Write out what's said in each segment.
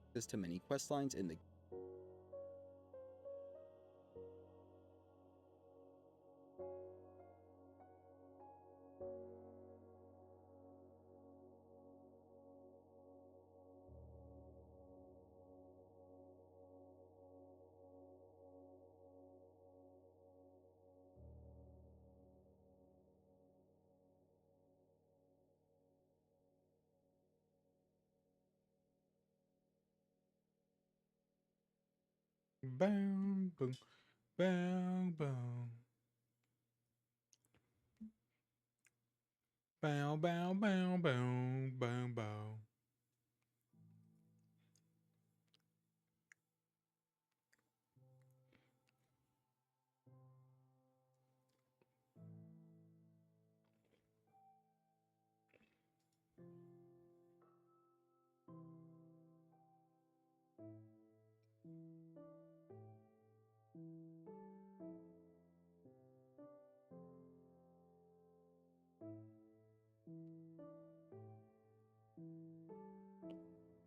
access to many questlines in the Boom, boom, boom, boom. Bow, bow, bow, bow, bow, bow.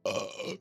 Uh.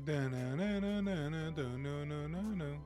Da na na na na na da no no no no.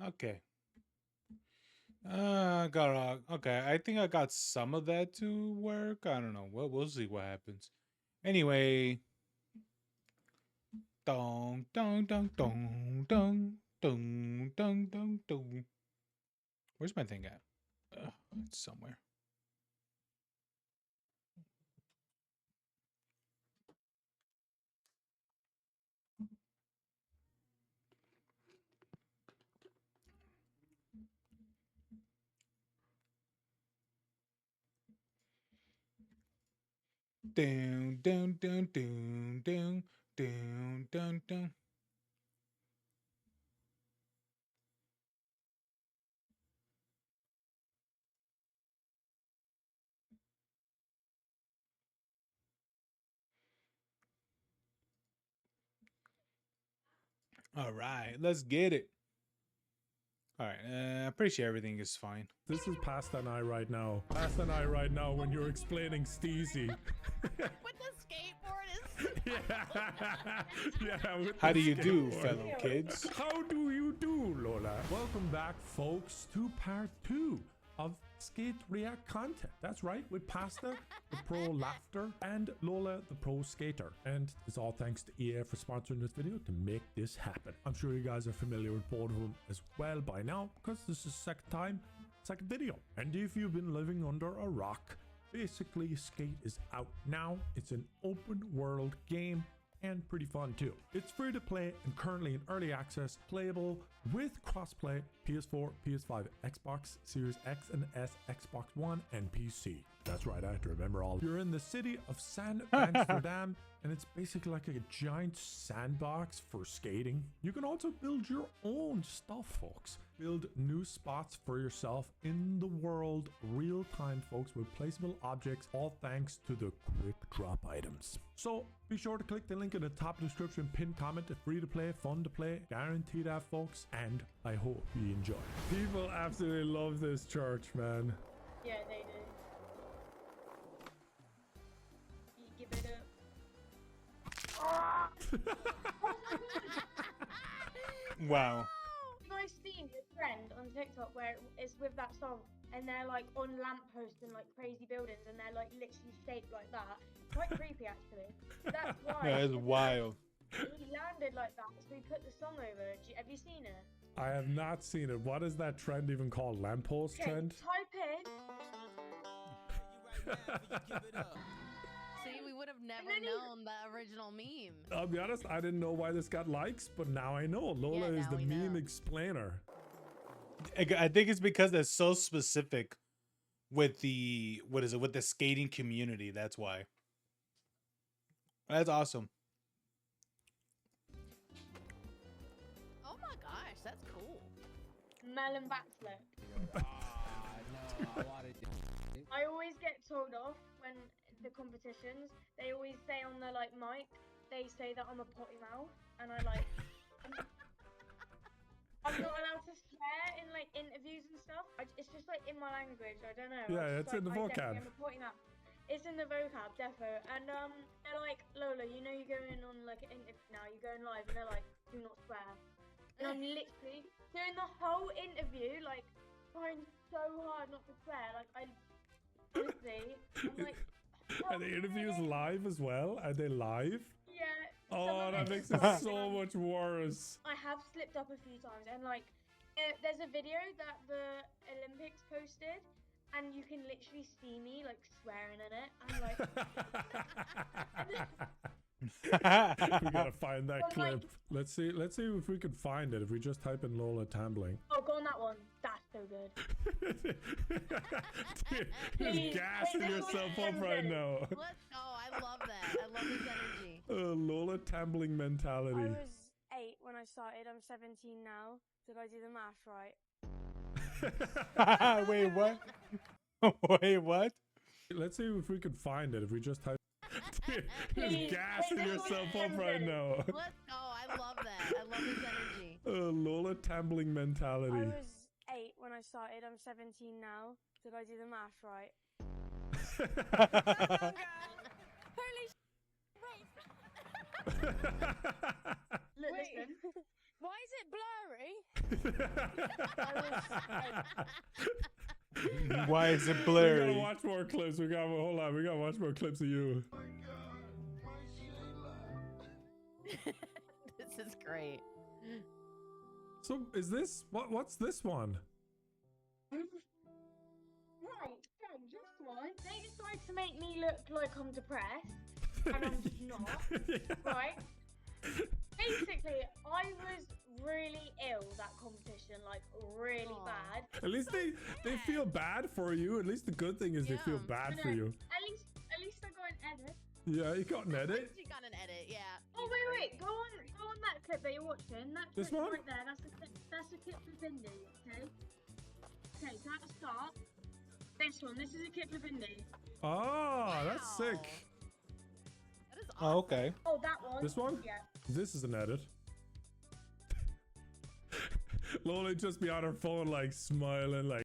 Okay. Okay. I think I got some of that to work. I don't know. We'll see what happens. Anyway. Dong dong dong dong dong dong dong dong dong. Where's my thing at? It's somewhere. Down, down, down, down, down, down, down, down. All right, let's get it. All right, I'm pretty sure everything is fine. This is Pasta and I right now. Pasta and I right now when you're explaining Steezy. With the skateboard is yeah. With How the do you do, skateboard. fellow kids? How do you do, Lola? Welcome back, folks, to part 2 of Skate React content. That's right, with Pasta, the pro laughter, and Lola, the pro skater. And it's all thanks to EA for sponsoring this video to make this happen. I'm sure you guys are familiar with both of them as well by now, because this is the second video. And if you've been living under a rock, basically Skate is out now. It's an open world game and pretty fun too. It's free to play and currently in early access, playable with crossplay PS4, PS5, Xbox Series X and S, Xbox One, and PC. That's right, I have to remember all. You're in the city of San Amsterdam, and it's basically like a giant sandbox for skating. You can also build your own stuff, folks. Build new spots for yourself in the world, real time, folks, with placeable objects, all thanks to the quick drop items. So be sure to click the link in the top description, pinned comment. It's free to play, fun to play, guarantee that, folks, and I hope you enjoy. People absolutely love this church, man. Yeah, they do. You give it up. Wow. You guys seen the trend on TikTok where it's with that song and they're like on lampposts and like crazy buildings and they're like literally shaped like that? Quite creepy actually. That's why. That is wild. He landed like that, so we put the song over. Have you seen it? I have not seen it. What is that trend even called? Lamppost Okay, trend? type in. See, we would have never then he- known the original meme. I'll be honest, I didn't know why this got likes, but now I know. Lola Yeah, is now the we meme know. explainer. I think it's because it's so specific with the with the skating community. That's why. That's awesome. Oh my gosh, that's cool. Melon backflip. I always get told off when the competitions. They always say on the like mic, they say that I'm a potty mouth, and I like. I'm not allowed to swear in like interviews and stuff. It's just like in my language. I don't know. Yeah, I it's just, in the I definitely vocab. am a potty mouth. It's in the vocab defo, and they're like, Lola, you know you're going on like an interview now, you're going live, and they're like, do not swear. And I'm literally doing the whole interview, like trying so hard not to swear. Like I honestly, I'm like. And the interview is live as well. Are they live? Yeah. Oh, that makes it so much worse. I have slipped up a few times, and like, there's a video that the Olympics posted, and you can literally see me like swearing in it. I'm like, We gotta find that Well, clip. like- Let's see if we can find it. If we just type in Lola Tambling. oh, go on that one. That's so good. Dude, Please, just gassing please, yourself please, up right please. now. Let's go. I love that. I love this energy. Lola Tambling mentality. I was 8 when I started. I'm 17 now. Did I do the math right? Wait, what? Wait, what? Let's see if we can find it. If we just type. Dude, Please, just gassing please, yourself please, up right please. now. Let's go. I love that. I love this energy. Lola Tambling I mentality. was 8 when I started. I'm 17 now. Did I do the math right? Holy Look, Wait. listen. Why is it blurry? Why is it We blurry? gotta watch more clips. We gotta watch more clips of you. This is great. So is this what's this one? Right, so this one, they decide to make me look like I'm depressed, and I'm just not. Right? Basically, I was really ill that competition, like really Aw. bad. At least they feel bad for you. At least the good thing is they feel Yeah. bad And for then, you. At least I got an edit. Yeah, you got an edit. She got an edit, yeah. Oh wait, go on that clip that you're watching. That This clip one? right there. That's a clip for Bindi. Okay. Okay, so at the start, this one. This is a clip for Bindi. Oh, that's Wow. sick. That is awesome. Oh, okay. Oh, that one. This one? Yeah. This is an edit. Lola just be on her phone like smiling like.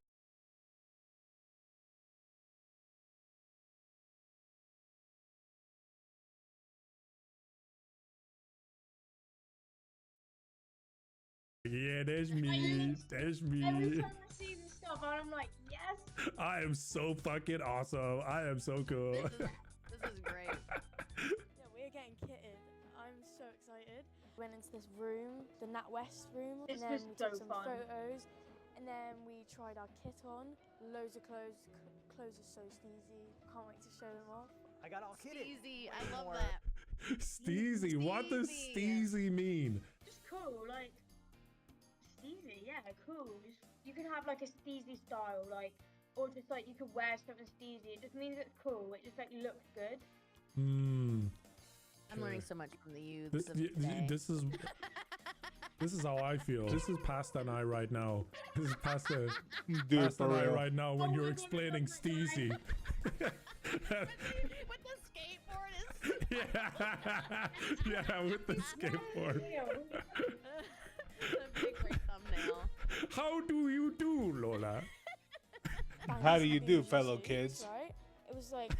Yeah, there's me. There's Every me. time I see this stuff, I'm like, yes. I am so fucking awesome. I am so cool. This is great. Yeah, we're getting kitted. I'm so excited. Went into this room, the NatWest room, This and then was we so took some fun. photos. And then we tried our kit on. Loads of clothes. Clothes are so steezy. Can't wait to show them off. I got all kitted. Easy. I love that. Steezy. What does Steezy. steezy mean? Just cool, like steezy, yeah, cool. Just, you can have like a steezy style, like, or just like you could wear something steezy. It just means it's cool. It just like looks good. Hmm. I'm learning so much from the youth. This this is how I feel. This is Pasta and I right now. This is Pasta, Dude, Pasta for and I real. right now when Oh you're my God, explaining oh my steezy. With the skateboard is yeah, with the skateboard. a big great thumbnail. How do you do, Lola? How do you Bangers do, and fellow shoes, kids? Right? It was like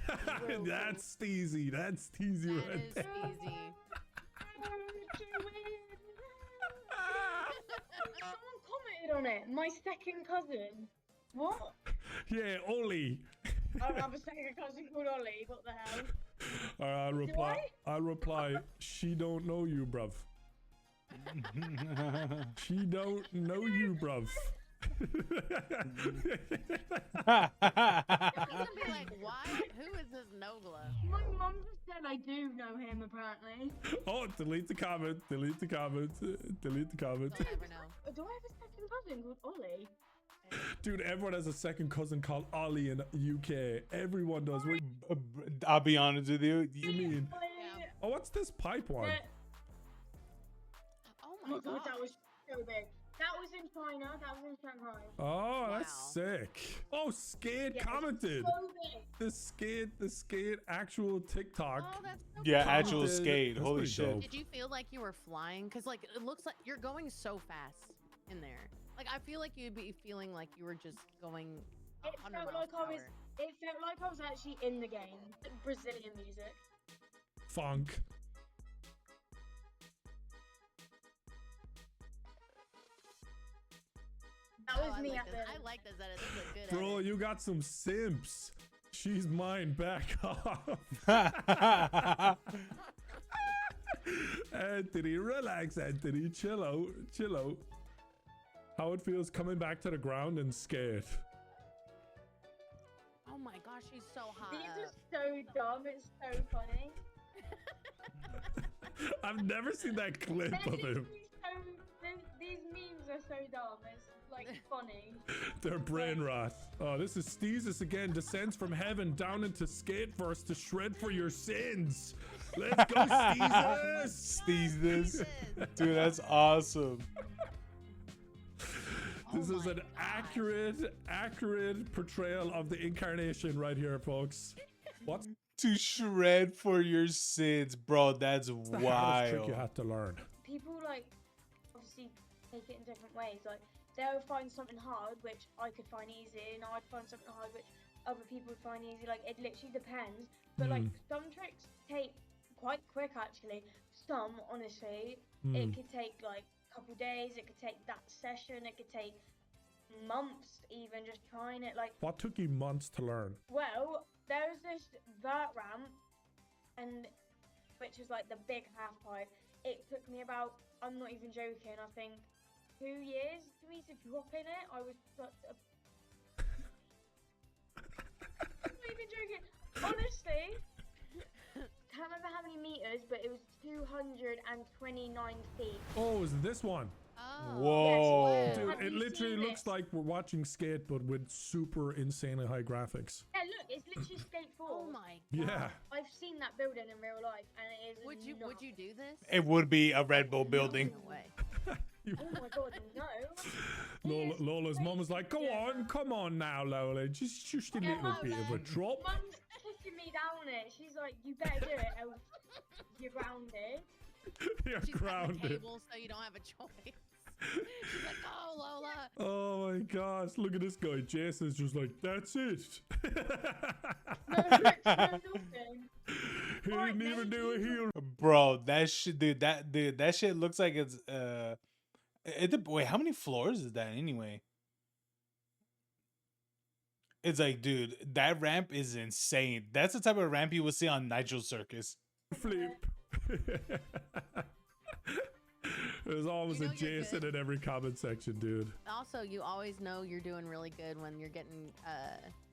real cool. That's steezy. That's steezy That right is there. easy. Someone commented on it. My second cousin. What? Yeah, Oli. I don't have a second cousin called Ollie. What the hell? I'll reply. I'll reply. She don't know you, bruv. She don't know you, bruv. I'm gonna be like, why? Who is this Nogla? My mum just said I do know him apparently. Oh, delete the comment. Delete the comment. Delete the comment. You'll never know. Do I have a second cousin called Ollie? Dude, everyone has a second cousin called Ollie in UK. Everyone does. What I'll be honest with you. do you mean? Ollie. Yeah. Oh, what's this pipe one? Oh Oh my my god, god. that was so big. That was in China. That was in Shanghai. Oh, that's Wow. sick. Oh, Skate Yeah, commented. So big. The skate actual TikTok. Oh, that's so Yeah, cool. actual Commented. skate. That's Holy pretty shit. dope. Did you feel like you were flying? Because like it looks like you're going so fast in there. Like I feel like you'd be feeling like you were just going. It 100 felt miles like per I was. hour. It felt like I was actually in the game. Brazilian music. Funk. That was I me like at this. the. I like this edit. This is a good Bro, edit. you got some simps. She's mine. Back off. Anthony, relax, Anthony. Chill out. Chill out. How it feels coming back to the ground and skate. Oh my gosh, she's so hot. These are so dumb. It's so funny. I've never seen that clip of him. These memes are so dumb. It's like funny. Their brain rot. Oh, this is Steezus again. Descends from heaven down into skate verse to shred for your sins. Let's go, Steezus. Steezus. Dude, that's awesome. This Oh is my an gosh. accurate portrayal of the incarnation right here, folks. What's To shred for your sins, bro. That's the hardest trick you wild. had to learn? People like obviously take it in different ways. Like they'll find something hard which I could find easy, and I'd find something hard which other people would find easy. Like it literally depends. But like some tricks take quite quick actually. Some honestly it could take like a couple days. It could take that session. It could take months even just trying it. Like What took you months to learn? well, there was this vert ramp, and which was like the big half pipe. It took me about, I'm not even joking, I think 2 years for me to drop in it. I was such a... I'm not even joking. Honestly, can't remember how many meters, but it was 229 feet. Oh, is this one? Oh. Whoa. Yes, Dude, Have it you literally seen looks this? like we're watching skate, but with super insanely high graphics. Yeah, look, it's literally skate 4. Oh my. Yeah. I've seen that building in real life, and it is Would you nuts. do this? It would be a Red Bull building. No way. Oh my god, no. Lola's mum was like, "Go on, come on now, Lola, just a Yeah, little bit of a drop." Mum's kicking me down it. She's like, you better do it, else you're grounded. You're She's at the grounded. table, so you don't have a choice. She's like, "Oh, Lola." Oh my gosh, look at this guy. Jason's just like, "That's it." No tricks, no nothing. He Alright, didn't even do a maybe- heel. Bro, that shit, dude, that shit looks like it's wait, how many floors is that anyway? It's like, dude, that ramp is insane. That's the type of ramp you would see on Nigel Circus. Flip. There's always You know a you're Jason good. in every comment section, dude. Also, you always know you're doing really good when you're getting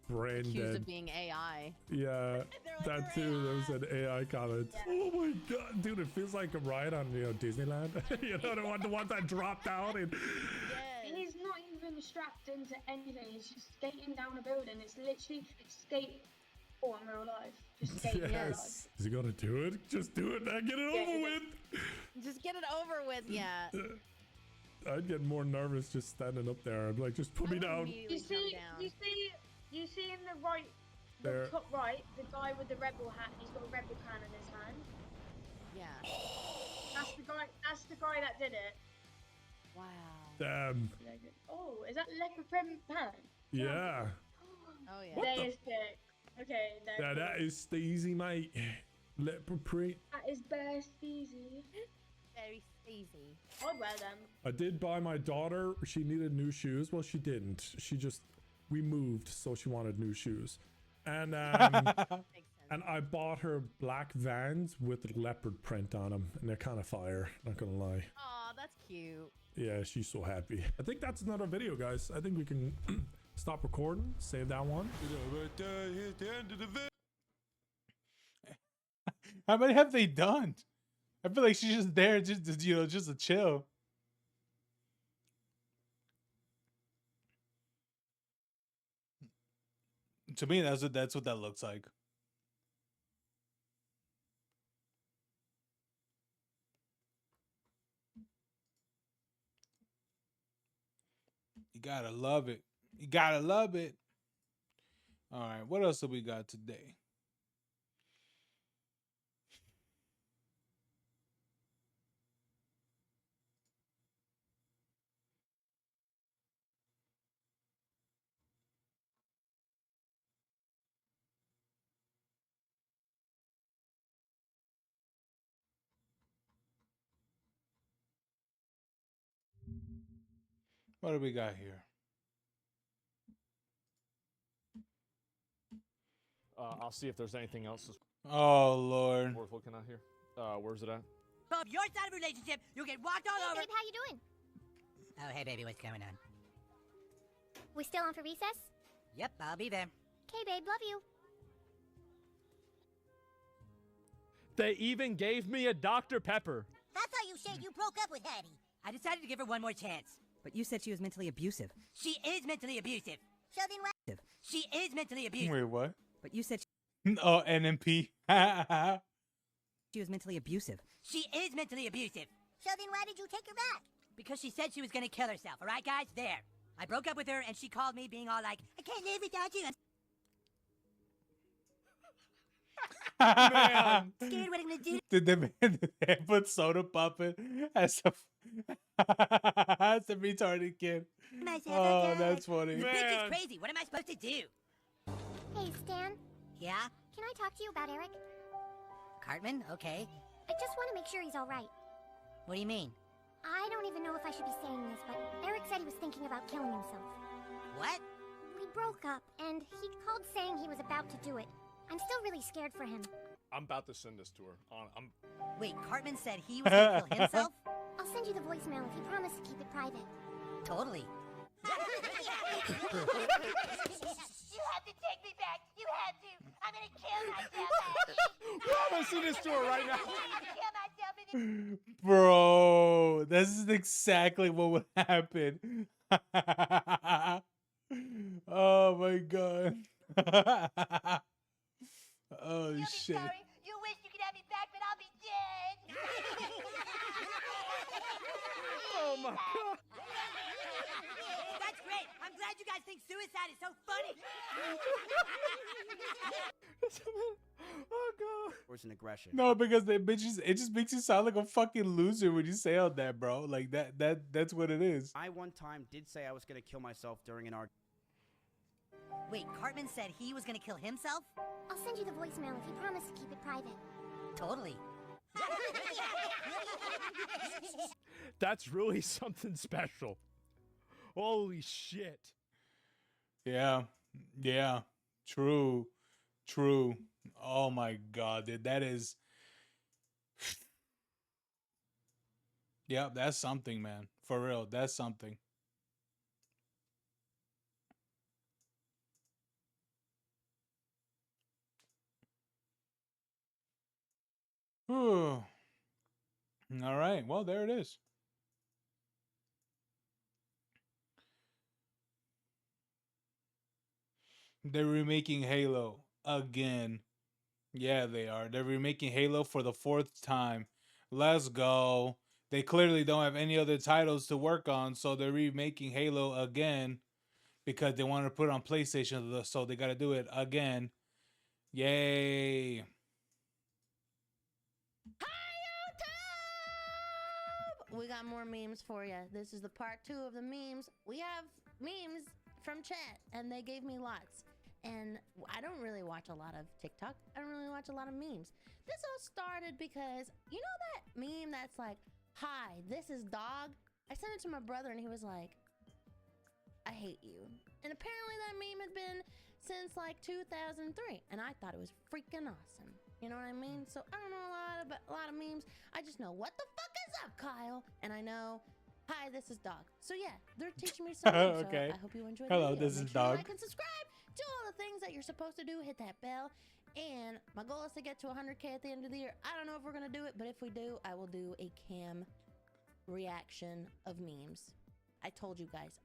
Brain accused dead. of being AI. Yeah, They're like, that "You're too. There was AI." an AI comment. Yeah. Oh my god, dude! It feels like a ride on Disneyland. You know the one that dropped down and Yes. He's not even strapped into anything. He's just skating down a building. It's literally skate or in real life. Just skating in real life. yes. Is he gonna do it? Just do it now. Get it Yeah, over he with. Just get it over with. Yeah. I'd get more nervous just standing up there. I'm like, just put I me would down. immediately You jump see, down. you see in the right, There. the top right, the guy with the rebel hat. He's got a rebel can in his hand. Yeah. That's the guy. That's the guy that did it. Wow. Damn. Oh, is that leopard print pants? Yeah. Oh yeah. What They the- is sick. Okay, they're Yeah, that cool. is Steezy, mate. Leopard print. That is best easy. Very easy. I'd wear them. I did buy my daughter. She needed new shoes. Well, she didn't. We moved, so she wanted new shoes. And Makes sense. and I bought her black Vans with leopard print on them, and they're kind of fire. Not gonna lie. Aw, that's cute. Yeah, she's so happy. I think that's another video, guys. I think we can stop recording, save that one. How many have they done? I feel like she's just there, just to chill. To me, that's what that looks like. You gotta love it. You gotta love it. All right, what else do we got today? What do we got here? I'll see if there's anything else Oh, Lord. worth looking at here. Where's it at? From your side of the relationship, you'll get walked all Hey, over. babe, how you doing? Oh, hey, baby, what's going on? We still on for recess? Yep, I'll be there. Okay, babe, love you. They even gave me a Dr. Pepper. That's how you say you broke up with Hattie. I decided to give her one more chance. But you said she was mentally abusive. She is mentally abusive. So then what? She is mentally abusive. Wait, what? But you said Oh, NMP. she was mentally abusive. She is mentally abusive. So then why did you take her back? Because she said she was gonna kill herself, alright guys? There. I broke up with her and she called me being all like, I can't live without you. Man. I'm scared what I'm gonna do. Did they put Soda Puppet as a, as a retarded kid? Myself, Oh, okay. that's funny. This bitch Man. is crazy. What am I supposed to do? Hey, Stan, Yeah? can I talk to you about Eric? Cartman? Okay. I just want to make sure he's alright. What do you mean? I don't even know if I should be saying this, but Eric said he was thinking about killing himself. What? We broke up, and he called saying he was about to do it. I'm still really scared for him. I'm about to send this to her. I'm Wait, Cartman said he was gonna kill himself? I'll send you the voicemail if you promise to keep it private. Totally. You have to take me back. You have to. I'm gonna kill myself. I'm gonna send this to her right now. I'm gonna kill myself in the Bro, this is exactly what would happen. Oh my god. Oh You'll be shit. sorry. You wish you could have me back, but I'll be dead. Oh my god. That's great. I'm glad you guys think suicide is so funny. Oh god. Words and aggression. No, because they bitches, it just makes you sound like a fucking loser when you say all that, bro. Like that's what it is. I one time did say I was gonna kill myself during an argument. Wait, Cartman said he was gonna kill himself? I'll send you the voicemail if you promise to keep it private. Totally. That's really something special. Holy shit. Yeah. Yeah. True. True. Oh my god, dude. That is yeah, that's something, man. For real. That's something. Whew. All right. Well, there it is. They're remaking Halo again. Yeah, they are. They're remaking Halo for the 4th time. Let's go. They clearly don't have any other titles to work on, so they're remaking Halo again because they want to put it on PlayStation, so they got to do it again. Yay. We got more memes for you. This is the part 2 of the memes. We have memes from chat, and they gave me lots. And I don't really watch a lot of TikTok. I don't really watch a lot of memes. This all started because, you know that meme that's like, hi, this is dog? I sent it to my brother, and he was like, I hate you. And apparently that meme had been since like 2003, and I thought it was freaking awesome. You know what I mean? So I don't know a lot of memes. I just know what the fuck is up, Kyle, and I know, hi, this is dog. So yeah, they're teaching me something. Okay. So I hope you enjoy. Hello, the video. this is Make sure you dog. like and subscribe. Do all the things that you're supposed to do. Hit that bell. And my goal is to get to 100K at the end of the year. I don't know if we're gonna do it, but if we do, I will do a cam reaction of memes. I told you guys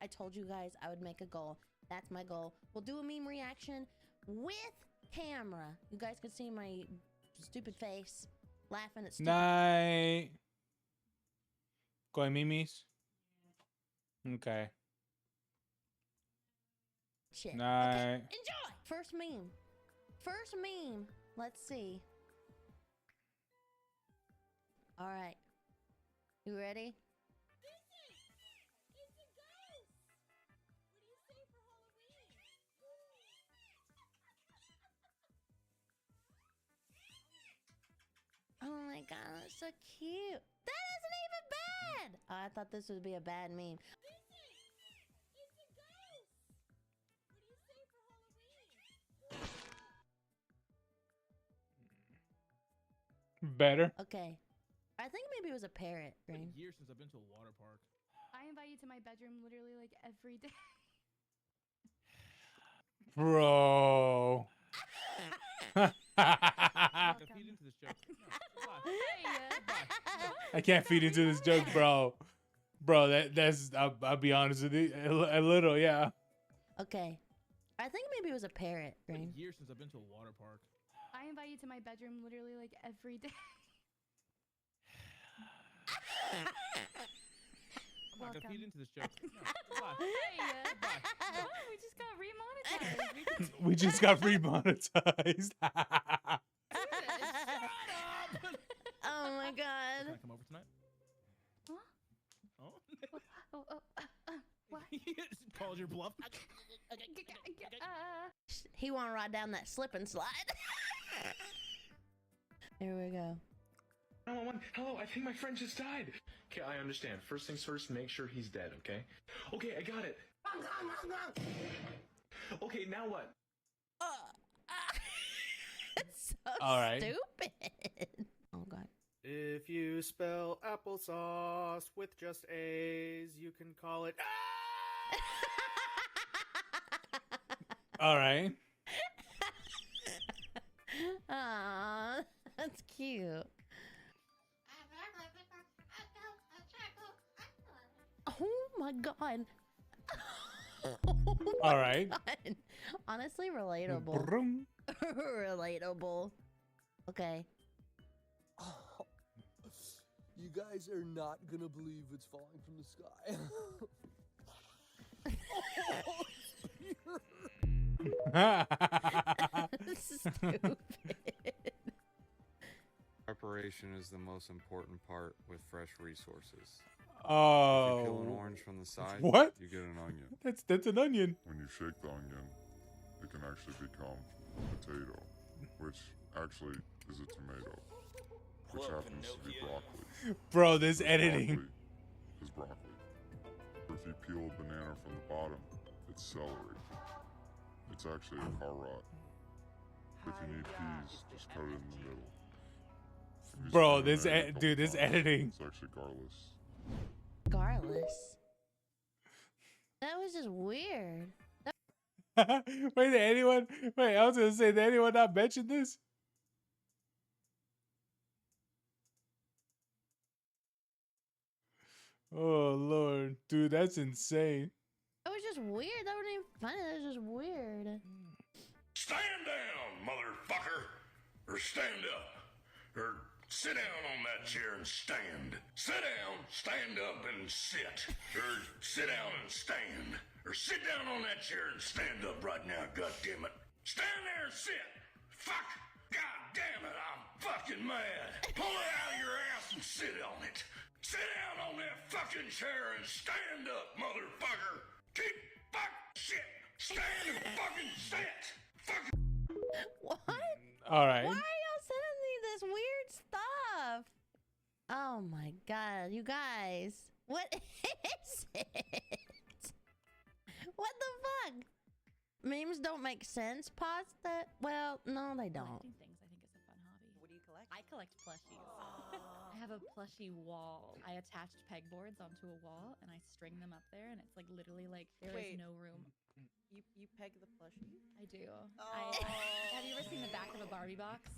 I would make a goal. That's my goal. We'll do a meme reaction with camera. You guys can see my stupid face laughing at stupid Night. Going mimis? Okay. shit. Night. Okay, enjoy! First meme. Let's see. All right. You ready? Oh my god, that's so cute. That isn't even bad. Oh, I thought this would be a bad meme. Better. Okay. I think maybe it was a parrot, It's Green. been years since I've been to a water park. I invite you to my bedroom literally like every day. Bro. I can feed into this joke. No, goodbye. I can't feed into this joke, bro. Bro, that's I'll be honest with you. A little, yeah. Okay. I think maybe it was a parrot, It's been Green. years since I've been to a water park. I invite you to my bedroom literally like every day. I can feed into this joke. No, goodbye. Goodbye. We just got remonetized. We just got remonetized. Oh my Can god. I come over tonight? Huh? Oh? What? Called your bluff. He wanna ride down that slip and slide. Here we go. 911. Hello, I think my friend just died. Okay, I understand. First things first, make sure he's dead, okay? Okay, I got it. Okay, now what? It's so All right. stupid. Oh god. If you spell applesauce with just A's, you can call it. All right. Aw, that's cute. Oh my god. Oh my All right. God. Honestly, relatable. Brum. Relatable. Okay. Oh, you guys are not gonna believe it's falling from the sky. Stupid. Preparation is the most important part with fresh resources. Oh. If you peel an orange from the side, What? you get an onion. That's an onion. When you shake the onion, it can actually become potato, which actually is a tomato, which happens to be broccoli. Bro, this But editing. broccoli is broccoli. Or if you peel a banana from the bottom, it's celery. It's actually a carrot. If you need peas, just cut it in the middle. If you Bro, spin this it a couple dude, this times, editing. It's actually garlic. Garlic. That was just weird. Wait, did anyone? Wait, I was gonna say, did anyone not mention this? Oh Lord, dude, that's insane. That was just weird. That wasn't even funny. That was just weird. Stand down, motherfucker! Or stand up. Or sit down on that chair and stand. Sit down, stand up and sit. Or sit down and stand. Or sit down on that chair and stand up right now, goddammit. Stand there and sit! Fuck! God damn it, I'm fucking mad! Pull it out of your ass and sit on it! Sit down on that fucking chair and stand up, motherfucker! Keep fuck shit! Stand and fucking sit! Fuck. What? All right. Why are y'all sending me this weird stuff? Oh my god, you guys. What is it? What the fuck? Memes don't make sense, pasta? Well, no, they don't. Collecting things, I think, is a fun hobby. What do you collect? I collect plushies. I have a plushie wall. I attached pegboards onto a wall and I string them up there, and it's like literally like there is no room. You peg the plushie? I do. Have you ever seen the back of a Barbie box?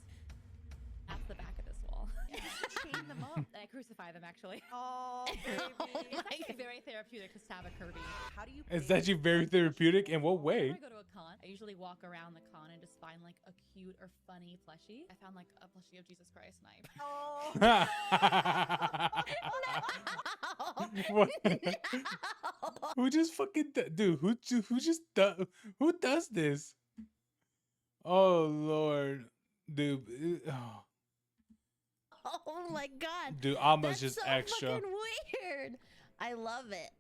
That's the back of this wall. You should chain them up. I crucify them actually. Oh, baby. It's actually very therapeutic to stab a Kirby. How do you? It's actually very therapeutic. In what way? Whenever I go to a con, I usually walk around the con and just find like a cute or funny plushie. I found like a plushie of Jesus Christ, and What? Who just fucking dude? Who does this? Oh Lord, dude. Oh. Oh my god. Dude, Alma's That's just so extra. fucking weird. I love it.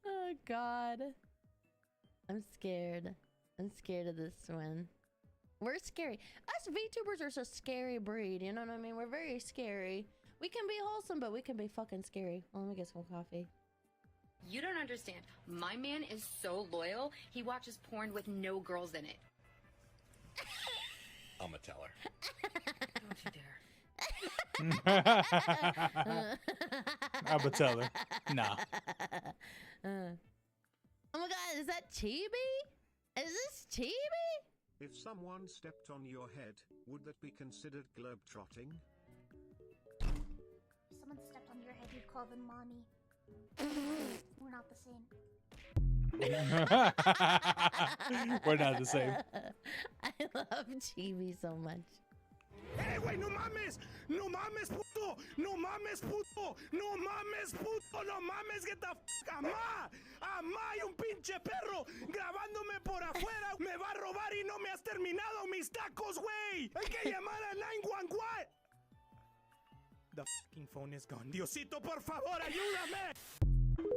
Oh god. I'm scared. I'm scared of this one. We're scary. Us VTubers are such a scary breed, you know what I mean? We're very scary. We can be wholesome, but we can be fucking scary. Well, let me get some coffee. You don't understand. My man is so loyal, he watches porn with no girls in it. tell her. Don't you dare. I'ma tell her. Nah. Oh my god, is that Chibi? Is this Chibi? If someone stepped on your head, would that be considered globetrotting? If someone stepped on your head, you'd call them mommy. We're not the same. We're not the same. I love Chibi so much. Hey, wait, no mames! No mames, puto! No mames, puto! No mames, puto! No mames, get the fuck! ¡Amá! ¡Amá! ¡Hay un pinche perro grabándome por afuera! ¡Me va a robar y no me has terminado mis tacos, güey! ¡Hay que llamar a 911! The fucking phone is gone. Diosito, por favor, ayúdame!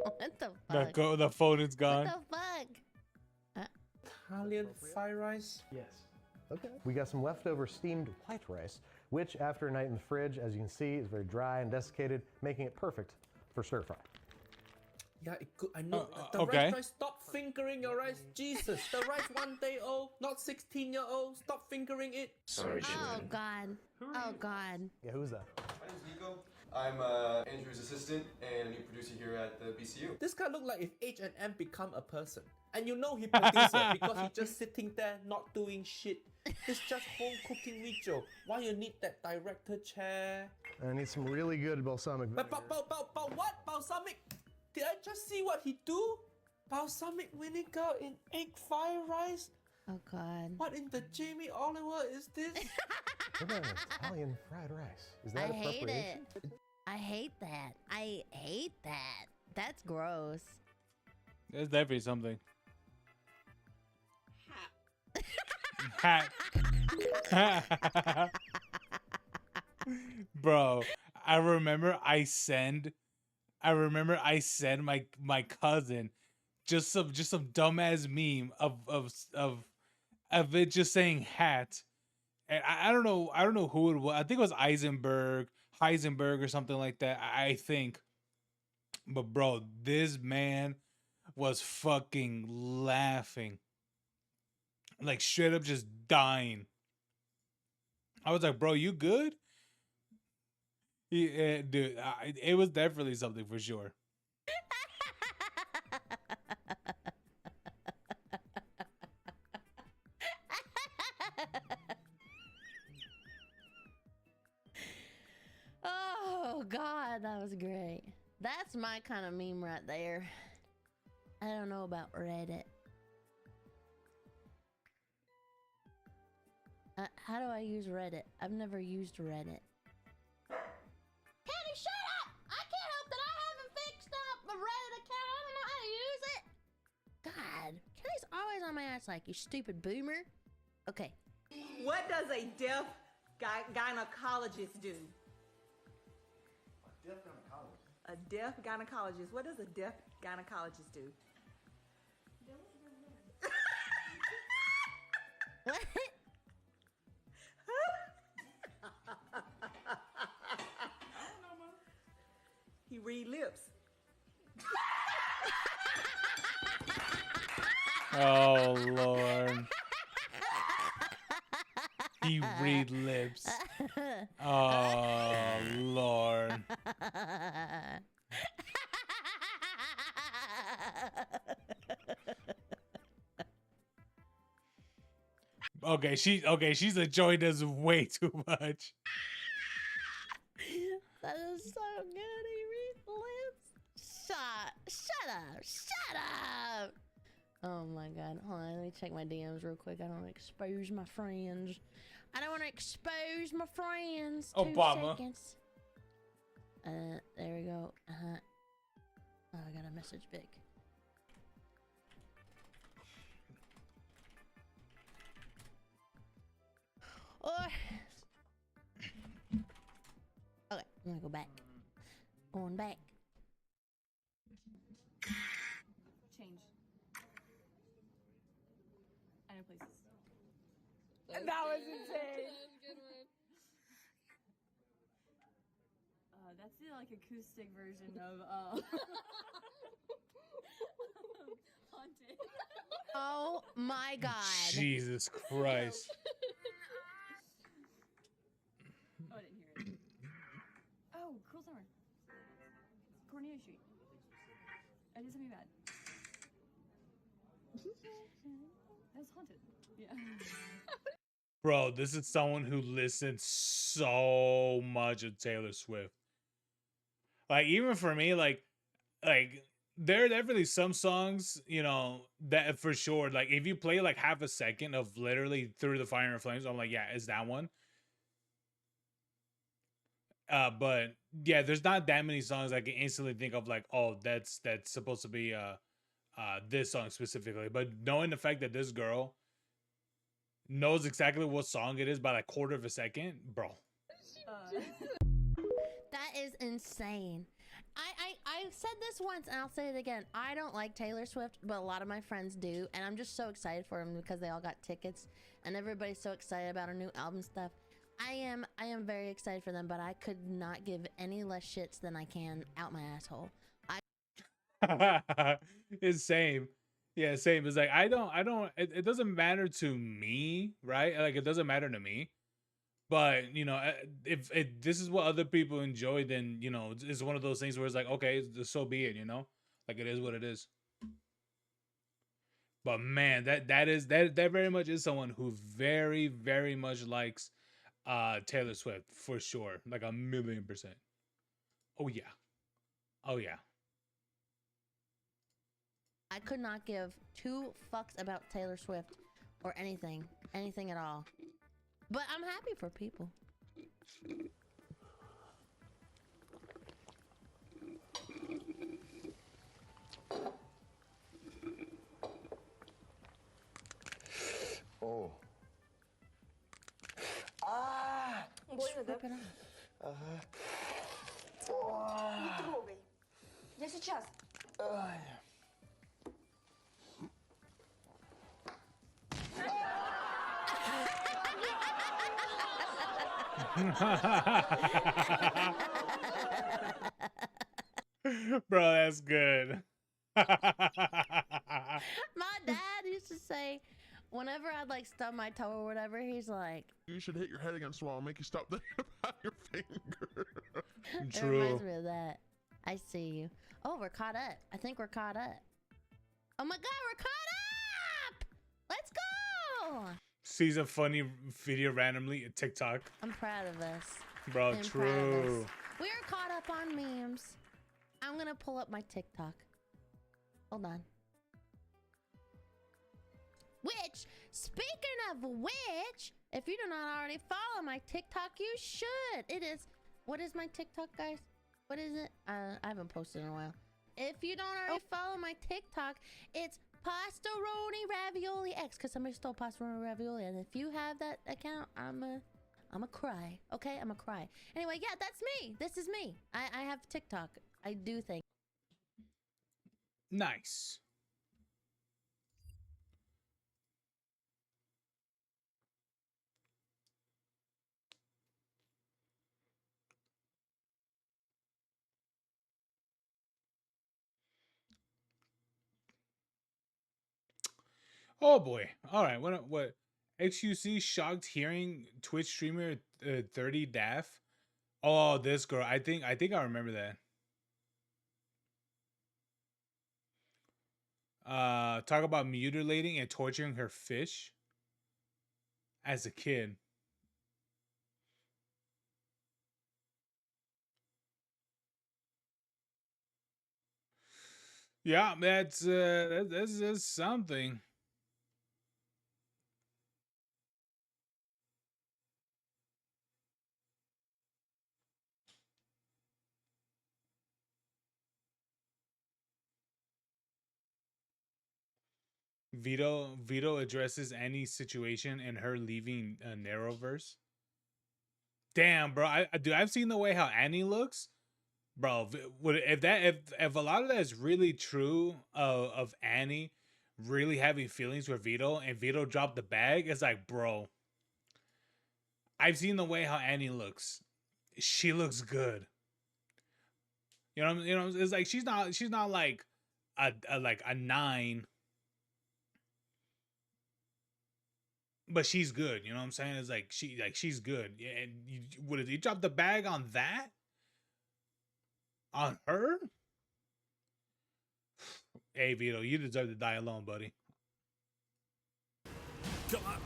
What the fuck? The phone is gone. What the fuck? Italian fried rice? Yes. Okay. We got some leftover steamed white rice, which after a night in the fridge, as you can see, is very dry and desiccated, making it perfect for stir fry. Yeah, it could. I know. The okay. rice, stop fingering your rice. Jesus, the rice 1 day old, not 16-year-old. Stop fingering it. Sorry, Oh god. Oh god. Yeah, who's that? My name's Nico. I'm Andrew's assistant and a new producer here at the BCU. This guy look like if H&M become a person. And you know he producer because he just sitting there not doing shit. It's just home cooking ritual. Why you need that director chair? I need some really good balsamic vinegar. But what? Balsamic? Did I just see what he do? Balsamic vinegar in egg fried rice? Oh god. What in the Jamie Oliver is this? Look at an Italian fried rice. Is that I hate appropriation? it. I hate that. I hate that. That's gross. There's definitely something. Hat. Bro, I remember I send my cousin just some dumbass meme of it just saying hat. And I don't know who it was. I think it was Heisenberg or something like that. I think. But bro, this man was fucking laughing. Like straight up just dying. I was like, bro, you good? Yeah, dude, it was definitely something for sure. Oh god, that was great. That's my kind of meme right there. I don't know about Reddit. How do I use Reddit? I've never used Reddit. Kenny, shut up! I can't help that I haven't fixed up my Reddit account. I don't know how to use it. God, Kenny's always on my ass like, you stupid boomer. Okay. What does a deaf gynecologist do? A deaf gynecologist? A deaf gynecologist. What does a deaf gynecologist do? What? He read lips. Oh Lord. He read lips. Oh Lord. Okay, she's enjoying this way too much. That is so good. He reads lips. Shut up. Oh my god. Hold on, let me check my DMs real quick. I don't want to expose my friends. Obama. 2 seconds. There we go. Oh, I got a message Vic. Okay, I'm gonna go back. Going back. Change. I know places. That was insane. That's the like acoustic version of Haunted. Oh my god. Jesus Christ. Street. I did something bad. That was haunted. Yeah. Bro, this is someone who listens so much of Taylor Swift. Like, even for me, like there are definitely some songs, you know, that for sure, like if you play like half a second of literally Through the Fire and Flames, I'm like, yeah, it's that one. But yeah, there's not that many songs I can instantly think of like, oh, that's supposed to be this song specifically. But knowing the fact that this girl knows exactly what song it is by like quarter of a second, bro. That is insane. I've said this once and I'll say it again. I don't like Taylor Swift, but a lot of my friends do, and I'm just so excited for them because they all got tickets and everybody's so excited about her new album stuff. I am very excited for them, but I could not give any less shits than I can out my asshole. It's same. Yeah, same. It's like I don't it doesn't matter to me, right? Like it doesn't matter to me. But, you know, if this is what other people enjoy, then, you know, it's one of those things where it's like, okay, so be it, you know? Like it is what it is. But man, that very much is someone who very, very much likes Taylor Swift for sure. Like 1,000,000%. Oh yeah. Oh yeah. I could not give two fucks about Taylor Swift or anything at all. But I'm happy for people. Oh. Ah! Больно, да? Ага. Не трогай. Я сейчас. Bro, that's good. My dad used to say, whenever I'd like stub my toe or whatever, he's like, you should hit your head against the wall and make you stop thinking about your finger. It reminds me of that. I see you. Oh, we're caught up. I think we're caught up. Oh my god, we're caught up! Let's go! Sees a funny video randomly at TikTok. I'm proud of us. Bro, I'm true. proud of us. We are caught up on memes. I'm gonna pull up my TikTok. Hold on. Which, speaking of which, if you do not already follow my TikTok, you should. It is, what is my TikTok, guys? What is it? I haven't posted in a while. If you don't already follow my TikTok, it's Pastaroni Ravioli X, because somebody stole Pastaroni Ravioli, and if you have that account, I'm a cry. Okay, I'm a cry. Anyway, yeah, that's me. This is me. I have TikTok. I do think. Nice. Oh boy. All right. What? XUC shocked hearing Twitch streamer 30 Daff. Oh, this girl. I think I remember that. Talk about mutilating and torturing her fish as a kid. Yeah, that's something. Vito addresses any situation and her leaving Narrowverse. Damn, bro. I've seen the way how Annie looks. Bro, if a lot of that is really true of Annie really having feelings for Vito and Vito dropped the bag, it's like, bro, I've seen the way how Annie looks. She looks good. You know, it's like she's not like a 9, but she's good. You know what I'm saying? It's like she's good. Yeah, and you drop the bag on that? On her? Hey, Vito, you deserve to die alone, buddy. Come on.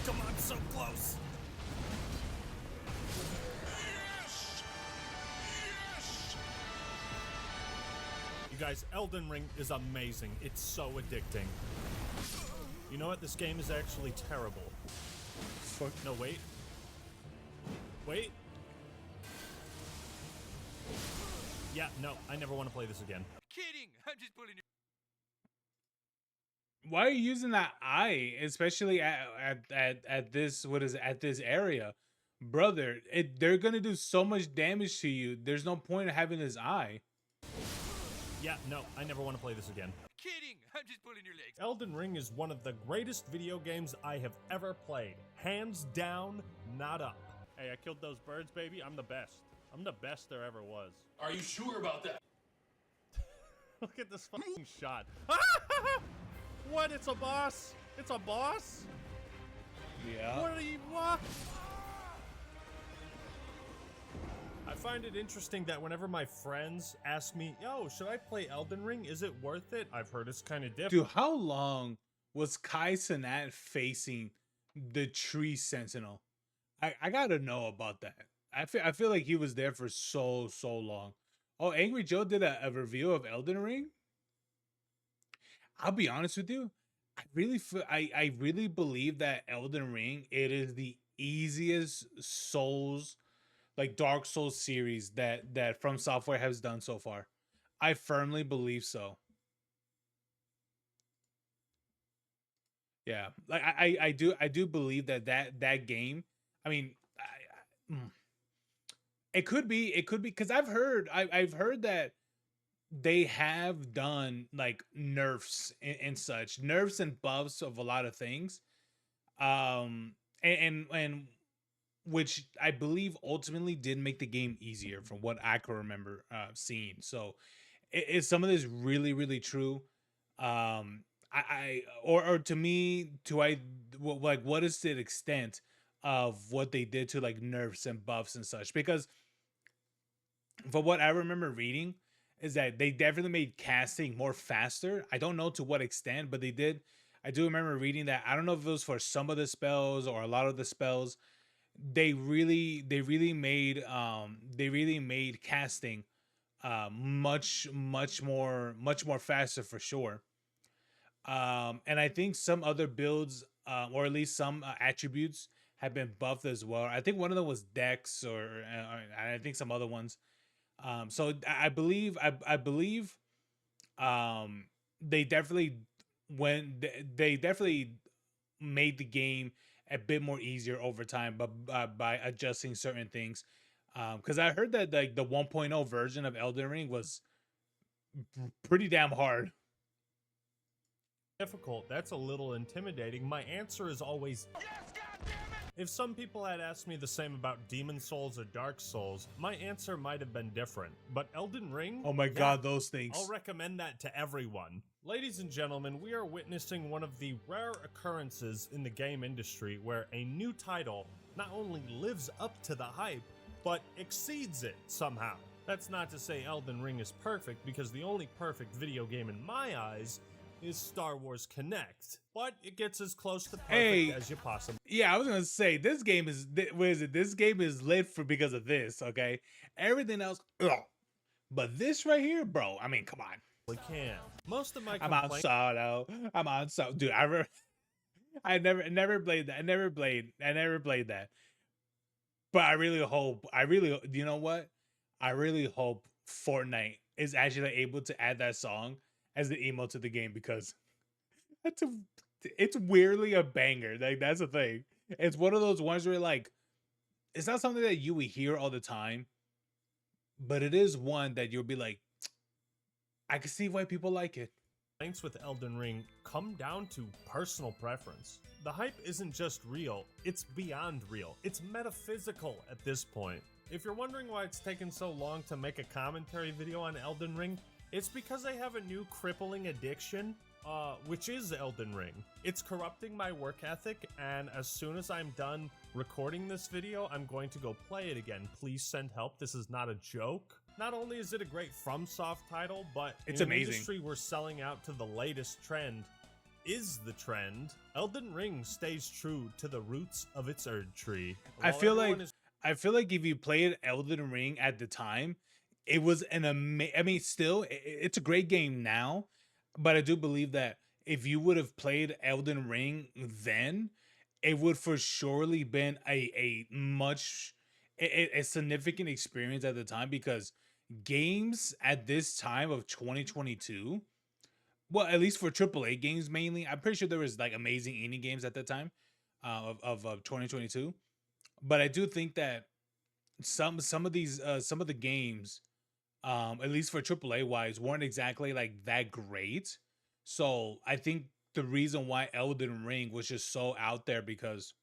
Come on, so close. You guys, Elden Ring is amazing. It's so addicting. You know what? This game is actually terrible. Fuck. No, wait. Wait. Yeah, no, I never want to play this again. Kidding! I'm just pulling your. Why are you using that eye, especially at this at this area, brother? They're gonna do so much damage to you. There's no point in having this eye. Yeah, no, I never want to play this again. Kidding! I'm just pulling your legs. Elden Ring is one of the greatest video games I have ever played. Hands down, not up. Hey, I killed those birds, baby. I'm the best. I'm the best there ever was. Are you sure about that? Look at this fucking shot. What? It's a boss? It's a boss? Yeah. What are you, what? I find it interesting that whenever my friends ask me, yo, should I play Elden Ring? Is it worth it? I've heard it's kind of different. Dude, how long was Kai Cenat facing the tree sentinel? I gotta know about that. I feel like he was there for so long. Oh, Angry Joe did a review of Elden Ring. I'll be honest with you. I really feel I really believe that Elden Ring, it is the easiest Souls, like Dark Souls series that From Software has done so far. I firmly believe so. Yeah, like I do believe that game. I mean, it could be because I've heard that they have done like nerfs and such, nerfs and buffs of a lot of things, and which I believe ultimately did make the game easier from what I can remember seeing. So is some of this really true? Or to me, like, what is the extent of what they did to like nerfs and buffs and such? Because from what I remember reading is that they definitely made casting more faster. I don't know to what extent, but they did. I do remember reading that. I don't know if it was for some of the spells or a lot of the spells. They really made casting much more faster for sure. And I think some other builds, or at least some attributes, have been buffed as well. I think one of them was Dex, or I think some other ones. So I believe they definitely made the game a bit more easier over time, but by adjusting certain things. Because I heard that like the 1.0 version of Elden Ring was pretty damn hard. Difficult. That's a little intimidating. My answer is always yes, if some people had asked me the same about Demon Souls or Dark Souls, my answer might have been different. But Elden Ring? Oh my god, those things. I'll recommend that to everyone. Ladies and gentlemen, we are witnessing one of the rare occurrences in the game industry where a new title not only lives up to the hype, but exceeds it somehow. That's not to say Elden Ring is perfect, because the only perfect video game in my eyes is Star Wars Connect, but it gets as close to perfect as you possibly. Yeah, I was gonna say this game is what is it? This game is lit for because of this. Okay, everything else, ugh. But this right here, bro. I mean, come on. We can. Most of my I'm on solo. Dude. I never played that. I never played that. But I really hope. You know what? I really hope Fortnite is actually able to add that song as the emote to the game, because it's weirdly a banger. Like, that's the thing. It's one of those ones where like it's not something that you would hear all the time, but it is one that you'll be like, I can see why people like it. Complaints with Elden Ring come down to personal preference. The hype isn't just real, it's beyond real. It's metaphysical at this point. If you're wondering why it's taken so long to make a commentary video on Elden Ring, it's because I have a new crippling addiction, which is Elden Ring. It's corrupting my work ethic, and as soon as I'm done recording this video, I'm going to go play it again. Please send help. This is not a joke. Not only is it a great FromSoft title, but It's in an amazing. industry we're selling out to the latest trend is the trend. Elden Ring stays true to the roots of its Erd tree. I While feel everyone like is if you played Elden Ring at the time, it was an I mean, still, it's a great game now, but I do believe that if you would have played Elden Ring then, it would for surely been a much a significant experience at the time, because games at this time of 2022, well, at least for AAA games mainly, I'm pretty sure there was like amazing indie games at that time of 2022. But I do think that some of these some of the games, at least for AAA wise, weren't exactly like that great. So I think the reason why Elden Ring was just so out there, because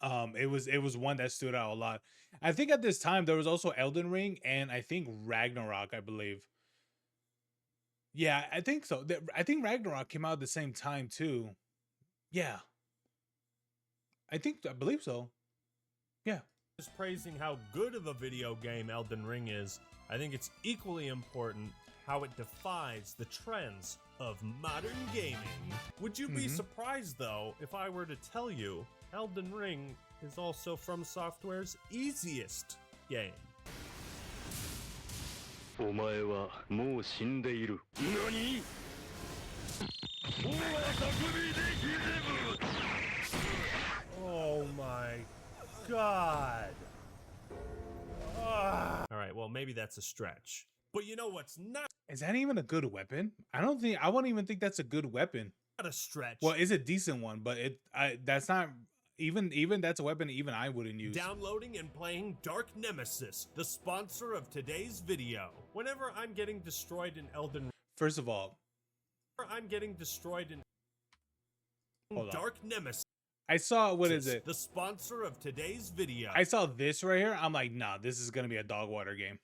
it was one that stood out a lot. I think at this time there was also Elden Ring and I think Ragnarok, I believe. Yeah, I think so. I think Ragnarok came out at the same time too. Yeah. I believe so. Yeah. Just praising how good of a video game Elden Ring is, I think it's equally important how it defies the trends of modern gaming. Would you be surprised, though, if I were to tell you Elden Ring is also From Software's easiest game? お前はもう死んでいる。何? Oh my god. Alright, well, maybe that's a stretch. But you know what's not Is that even a good weapon? I wouldn't even think that's a good weapon. a stretch? Well, it's a decent one, but that's not even that's a weapon even I wouldn't use. Downloading and playing Dark Nemesis, the sponsor of today's video. Whenever I'm getting destroyed in Elden Ring, First of all, I'm getting destroyed in hold on. Dark Nemesis. I saw, what is it? The sponsor of today's video. I saw this right here. I'm like, nah, this is gonna be a dog water game.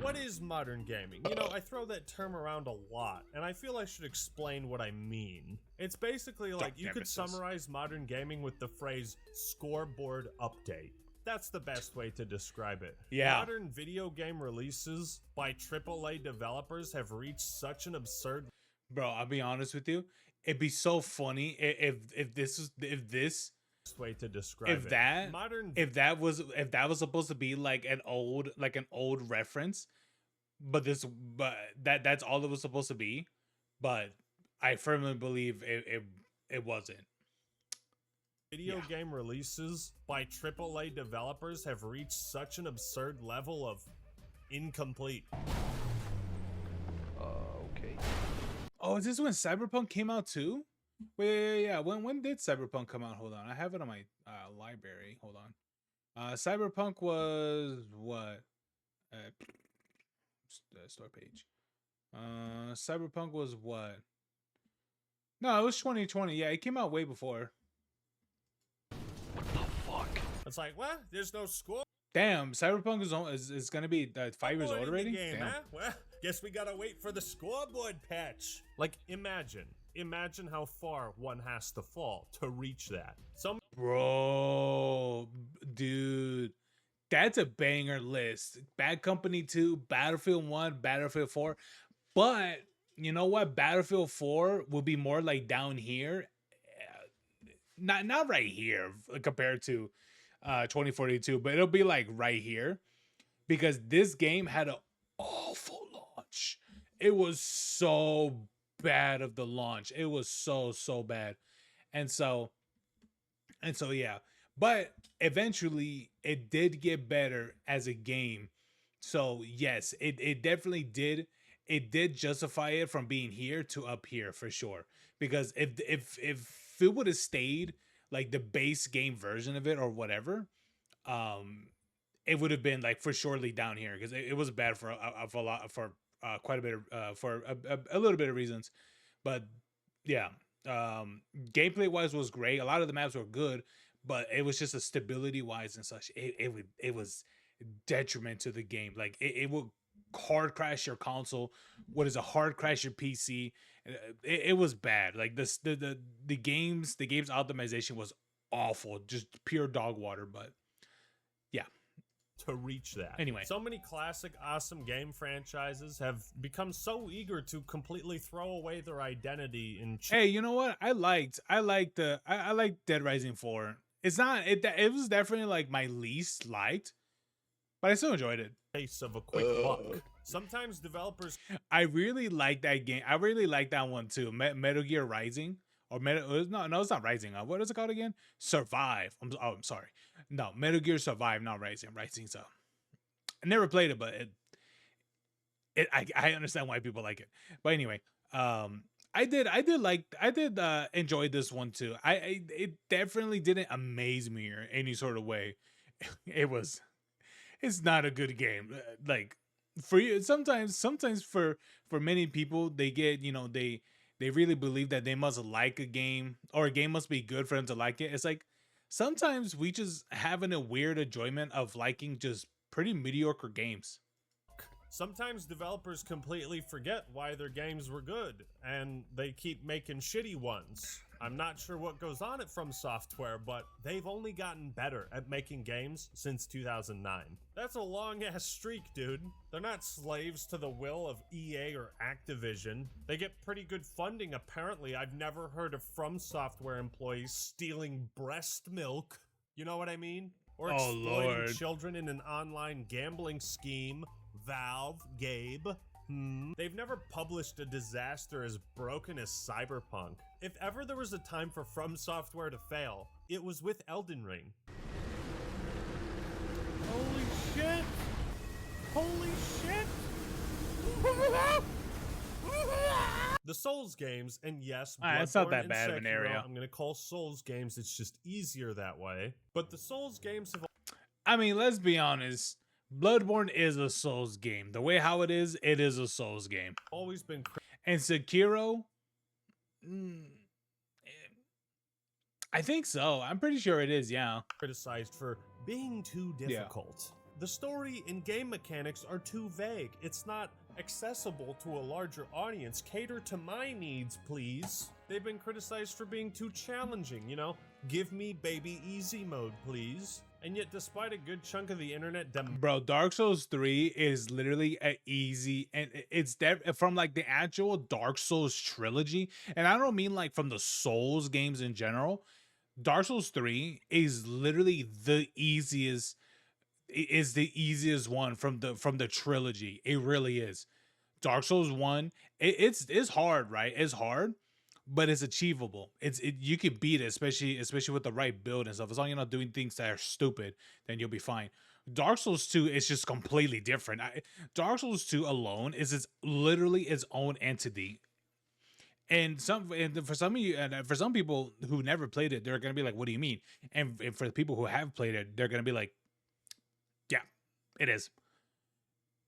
What is modern gaming? You know, I throw that term around a lot, and I feel I should explain what I mean. It's basically like you could summarize modern gaming with the phrase scoreboard update. That's the best way to describe it. Yeah. Modern video game releases by AAA developers have reached such an absurd... Bro, I'll be honest with you. It'd be so funny if this way to describe if it. that Modern if that was supposed to be like an old reference, but that's all it was supposed to be. But I firmly believe it wasn't. Video game releases by AAA developers have reached such an absurd level of incomplete. Okay. Oh, is this when Cyberpunk came out too? Wait, yeah. When did Cyberpunk come out? Hold on, I have it on my library. Hold on. Cyberpunk was what? Store page. Cyberpunk was what? No, it was 2020. Yeah, it came out way before. What the fuck? It's like, what? There's no score? Damn, Cyberpunk is gonna be 5 years old already. Game, Damn. huh? Well, guess we gotta wait for the scoreboard patch. Like, imagine how far one has to fall to reach that. Bro, dude, that's a banger list. Bad Company 2, Battlefield 1, Battlefield 4. But you know what? Battlefield 4 will be more like down here. Not right here compared to 2042, but it'll be like right here, because this game had an awful launch. It was so bad of the launch. It was so bad. And so yeah. But eventually it did get better as a game. So yes, it definitely did. It did justify it from being here to up here for sure. Because if it would have stayed like the base game version of it or whatever, it would have been like for surely down here, because it was bad for a lot, for quite a bit of for a little bit of reasons. But yeah, gameplay wise was great. A lot of the maps were good, but it was just a stability wise and such. It was detriment to the game. Like it would hard crash your console. What is a hard crash your PC? It was bad. Like the game's optimization was awful, just pure dog water. But to reach that. Anyway. So many classic awesome game franchises have become so eager to completely throw away their identity in Hey, you know what? I liked Dead Rising 4. It's not it was definitely like my least liked, but I still enjoyed it. Case of a quick buck. Sometimes developers I really like that game. I really like that one too. Metal Gear Rising or no, it's not Rising. What is it called again? Survive. I'm sorry. No, Metal Gear Survive, not Rising. Rising's up. I never played it, but I understand why people like it. But anyway, I did enjoy this one too. It definitely didn't amaze me or any sort of way. It's not a good game. Like for you, sometimes for many people, they get, they really believe that they must like a game or a game must be good for them to like it. It's like sometimes we just having a weird enjoyment of liking just pretty mediocre games. Sometimes developers completely forget why their games were good, and they keep making shitty ones. I'm not sure what goes on at From Software, but they've only gotten better at making games since 2009. That's a long-ass streak, dude. They're not slaves to the will of EA or Activision. They get pretty good funding, apparently. I've never heard of From Software employees stealing breast milk. You know what I mean? Or exploiting children in an online gambling scheme. Valve, Gabe. They've never published a disaster as broken as Cyberpunk. If ever there was a time for From Software to fail, it was with Elden Ring. Holy shit! Holy shit! The Souls games, and yes, it's not Bloodborne that and bad of an Sekiro, area. I'm gonna call Souls games, it's just easier that way. But the Souls games have... I mean, let's be honest. Bloodborne is a Souls game. The way how it is a Souls game. Always been. And Sekiro, I think so. I'm pretty sure it is, yeah. Criticized for being too difficult. The story and game mechanics are too vague. It's not accessible to a larger audience. Cater to my needs, please. They've been criticized for being too challenging, Give me baby easy mode, please. And yet, despite a good chunk of the internet... Bro, Dark Souls 3 is literally an easy... And it's from, like, the actual Dark Souls trilogy. And I don't mean, like, from the Souls games in general. Dark Souls 3 is literally the easiest... Is the easiest one from the trilogy. It really is. Dark Souls 1, it's hard, right? It's hard. But it's achievable. You can beat it, especially with the right build and stuff. As long as you're not doing things that are stupid, then you'll be fine. Dark Souls 2 is just completely different. Dark Souls 2 alone is literally its own entity. And for some of you, and for some people who never played it, they're gonna be like, "What do you mean?" And for the people who have played it, they're gonna be like, "Yeah, it is."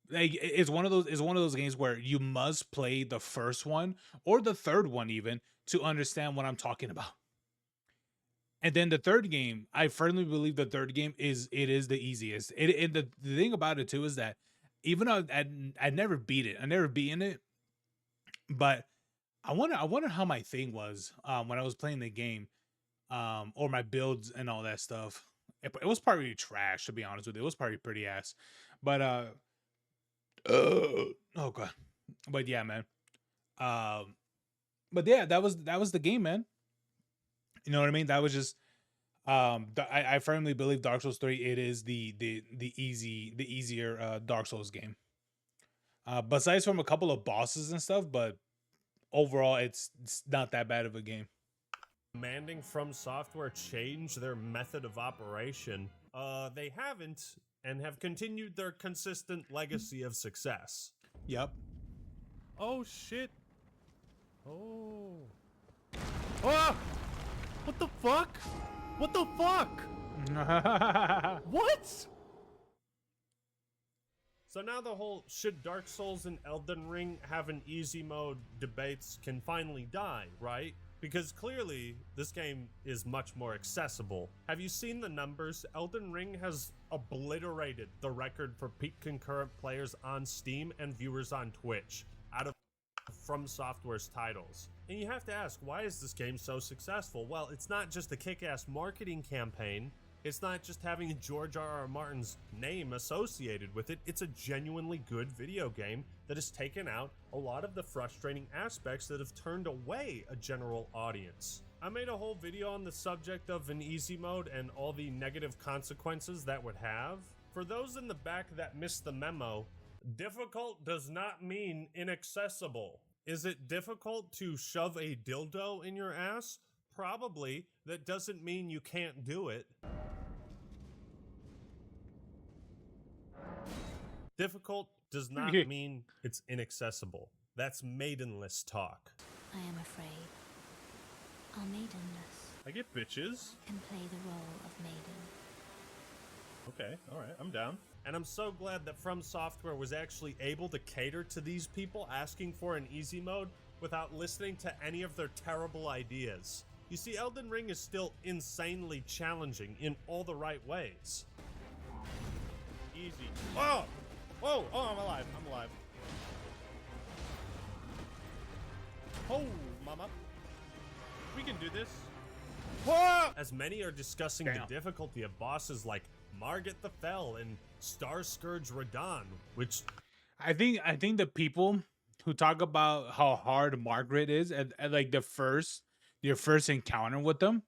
Like it's one of those games where you must play the first one or the third one even to understand what I'm talking about. And then the third game, I firmly believe the third game is the easiest. The thing about it too is that even though I never beat it, I never beaten it, but I wonder how my thing was when I was playing the game, or my builds and all that stuff. It was probably trash, to be honest with you. It was probably pretty ass, but oh god, but yeah, man. But yeah, that was the game, man. You know what I mean? That was just I firmly believe Dark Souls 3 it is the easier Dark Souls game. Besides from a couple of bosses and stuff, but overall it's not that bad of a game. Demanding From Software change their method of operation. They haven't, and have continued their consistent legacy of success. Yep. Oh shit. Oh. Ah! What the fuck? What the fuck? What? So now the whole should Dark Souls and Elden Ring have an easy mode debates can finally die, right? Because clearly, this game is much more accessible. Have you seen the numbers? Elden Ring has obliterated the record for peak concurrent players on Steam and viewers on Twitch out of From Software's titles. And you have to ask, why is this game so successful? Well, it's not just a kick-ass marketing campaign. It's not just having George R.R. Martin's name associated with it, it's a genuinely good video game that has taken out a lot of the frustrating aspects that have turned away a general audience. I made a whole video on the subject of an easy mode and all the negative consequences that would have. For those in the back that missed the memo, difficult does not mean inaccessible. Is it difficult to shove a dildo in your ass? Probably. That doesn't mean you can't do it. Difficult does not mean it's inaccessible. That's maidenless talk. I am afraid. Our maidenless I get bitches. can play the role of maiden. Okay, alright, I'm down. And I'm so glad that From Software was actually able to cater to these people asking for an easy mode without listening to any of their terrible ideas. You see, Elden Ring is still insanely challenging in all the right ways. Easy. Whoa! Whoa! Oh, I'm alive. I'm alive. Oh, mama. We can do this. Whoa! As many are discussing the difficulty of bosses like Margit the Fell and Star Scourge Radahn, which I think the people who talk about how hard Margaret is at like your first encounter with them,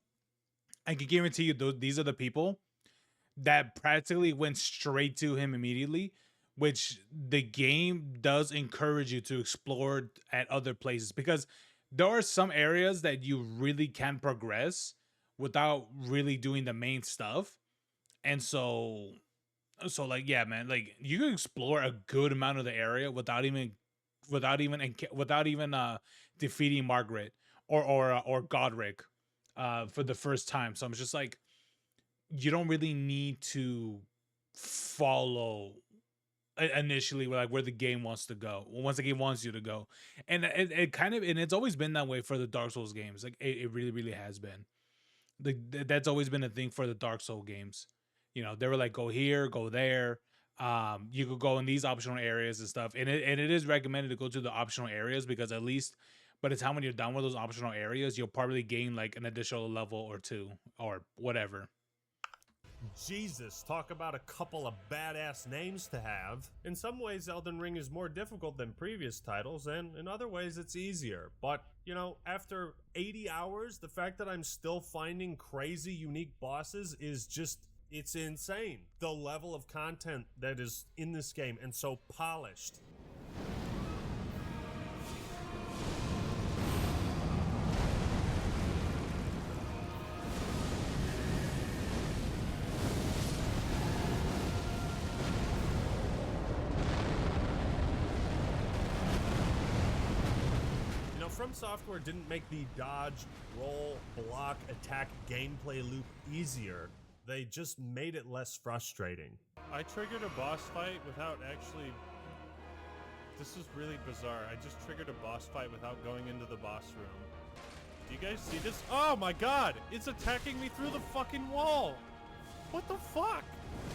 I can guarantee you these are the people that practically went straight to him immediately, which the game does encourage you to explore at other places, because there are some areas that you really can progress without really doing the main stuff. And so like, yeah, man, like you can explore a good amount of the area without even defeating Margaret or Godric for the first time. So I'm just like, you don't really need to follow initially like where the game wants to go, once the game wants you to go. And it kind of, and it's always been that way for the Dark Souls games. Like it really has been. That's always been a thing for the Dark Souls games. You know, they were like, go here, go there. You could go in these optional areas and stuff. And it is recommended to go to the optional areas, because at least by the time when you're done with those optional areas, you'll probably gain like an additional level or two or whatever. Jesus, talk about a couple of badass names to have. In some ways, Elden Ring is more difficult than previous titles, and in other ways, it's easier. But, you know, after 80 hours, the fact that I'm still finding crazy, unique bosses is just, it's insane. The level of content that is in this game, and so polished. From Software didn't make the dodge, roll, block, attack gameplay loop easier. They just made it less frustrating. I triggered a boss fight without actually... This is really bizarre. I just triggered a boss fight without going into the boss room. Do you guys see this? Oh my god! It's attacking me through the fucking wall! What the fuck?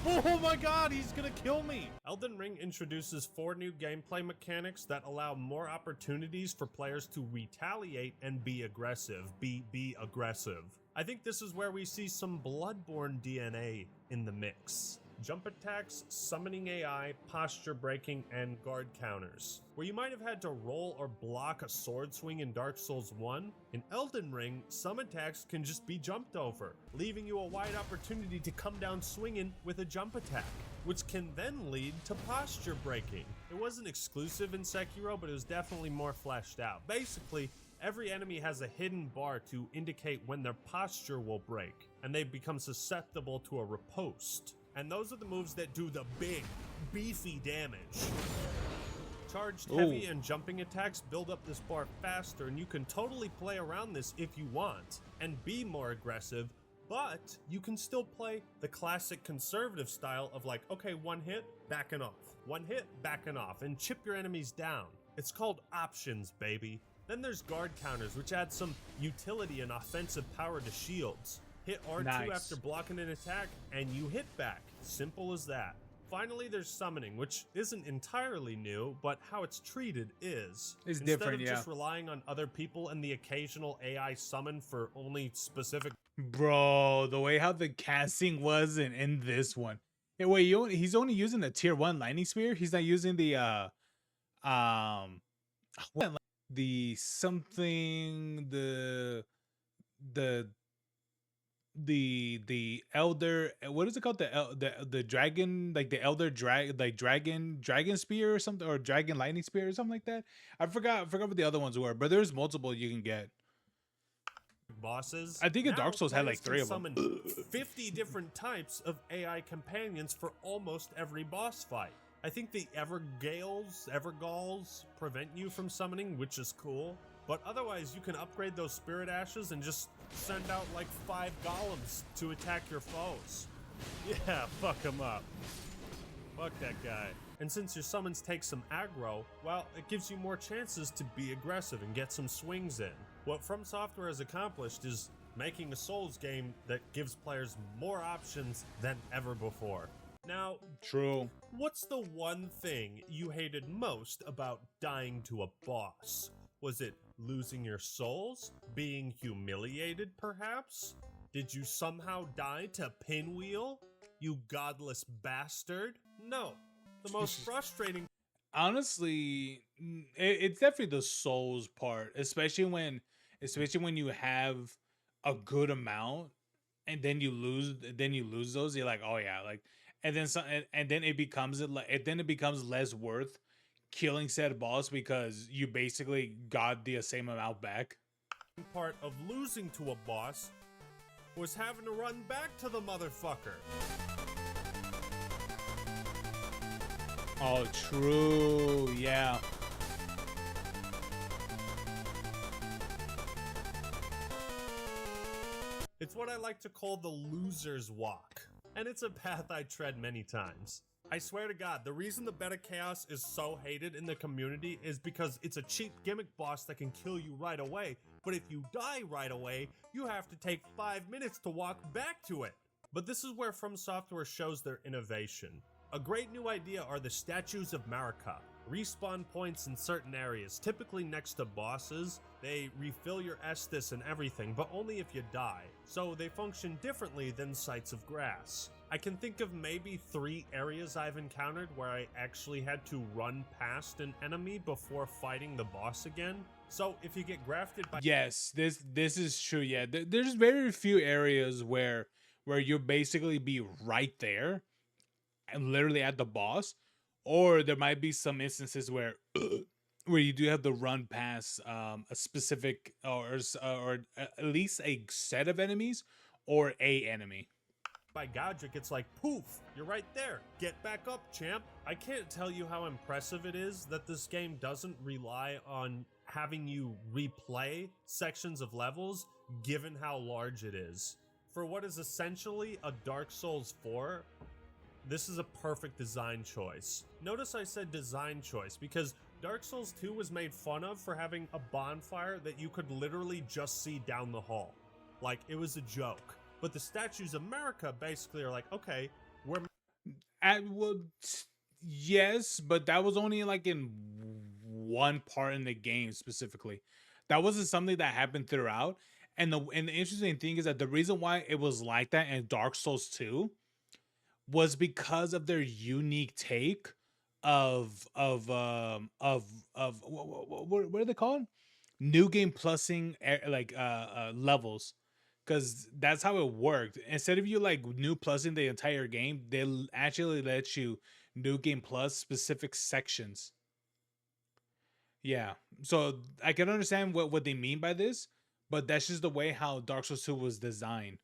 Oh my god, he's gonna kill me! Elden Ring introduces 4 new gameplay mechanics that allow more opportunities for players to retaliate and be aggressive. Be aggressive. I think this is where we see some Bloodborne DNA in the mix. Jump attacks, summoning AI, posture breaking, and guard counters. Where you might have had to roll or block a sword swing in Dark Souls 1, in Elden Ring, some attacks can just be jumped over, leaving you a wide opportunity to come down swinging with a jump attack, which can then lead to posture breaking. It wasn't exclusive in Sekiro, but it was definitely more fleshed out. Basically, every enemy has a hidden bar to indicate when their posture will break, and they become susceptible to a riposte. And those are the moves that do the big, beefy damage. Charged heavy and jumping attacks build up this bar faster, and you can totally play around this if you want, and be more aggressive, but you can still play the classic conservative style of like, okay, one hit, backing off. One hit, backing off, and chip your enemies down. It's called options, baby. Then there's guard counters, which add some utility and offensive power to shields. Hit R2 after blocking an attack, and you hit back. Simple as that. Finally, there's summoning, which isn't entirely new, but how it's treated is. It's Instead different, of yeah. just relying on other people and the occasional AI summon for only specific... Bro, the way how the casting was in this one. Hey, wait, he's only using the tier 1 lightning spear? He's not using the what, the something the elder, what is it called, the dragon, like the elder dragon spear or something, or dragon lightning spear or something like that. I forgot what the other ones were, but there's multiple you can get. Bosses. I think in Dark Souls had like 3 of them. Summon 50 different types of AI companions for almost every boss fight. I think the Evergalls prevent you from summoning, which is cool. But otherwise, you can upgrade those spirit ashes and just send out like 5 golems to attack your foes. Yeah, fuck him up. Fuck that guy. And since your summons take some aggro, well, it gives you more chances to be aggressive and get some swings in. What From Software has accomplished is making a Souls game that gives players more options than ever before. Now, true. What's the one thing you hated most about dying to a boss? Was it losing your souls? Being humiliated, perhaps? Did you somehow die to Pinwheel? You godless bastard? No. The most frustrating... Honestly, it's definitely the souls part, especially when you have a good amount and then you lose those. You're like, oh yeah, like, and then it becomes less worth killing said boss because you basically got the same amount back. Part of losing to a boss was having to run back to the motherfucker. Oh, true. Yeah. It's what I like to call the loser's walk, and it's a path I tread many times. I swear to God, the reason the Beta Chaos is so hated in the community is because it's a cheap gimmick boss that can kill you right away, but if you die right away, you have to take 5 minutes to walk back to it. But this is where From Software shows their innovation. A great new idea are the Statues of Marika. Respawn points in certain areas, typically next to bosses. They refill your Estus and everything, but only if you die. So they function differently than sites of grass. I can think of maybe 3 areas I've encountered where I actually had to run past an enemy before fighting the boss again. So if you get grafted by... Yes, this is true. Yeah, there's very few areas where you'll basically be right there and literally at the boss, or there might be some instances where you do have to run past a specific or at least a set of enemies or a enemy. By Godric, it's like, poof, you're right there. Get back up, champ. I can't tell you how impressive it is that this game doesn't rely on having you replay sections of levels, given how large it is. For what is essentially a Dark Souls 4, this is a perfect design choice. Notice I said design choice because Dark Souls 2 was made fun of for having a bonfire that you could literally just see down the hall. Like, it was a joke. But the Statues of Marika basically are like, okay, we're... Well, yes, but that was only like in one part in the game specifically. That wasn't something that happened throughout. And the interesting thing is that the reason why it was like that in Dark Souls 2 was because of their unique take of what are they called? New game plusing levels. Because that's how it worked. Instead of you like new plusing the entire game, they actually let you new game plus specific sections. Yeah, so I can understand what they mean by this, but that's just the way how Dark Souls 2 was designed,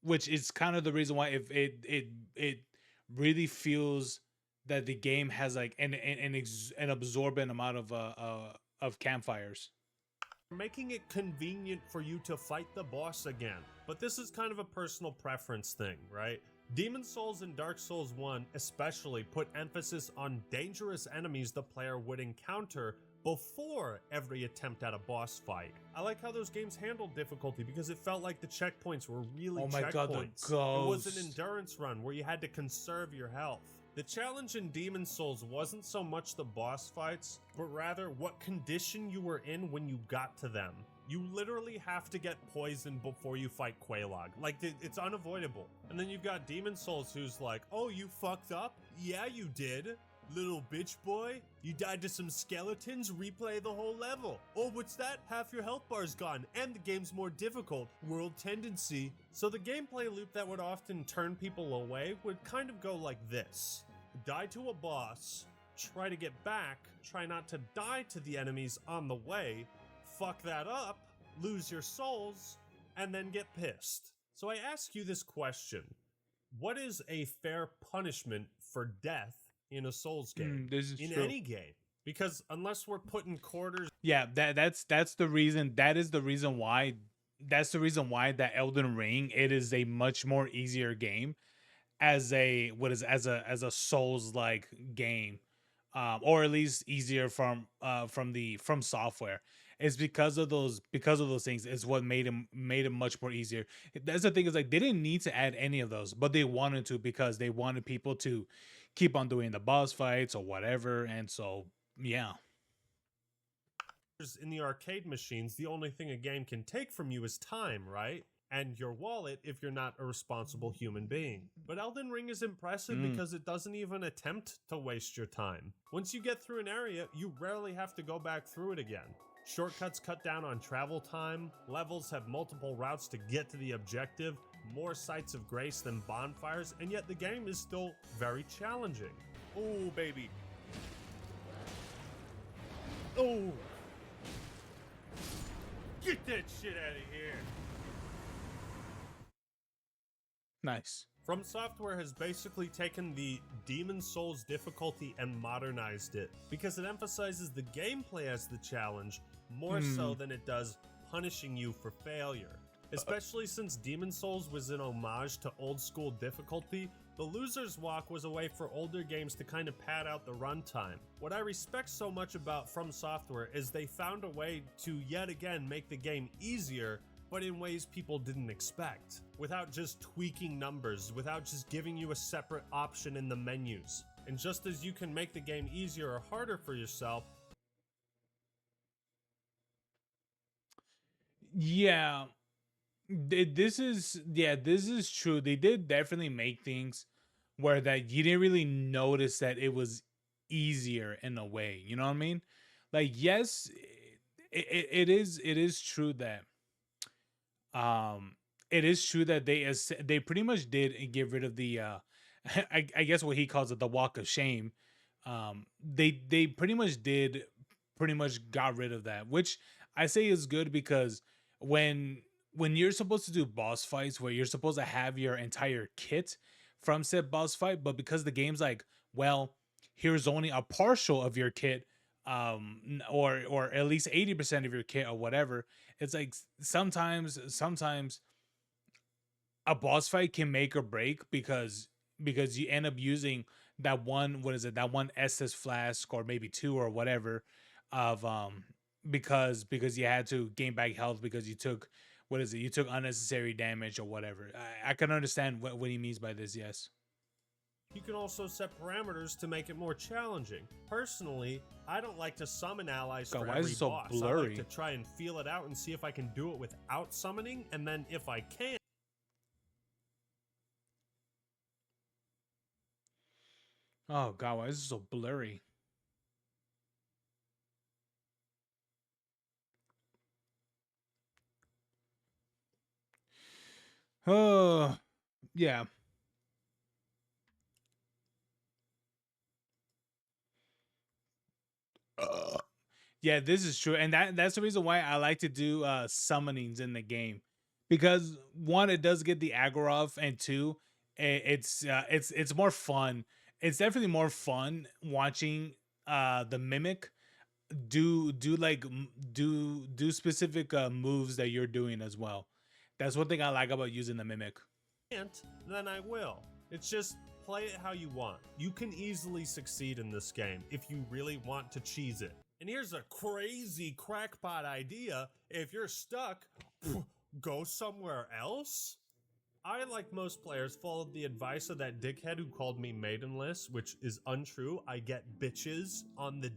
which is kind of the reason why it really feels that the game has like an absorbent amount of campfires. Making it convenient for you to fight the boss again. But this is kind of a personal preference thing, right? Demon Souls and Dark Souls 1 especially put emphasis on dangerous enemies the player would encounter before every attempt at a boss fight. I like how those games handled difficulty because it felt like the checkpoints were really Oh my checkpoints. God, the It was an ghost. endurance run where you had to conserve your health. The challenge in Demon Souls wasn't so much the boss fights, but rather what condition you were in when you got to them. You literally have to get poisoned before you fight Quelaag. Like, it's unavoidable. And then you've got Demon Souls who's like, oh, you fucked up? Yeah, you did. Little bitch boy, you died to some skeletons, replay the whole level. Oh, what's that? Half your health bar's gone, and the game's more difficult. World tendency. So the gameplay loop that would often turn people away would kind of go like this. Die to a boss, try to get back, try not to die to the enemies on the way, fuck that up, lose your souls, and then get pissed. So I ask you this question. What is a fair punishment for death in a Souls game? This is in true. any game? Because unless we're putting quarters... Yeah, that's the reason. That is the reason why. That's the reason why that Elden Ring, it is a much more easier game as a as a Souls like game, or at least easier from software. It's because of those things is what made it much more easier. That's the thing, is like they didn't need to add any of those, but they wanted to because they wanted people to keep on doing the boss fights or whatever, and so yeah. In the arcade machines, the only thing a game can take from you is time, right? And your wallet if you're not a responsible human being. But Elden Ring is impressive because it doesn't even attempt to waste your time. Once you get through an area, you rarely have to go back through it again. Shortcuts cut down on travel time, levels have multiple routes to get to the objective, more sites of grace than bonfires, and yet the game is still very challenging. Oh, baby. Oh! Get that shit out of here! Nice. From Software has basically taken the Demon Souls difficulty and modernized it, because it emphasizes the gameplay as the challenge more so than it does punishing you for failure. Especially since Demon Souls was an homage to old school difficulty, the Loser's Walk was a way for older games to kind of pad out the runtime. What I respect so much about From Software is they found a way to yet again make the game easier, but in ways people didn't expect, without just tweaking numbers, without just giving you a separate option in the menus. And just as you can make the game easier or harder for yourself, yeah, this is true. They did definitely make things where that you didn't really notice that it was easier in a way, you know what I mean? Like, yes, it is true that it is true that they pretty much did get rid of the I guess what he calls it, the walk of shame. They pretty much got rid of that, which I say is good, because when you're supposed to do boss fights where you're supposed to have your entire kit from said boss fight, but because the game's like, well, here's only a partial of your kit, or at least 80% of your kit or whatever, it's like sometimes a boss fight can make or break because you end up using that one, that one Estus flask or maybe two or whatever of because you had to gain back health because you took you took unnecessary damage or whatever. I can understand what he means by this. Yes. you can also set parameters to make it more challenging. Personally, I don't like to summon allies for every boss. I like to try and feel it out and see if I can do it without summoning, and then if I can. Oh god, why is this so blurry? Oh, yeah. Yeah, this is true, and that's the reason why I like to do summonings in the game, because one, it does get the aggro off, and two, it's more fun. It's definitely more fun watching the mimic do specific moves that you're doing as well. That's one thing I like about using the mimic. Then I will. It's just play it how you want. You can easily succeed in this game if you really want to cheese it. And here's a crazy crackpot idea. If you're stuck, go somewhere else? I, like most players, followed the advice of that dickhead who called me maidenless, which is untrue. I get bitches on the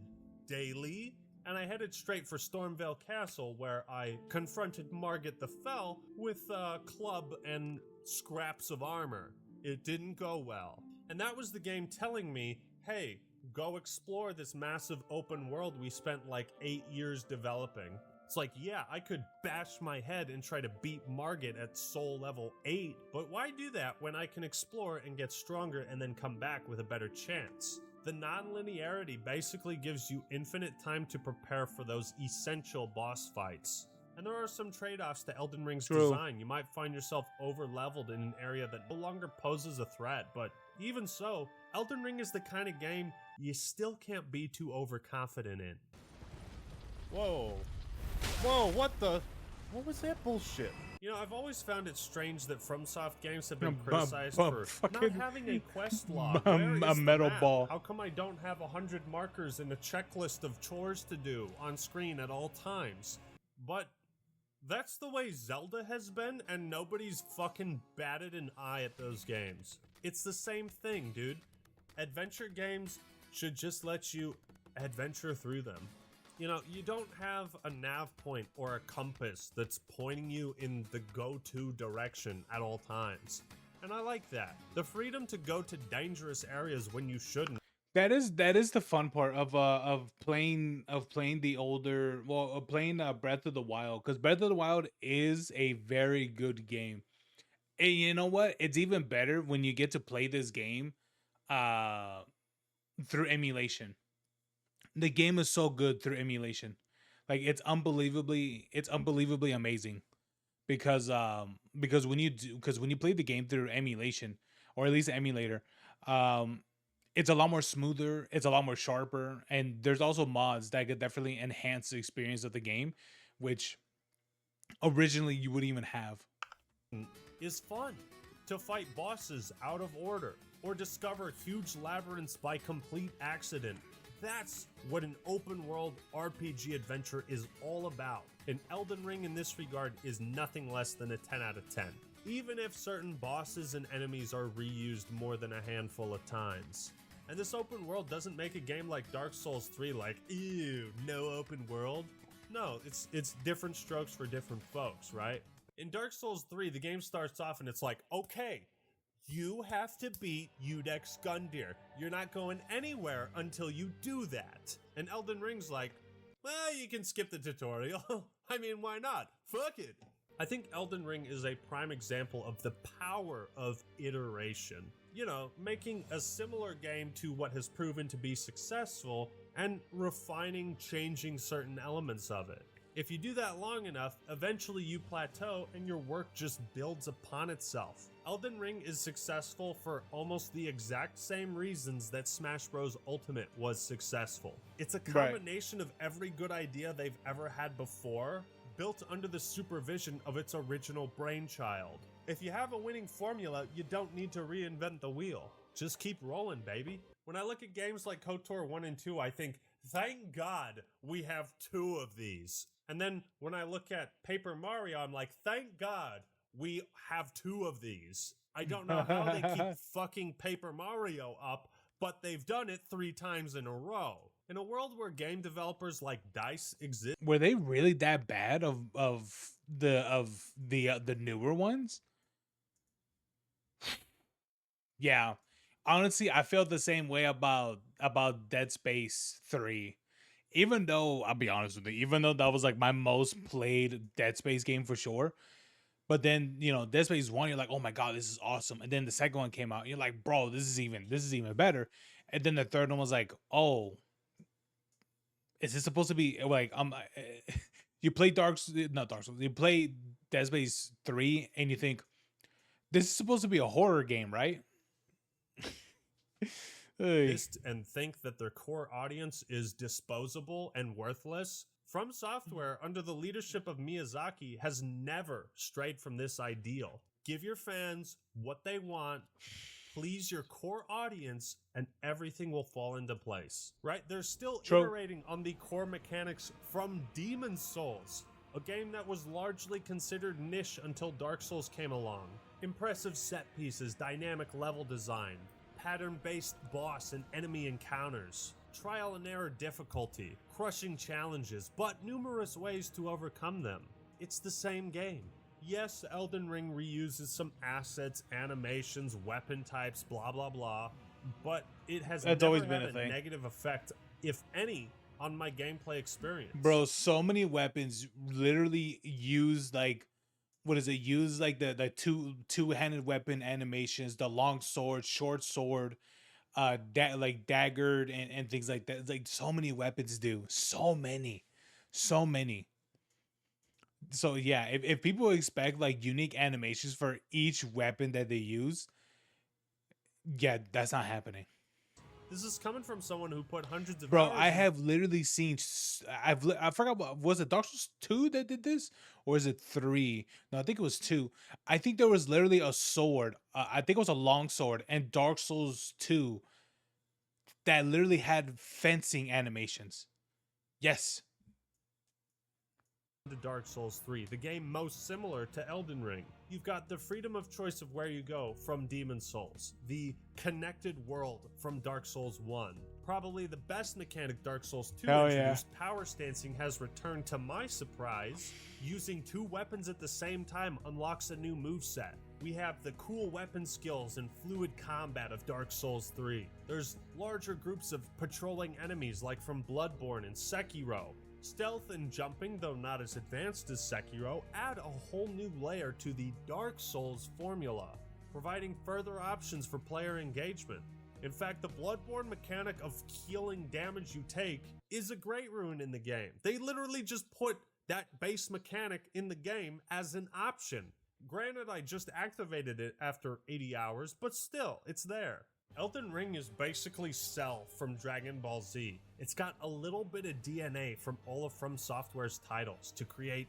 daily. And I headed straight for Stormvale Castle, where I confronted Margit the Fell with a club and scraps of armor. It didn't go well. And that was the game telling me, hey, go explore this massive open world we spent like 8 years developing. It's like, yeah, I could bash my head and try to beat Margit at soul level 8, but why do that when I can explore and get stronger and then come back with a better chance? The non-linearity basically gives you infinite time to prepare for those essential boss fights. And there are some trade-offs to Elden Ring's design. You might find yourself over-leveled in an area that no longer poses a threat, but even so, Elden Ring is the kind of game you still can't be too overconfident in. Whoa. Whoa, what was that bullshit? You know, I've always found it strange that FromSoft games have been criticized for not having a quest log. Where is a metal the map? ball. How come I don't have 100 markers and a checklist of chores to do on screen at all times? But that's the way Zelda has been, and nobody's fucking batted an eye at those games. It's the same thing, dude. Adventure games should just let you adventure through them. You know, you don't have a nav point or a compass that's pointing you in the go-to direction at all times. And I like that. The freedom to go to dangerous areas when you shouldn't. That is the fun part of playing the older, playing Breath of the Wild, because Breath of the Wild is a very good game. And you know what? It's even better when you get to play this game through emulation. The game is so good through emulation. Like it's unbelievably amazing. Because when you play the game through emulation, or at least an emulator, it's a lot more smoother, it's a lot more sharper, and there's also mods that could definitely enhance the experience of the game, which originally you wouldn't even have. Is fun. To fight bosses out of order, or discover huge labyrinths by complete accident. That's what an open world RPG adventure is all about. And Elden Ring in this regard is nothing less than a 10 out of 10. Even if certain bosses and enemies are reused more than a handful of times. And this open world doesn't make a game like Dark Souls 3 like, ew, no open world. No, it's different strokes for different folks, right? In Dark Souls 3, the game starts off and it's like, okay, you have to beat Udex Gundyr. You're not going anywhere until you do that. And Elden Ring's like, well, you can skip the tutorial. I mean, why not? Fuck it. I think Elden Ring is a prime example of the power of iteration. You know, making a similar game to what has proven to be successful and refining, changing certain elements of it. If you do that long enough, eventually you plateau and your work just builds upon itself. Elden Ring is successful for almost the exact same reasons that Smash Bros. Ultimate was successful. It's a combination of every good idea they've ever had before, built under the supervision of its original brainchild. If you have a winning formula, you don't need to reinvent the wheel. Just keep rolling, baby. When I look at games like KOTOR 1 and 2, I think, thank God we have 2 of these. And then when I look at Paper Mario, I'm like, thank God we have 2 of these. I don't know how they keep fucking Paper Mario up, but they've done it 3 times in a row. In a world where game developers like DICE exist, were they really that bad of the newer ones? Yeah, honestly, I felt the same way about Dead Space 3. Even though, I'll be honest with you, even though that was like my most played Dead Space game for sure. But then, you know, Dead Space 1, you're like, oh my God, this is awesome. And then the second one came out, and you're like, bro, this is even better. And then the third one was like, oh, is this supposed to be like, you play you play Dead Space 3 and you think, this is supposed to be a horror game, right? and think that their core audience is disposable and worthless. From Software, under the leadership of Miyazaki, has never strayed from this ideal. Give your fans what they want please your core audience, and everything will fall into place. Right? They're still True. iterating on the core mechanics from Demon Souls, a game that was largely considered niche until Dark Souls came along. Impressive set pieces, dynamic level design, pattern-based boss and enemy encounters, trial and error difficulty, crushing challenges, but numerous ways to overcome them. It's the same game. Yes, Elden Ring reuses some assets, animations, weapon types, blah blah blah, but it has That's never always had been a a thing. negative effect, if any, on my gameplay experience. Bro, so many weapons literally use like, what is it? Use like the two-handed weapon animations, the long sword, short sword, like daggered and things like that. It's like so many weapons do. So many. So yeah, if people expect like unique animations for each weapon that they use, yeah, that's not happening. This is coming from someone who put hundreds of Bro, hours I in- have literally seen. I forgot. Was it Dark Souls 2 that did this, or is it 3? No, I think it was 2. I think there was literally a sword. I think it was a long sword, and Dark Souls 2 that literally had fencing animations. Yes. to Dark Souls 3, the game most similar to Elden Ring. You've got the freedom of choice of where you go from Demon Souls, the connected world from Dark Souls 1. Probably the best mechanic Dark Souls 2 Hell yeah. introduced, power stancing has returned to my surprise. Using two weapons at the same time unlocks a new moveset. We have the cool weapon skills and fluid combat of Dark Souls 3. There's larger groups of patrolling enemies like from Bloodborne and Sekiro. Stealth and jumping, though not as advanced as Sekiro, add a whole new layer to the Dark Souls formula, providing further options for player engagement. In fact, the Bloodborne mechanic of healing damage you take is a great ruin in the game. They literally just put that base mechanic in the game as an option. Granted, I just activated it after 80 hours, but still, it's there. Elden Ring is basically Cell from Dragon Ball Z. It's got a little bit of DNA from all of From Software's titles to create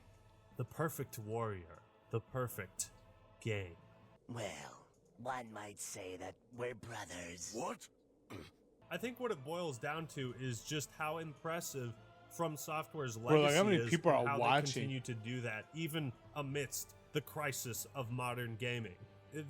the perfect warrior, the perfect game. Well, one might say that we're brothers. What? I think what it boils down to is just how impressive From Software's Bro, legacy like, how many is people and are how watching? they continue to do that, even amidst the crisis of modern gaming.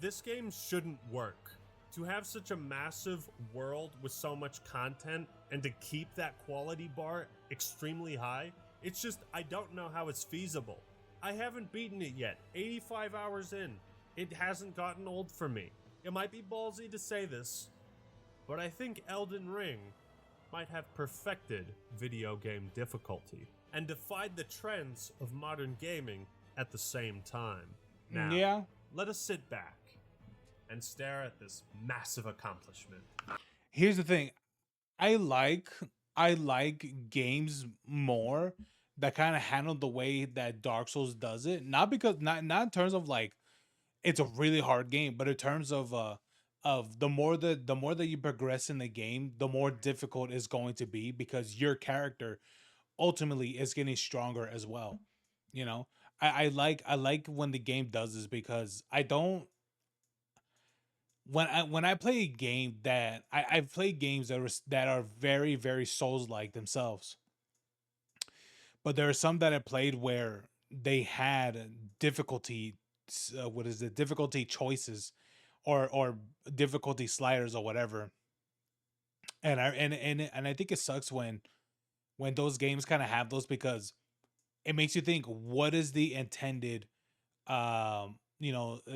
This game shouldn't work. To have such a massive world with so much content and to keep that quality bar extremely high, it's just, I don't know how it's feasible. I haven't beaten it yet, 85 hours in. It hasn't gotten old for me. It might be ballsy to say this, but I think Elden Ring might have perfected video game difficulty and defied the trends of modern gaming at the same time. Now, Yeah. let us sit back and stare at this massive accomplishment. Here's the thing. I like games more that kind of handle the way that Dark Souls does it. Not because not in terms of like it's a really hard game, but in terms of the more that you progress in the game, the more difficult it's going to be because your character ultimately is getting stronger as well. You know? I like when the game does this because I don't when I play a game that I've played games that are very, very Souls-like themselves. But there are some that I played where they had difficulty difficulty choices or difficulty sliders or whatever. And I think it sucks when those games kind of have those because it makes you think what is the intended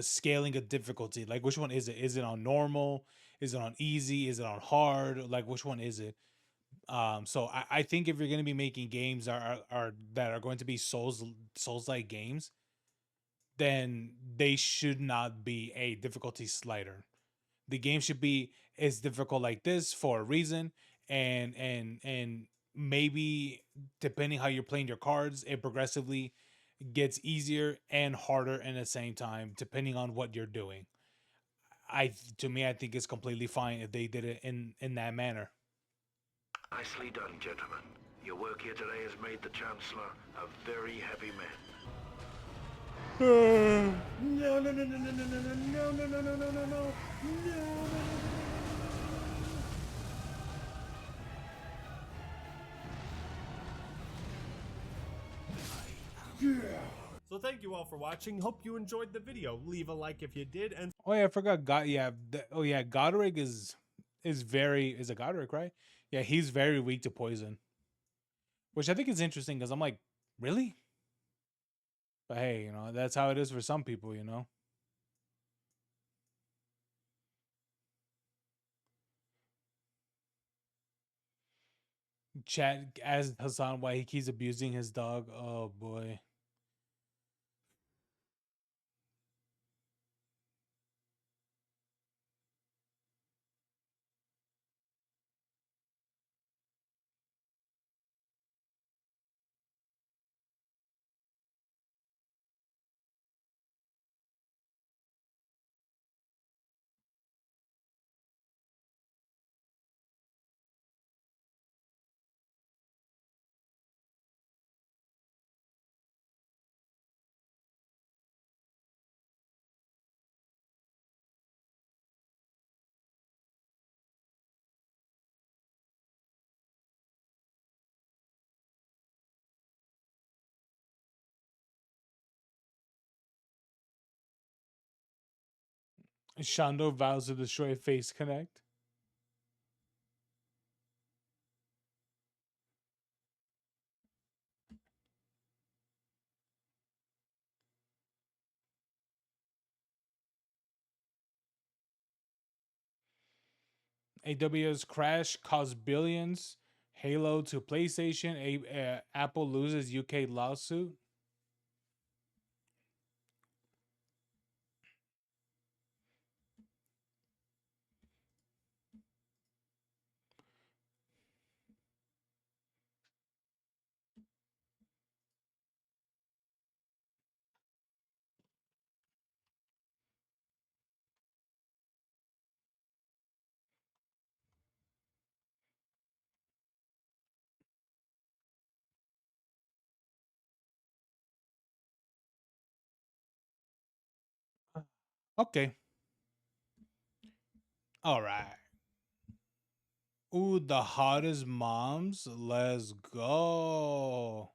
scaling of difficulty. Like which one is it? Is it on normal? Is it on easy? Is it on hard? Like which one is it? So I think if you're going to be making games that are going to be Souls-like games, then they should not be a difficulty slider. The game should be it's difficult like this for a reason, and maybe depending how you're playing your cards, it progressively gets easier and harder at the same time, depending on what you're doing. To me, I think it's completely fine if they did it in that manner. Nicely done, gentlemen. Your work here today has made the Chancellor a very heavy man. No, no, no, no, no, no, no, no, no, no, no, no, no, no. So thank you all for watching. Hope you enjoyed the video. Leave a like if you did, and Oh yeah, I forgot. Oh yeah, Godric is very is a Godric, right? Yeah, he's very weak to poison, which I think is interesting because I'm like, really? But hey, you know, that's how it is for some people, you know. Chat as Hassan why he keeps abusing his dog. Oh boy. Shando vows to destroy Face Connect. AWS crash caused billions. Halo to PlayStation. Apple loses UK lawsuit. Okay. All right. Ooh, the hottest moms. Let's go.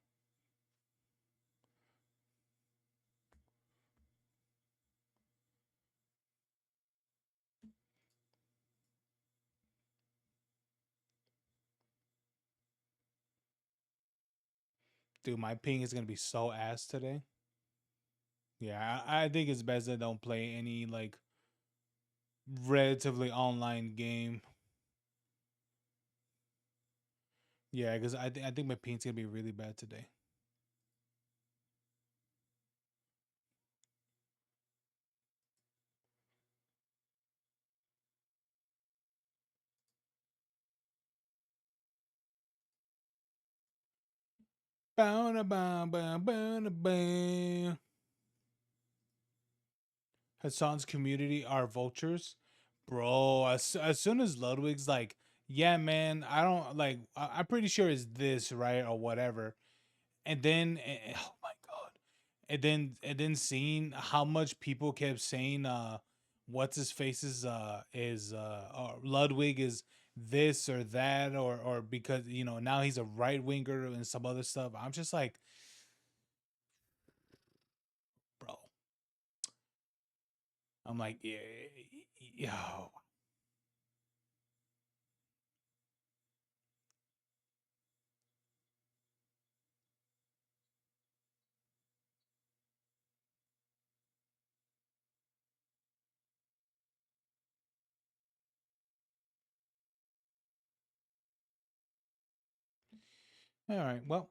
Dude, my ping is gonna be so ass today. Yeah, I think it's best that I don't play any like relatively online game. Yeah, because I think my ping's gonna be really bad today. Hassan's community are vultures. Bro, as soon as Ludwig's like, yeah, man, I don't like, I'm pretty sure it's this, right? Or whatever. And then, oh my God. And then seeing how much people kept saying, what's his face's, Ludwig is this or that, or because, you know, now he's a right winger and some other stuff. I'm just like, bro. I'm like, yeah, yo. All right, well,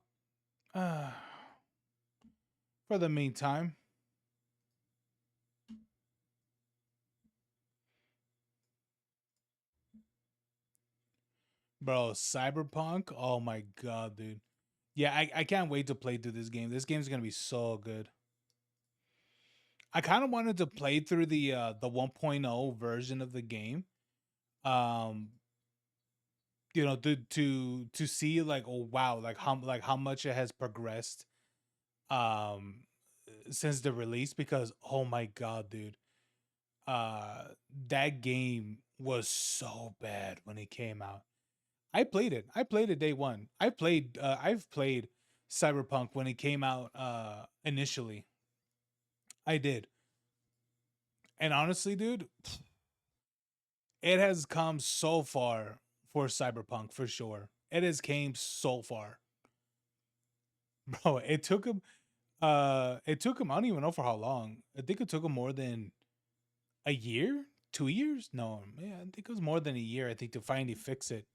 for the meantime, bro, Cyberpunk. Oh my God, dude. Yeah, I can't wait to play through this game. This game's gonna be so good. I kind of wanted to play through the 1.0 version of the game. Um, you know, to see like, oh wow, like how much it has progressed. Um, since the release because oh my god, dude. That game was so bad when it came out. I played it. I played it day one. I've played Cyberpunk when it came out initially. I did. And honestly, dude, it has come so far for Cyberpunk for sure. It has came so far. Bro, it took him I don't even know for how long. I think it took him more than a year, 2 years. No, yeah, I think it was more than a year. I think to finally fix it.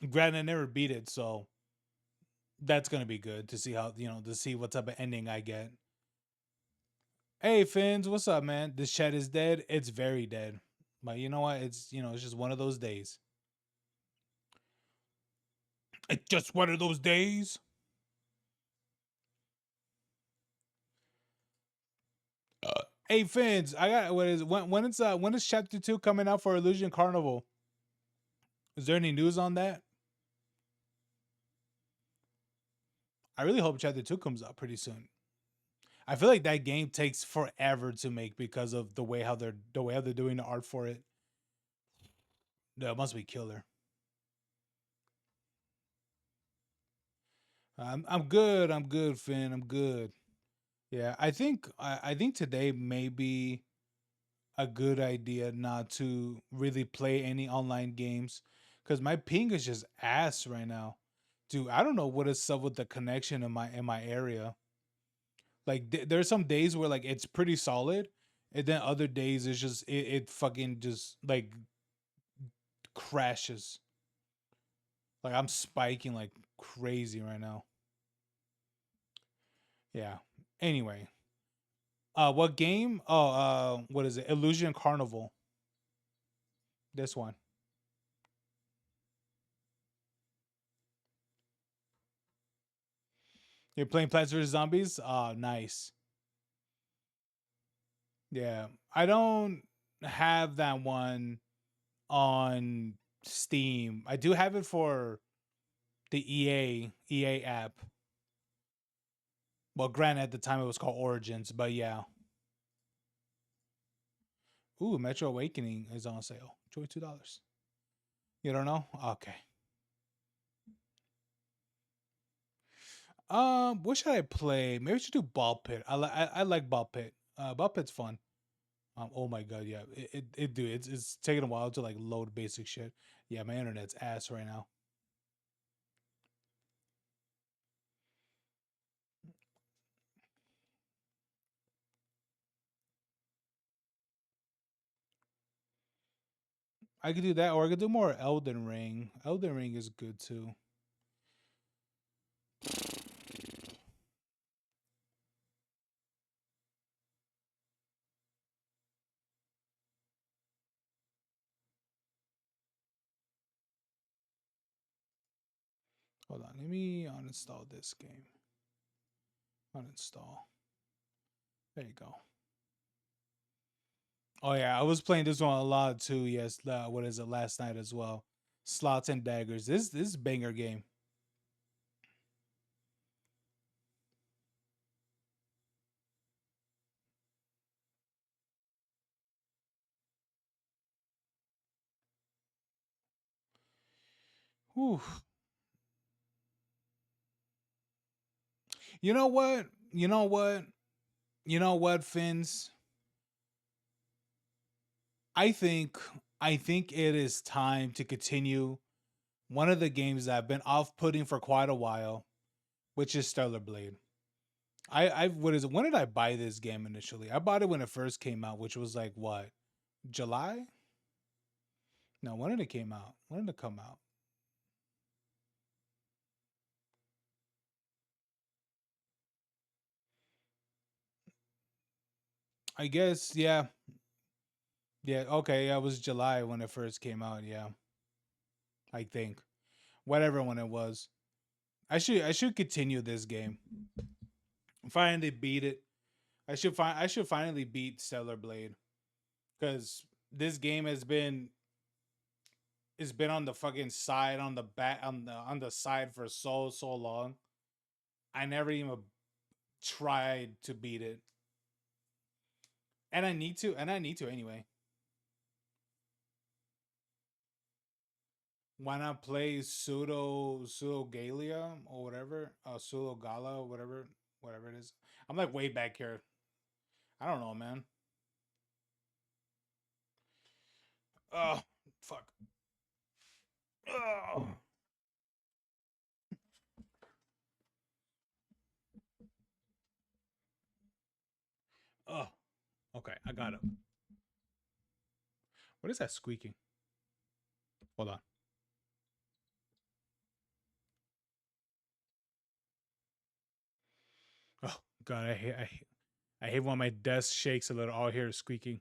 Granted, I never beat it, so that's gonna be good to see how to see what type of ending I get. Hey Fins, what's up, man? This chat is dead. It's very dead, but you know what? It's it's just one of those days. It's just one of those days. Hey Fins, I got when is chapter 2 coming out for Illusion Carnival? Is there any news on that? I really hope chapter 2 comes out pretty soon. I feel like that game takes forever to make because of the way how they're doing the art for it. That must be killer. I'm good. I'm good, Finn. I'm good. Yeah, I think today may be a good idea not to really play any online games because my ping is just ass right now, dude. I don't know what is up with the connection in my area. Like there's some days where like it's pretty solid, and then other days it's just it fucking just like crashes. Like I'm spiking like crazy right now. Yeah. Anyway, what game? Oh, what is it? Illusion Carnival. This one. You're playing Plants vs Zombies? Oh, nice. Yeah, I don't have that one on Steam. I do have it for the EA app. Well, granted, at the time it was called Origins, but yeah. Ooh, Metro Awakening is on sale. $22. You don't know? Okay. What should I play? Maybe we should do Ball Pit. I like Ball Pit. Ball Pit's fun. Oh my god, yeah. It's taking a while to like load basic shit. Yeah, my internet's ass right now. I could do that, or I could do more Elden Ring. Elden Ring is good too. Hold on, let me uninstall this game. Uninstall. There you go. Oh yeah, I was playing this one a lot too. Yes, what is it? Last night as well. Slots and Daggers. This is a banger game. Whew. You know what? You know what? You know what, Fins? I think it is time to continue one of the games that I've been off-putting for quite a while, which is Stellar Blade. What is it? When did I buy this game initially? I bought it when it first came out, which was like what? July? No, when did it came out? When did it come out? I guess, yeah. Yeah, okay, yeah, it was July when it first came out, yeah. I think. Whatever when it was. I should continue this game. Finally beat it. I should finally beat Stellar Blade. Cause this game has been on the fucking side on the back on the side for so long. I never even tried to beat it. And I need to anyway. Why not play Pseudo-Galia or whatever? Pseudo-Gala or whatever it is. I'm like way back here. I don't know, man. Oh, fuck. Oh. Oh. Okay, I got it. What is that squeaking? Hold on. Oh god, I hate when my desk shakes a little. All I hear is squeaking.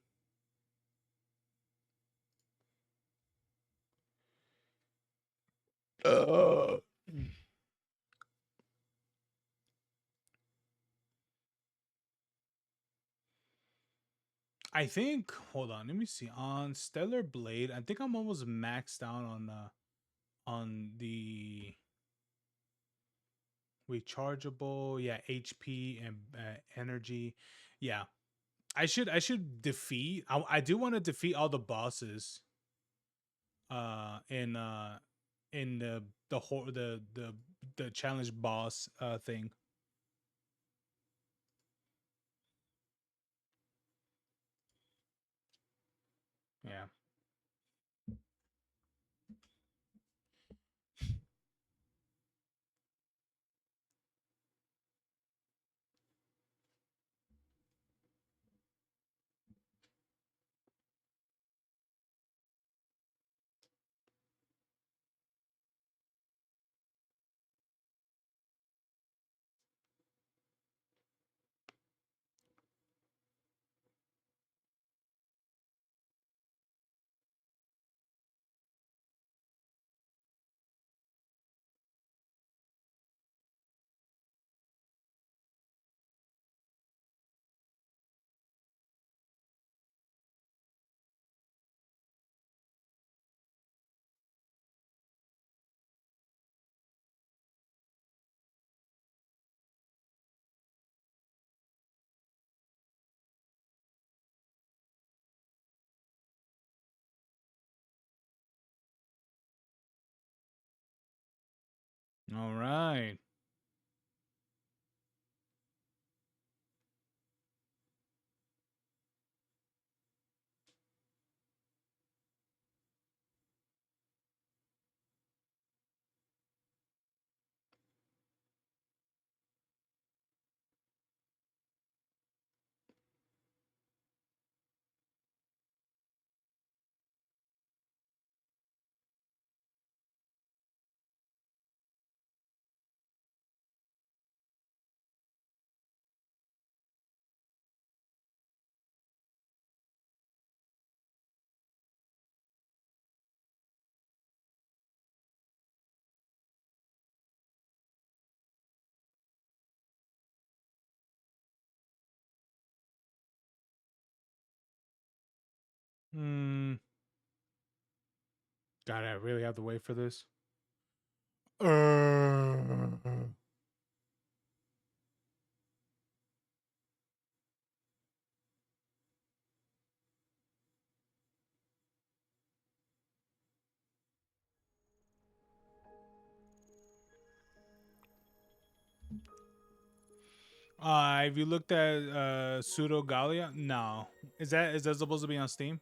I think, hold on, let me see. On Stellar Blade, I think I'm almost maxed out on the rechargeable, yeah, HP and energy. Yeah. I should defeat, I do want to defeat all the bosses in the challenge boss thing. Yeah. All right. God, I really have to wait for this. Have you looked at Pseudo Galia? No. Is that supposed to be on Steam?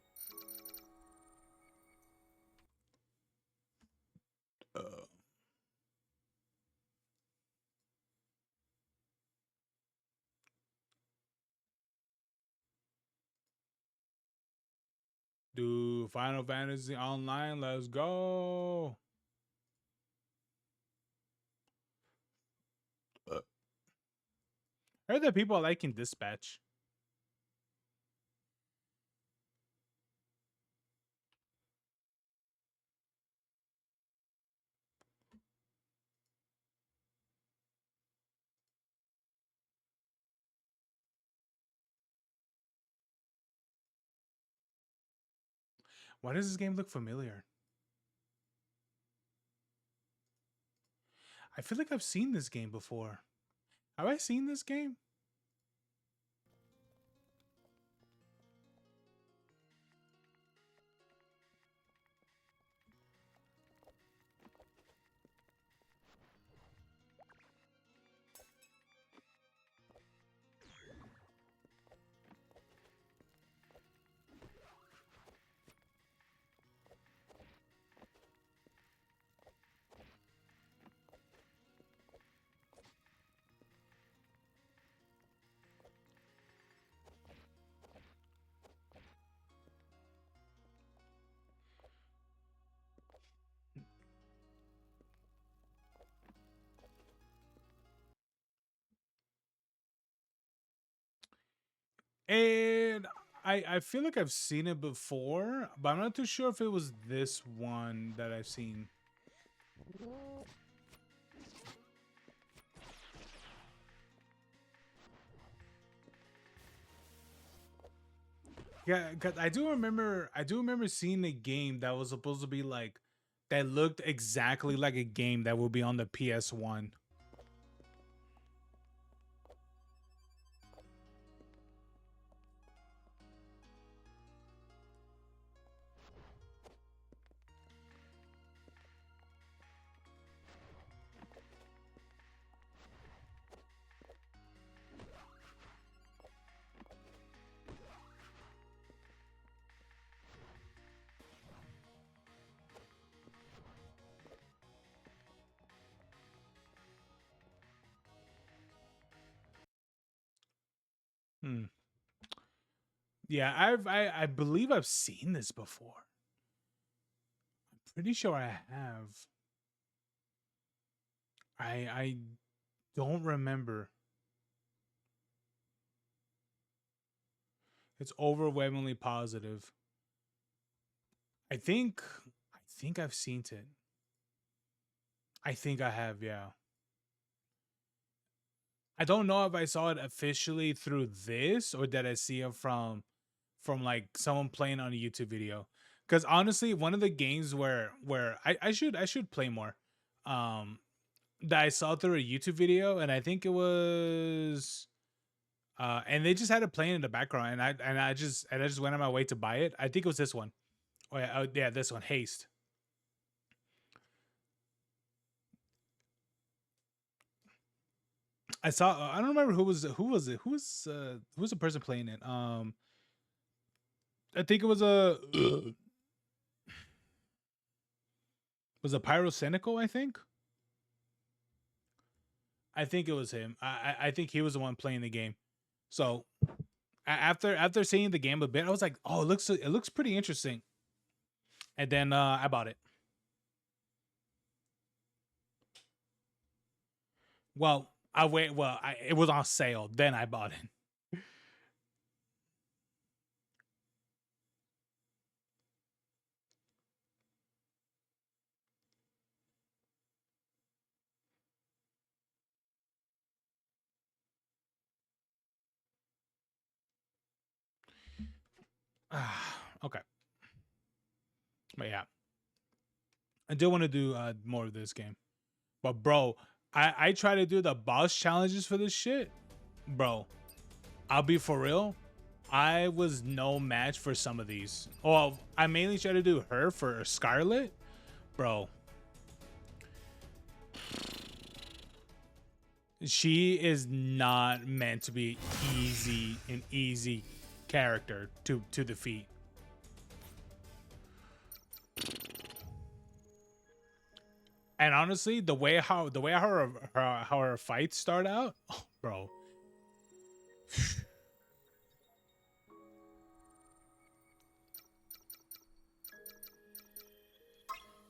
Dude, Final Fantasy Online, let's go. I heard that people are liking Dispatch. Why does this game look familiar? I feel like I've seen this game before. Have I seen this game? And I feel like I've seen it before, but I'm not too sure if it was this one that I've seen. Yeah, cause I do remember seeing a game that was supposed to be like that looked exactly like a game that would be on the PS1. Hmm. Yeah, I believe I've seen this before. I'm pretty sure I have. I don't remember. It's overwhelmingly positive. I think I've seen it. I think I have, yeah. I don't know if I saw it officially through this or did I see it from like someone playing on a YouTube video. Because honestly, one of the games where I should play more, that I saw through a YouTube video, and I think it was, and they just had it playing in the background, and I just went on my way to buy it. I think it was this one. Oh yeah, this one, Haste. I saw. I don't remember who was it. Who was the person playing it? I think it was a was a Pyrocynical. I think it was him. I think he was the one playing the game. So after seeing the game a bit, I was like, oh, it looks pretty interesting. And then I bought it. Well, it was on sale. Then I bought it. Okay. But yeah, I do want to do more of this game. But bro, I try to do the boss challenges for this shit. Bro, I'll be for real. I was no match for some of these. Well, I mainly try to do her for Scarlet. Bro. She is not meant to be an easy character to defeat. And honestly, the way her fights start out, oh, bro.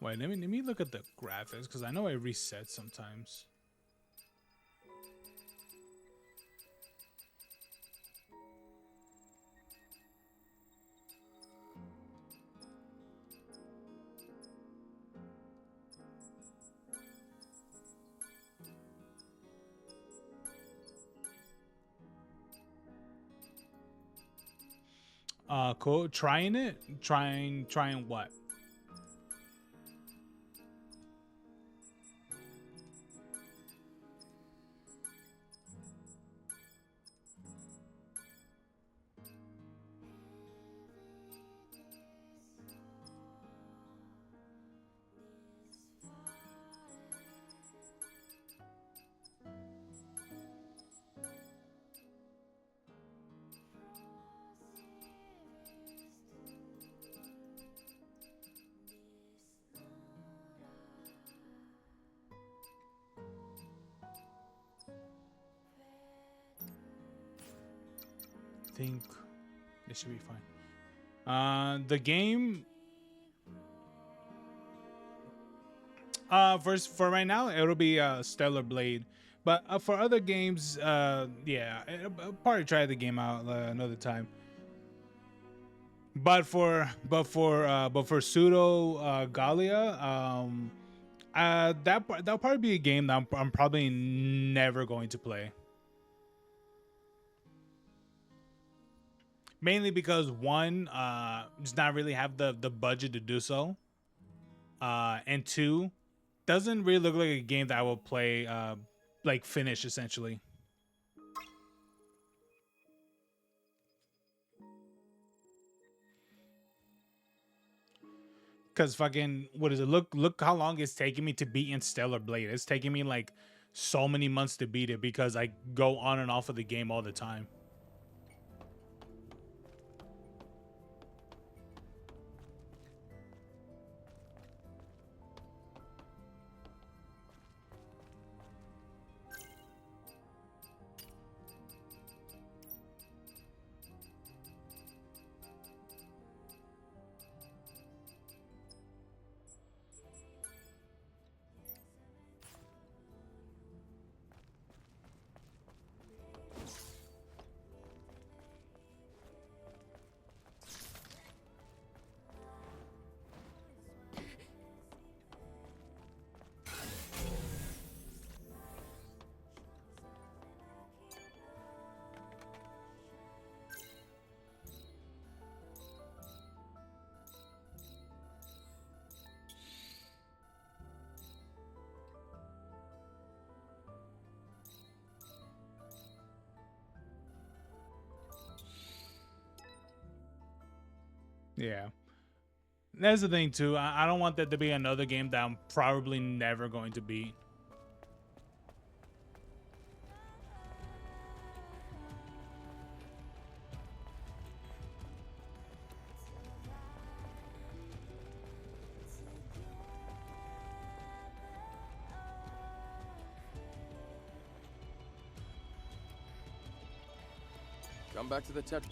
Wait, let me look at the graphics because I know I reset sometimes. Cool. Trying what? I think this should be fine. The game for right now it'll be Stellar Blade, But for other games, yeah, I'll probably try the game out another time. But for pseudo Galia, that'll probably be a game that I'm probably never going to play. Mainly because one, does not really have the budget to do so, and two, doesn't really look like a game that I will play, like finish essentially. Cause fucking, what is it? Look how long it's taking me to beat Stellar Blade. It's taking me like so many months to beat it because I go on and off of the game all the time. Yeah. That's the thing too. I don't want that to be another game that I'm probably never going to beat. Come back to the tet.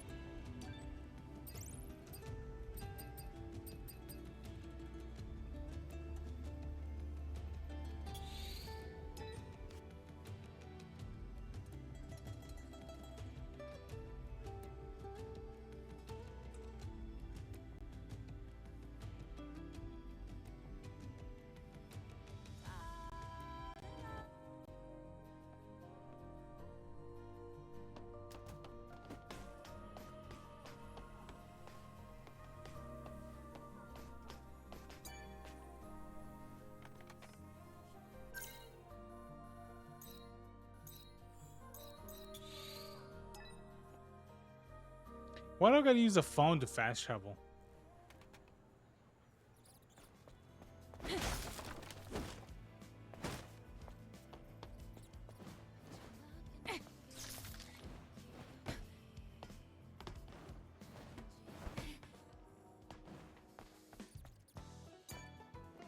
Why do I gotta use a phone to fast travel?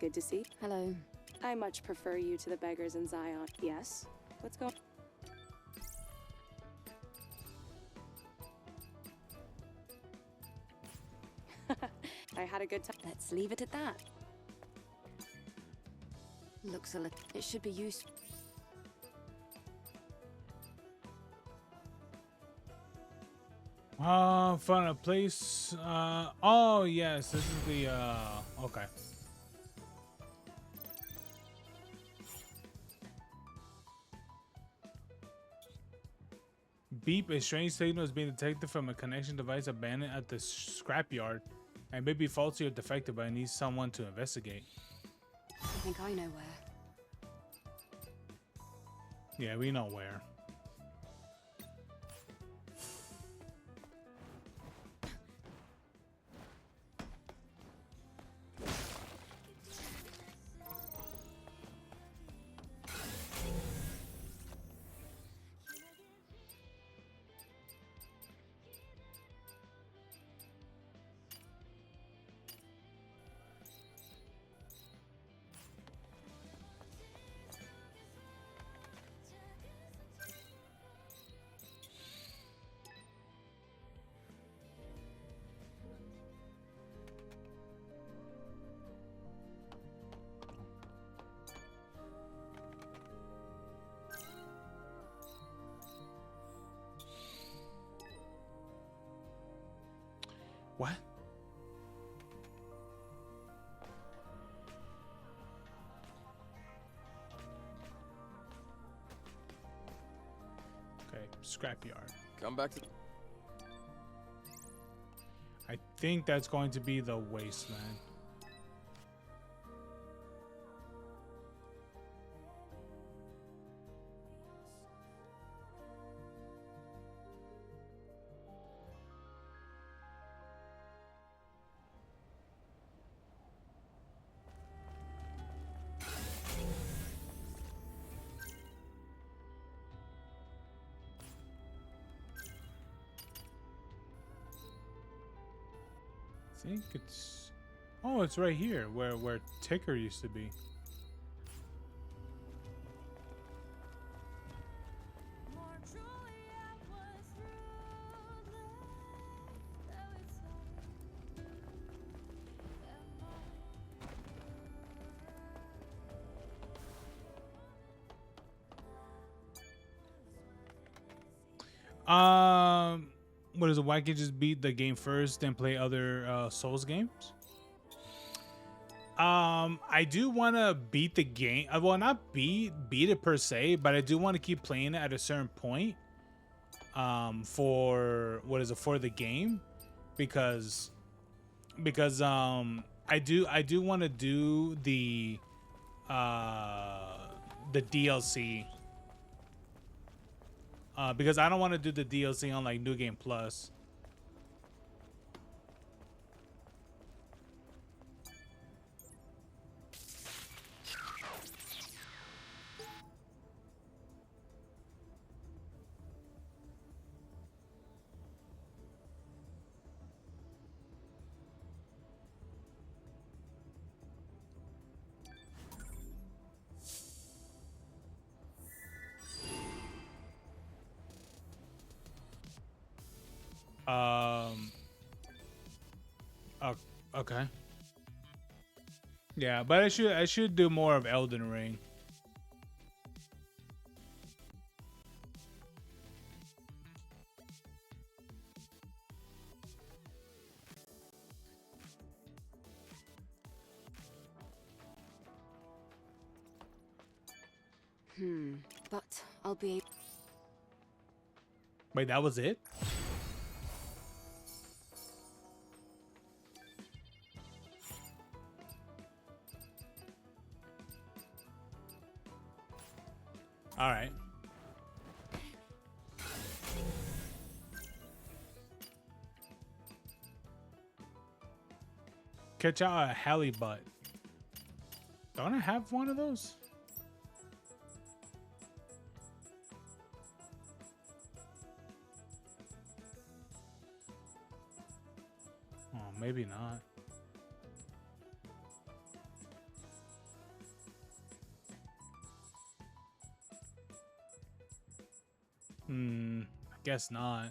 Good to see. Hello. I much prefer you to the beggars in Zion. Yes? What's going? I had a good time. Let's leave it at that. Looks a little... It should be useful. Find a place. Oh yes, this is the okay. Beep, a strange signal is being detected from a connection device abandoned at the scrapyard. And may be faulty or defective, but I need someone to investigate. I think I know where. Yeah, we know where. What? Okay, scrapyard. Come back to. I think that's going to be the wasteland. I think it's... Oh, it's right here where Ticker used to be. What is it? Why can't you just beat the game first, then play other Souls games? I do want to beat the game. Well, not beat it per se, but I do want to keep playing it at a certain point. For what is it, for the game, because I do want to do the DLC. Because I don't want to do the DLC on like New Game Plus. Okay. Yeah, but I should do more of Elden Ring. But I'll be. Wait, that was it? All right. Catch out a halibut. Don't I have one of those? Oh, maybe not. I guess not.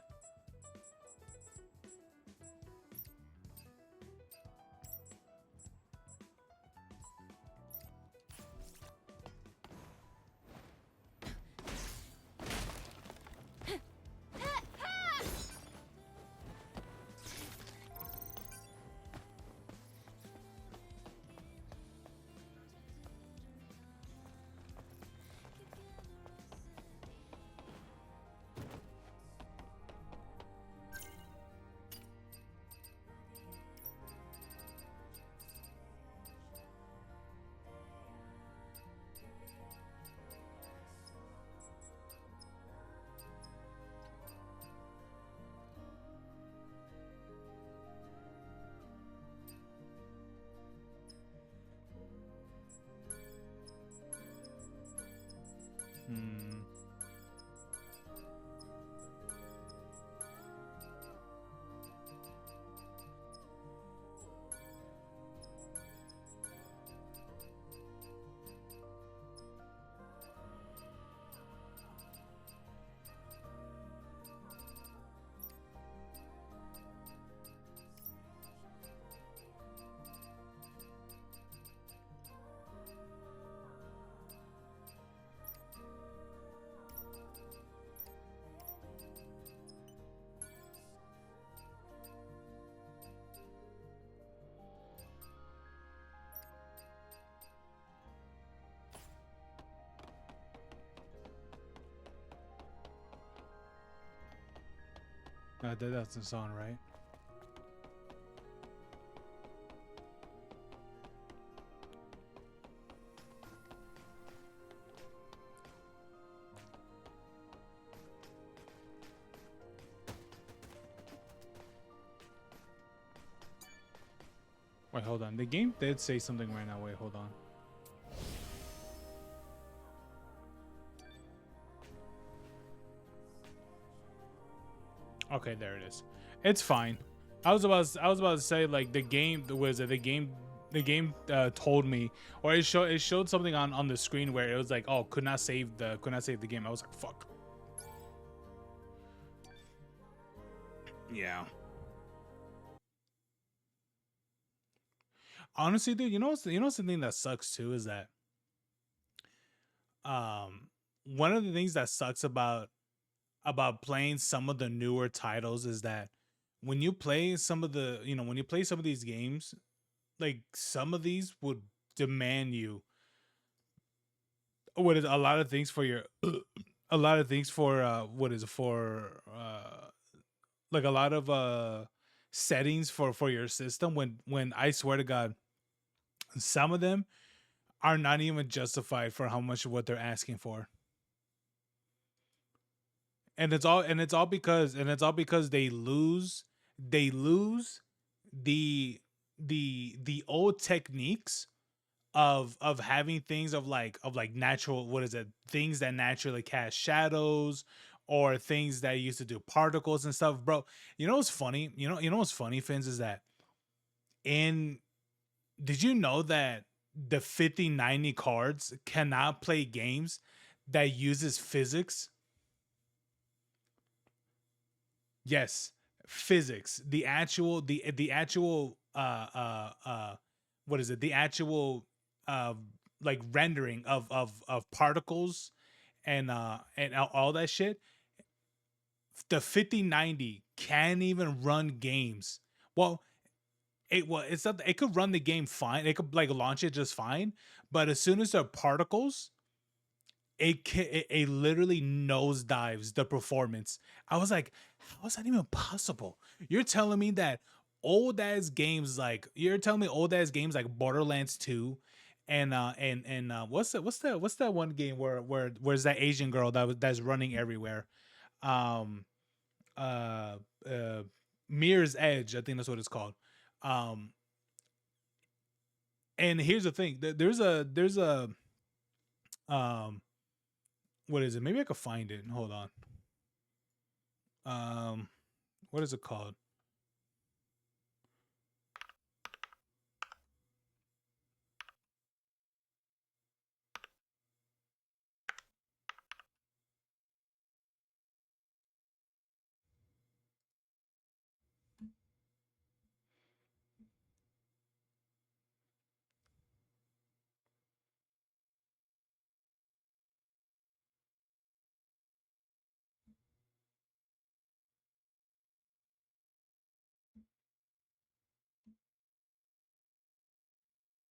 That's the song, right? Wait, hold on. The game did say something right now. Wait, hold on. Okay, there it is. It's fine. I was about to say, like, the game told me, or it showed something on the screen where it was like, oh, could not save the game. I was like, fuck. Yeah. Honestly, dude, you know something that sucks too is that one of the things that sucks about playing some of the newer titles is that when you play some of these games, like, some of these would demand you what is a lot of things for your a lot of things for like a lot of settings for your system, when I swear to God, some of them are not even justified for how much of what they're asking for. And it's all because they lose the old techniques of having things of like natural, what is it, things that naturally cast shadows, or things that used to do particles and stuff, bro. You know what's funny? You know what's funny, Fins, is that did you know that the 5090 cards cannot play games that uses physics? Yes, physics. The actual what is it? The actual like rendering of particles and all that shit. The 5090 can't even run games. Well, it's not. It could run the game fine. It could like launch it just fine. But as soon as there are particles, it literally nosedives the performance. I was like, how is that even possible? You're telling me that old ass games like Borderlands 2 and what's that one game where's that Asian girl that's running everywhere? Mirror's Edge, I think that's what it's called. And here's the thing, there's a what is it? Maybe I could find it. Hold on. What is it called?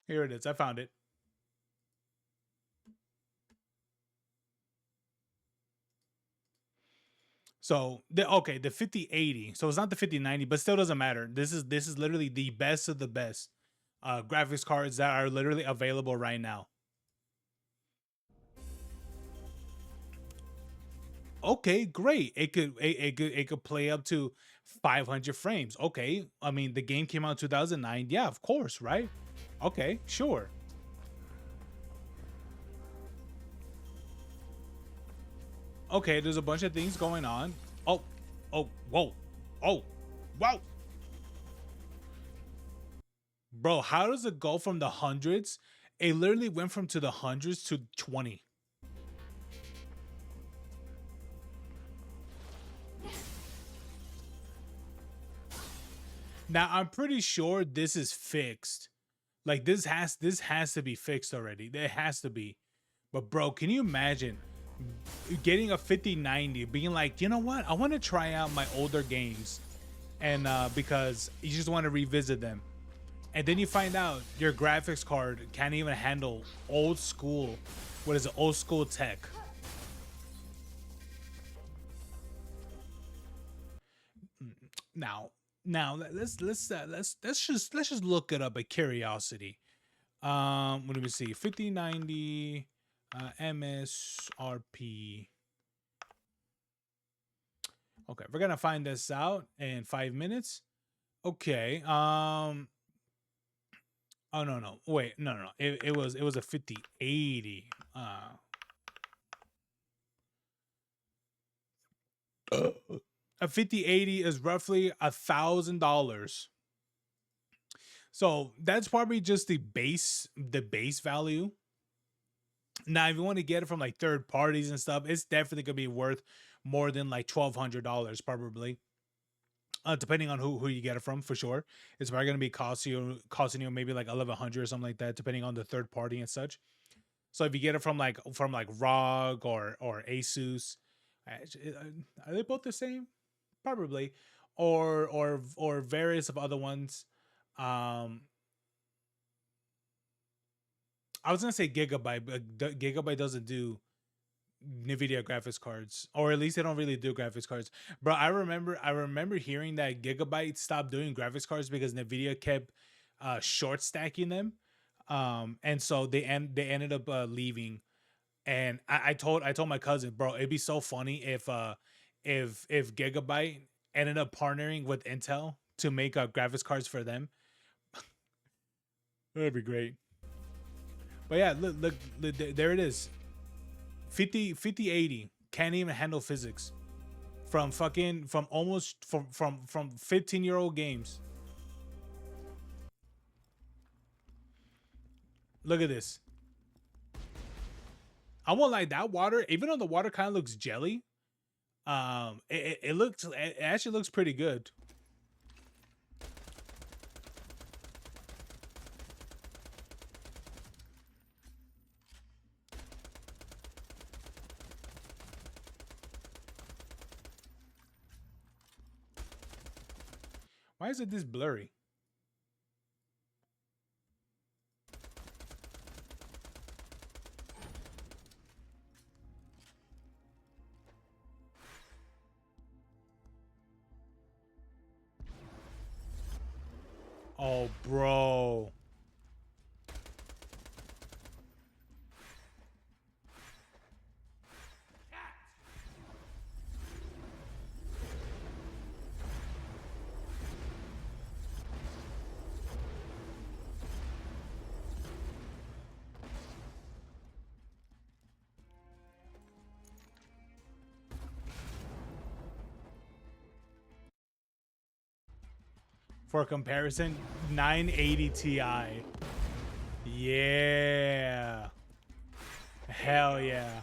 Here it is. I found it. So the 5080. So it's not the 5090, but still doesn't matter. This is literally the best of the best graphics cards that are literally available right now. Okay, great. It could play up to 500 frames. Okay, I mean the game came out in 2009. Yeah, of course, right? Okay, sure. Okay, there's a bunch of things going on. Oh, whoa. Oh, wow. Bro, how does it go from the hundreds? It literally went from to the hundreds to 20. Now, I'm pretty sure this is fixed. Like this has to be fixed already. It has to be. But bro, can you imagine getting a 5090, being like, you know what? I want to try out my older games, and because you just want to revisit them, and then you find out your graphics card can't even handle old school. What is it? Old school tech. Now let's just look it up a curiosity. What do we see? 5090 MSRP. Okay, we're gonna find this out in 5 minutes. Okay. Oh no. Wait, no. It was a 5080. A 5080 is roughly $1,000. So that's probably just the base value. Now, if you want to get it from like third parties and stuff, it's definitely gonna be worth more than like $1,200 probably. Depending on who you get it from, for sure. It's probably gonna be costing you maybe like $1,100 or something like that, depending on the third party and such. So if you get it from like ROG or Asus, are they both the same? Probably, or various of other ones. I was gonna say Gigabyte, but Gigabyte doesn't do NVIDIA graphics cards, or at least they don't really do graphics cards. Bro, I remember hearing that Gigabyte stopped doing graphics cards because NVIDIA kept short stacking them, and so they ended up leaving. And I told my cousin, bro, it'd be so funny if Gigabyte ended up partnering with Intel to make graphics cards for them. That'd be great. But yeah, look, there it is. 5080 can't even handle physics from 15-year-old games. Look at this. I won't like that water, even though the water kind of looks jelly. It actually looks pretty good. Why is it this blurry? Oh, bro. For comparison, 980 Ti. Yeah. Hell yeah.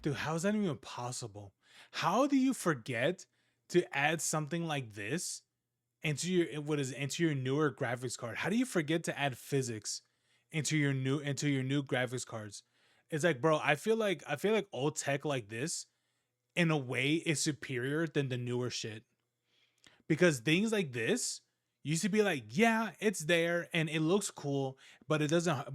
Dude, how is that even possible? How do you forget to add something like this into your newer graphics card? How do you forget to add physics into your new graphics cards? It's like, bro, I feel like old tech like this in a way is superior than the newer shit. Because things like this used to be like, yeah, it's there and it looks cool, but it doesn't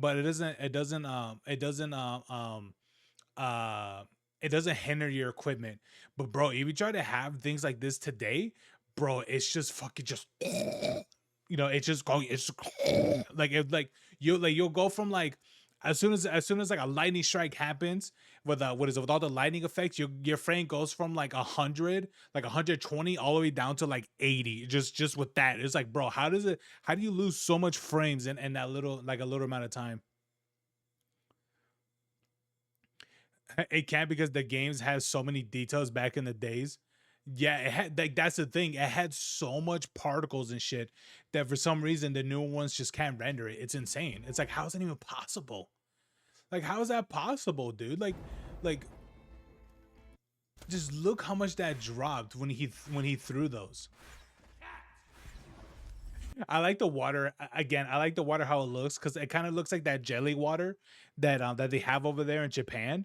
hinder your equipment. But bro, if you try to have things like this today, bro, it's just fucking just it's just going, it's you'll go from like as soon as like a lightning strike happens with with all the lightning effects, your frame goes from like 100, like 120 all the way down to like 80 just with that. It's like, bro, how do you lose so much frames in that little amount of time? It can't, because the games has so many details back in the days. Yeah, it had, like, that's the thing. It had so much particles and shit that for some reason the newer ones just can't render it. It's insane. It's like, how is that even possible? Like, how is that possible, dude? Like just look how much that dropped when he threw those. I like the water again. I like the water how it looks, because it kind of looks like that jelly water that they have over there in Japan.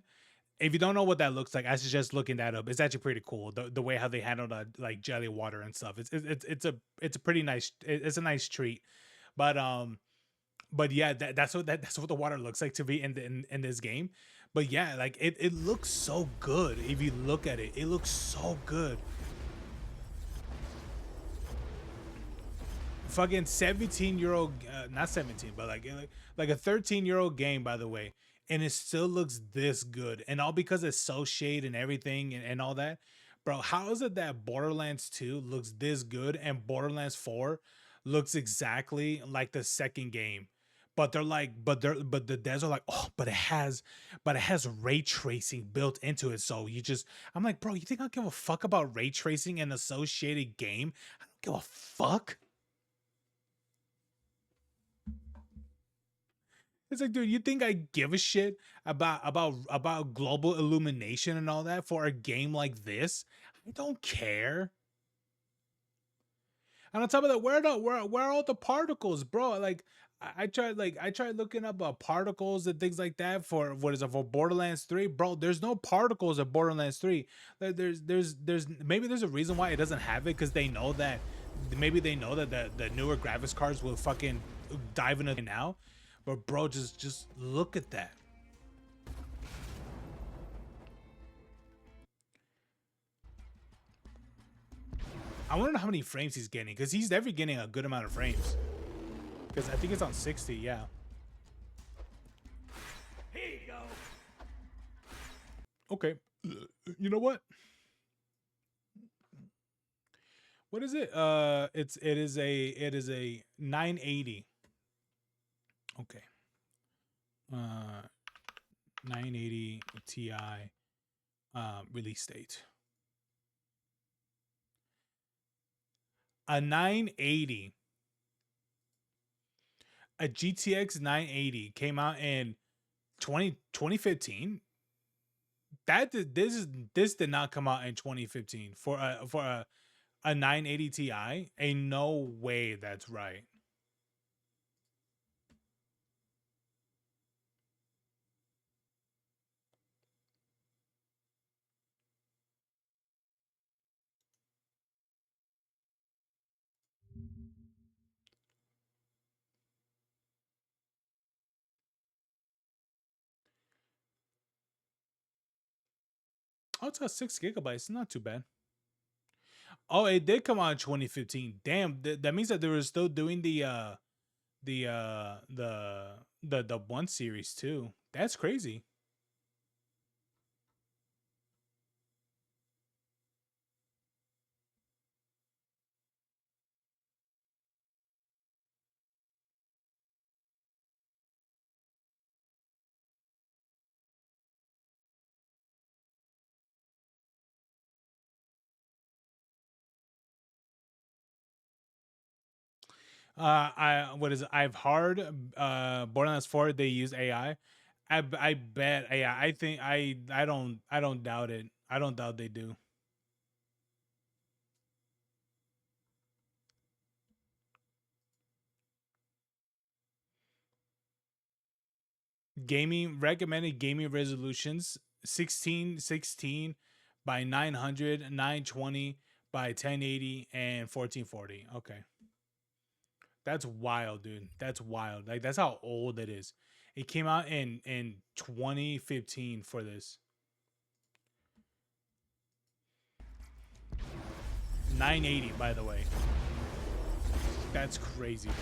If you don't know what that looks like, I suggest looking that up. It's actually pretty cool, the way how they handle like jelly water and stuff. It's a pretty nice, it's a nice treat. But but yeah, that's what the water looks like to be in this game. But yeah, like it looks so good. If you look at it, it looks so good. Fucking 17-year-old, not 17, but like a 13-year-old game, by the way, and it still looks this good, and all because it's so shade and everything and all that. Bro, how is it that Borderlands 2 looks this good and Borderlands 4 looks exactly like the second game? But they're like, but the devs are like, oh, but it has ray tracing built into it. So I'm like, bro, you think I give a fuck about ray tracing and associated game? I don't give a fuck. It's like, dude, you think I give a shit about global illumination and all that for a game like this? I don't care. And on top of that, where are all the particles, bro? Like, I tried looking up particles and things like that for for Borderlands 3, bro. There's no particles in Borderlands 3. There's maybe there's a reason why it doesn't have it, because they know that the newer graphics cards will fucking dive into it now. But bro, just look at that. I want to know how many frames he's getting, because he's definitely getting a good amount of frames. Because I think it's on 60, yeah. Here you go. Okay. You know what? What is it? It is a 980. Okay. 980 Ti release date. A 980. A GTX 980 came out in 2015. This did not come out in 2015 for a 980 Ti. Ain't no way that's right. Oh, it's got 6 gigabytes. It's not too bad. Oh, it did come out in 2015. Damn, that means that they were still doing the 1 series too. That's crazy. I've heard Borderlands 4 they use AI. I bet AI. I think I don't doubt it. I don't doubt they do. Recommended gaming resolutions 1616 by 900, 920 by 1080 and 1440. Okay. That's wild, dude. That's wild. Like, that's how old it is. It came out in 2015 for this. 980, by the way. That's crazy, bro.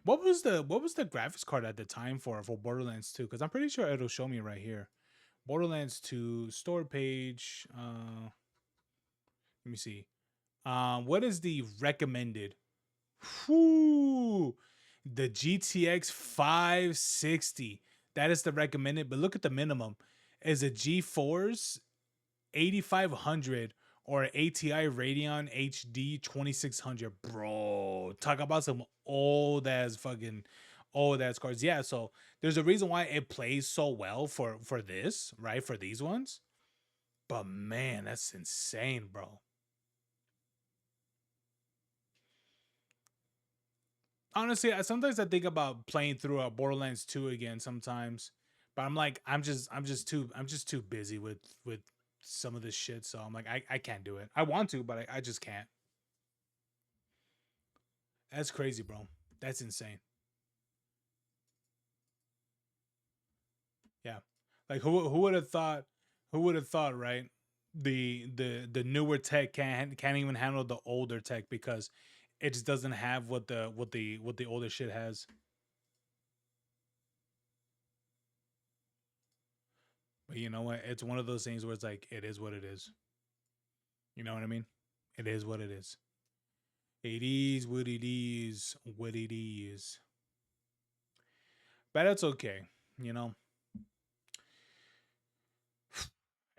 What was the graphics card at the time for Borderlands 2? Because I'm pretty sure it'll show me right here. Borderlands 2 store page. Let me see. What is the recommended? Whoo! The GTX 560. That is the recommended, but look at the minimum. Is a GeForce 8500 or ATI Radeon HD 2600. Bro, talk about some old ass cards. Yeah, so there's a reason why it plays so well for this, right? For these ones. But man, that's insane, bro. Honestly, sometimes I think about playing through Borderlands 2 again sometimes, but I'm like, I'm just too busy with some of this shit. So I'm like, I can't do it. I want to, but I just can't. That's crazy, bro. That's insane. Yeah. Like who would have thought? Who would have thought, right? The newer tech can't even handle the older tech because it just doesn't have what the older shit has. But you know what? It's one of those things where it's like it is what it is. You know what I mean? It is what it is. It is what it is. What it is. But that's okay. You know.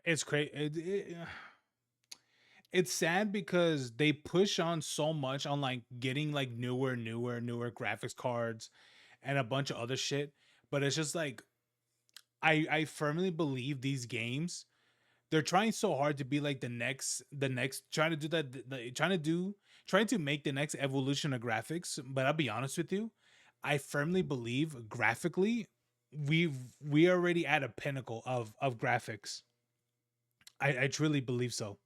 It's crazy. It's sad because they push on so much on like getting like newer graphics cards and a bunch of other shit. But it's just like I firmly believe these games, they're trying so hard to be like the next trying to do that trying to make the next evolution of graphics. But I'll be honest with you, I firmly believe graphically we already at a pinnacle of graphics. I truly believe so.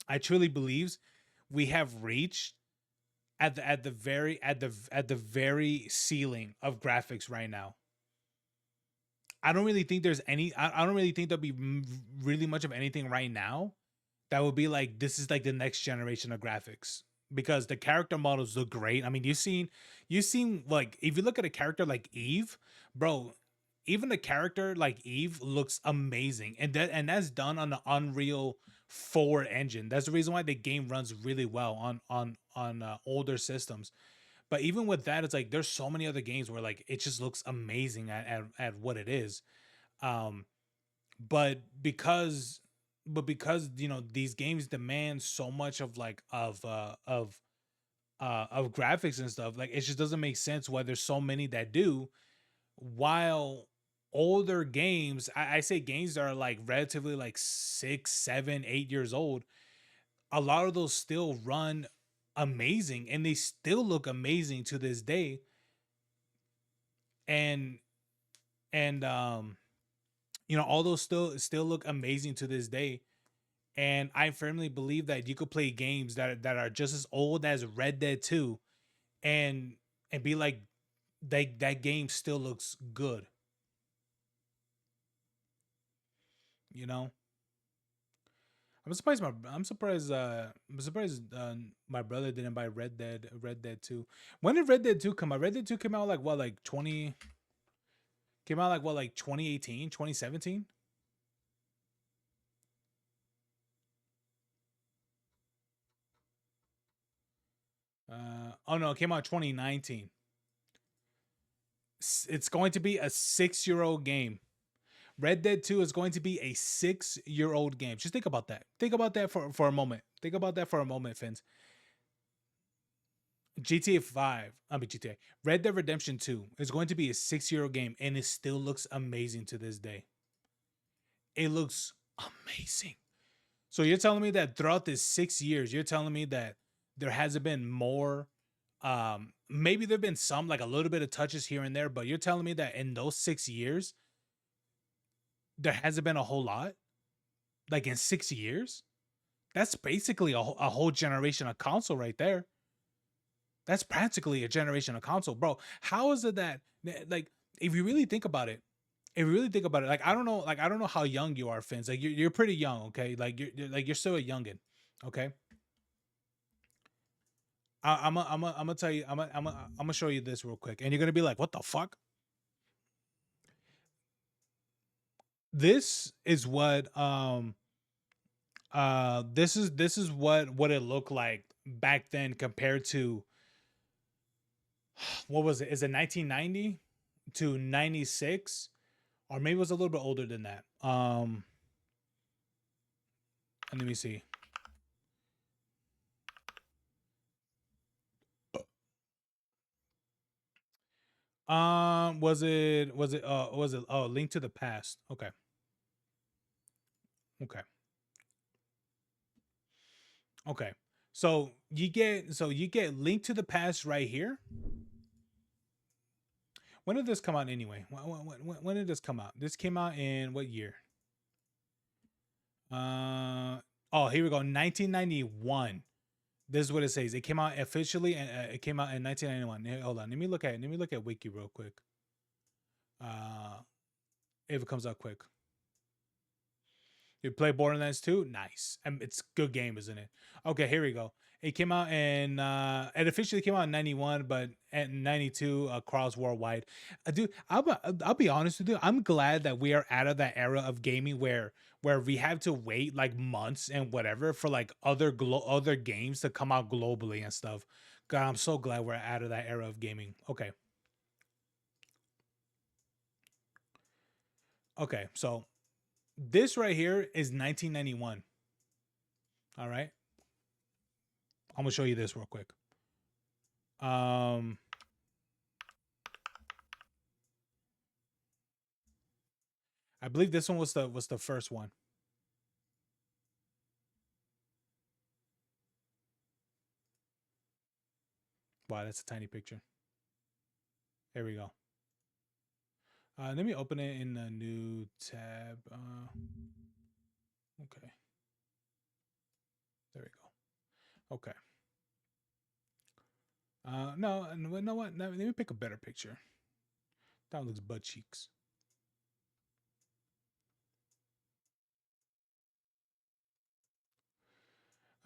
I truly believe we have reached at the very ceiling of graphics right now. I don't really think there's any. I don't really think there'll be really much of anything right now that would be like this is like the next generation of graphics, because the character models look great. I mean, you've seen like if you look at a character like Eve, bro. Even the character like Eve looks amazing, and that's done on the Unreal 4 engine. That's the reason why the game runs really well on older systems. But even with that, it's like there's so many other games where like it just looks amazing at what it is. But because you know these games demand so much of like of graphics and stuff, like it just doesn't make sense why there's so many that do, while older games, I say games that are like relatively like 6, 7, 8 years old, a lot of those still run amazing and they still look amazing to this day. And you know, all those still look amazing to this day. And I firmly believe that you could play games that are just as old as Red Dead 2 and be like that game still looks good. You know? I'm surprised my brother didn't buy Red Dead 2. When did Red Dead 2 come out? Red Dead 2 came out like what, like 2018, 2017? Oh no, it came out 2019. It's going to be a 6-year-old game. Red Dead 2 is going to be a 6-year-old game. Just think about that. Think about that for a moment. Think about that for a moment, Fins. GTA 5, GTA. Red Dead Redemption 2 is going to be a 6-year-old game, and it still looks amazing to this day. It looks amazing. So you're telling me that throughout this 6 years, you're telling me that there hasn't been more, maybe there've been some, like a little bit of touches here and there, but you're telling me that in those 6 years, there hasn't been a whole lot? Like in 6 years? That's basically a whole generation of console right there. That's practically a generation of console, bro. How is it that, like, if you really think about it, like I don't know how young you are, Fins. Like you're pretty young, okay? Like you're still a youngin, okay? I'm gonna tell you, I'm gonna show you this real quick, and you're gonna be like, what the fuck? This is what this is what it looked like back then compared to, what was it? Is it 1990 to 96? Or maybe it was a little bit older than that. Let me see. Was it Link to the Past? Okay. Okay. So you get Link to the Past right here. When did this come out anyway? When did this come out? This came out in what year? Oh, here we go. 1991. This is what it says. It came out officially, and it came out in 1991. Hold on, let me look at Wiki real quick. If it comes out quick. You play Borderlands 2? Nice. It's a good game, isn't it? Okay, here we go. It came out in it officially came out in 91, but at 92 across worldwide. Dude, I'll be honest with you. I'm glad that we are out of that era of gaming where we have to wait like months and whatever for like other games to come out globally and stuff. God, I'm so glad we're out of that era of gaming. Okay. Okay, so this right here is 1991. All right. I'm gonna show you this real quick. I believe this one was the first one. Wow, that's a tiny picture. There we go. Let me open it in a new tab. Okay. There we go. Okay. No, you know what? Let me pick a better picture. That one looks butt cheeks.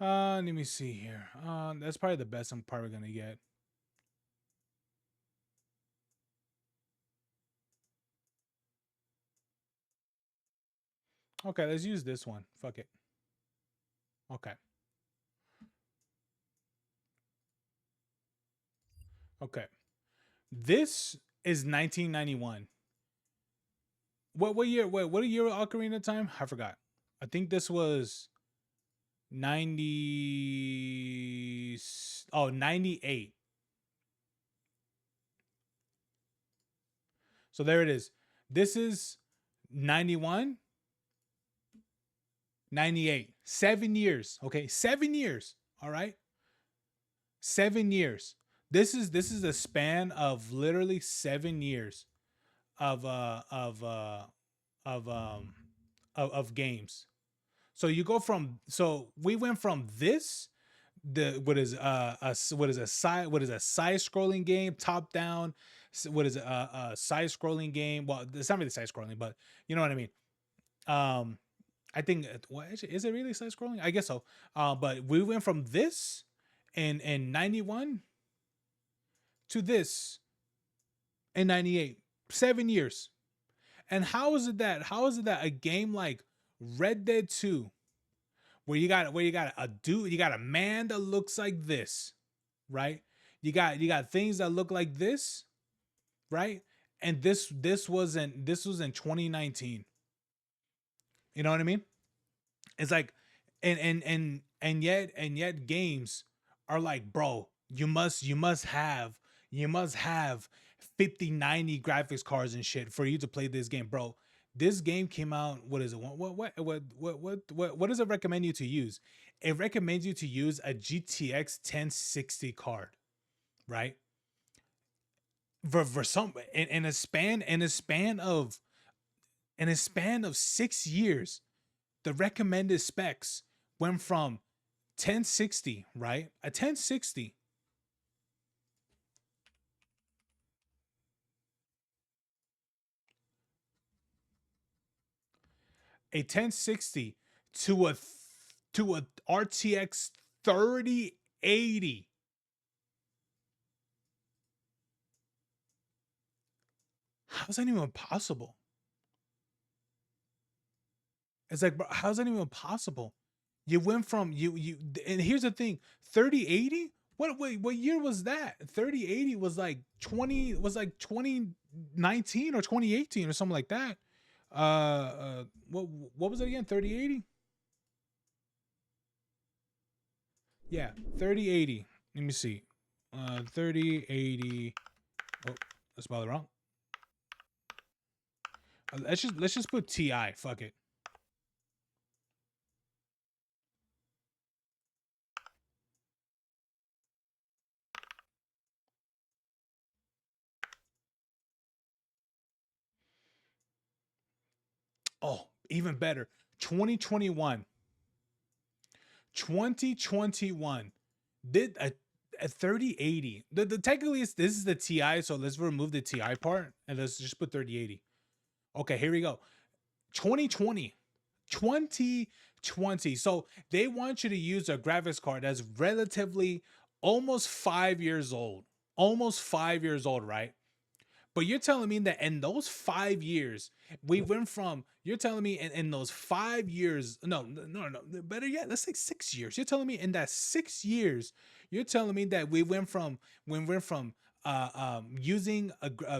Let me see here. That's probably the best I'm probably gonna get. Okay, let's use this one. Fuck it. Okay. Okay. This is 1991. What year? What year of Ocarina Time? I forgot. I think this was 98. So there it is. This is 91, 98. 7 years. Okay, 7 years. All right. 7 years. This is a span of literally 7 years of games. So you go from, so we went from this, what is a side scrolling game, top down, what is a side scrolling game. Well, it's not really side scrolling, but you know what I mean. I think is it really side scrolling? I guess so. But we went from this in 91 to this in 98. 7 years. And how is it that a game like Red Dead 2, where you got a dude, you got a man that looks like this, right? You got things that look like this, right? And this was in 2019. You know what I mean? It's like, and yet games are like, bro, you must have 5090 graphics cards and shit for you to play this game, bro. This game came out. What is it? What does it recommend you to use? It recommends you to use a GTX 1060 card, right? For some in a span of 6 years, the recommended specs went from 1060, right? A 1060. A 1060 to a RTX 3080. How's that even possible? It's like, bro, how's that even possible? You went from and here's the thing, 3080? What year was that? 3080 was like 2019 or 2018 or something like that. What was it again? 3080? Yeah, 3080. Let me see. 3080. Oh, that's spelled wrong. Let's just put TI. Fuck it. Oh, even better. 2021. did a 3080. The technically this is the Ti, so let's remove the Ti part and let's just put 3080. Okay, here we go. 2020. 2020. So they want you to use a graphics card that's relatively almost 5 years old. Almost 5 years old, right? But you're telling me that in those 5 years, we went from, you're telling me in those 5 years, no, better yet, let's say 6 years. You're telling me in that 6 years, you're telling me that we went from using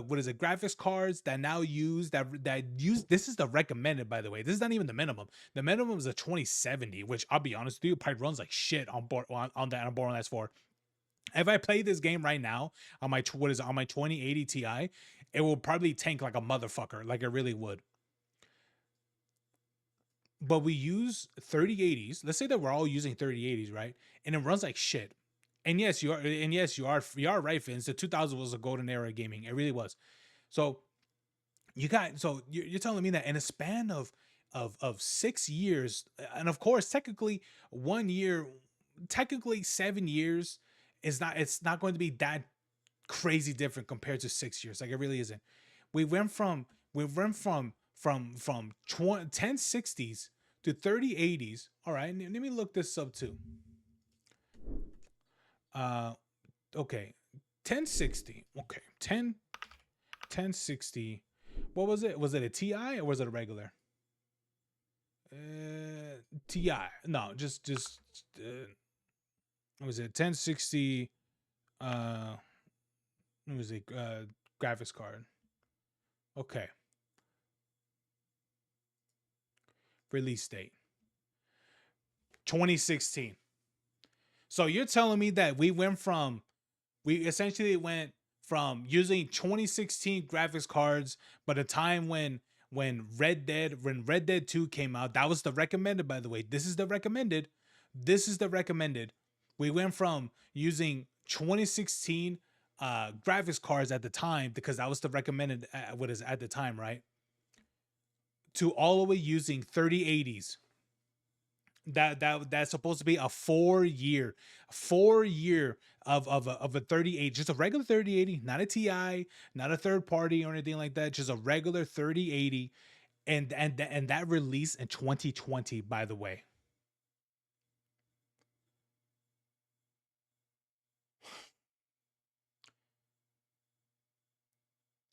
what is it, graphics cards that now use this is the recommended, by the way. This is not even the minimum. The minimum is a 2070, which I'll be honest with you, probably runs like shit on Borderlands 4. If I play this game right now on my 2080 Ti, it will probably tank like a motherfucker, like it really would. But we use 3080s. Let's say that we're all using 3080s, right? And it runs like shit. And yes, you are right, Vince. The 2000 was a golden era of gaming. It really was. So you're telling me that in a span of 6 years, and of course, technically 1 year, technically 7 years, it's not going to be that crazy different compared to 6 years. Like, it really isn't. We went from 1060s to 3080s. All right, let me look this up too. Okay, 1060. Okay, 1060. What was it? Was it a Ti or was it a regular? Ti. No, just what was it? 1060. It was a graphics card. Okay. Release date 2016. So you're telling me that we essentially went from using 2016 graphics cards, but a time when Red Dead 2 came out, that was the recommended, by the way. This is the recommended. We went from using 2016 graphics cards at the time, because that was the recommended at the time, right? To all the way using 3080s. That's supposed to be a 4 year of a 3080, just a regular 3080, not a Ti, not a third party or anything like that, just a regular 3080, and that released in 2020, by the way.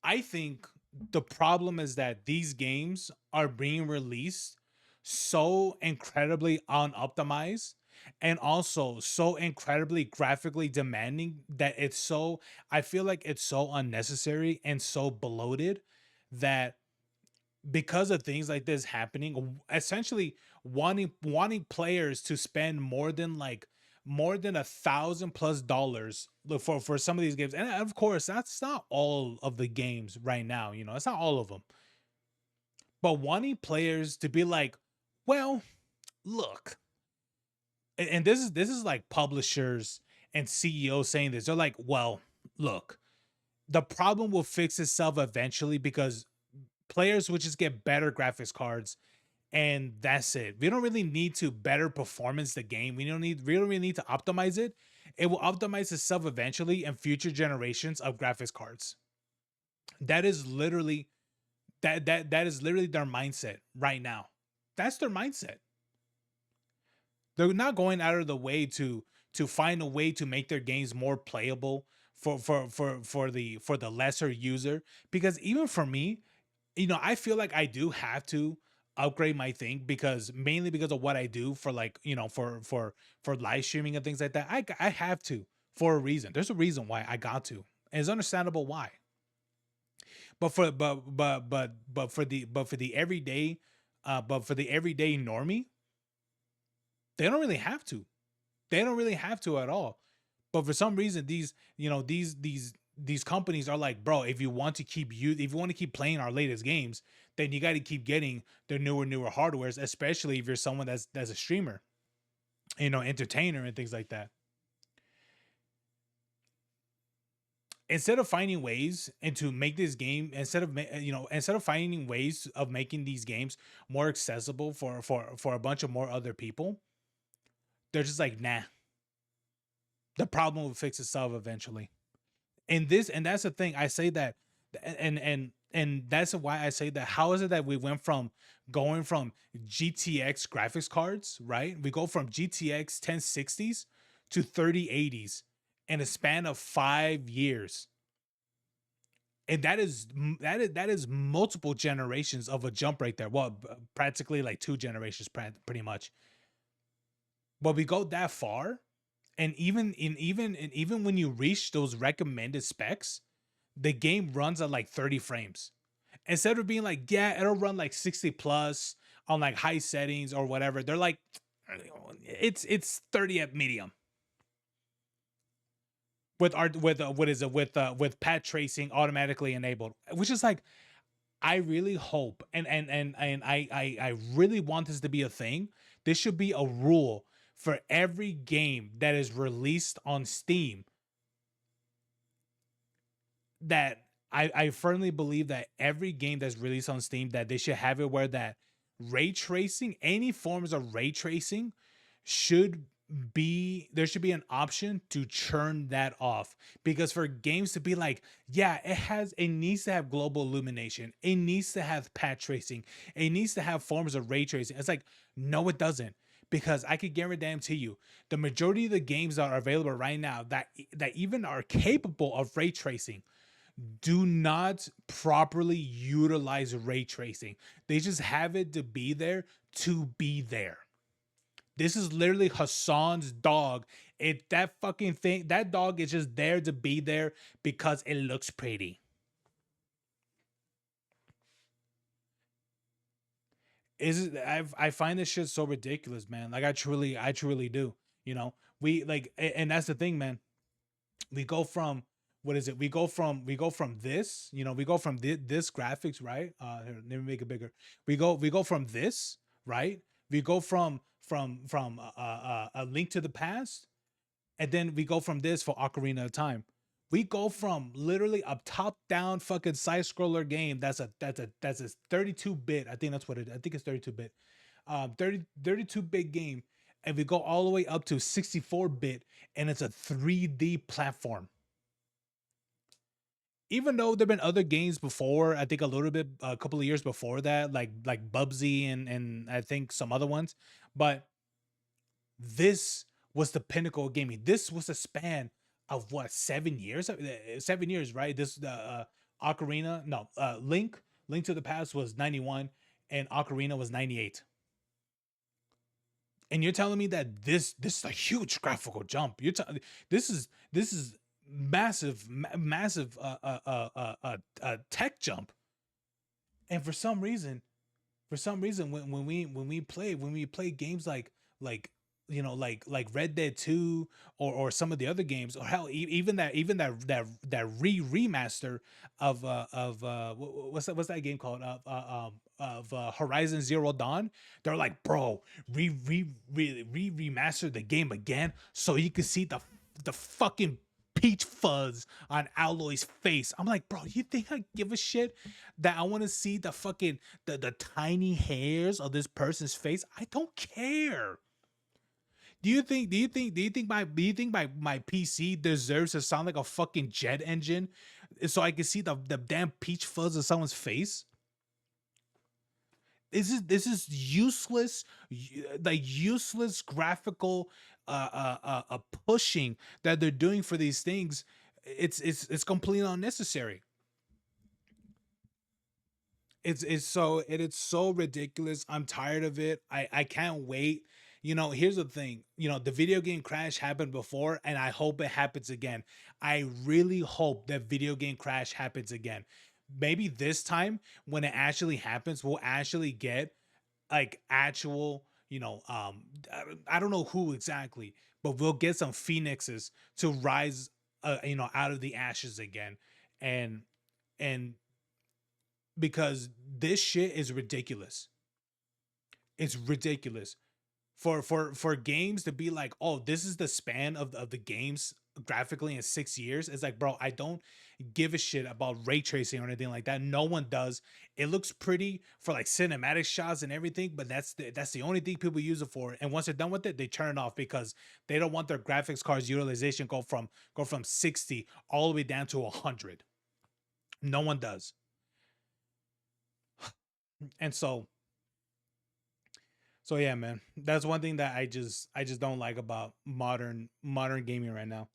I think the problem is that these games are being released so incredibly unoptimized and also so incredibly graphically demanding that I feel like it's so unnecessary and so bloated that, because of things like this happening, essentially wanting players to spend more than $1,000+ for some of these games. And of course, that's not all of the games right now, it's not all of them. But wanting players to be like, well, look, and this is like publishers and CEOs saying this. They're like, well, look, the problem will fix itself eventually, because players will just get better graphics cards, and that's it. We don't really need to better performance the game. We don't really need to optimize it. It will optimize itself eventually in future generations of graphics cards. That is literally their mindset right now. That's their mindset. They're not going out of the way to find a way to make their games more playable for the lesser user, because even for me, I feel like I do have to upgrade my thing, mainly because of what I do for for live streaming and things like that. I have to, for a reason. There's a reason why I got to, and it's understandable why. But for the everyday normie, they don't really have to. They don't really have to at all. But for some reason, these companies are like, bro, if you want to keep playing our latest games, then you got to keep getting the newer hardwares, especially if you're someone that's a streamer, entertainer and things like that. Instead of finding ways to make this game, instead of finding ways of making these games more accessible for a bunch of more other people, they're just like, nah. the problem will fix itself eventually. And that's the thing. I say that, and that's why I say that. How is it that we went from going from GTX graphics cards, right? We go from GTX 1060s to 3080s in a span of 5 years. And that is multiple generations of a jump right there. Well, practically like 2 generations, pretty much. But we go that far, and even when you reach those recommended specs, the game runs at like 30 frames. Instead of being like, yeah, it'll run like 60 plus on like high settings or whatever, they're like, it's 30 at medium. With path tracing automatically enabled, which is like, I really hope and I really want this to be a thing. This should be a rule for every game that is released on Steam. That I firmly believe that every game that's released on Steam, that they should have it where that ray tracing, any forms of ray tracing, there should be an option to turn that off. Because for games to be like, yeah, it needs to have global illumination, it needs to have path tracing, it needs to have forms of ray tracing. It's like, no, it doesn't. Because I could guarantee you, the majority of the games that are available right now that even are capable of ray tracing do not properly utilize ray tracing. They just have it to be there to be there. This is literally Hassan's dog. That dog is just there to be there because it looks pretty. I find this shit so ridiculous, man. Like I truly do. You know, we like, and that's the thing, man. We go from, what is it? We go from this, you know, we go from this graphics, right? Here, let me make it bigger. We go from this, right? We go from a Link to the Past, and then we go from this for Ocarina of Time. We go from literally a top-down fucking side-scroller game that's a 32-bit. I think that's what it is. I think it's 32-bit. 32-bit game, and we go all the way up to 64-bit, and it's a 3D platform. Even though there've been other games before, I think a couple of years before that, like Bubsy and I think some other ones, but this was the pinnacle of gaming. This was a span of what, 7 years? 7 years, right? This Ocarina, no, Link to the Past was 91, and Ocarina was 98. And you're telling me that this is a huge graphical jump. This is massive tech jump. And for some reason when we play games like you know, like Red Dead 2 or some of the other games, or hell, even that remaster of what's that game called, of Horizon Zero Dawn, they're like, bro, remaster the game again so you can see the fucking peach fuzz on Aloy's face. I'm like, bro, you think I give a shit that I want to see the fucking the tiny hairs of this person's face? I don't care. Do you think my PC deserves to sound like a fucking jet engine so I can see the damn peach fuzz of someone's face? This is useless, like useless graphical pushing that they're doing for these things. It's completely unnecessary. It's so ridiculous. I'm tired of it. I can't wait. You know, here's the thing. You know, the video game crash happened before, and I hope it happens again. I really hope that video game crash happens again. Maybe this time when it actually happens, we'll actually get like actual, you know, I don't know who exactly, but we'll get some phoenixes to rise, you know, out of the ashes again. And because this shit is ridiculous. It's ridiculous. For games to be like, oh, this is the span of the games graphically in 6 years. It's like, bro, I don't give a shit about ray tracing or anything like that. No one does. It looks pretty for like cinematic shots and everything, but that's the only thing people use it for. And once they're done with it, they turn it off because they don't want their graphics cards utilization go from 60 all the way down to 100. No one does. And so yeah, man, that's one thing that I just don't like about modern gaming right now.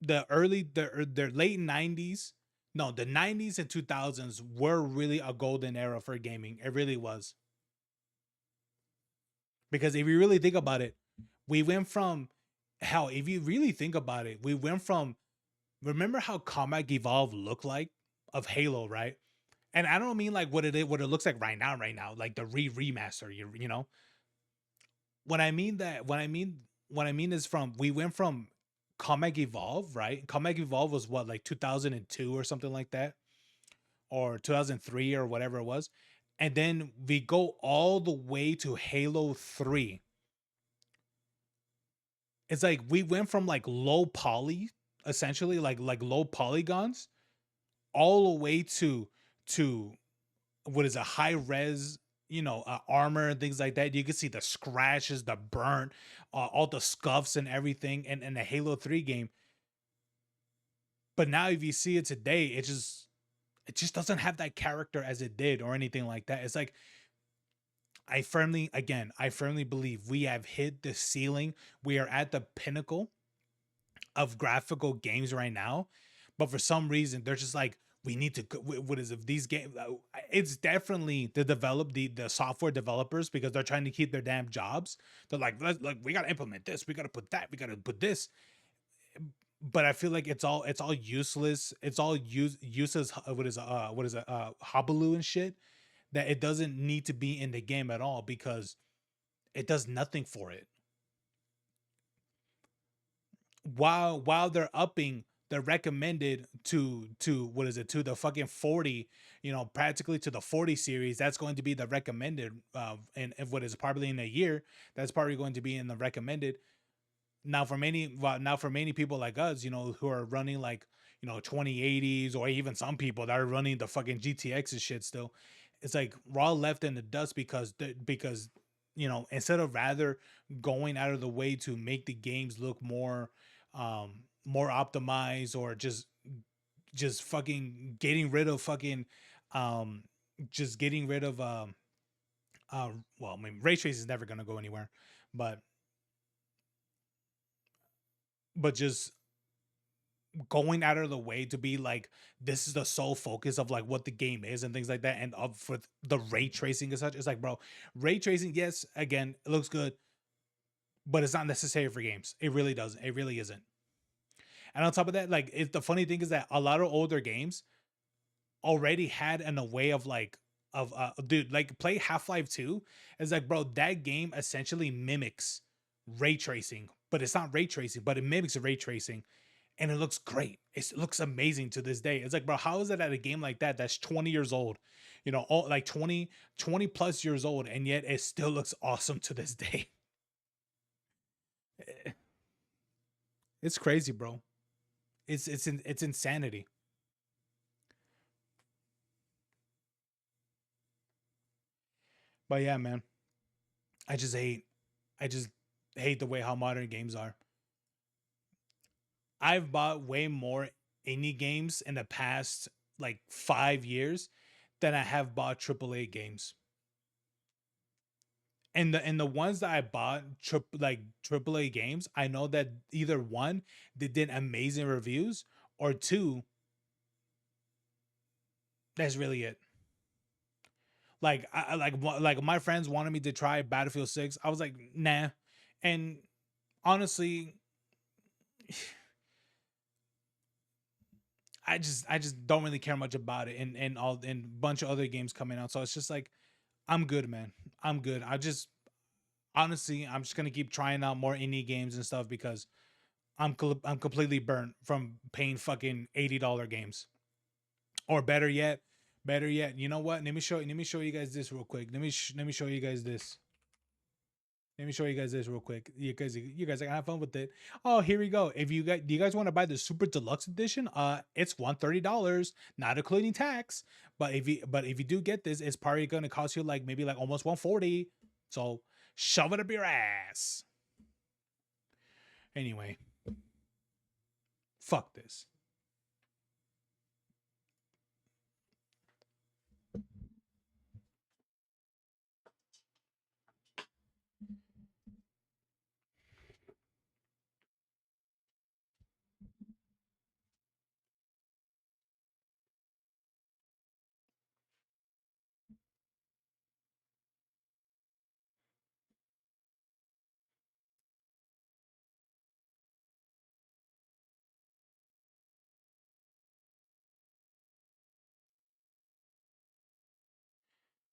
The late 90s, no, the 90s and 2000s were really a golden era for gaming. It really was. Because if you really think about it, we went from, hell, if you really think about it, we went from, remember how Combat Evolved looked like of Halo, right? And I don't mean like what it looks like right now, like the remaster, you know. What I mean is from, we went from Combat Evolved, right? Combat Evolved was what, like 2002 or something like that, or 2003 or whatever it was, and then we go all the way to Halo 3. It's like we went from like low poly, essentially like low polygons, all the way to what is a high res, you know, armor and things like that. You can see the scratches, the burnt, all the scuffs and everything in the Halo 3 game. But now if you see it today, it just doesn't have that character as it did or anything like that. It's like, I firmly believe we have hit the ceiling. We are at the pinnacle of graphical games right now. But for some reason, they're just like, we need to, what is it, these games, it's definitely the software developers, because they're trying to keep their damn jobs. They're like, we got to implement this, we got to put that, we got to put this. But I feel like it's all useless. It's all useless. What is Habaloo and shit, that it doesn't need to be in the game at all, because it does nothing for it. While they're upping the recommended to what is it, to the fucking 40, you know, practically to the 40 series, that's going to be the recommended, and what is probably in a year, that's probably going to be in the recommended. Now for many people like us, you know, who are running like, you know, 2080s, or even some people that are running the fucking GTX and shit still, it's like we're all left in the dust because you know, instead of rather going out of the way to make the games look more more optimized, or just fucking getting rid of fucking just getting rid of well, I mean, ray tracing is never going to go anywhere, but just going out of the way to be like, this is the sole focus of like what the game is and things like that, and for the ray tracing and such. It's like, bro, ray tracing, yes, again, it looks good, but it's not necessary for games. It really doesn't. It really isn't. And on top of that, like, the funny thing is that a lot of older games already had a way of like, dude, like play Half-Life 2. It's like, bro, that game essentially mimics ray tracing, but it's not ray tracing, but it mimics ray tracing, and it looks great. It looks amazing to this day. It's like, bro, how is it at a game like that that's 20 years old, you know, all like 20 plus years old, and yet it still looks awesome to this day? It's crazy, bro. It's insanity. But yeah, man, I just hate the way how modern games are. I've bought way more indie games in the past like 5 years than I have bought AAA games. And the ones that I bought, like AAA games, I know that either one, they did amazing reviews, or two, that's really it. Like like my friends wanted me to try Battlefield 6. I was like, nah. And honestly, I just don't really care much about it, and a bunch of other games coming out. So it's just like, I'm good, man. I'm good. Honestly, I'm just gonna keep trying out more indie games and stuff, because I'm completely burnt from paying fucking $80 games. Or better yet, you know what? Let me show you guys this real quick. Let me show you guys this. Let me show you guys this real quick. You guys are gonna have fun with it. Oh, here we go. If you guys, do you guys want to buy the super deluxe edition? It's $130, not including tax. But if you do get this, it's probably gonna cost you like maybe like almost $140. So shove it up your ass. Anyway, fuck this.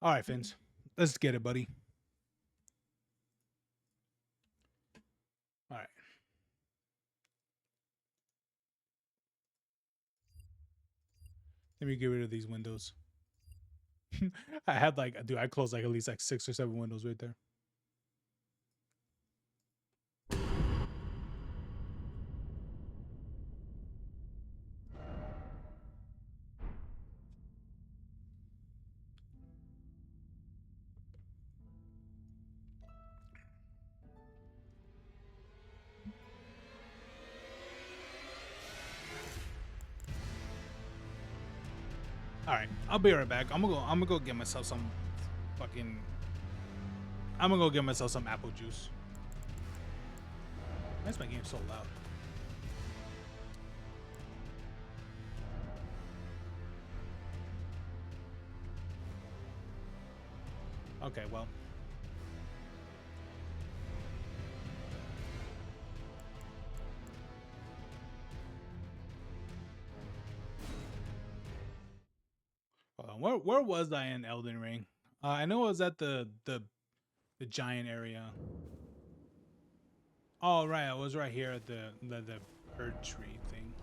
All right, Fins. Let's get it, buddy. All right. Let me get rid of these windows. I had like, dude, I closed like at least like 6 or 7 windows right there. All right, I'll be right back. I'm gonna go get myself some fucking. I'm gonna go get myself some apple juice. Why is my game so loud? Okay, well. Hold on. Where was I in Elden Ring? I know I was at the giant area. Oh right, I was right here at the bird tree thing.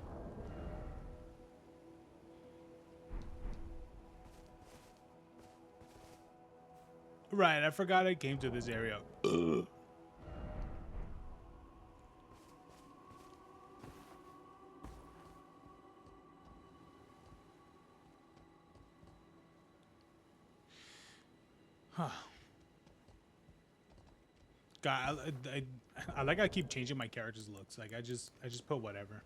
Right, I forgot I came to this area. Ugh. Huh. God, I like I keep changing my character's looks. Like I just put whatever.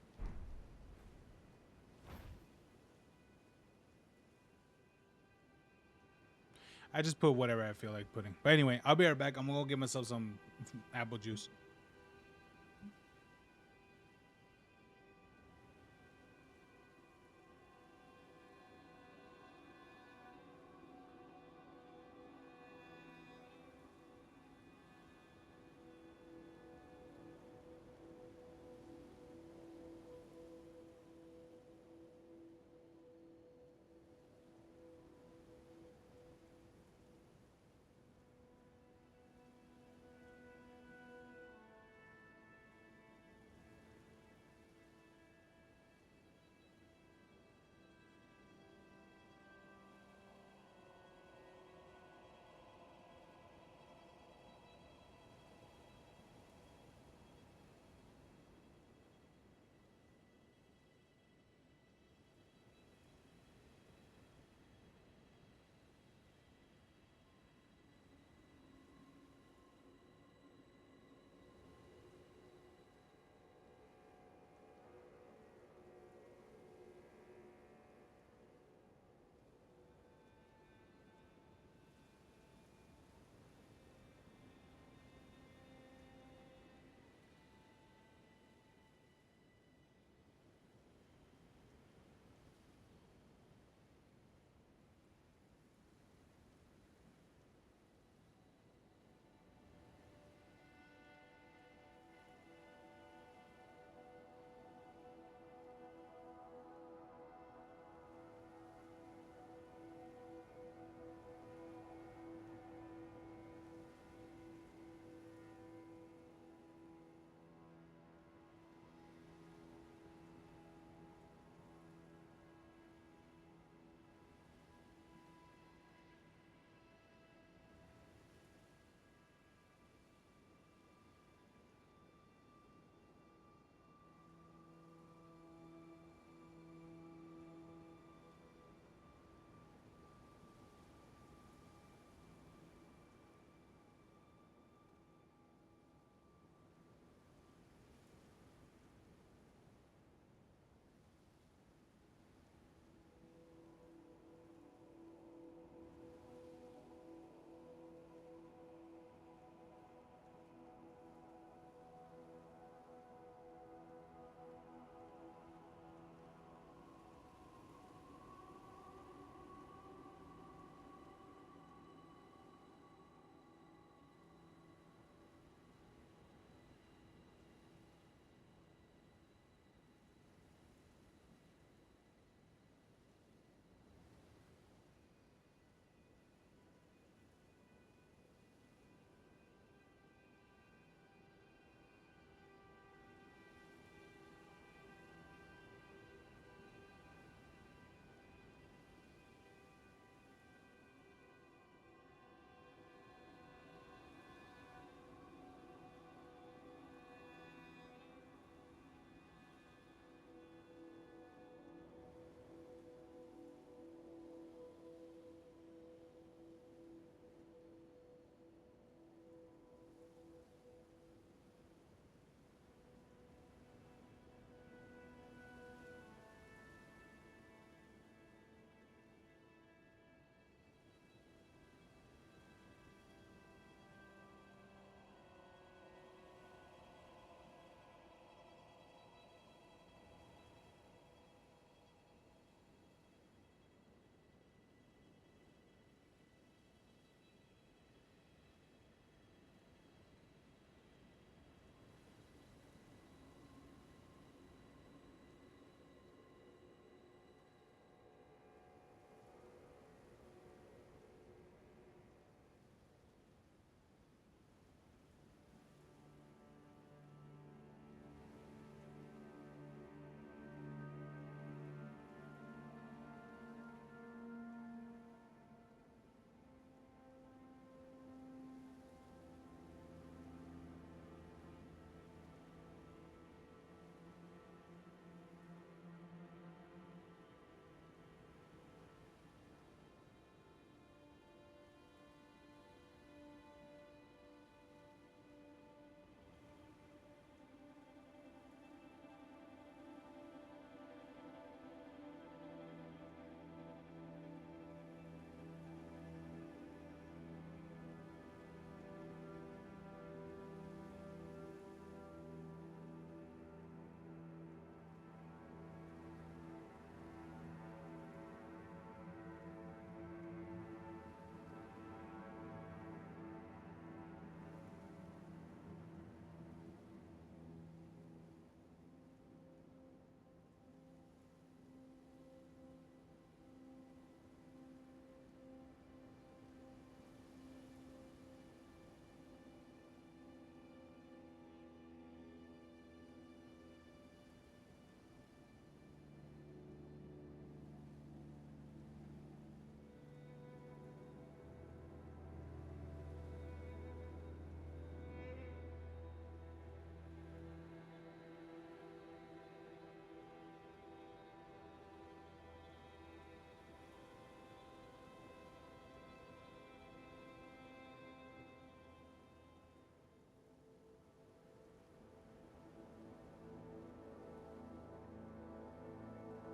I just put whatever I feel like putting. But anyway, I'll be right back. I'm gonna go get myself some apple juice.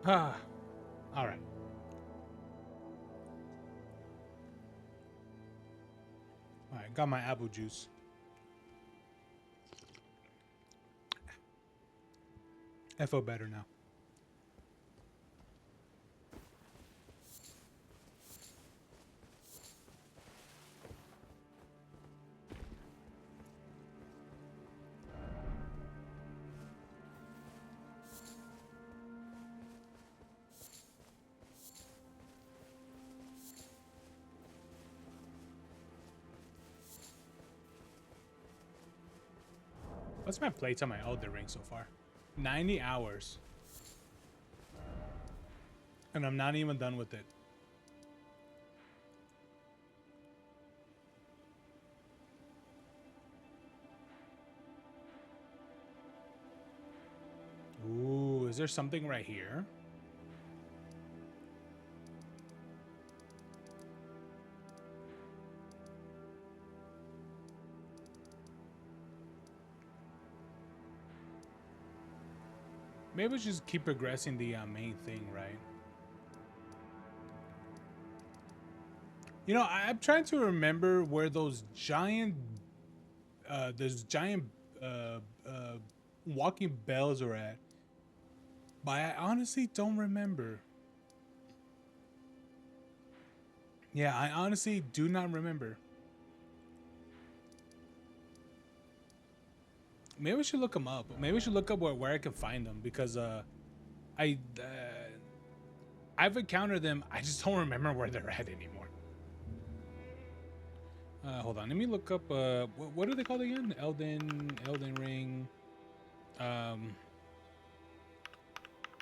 Ah, all right. All right, got my apple juice. I feel better now. What's my playtime on my Elden Ring so far? 90 hours. And I'm not even done with it. Ooh, is there something right here? Maybe we just keep progressing the main thing, right? You know, I'm trying to remember where those giant uh, uh, walking bells are at. But I honestly don't remember. Yeah, I honestly do not remember. Maybe we should look them up. Maybe we should look up where I can find them because I've encountered them. I just don't remember where they're at anymore. Hold on, let me look up. What are they called again? Elden Ring.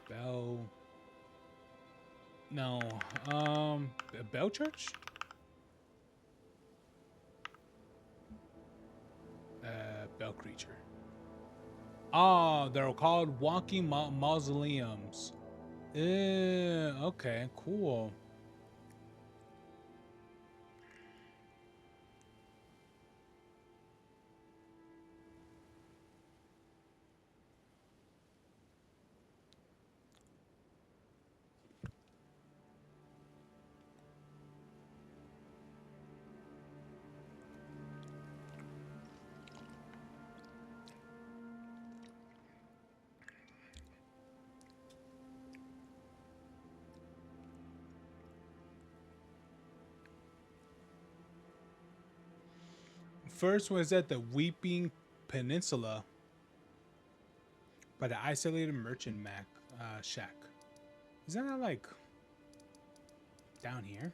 Bell. No. Bell Church. Bell Creature. Oh, they're called walking mausoleums. Okay, cool. First was at the Weeping Peninsula by the isolated merchant shack. Isn't that like down here?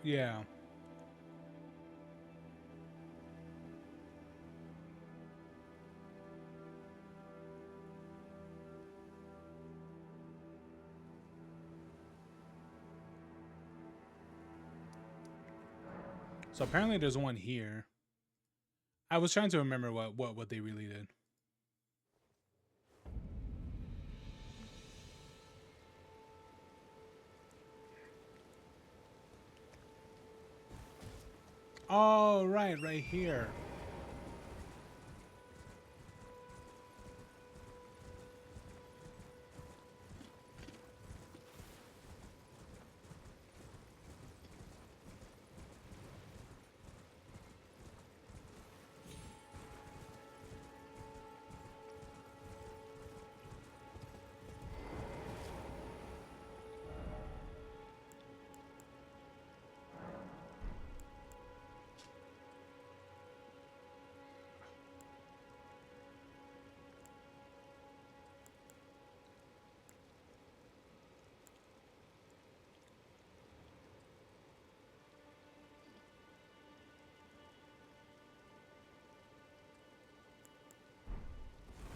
Yeah. So apparently there's one here. I was trying to remember what they really did. Oh, right here.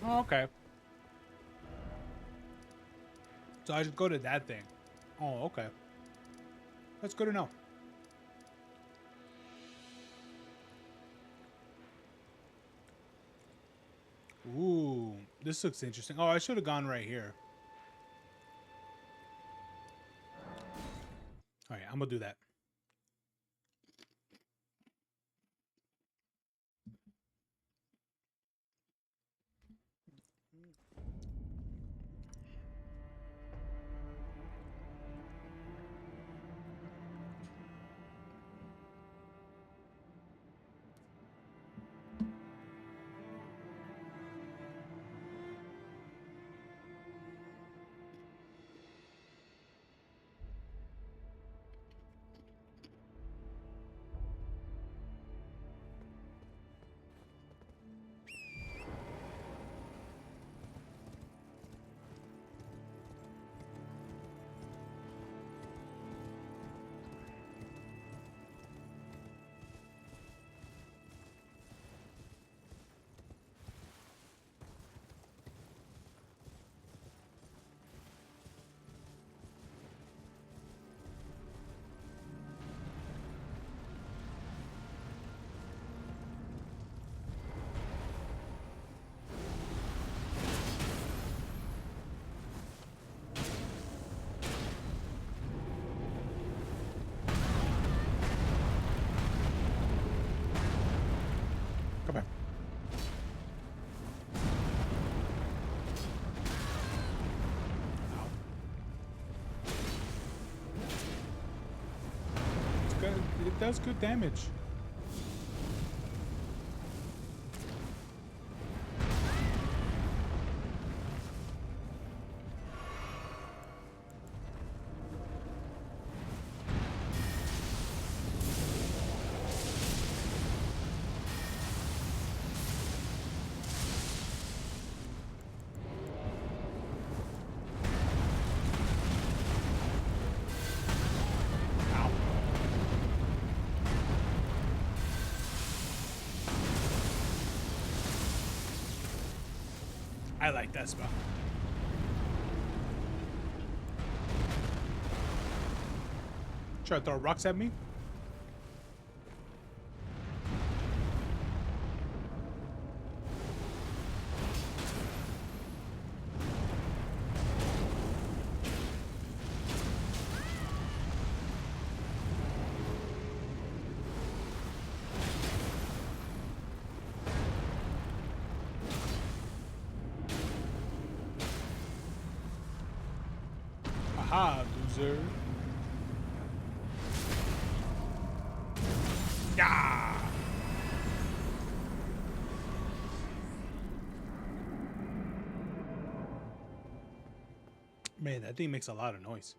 Oh, okay. So I just go to that thing. Oh, okay. That's good to know. Ooh, this looks interesting. Oh, I should have gone right here. All right, I'm gonna do that. it does good damage. I like that spell. Try to throw rocks at me? Aha, loser. Yeah. Man, that thing makes a lot of noise.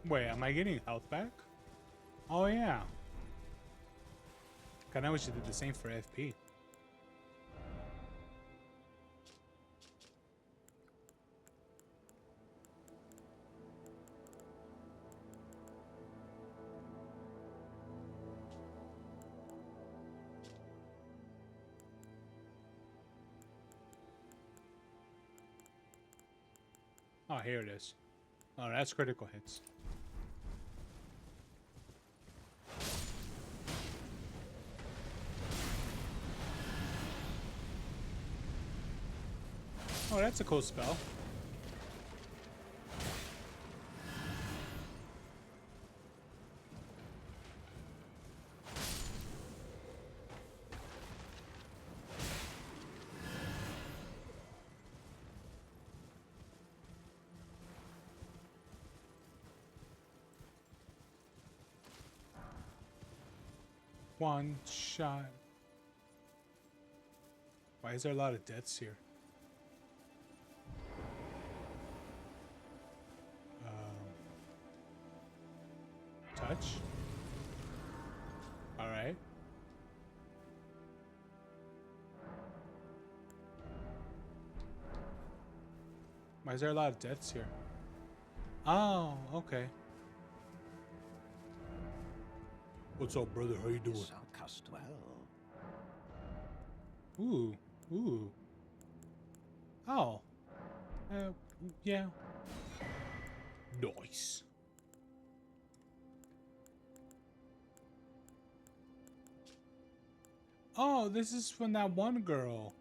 Wait, am I getting health back? Oh yeah. Kinda wish you did the same for FP. Oh, here it is. Oh, that's critical hits. Oh, that's a cool spell. One shot. Why is there a lot of deaths here? Touch. All right. Why is there a lot of deaths here? Oh, okay. What's up, brother? How you doing? Ooh, ooh. Oh. Yeah. Nice. Oh, this is from that one girl.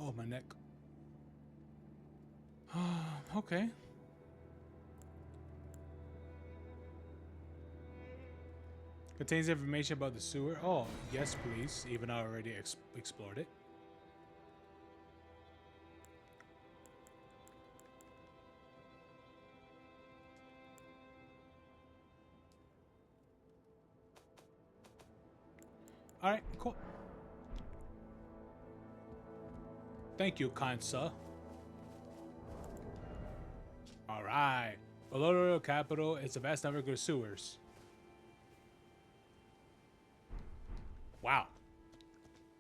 Oh, my neck. Okay. Contains information about the sewer. Oh, yes, please. Even though I already explored it. All right, cool. Thank you, kind sir. All right. Below the royal capital is a vast network of sewers. Wow.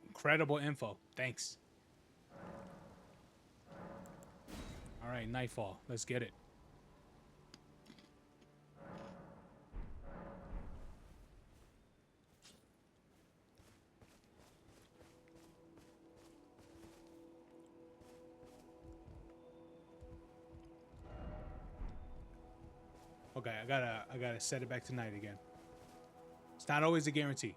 Incredible info. Thanks. All right, nightfall. Let's get it. Okay, I gotta set it back to night again. It's not always a guarantee.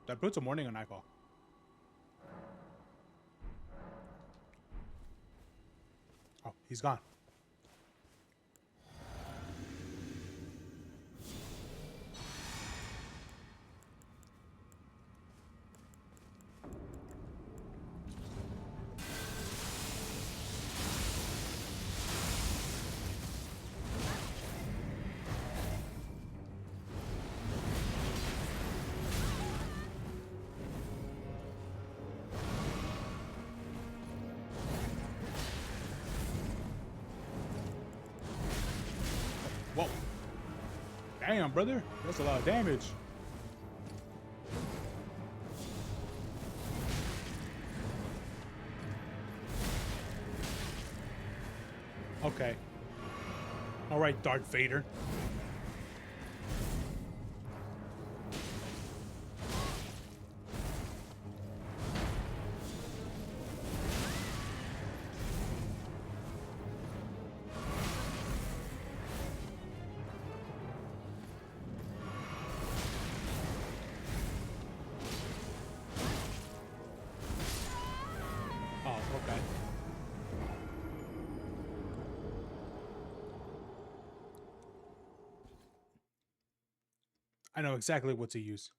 That puts a morning on nightfall. Oh, he's gone. Whoa. Damn, brother. That's a lot of damage. Okay. All right, Darth Vader. Oh, okay. I know exactly what to use.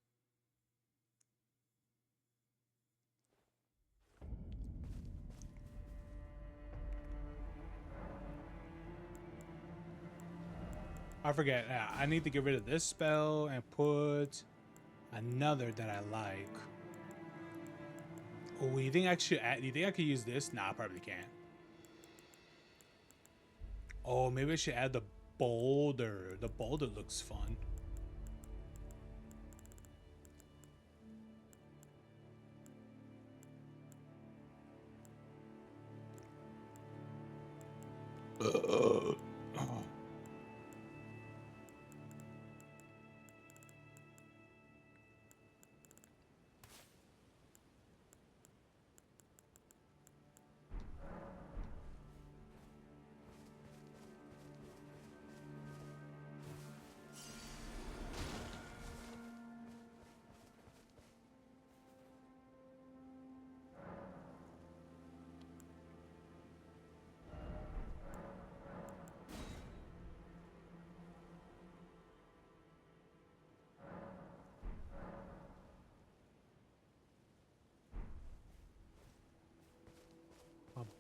I forget. I need to get rid of this spell and put another that I like. Oh, you think I should add? Do you think I could use this? Nah, I probably can't. Oh, maybe I should add the boulder. The boulder looks fun. Oh.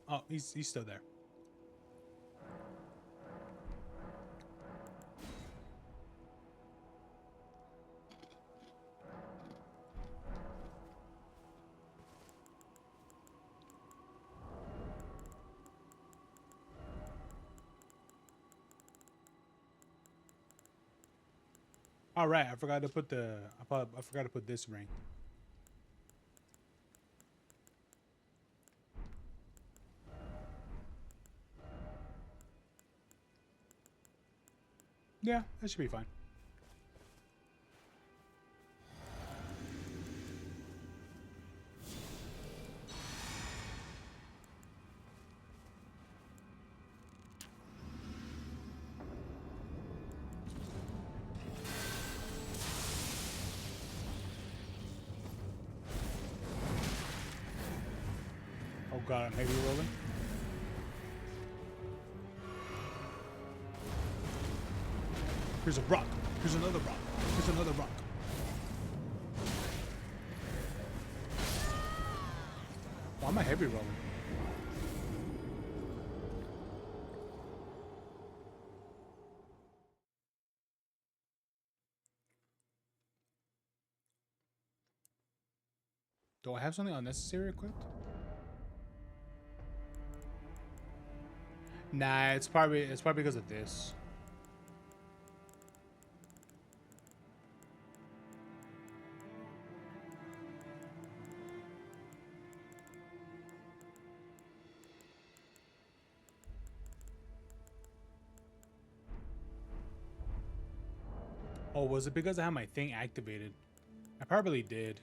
Oh, he's still there. All right, I forgot to put the. I forgot to put this ring. Yeah, that should be fine. god, I'm heavy rolling. Here's a rock. Here's another rock. Here's another rock. Why am I heavy rolling? Do I have something unnecessary equipped? Nah, it's probably because of this. Oh, was it because I had my thing activated? I probably did.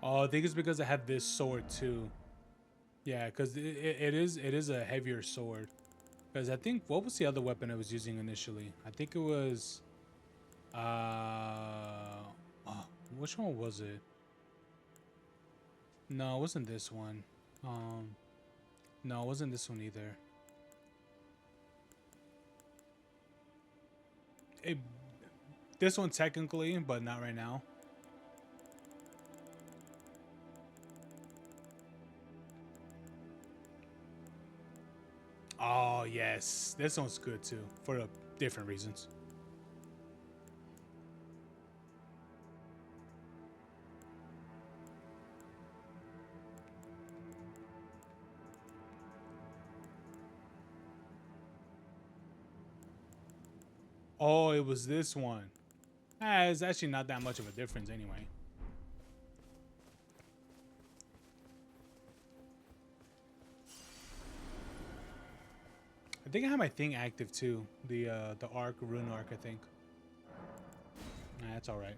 Oh, I think it's because I have this sword too. Yeah, because it is a heavier sword. Because I think, what was the other weapon I was using initially? I think it was, which one was it? No, it wasn't this one. No, it wasn't this one either. This one technically, but not right now. Oh, yes. This one's good too, for different reasons. Oh, it was this one. It's actually not that much of a difference anyway. I think I have my thing active too. The arc, rune arc, I think. Nah, that's all right.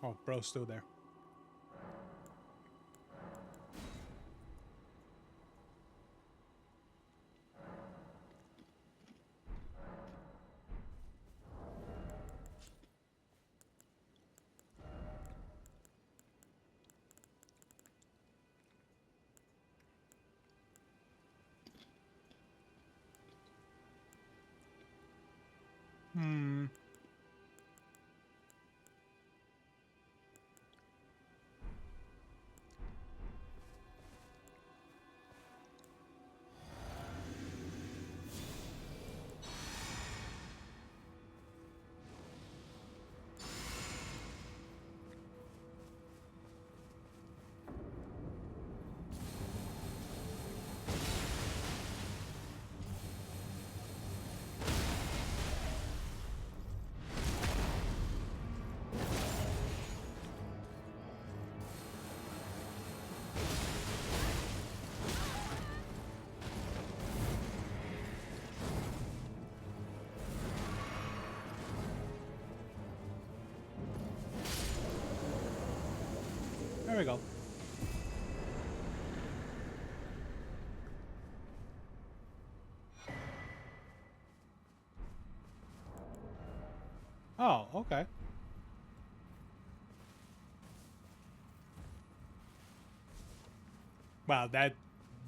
Oh, bro's still there. There we go. Oh, okay. Wow, that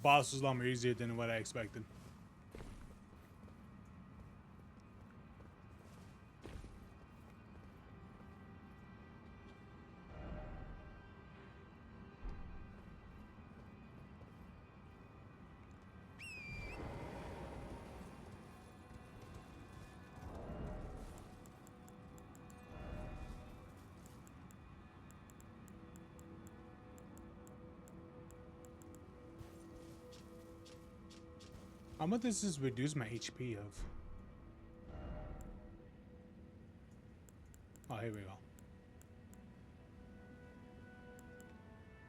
boss was a lot more easier than what I expected. How much does this reduce my HP of? Oh, here we go.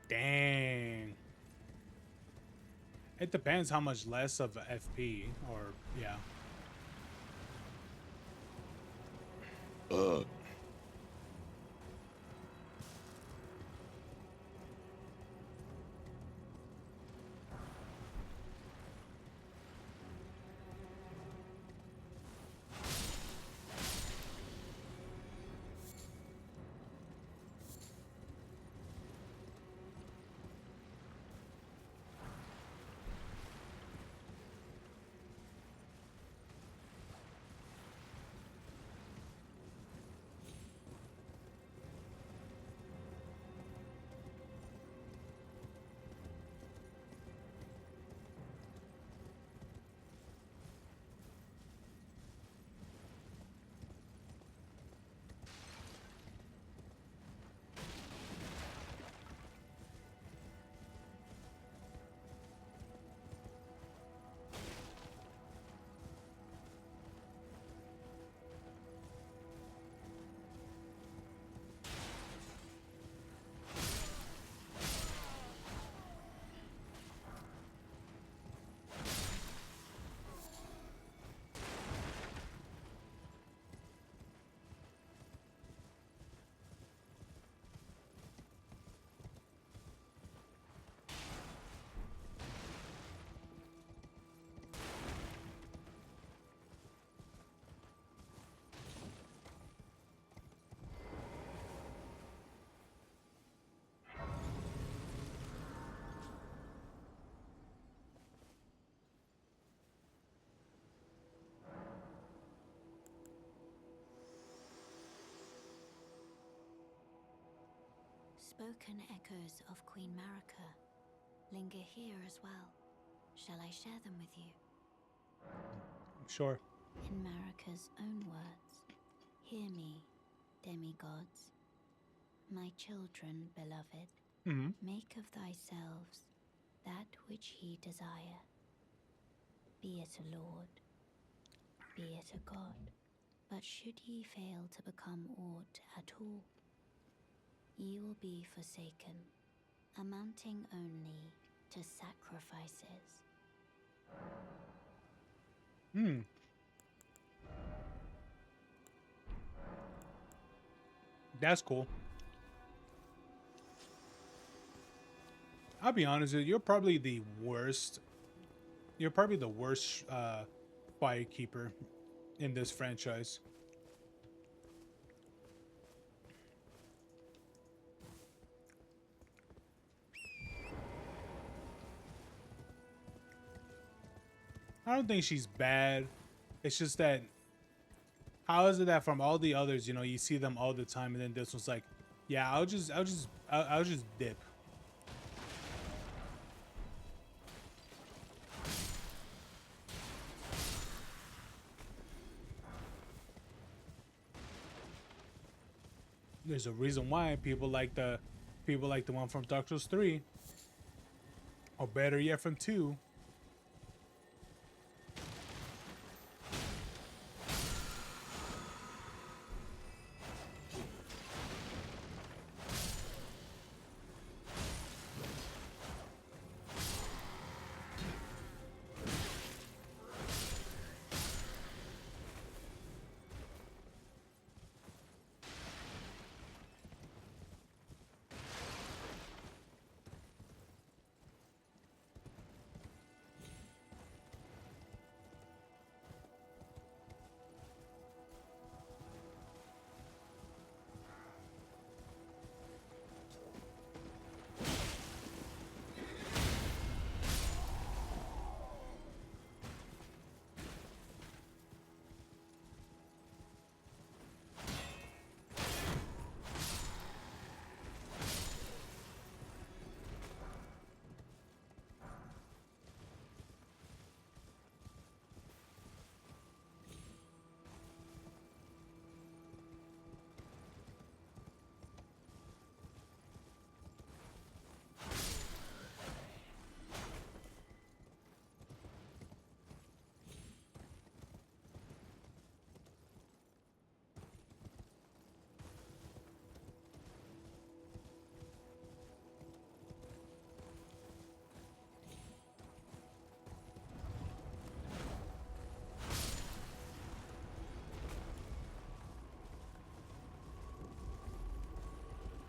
Dang. It depends how much less of FP or yeah. Spoken echoes of Queen Marika linger here as well. Shall I share them with you? Sure. In Marika's own words, hear me, demigods. My children beloved, make of thyselves that which ye desire. Be it a lord, be it a god, but should ye fail to become aught at all, ye will be forsaken, amounting only to sacrifices. That's cool. I'll be honest with you, you're probably the worst. You're probably the worst firekeeper in this franchise. I don't think she's bad. It's just that, how is it that from all the others, you know, you see them all the time, and then this was like, yeah, I'll just dip. There's a reason why people like the one from Dark Souls 3, or better yet, from 2.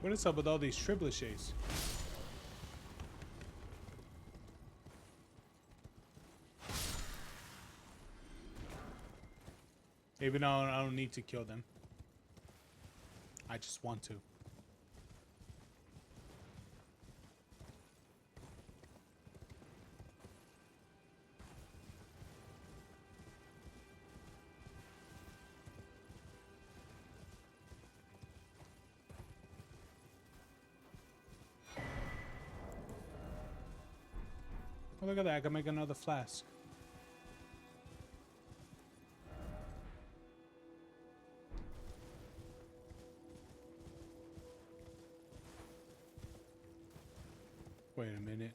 What is up with all these trebuchets? Even though I don't need to kill them. I just want to. Oh, look at that. I can make another flask. Wait a minute.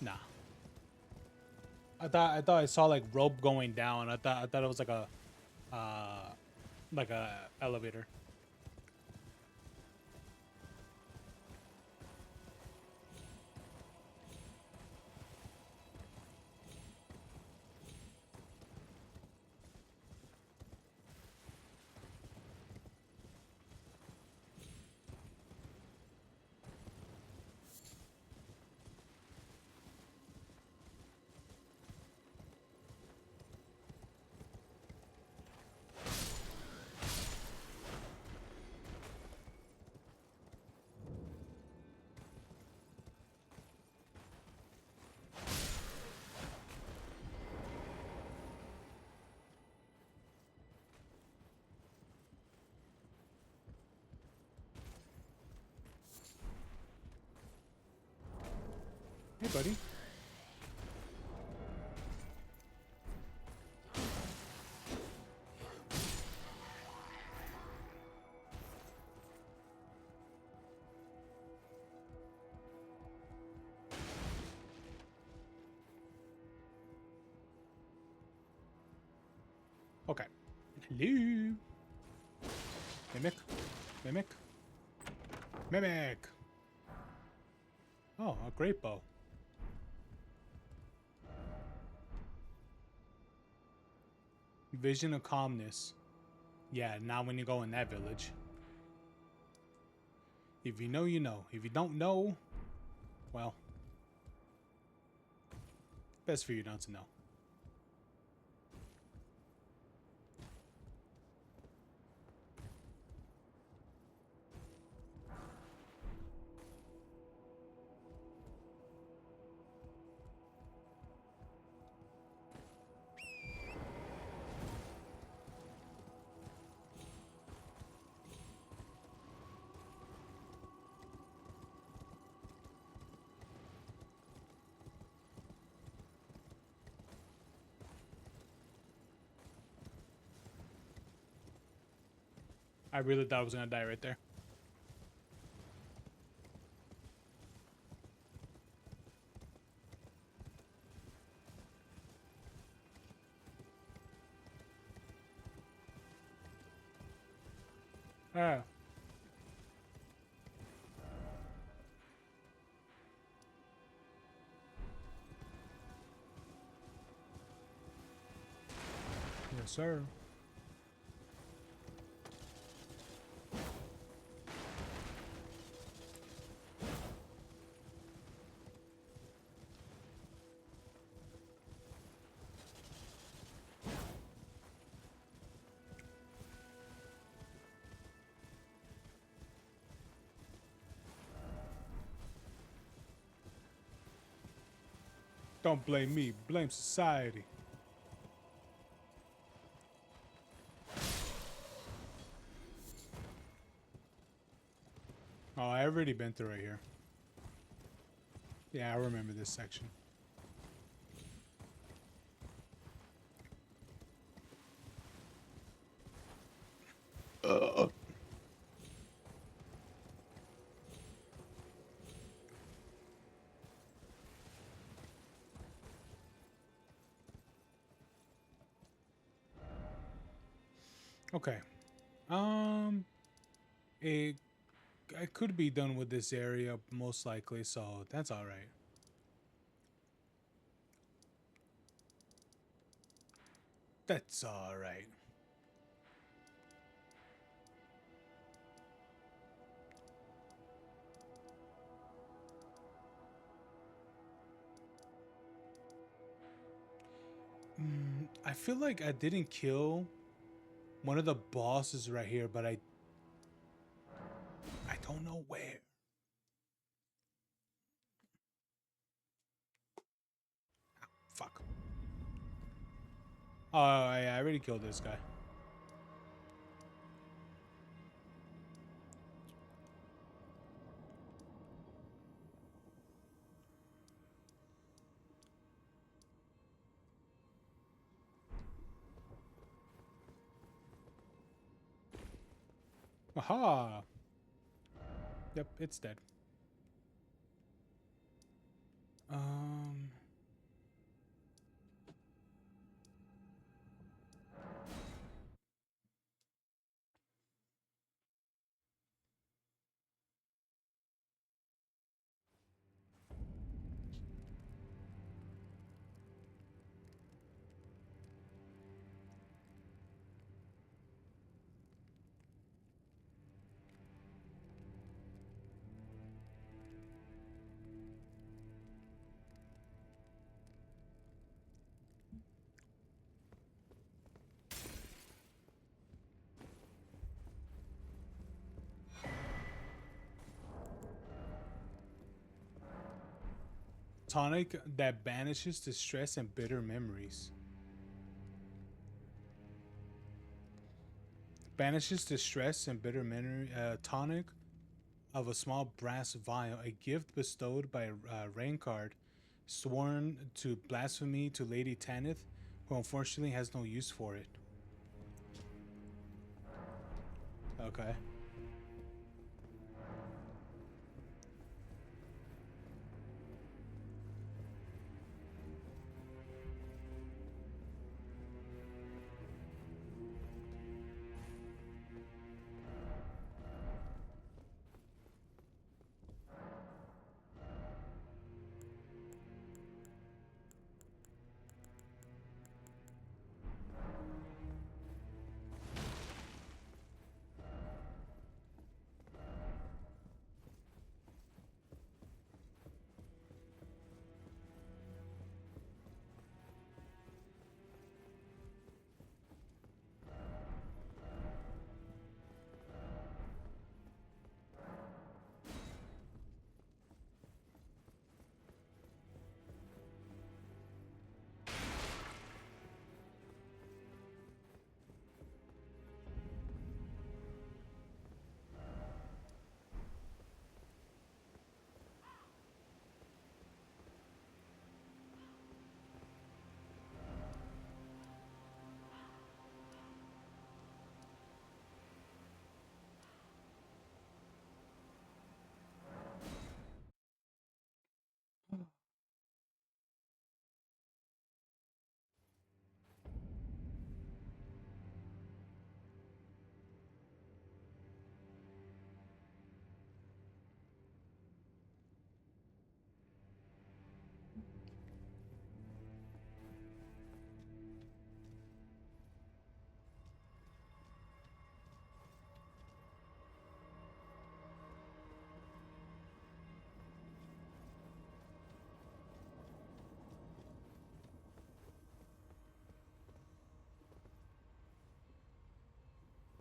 Nah. I thought I saw like rope going down. I thought it was like a elevator. Hey, buddy. Okay. Hello. Mimic. Mimic. Mimic. Oh, a great bow. Vision of calmness. Yeah, not when you go in that village. If you know, you know. If you don't know, well, best for you not to know. I really thought I was gonna die right there. Ah. Yes, sir. Don't blame me, blame society. Oh, I already been through right here. Yeah, I remember this section. Okay. I could be done with this area most likely, so that's all right. That's all right. I feel like I didn't kill one of the bosses right here, but I don't know where. Fuck. Oh, yeah, I already killed this guy. Aha! Yep, it's dead. Tonic that banishes distress and bitter memories. Banishes distress and bitter memory. Tonic of a small brass vial, a gift bestowed by Raincard, sworn to blasphemy to Lady Tanith, who unfortunately has no use for it. Okay.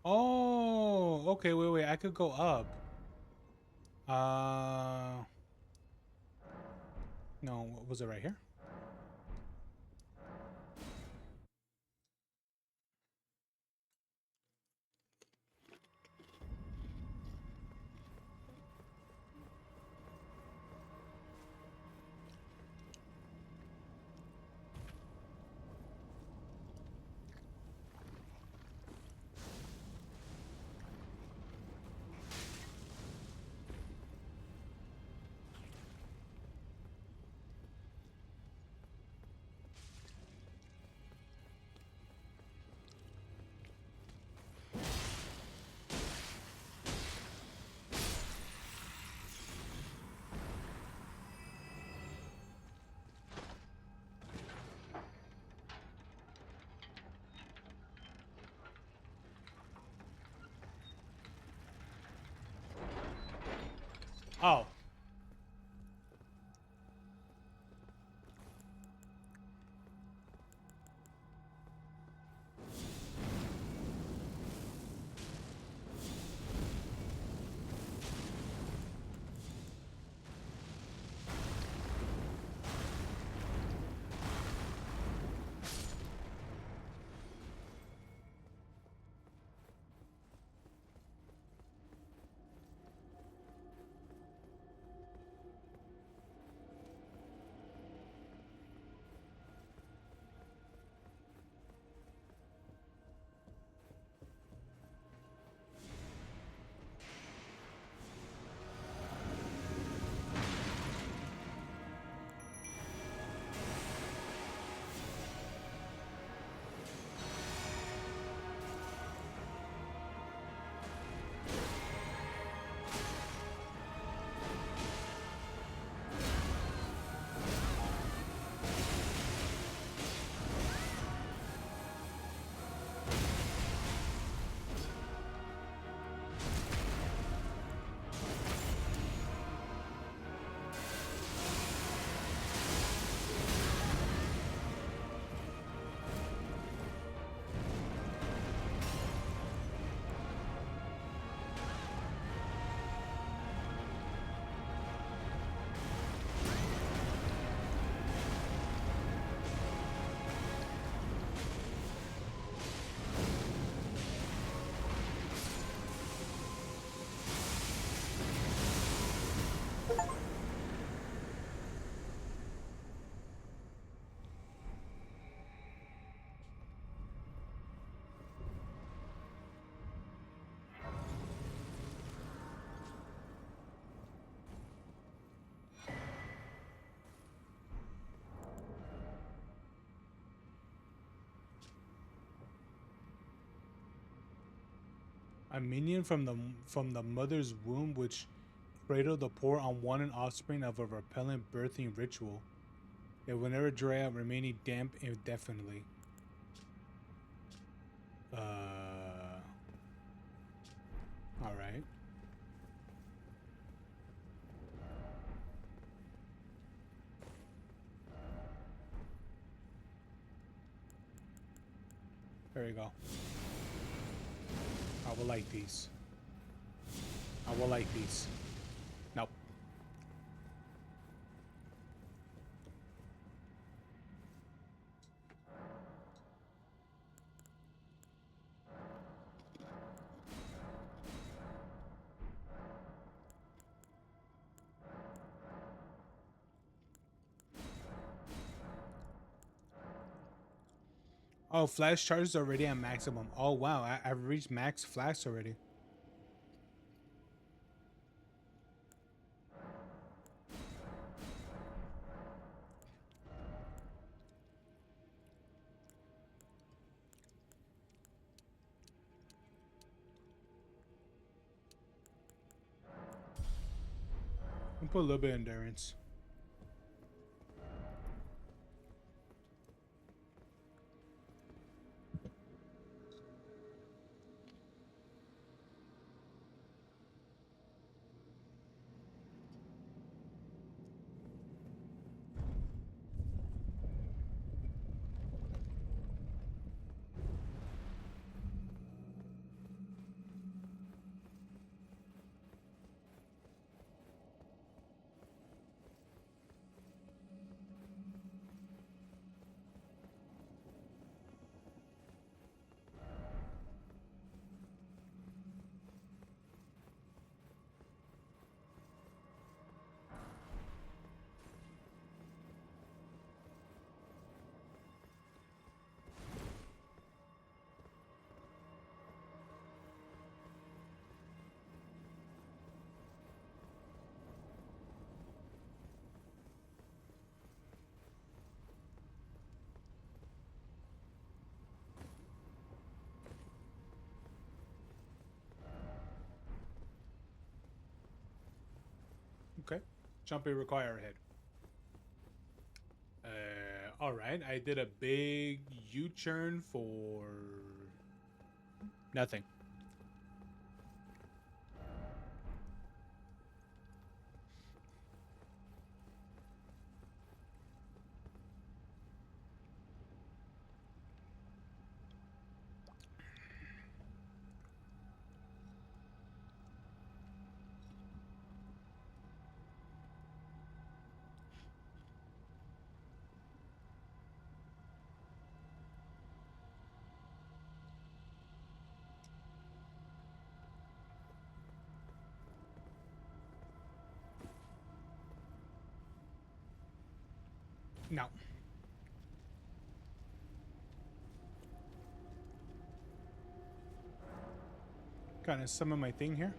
Oh, okay, wait, I could go up. No, was it right here? Oh. A minion from the mother's womb, which cradled the poor unwanted offspring of a repellent birthing ritual. It will never dry out, remaining damp indefinitely. All right. There you go. I will like these. I will like these. Nope. Oh, flash charge is already at maximum. Oh, wow. I've reached max flash already. I'll put a little bit of endurance. Okay. Jumping require ahead. Alright. I did a big U-turn for nothing. No. Kind of summon my thing here.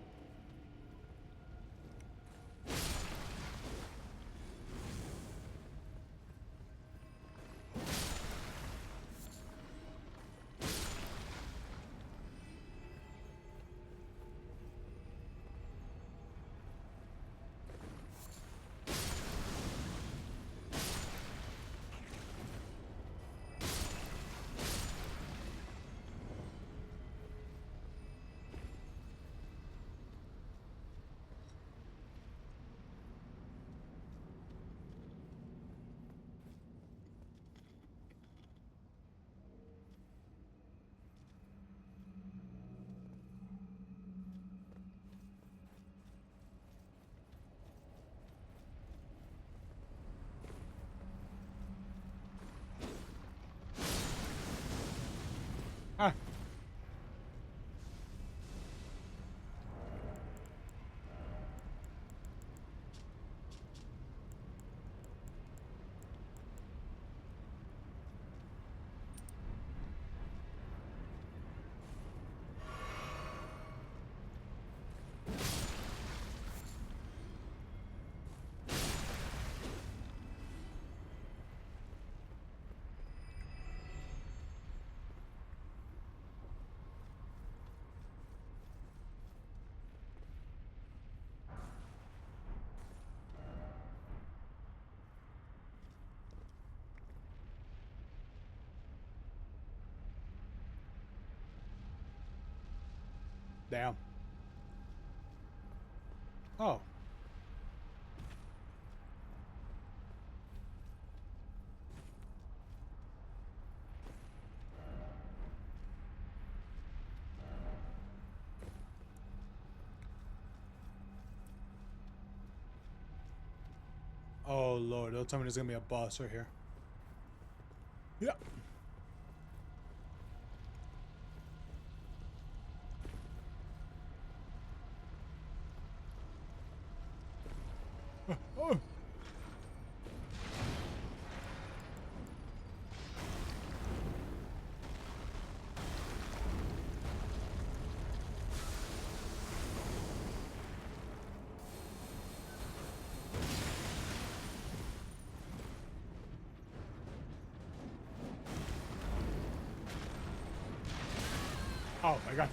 Ah. Damn. Oh. Oh Lord, don't tell me there's gonna be a boss right here. Yeah. Oh. Oh my God.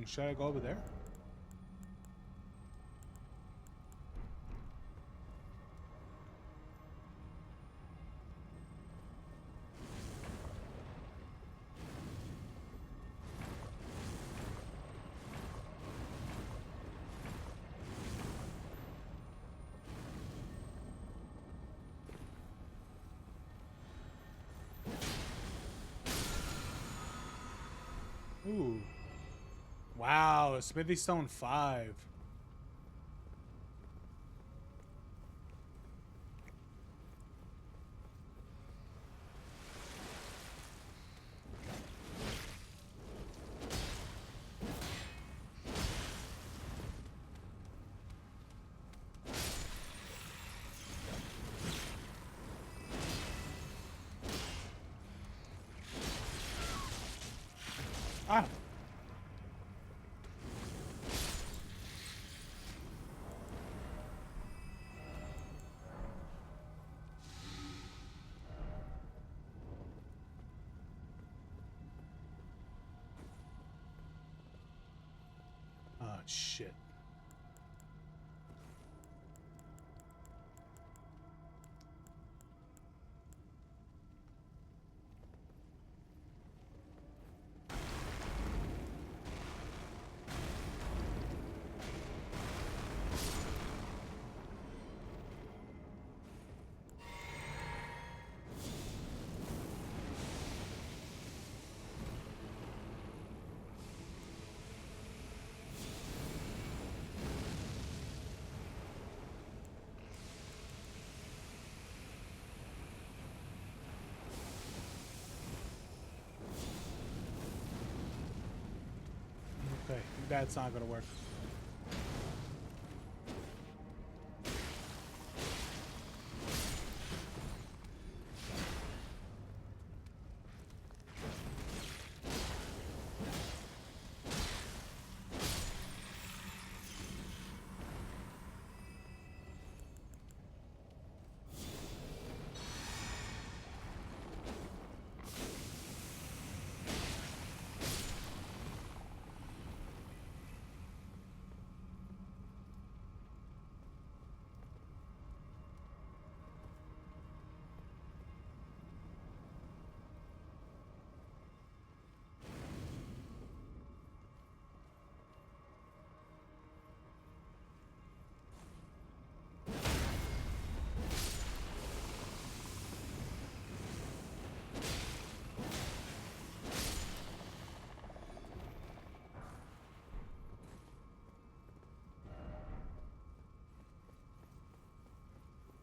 Should I go over there? Ooh. Wow, Smithy Stone 5. Ah. Oh, shit. Okay, that's not gonna work.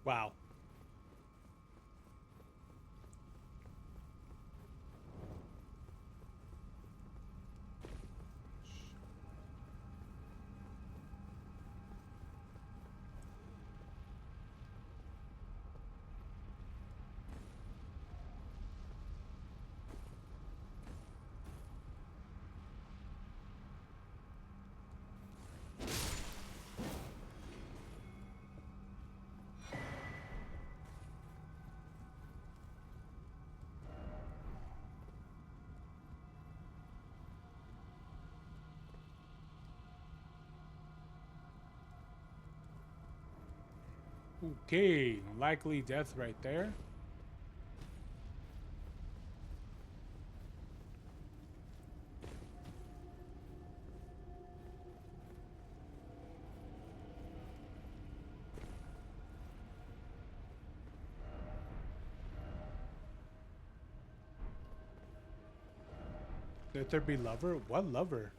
Wow. Okay, likely death right there. Let there be lover? What lover?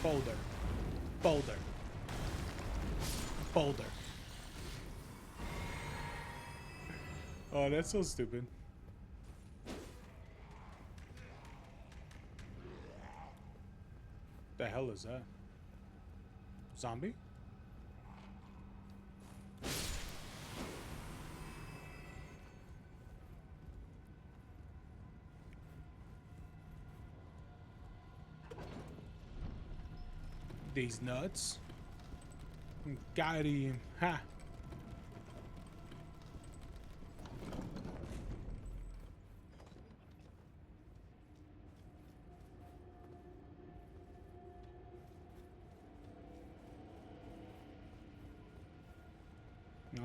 Boulder. Boulder. Boulder. Oh, that's so stupid. The hell is that? Zombie? These nuts. Got him. Ha.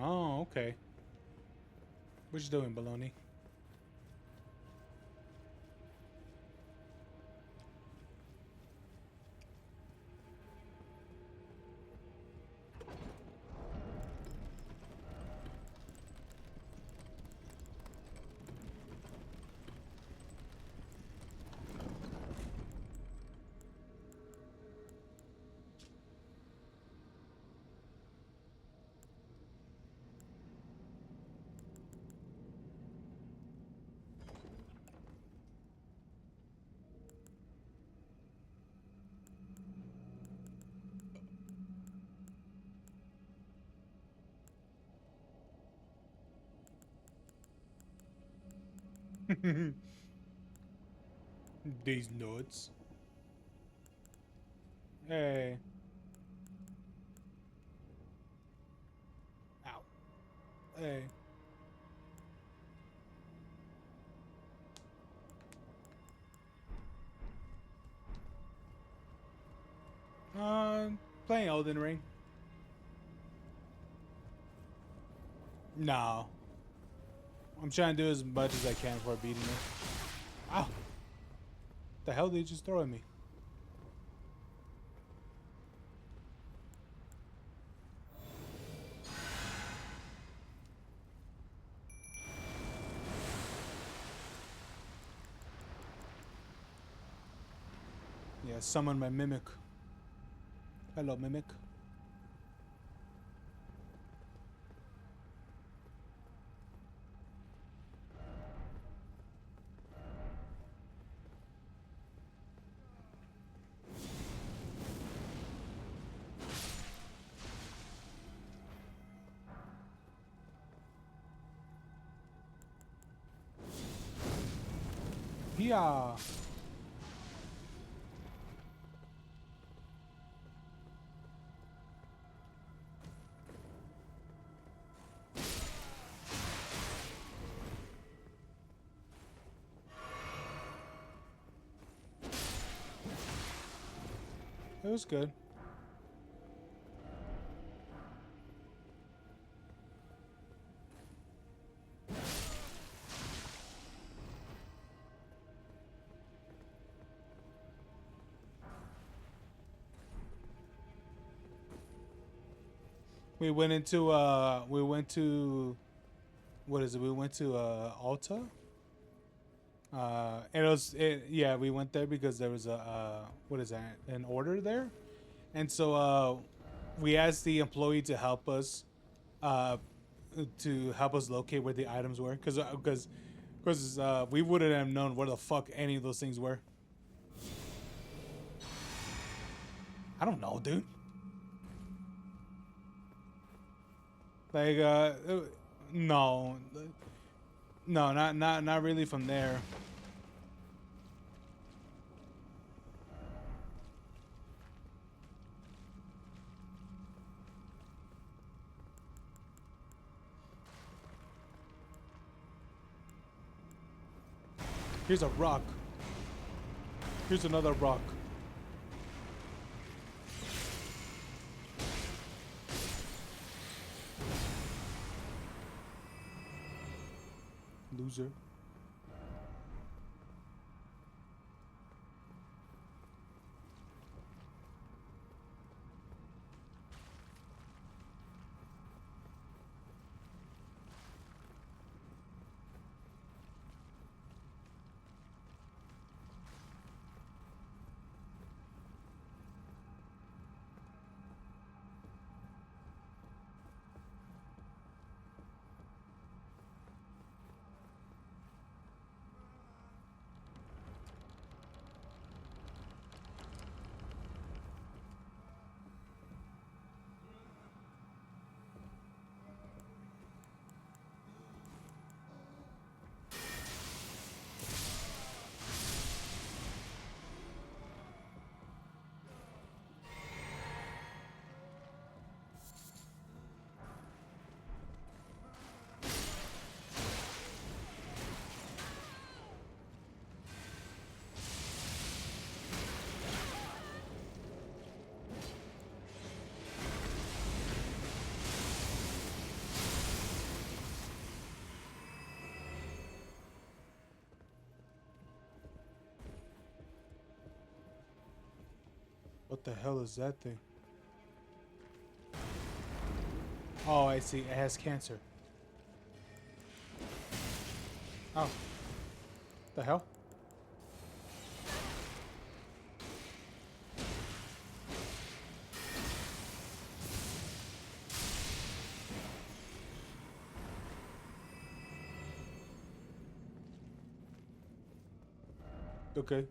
Oh, okay. What you doing, baloney? These nuts. Hey. Ow. Hey. Playing Elden Ring. No. I'm trying to do as much as I can before beating it. Ow. The hell did he just throw at me? Yeah, summon my mimic. Hello, mimic. Yeah. It was good. We went to what is it? We went to Alta. Yeah, we went there because there was a what is that? An order there. And so we asked the employee to help us locate where the items were because we wouldn't have known where the fuck any of those things were. I don't know, dude. Like no, not really from there. Here's a rock. Here's another rock. Loser. What the hell is that thing? Oh, I see. It has cancer. Oh. The hell? Okay.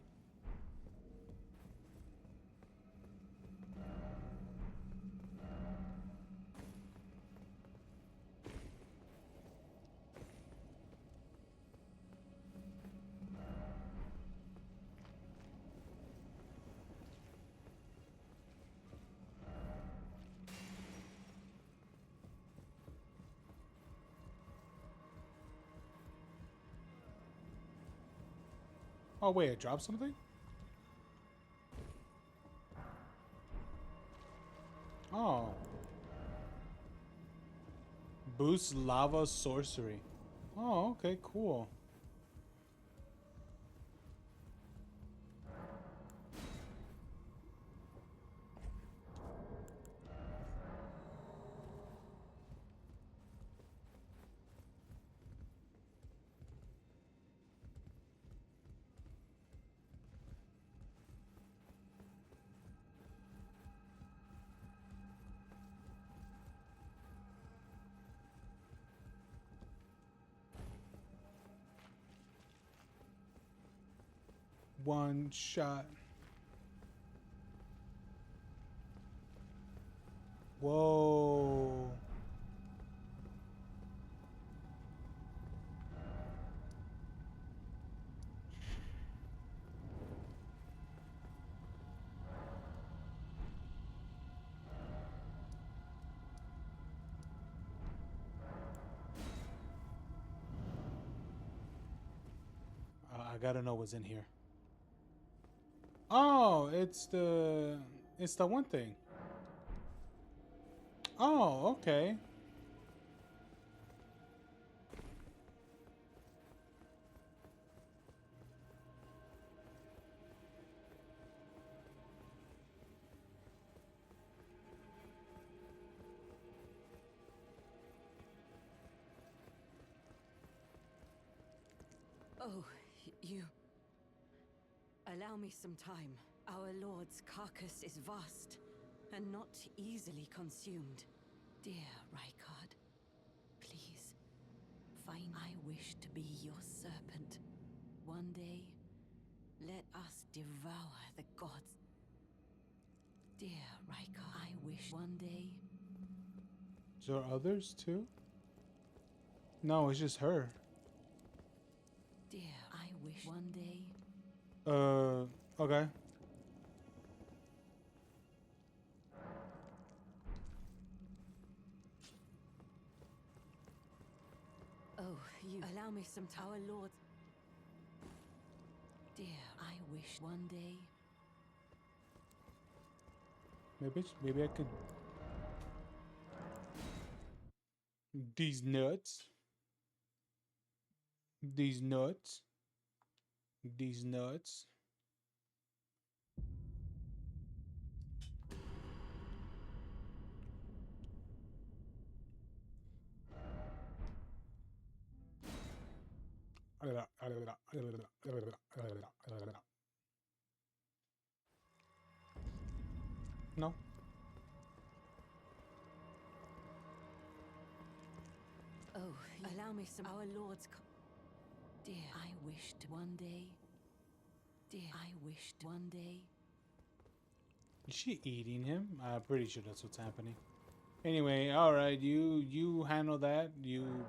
Oh wait, I dropped something? Oh. Boost lava sorcery. Oh, okay, cool. One shot. Whoa. I gotta know what's in here. Oh, it's It's the one thing. Oh, okay. Oh, you... Allow me some time. Our lord's carcass is vast, and not easily consumed. Dear Rykard, please, find I wish to be your serpent. One day, let us devour the gods. Dear Rykard, I wish one day... Is there others too? No, it's just her. Dear, I wish one day... Okay. Oh, you allow me some time, our lords. Dear, I wish one day... Maybe I could... These nuts. These nuts. These nuts. No. Oh, allow me some... Our lords... Dear, I wished one day... Dear, I wished one day... Is she eating him? I'm pretty sure that's what's happening. Anyway, alright, you handle that. You...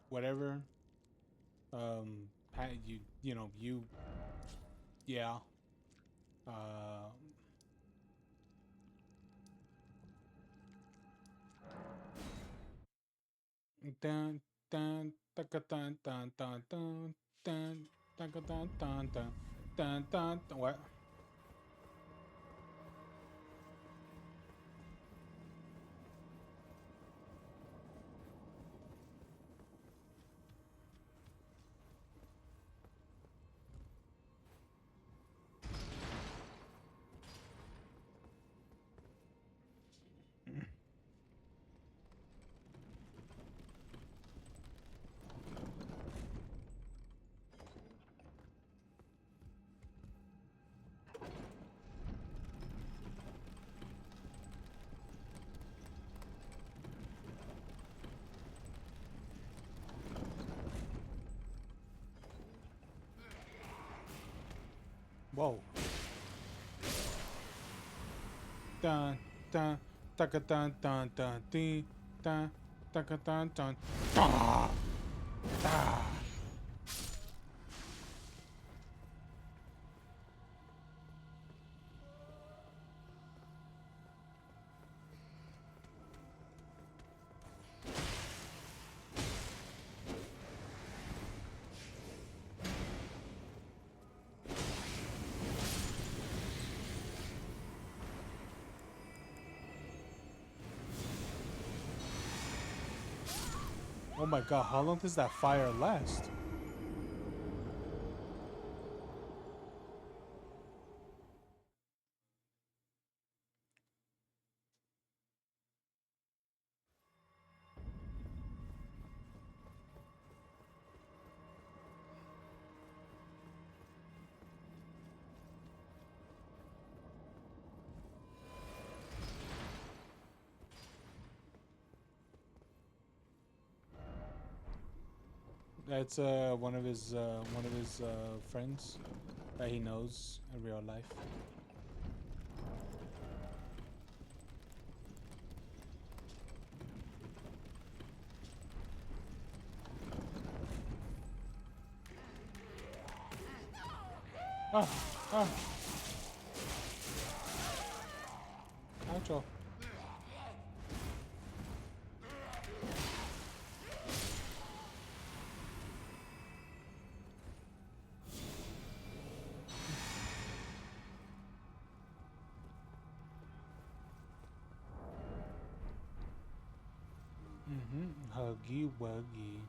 Whatever. You know, you... Yeah. Dun dun dun dun dun dun dun dun dun dun dun dun dun dun. What? Whoa. Dun dun dun dun dun dun dun dun dun dun dun dun. Oh my god, how long does that fire last? That's one of his friends that he knows in real life. Ah. Oucho. Huggy Wuggy.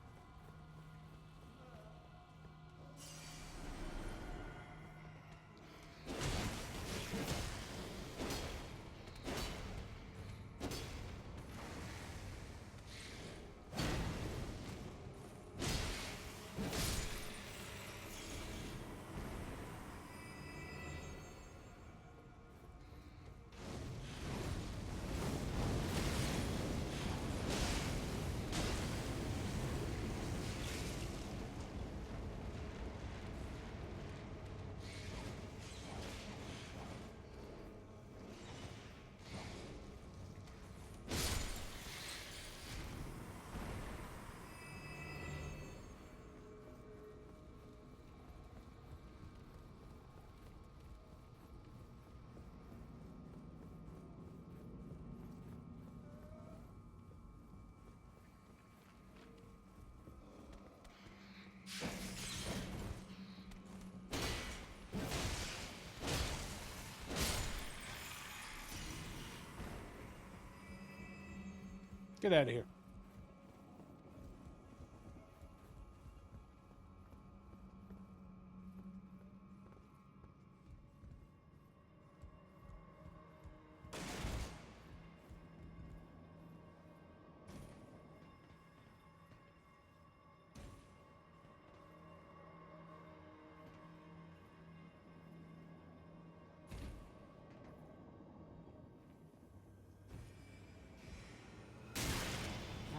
Get out of here.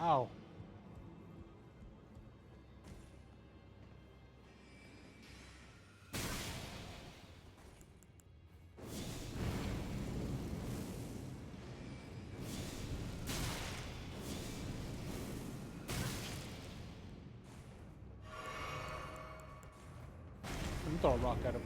Ow. Let me throw a rock at him.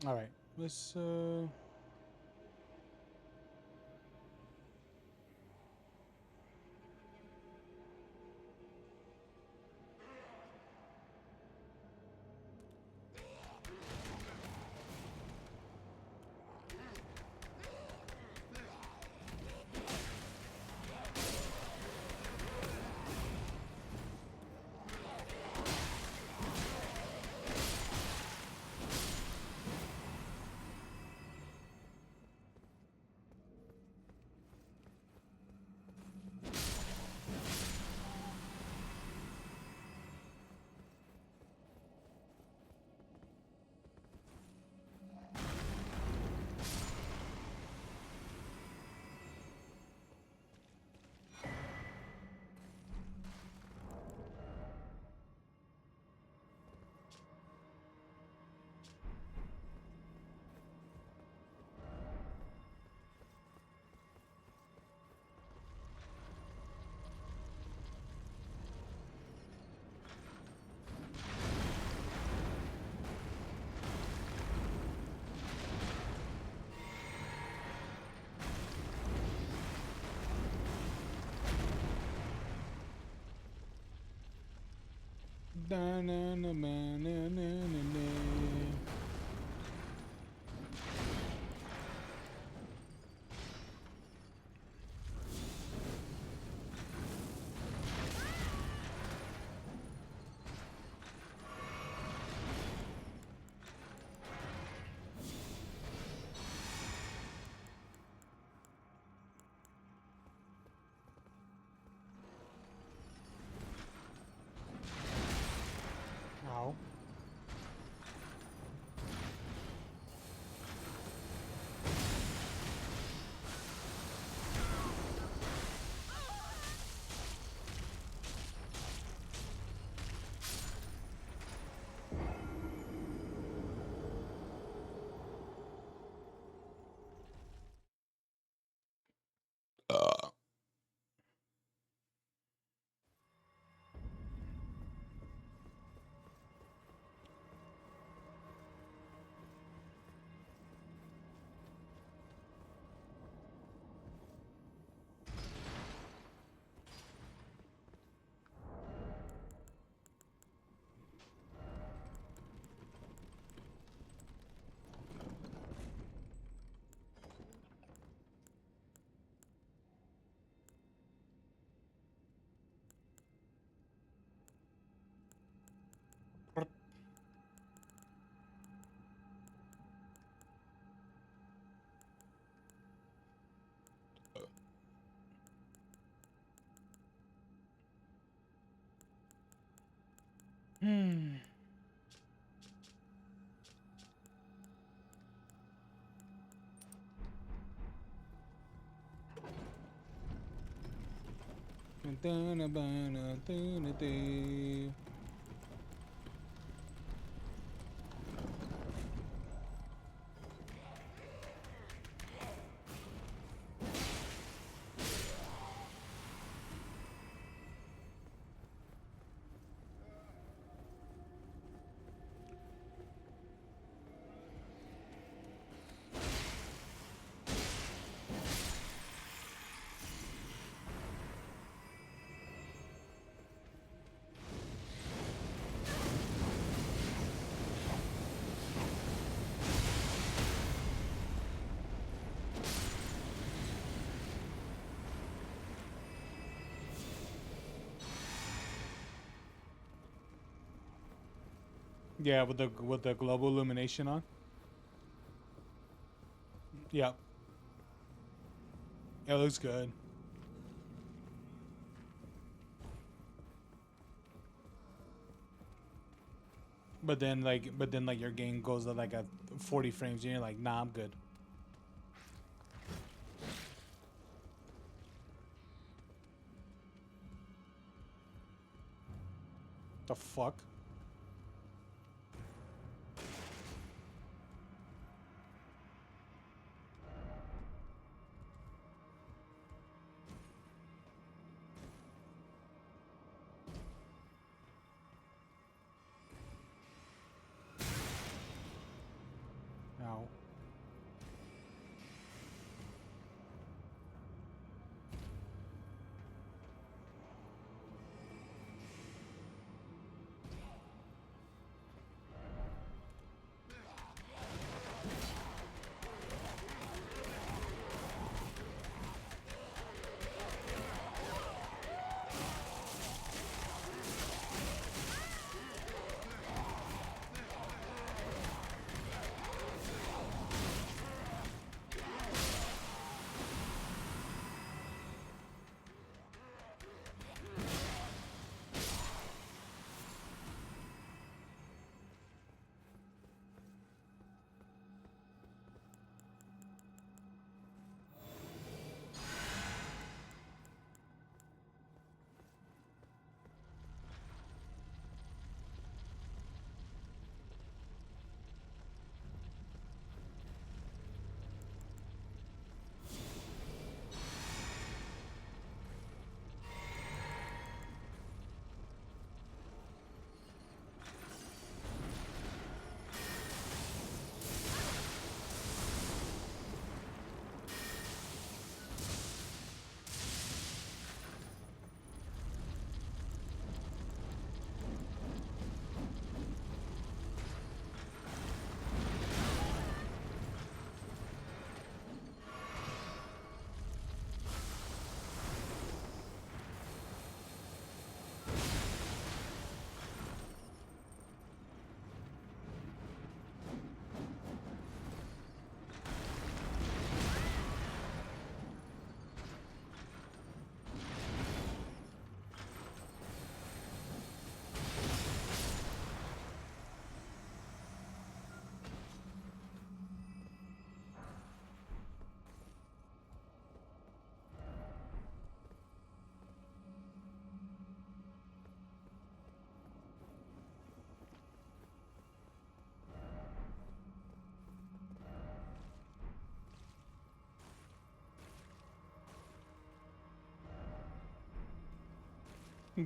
All right, let's Ow. Yeah, with the global illumination on. Yep. It looks good. But then like your game goes at like at 40 frames and you're like, nah, I'm good. The fuck? Ow.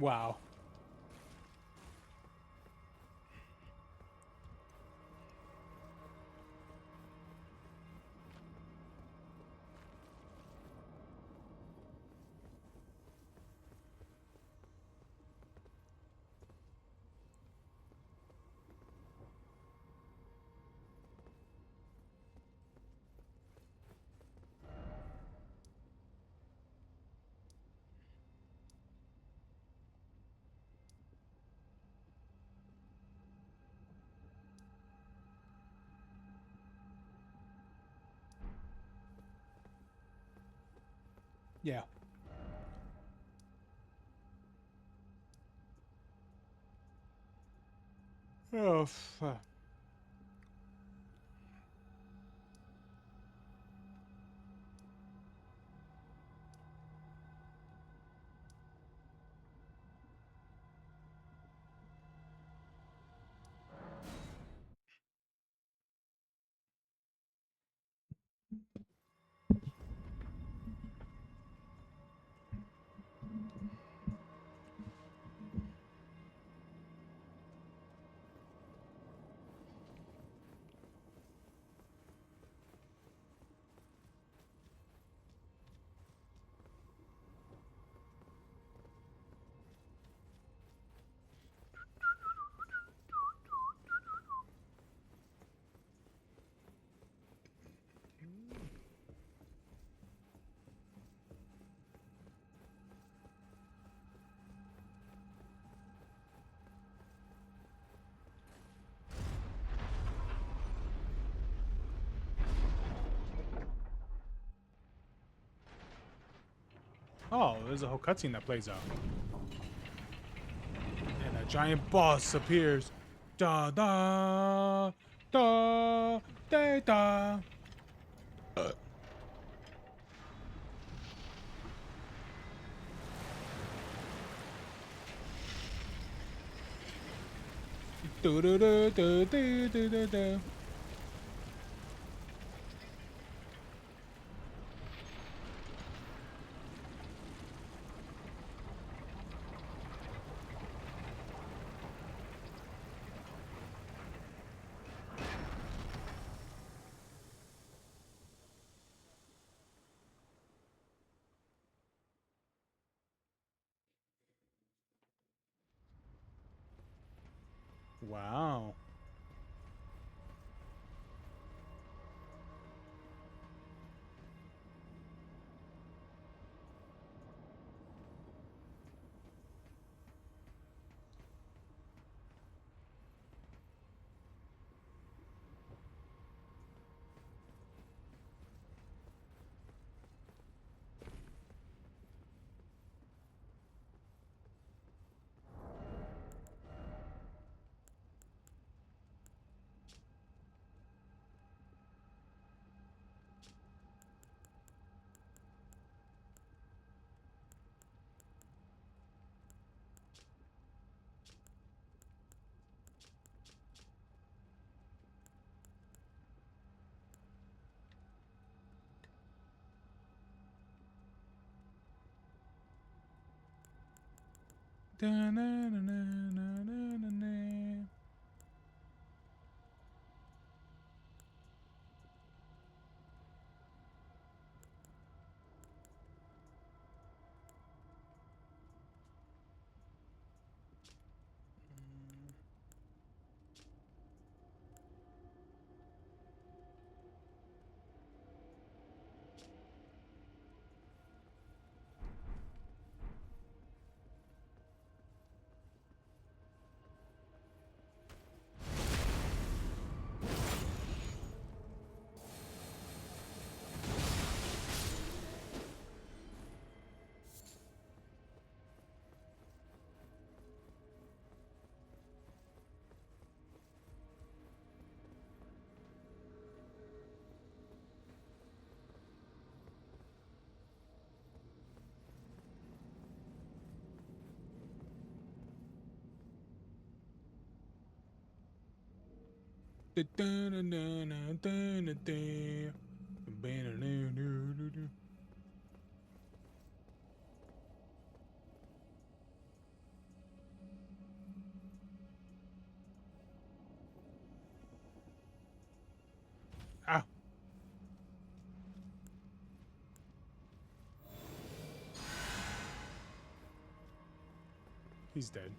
Wow. Yeah. Oh, fuck. Oh, there's a whole cutscene that plays out. And a giant boss appears. Da da da da da. Do do do do do do do do. Wow. Da, na, na, na, na, na, na, na. Da, da, na, na, na, da, na, da. Ba, na, na, na, na, na. Ah. He's dead.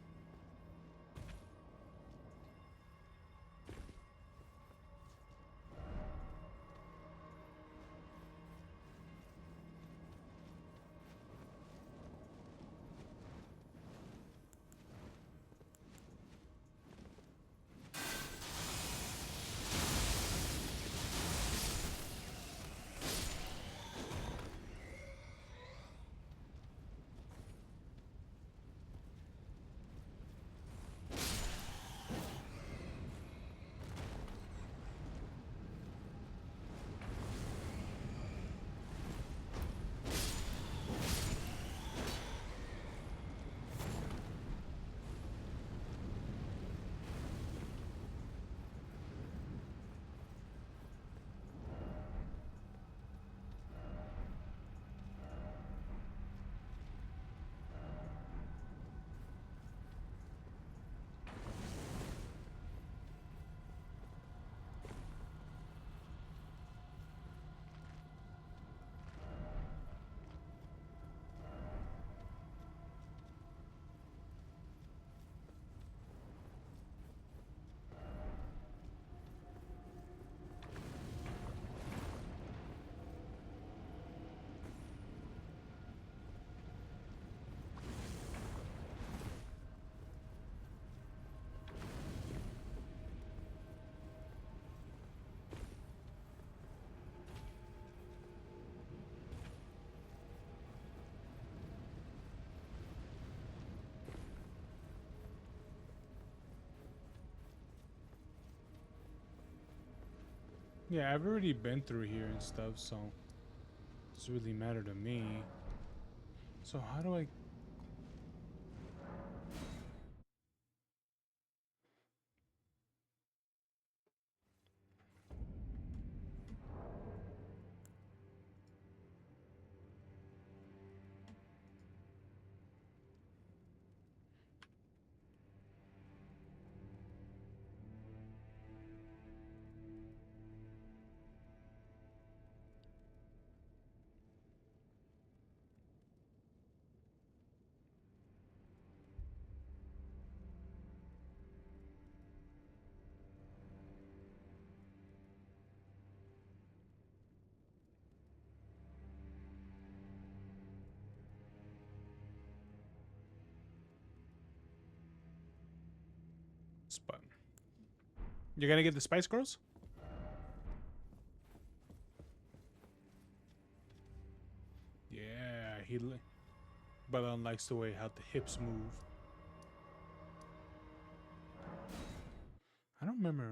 Yeah, I've already been through here and stuff, so it doesn't really matter to me. So how do I... This button. You're gonna get the Spice Girls? Yeah, Balon likes the way how the hips move. I don't remember.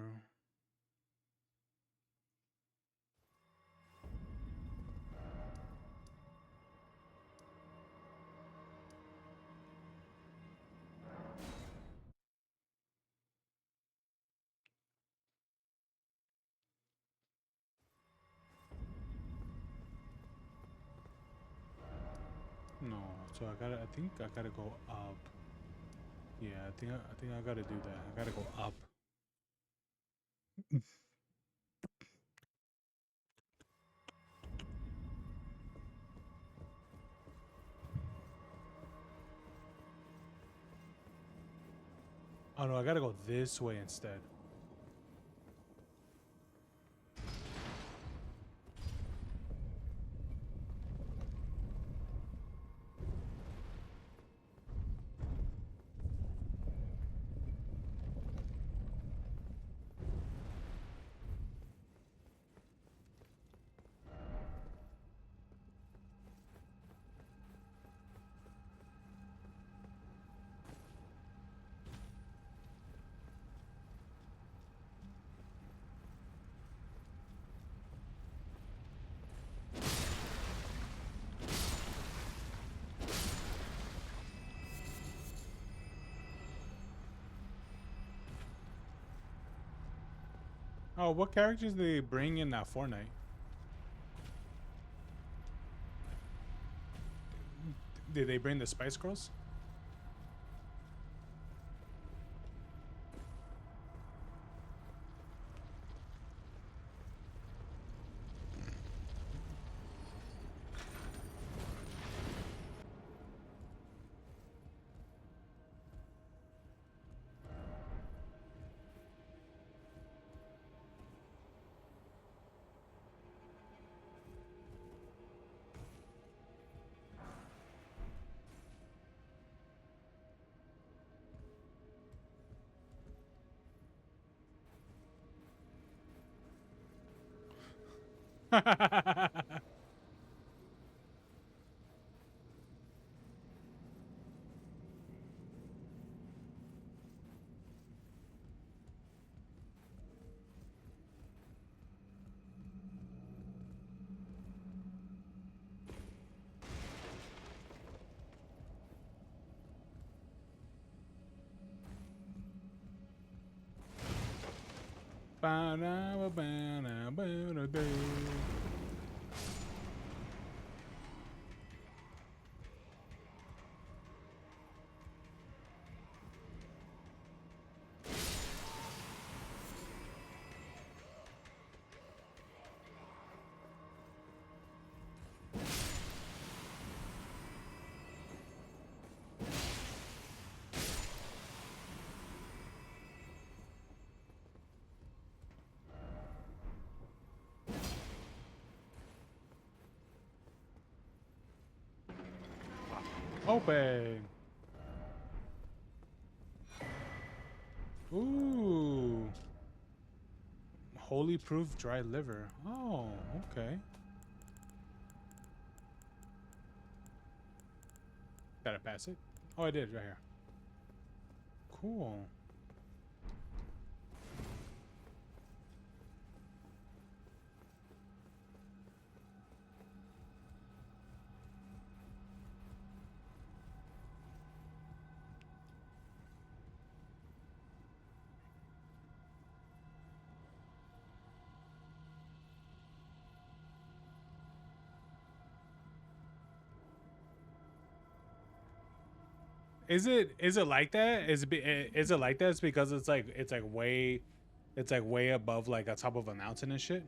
No, so I think I gotta go up. Yeah, I think I gotta do that. I gotta go up. Oh no, I gotta go this way instead. Oh, what characters did they bring in that Fortnite? Did they bring the Spice Girls? Open. Ooh. Holy proof dry liver. Oh, okay. Did I pass it? Oh, I did right here. Cool. Is it like that? Is it like that? It's because it's like way above like on top of a mountain and shit.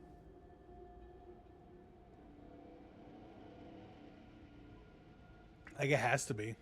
Like it has to be.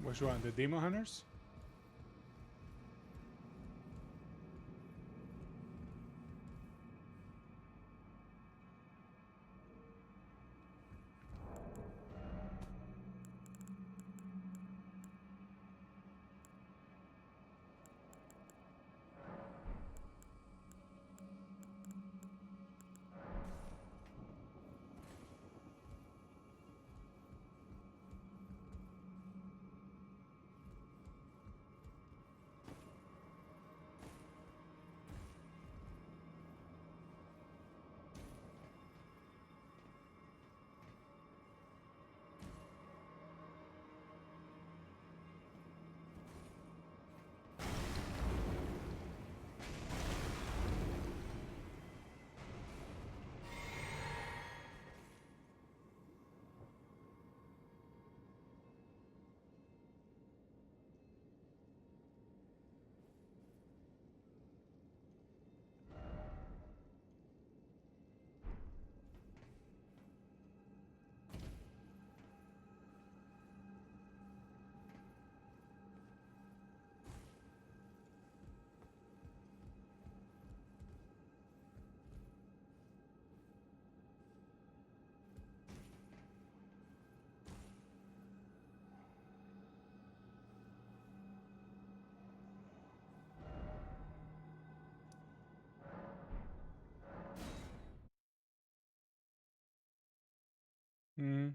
Which one? The Demon Hunters? Hmm.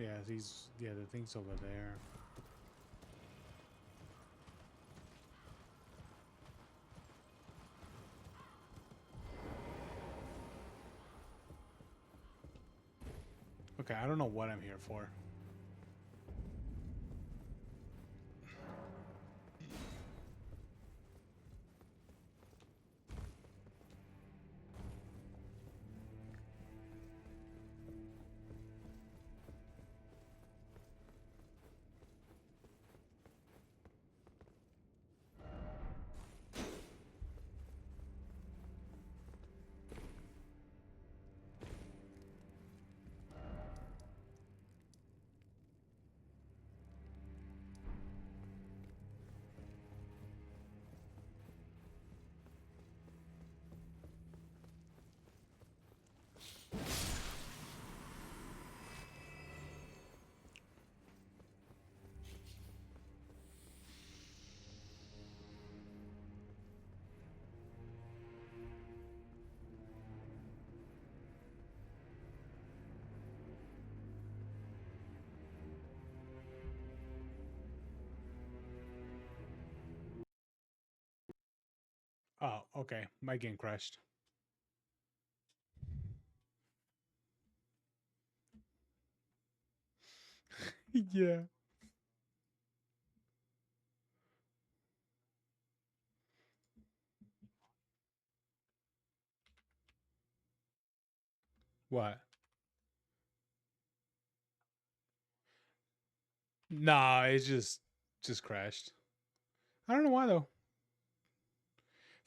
Yeah, the thing's over there. Okay, I don't know what I'm here for. Oh, okay. My game crashed. Yeah. What? Nah, it's just crashed. I don't know why though.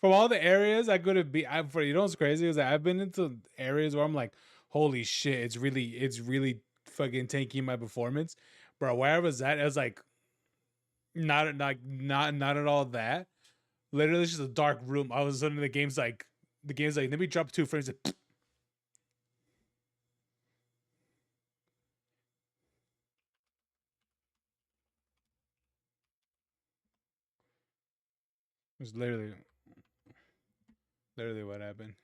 From all the areas I could have been, for you know what's crazy is that I've been into areas where I'm like, holy shit, it's really fucking tanking my performance, bro. Where I was at, it was like, not at all that. Literally, it's just a dark room. I was suddenly the game's like, let me drop 2 frames. It was literally what happened.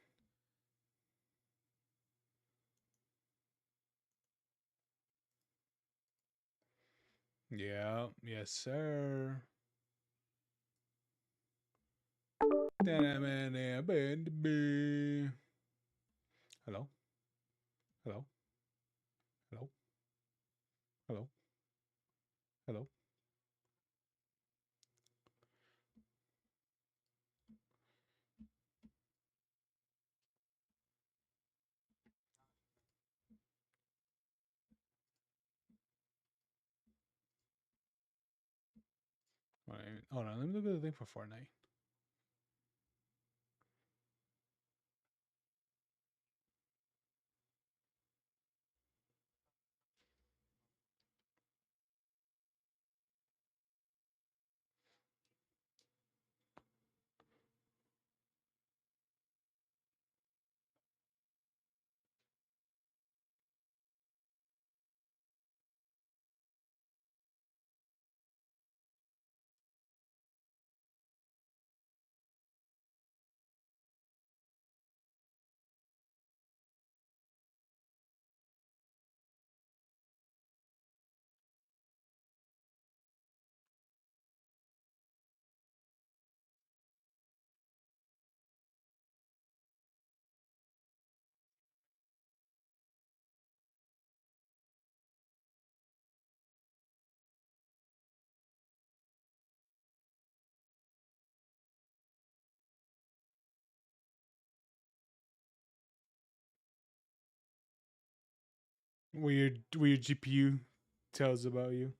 Yeah, yes, sir. Hello? Hello? Hello? Hello? Hello? All right. Hold on, let me look at the thing for Fortnite. What your GPU tells about you.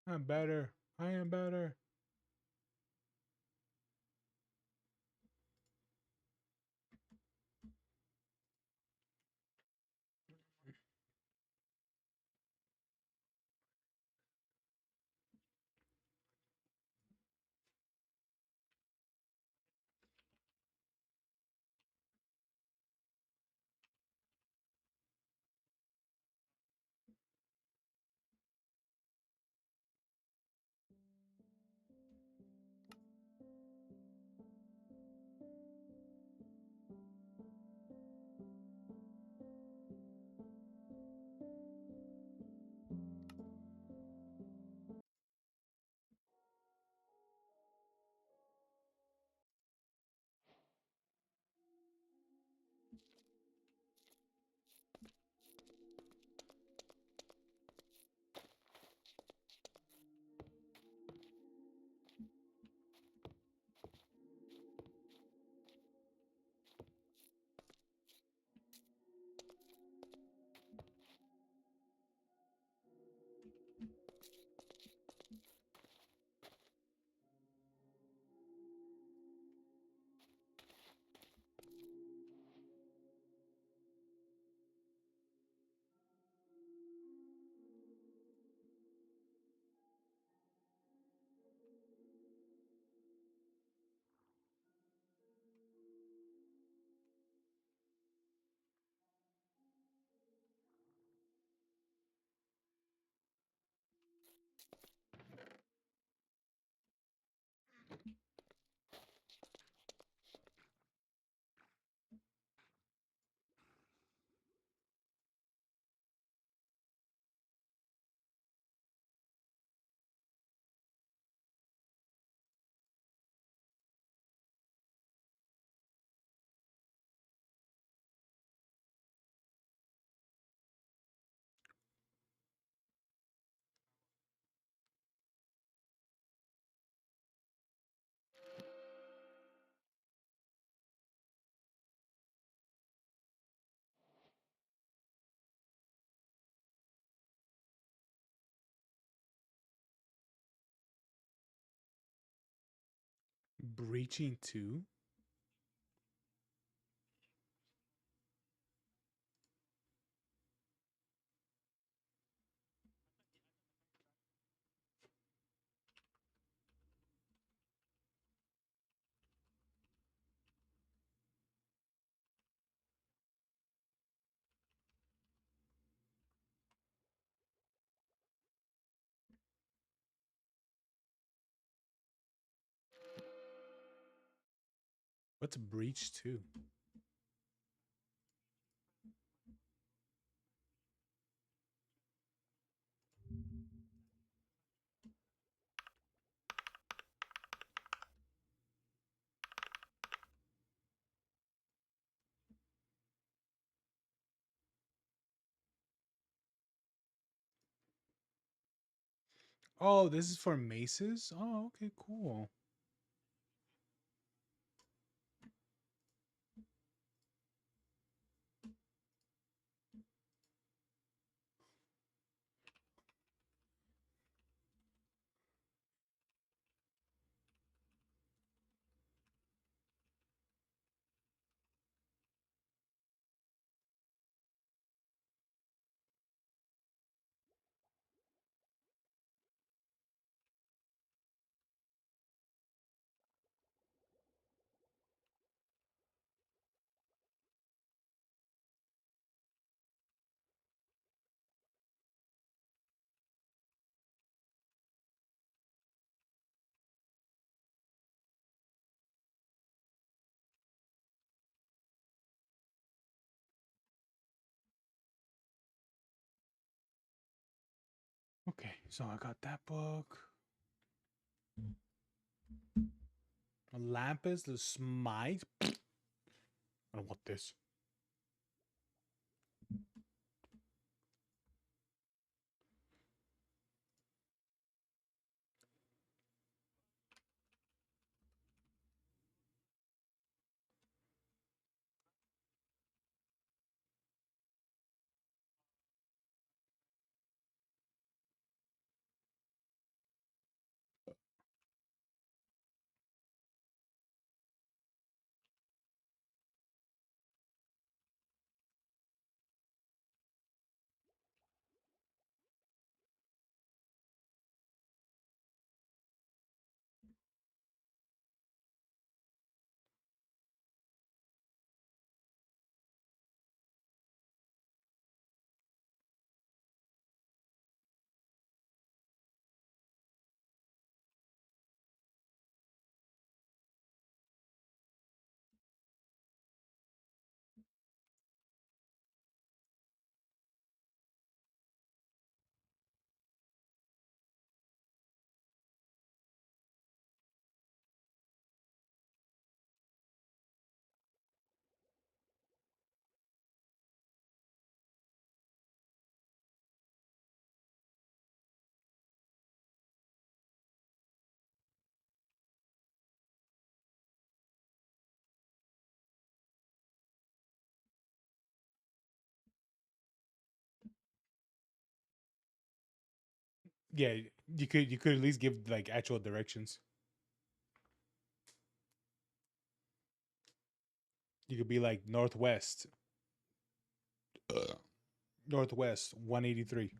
I'm better. I am better. Breaching 2? What's Breach 2? Oh, this is for maces? Oh, okay, cool. Okay, so I got that book. Lapis, the Smite. I don't want this. Yeah, you could at least give like actual directions. You could be like northwest. Northwest 183.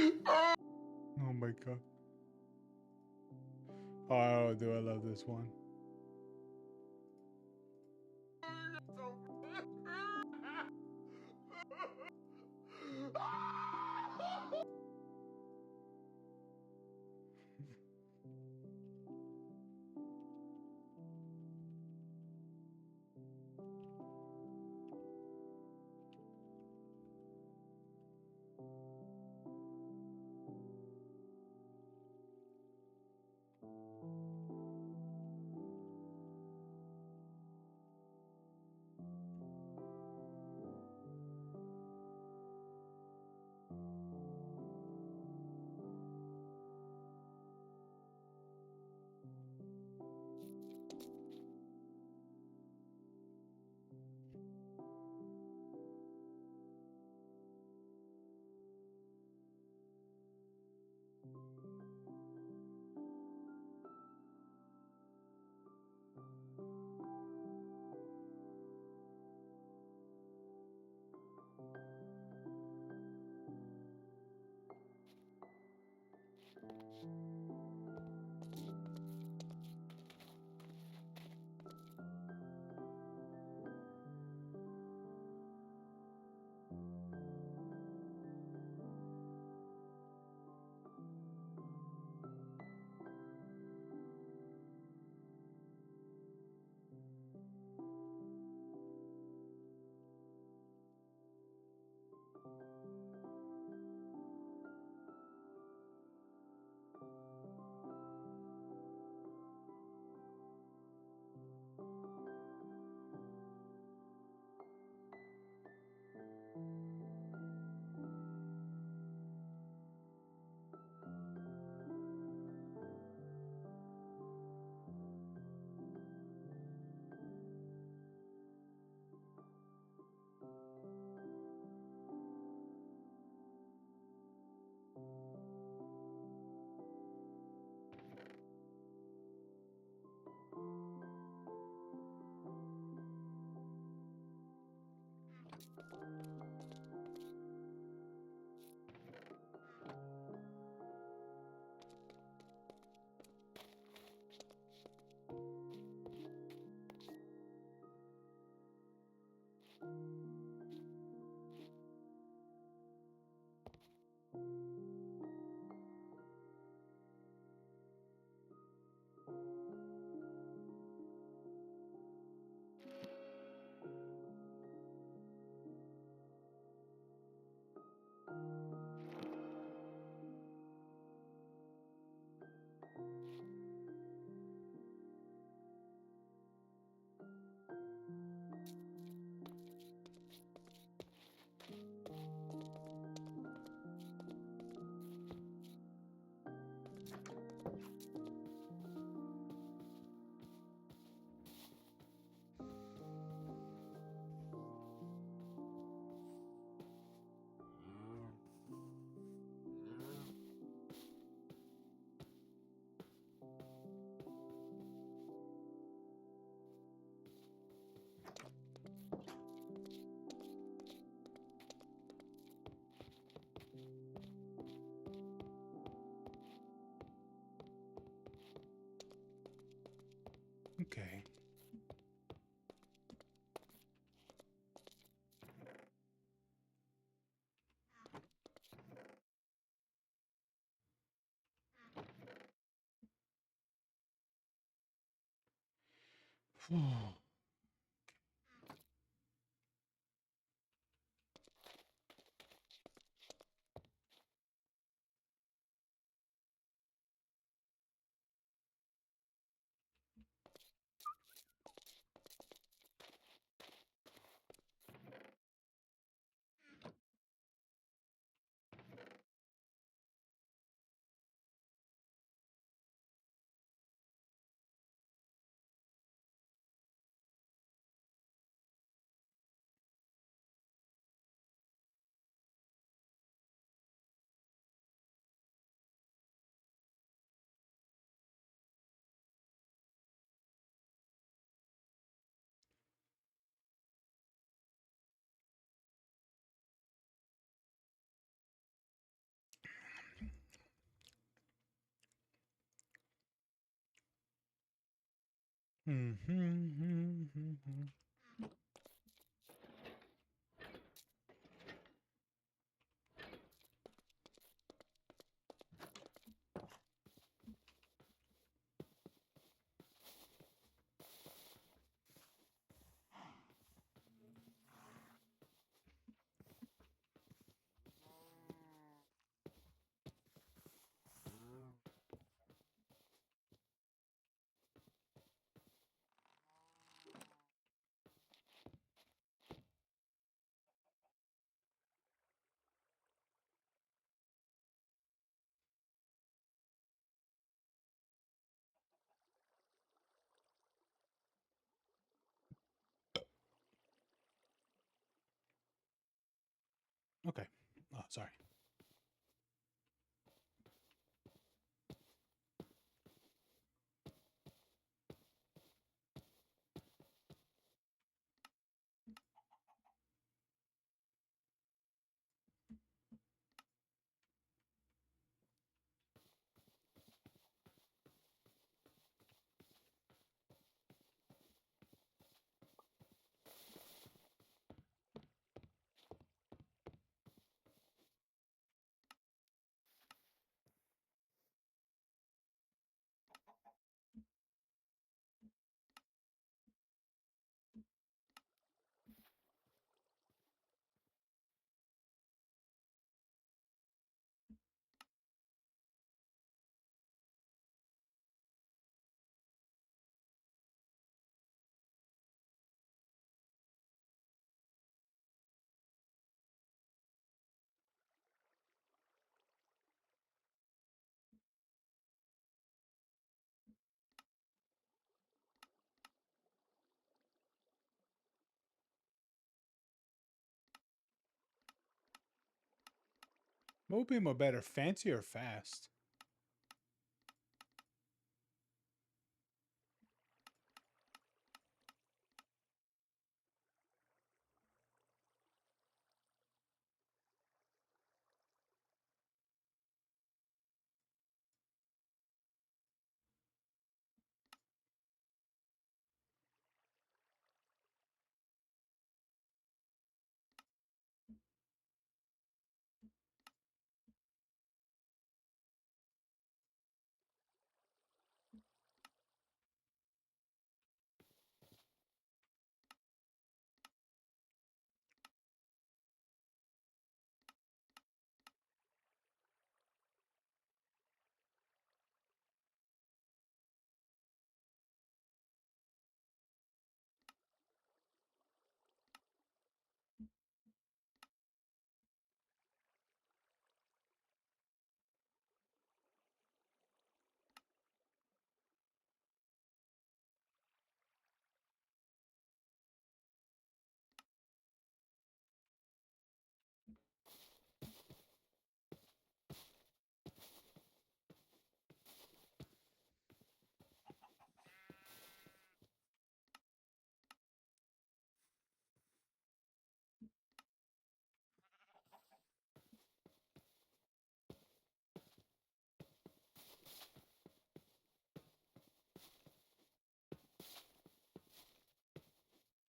Oh my god. Oh, do I love this one. Okay. Okay. Oh, sorry. What would be more better, fancy or fast?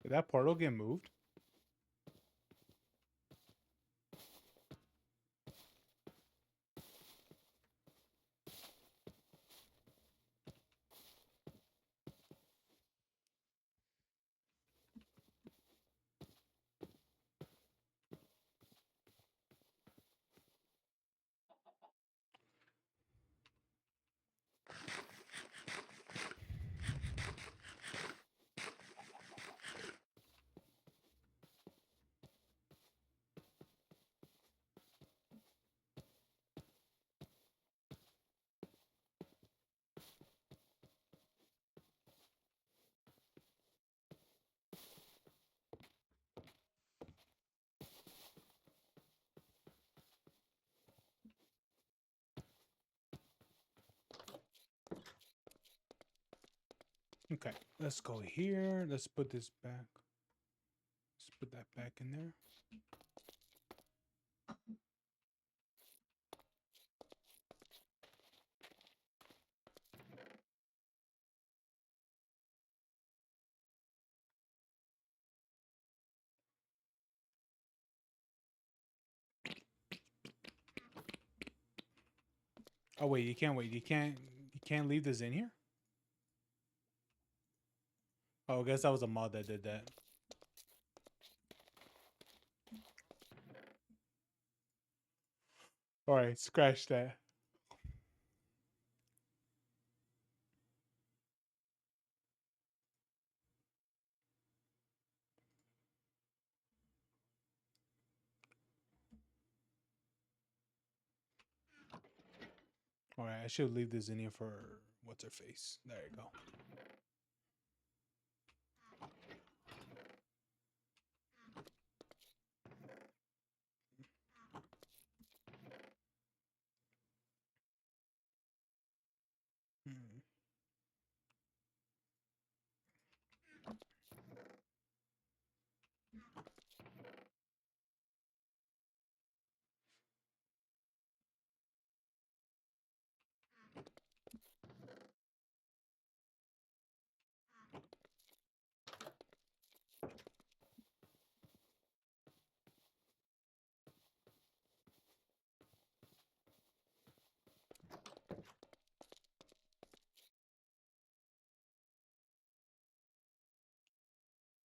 Did that portal get moved? Okay, let's go here. Let's put this back. Let's put that back in there. Oh wait, you can't wait. You can't leave this in here? Oh, I guess that was a mod that did that. All right, scratch that. All right, I should leave this in here for what's her face. There you go. Hmm.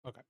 Okay.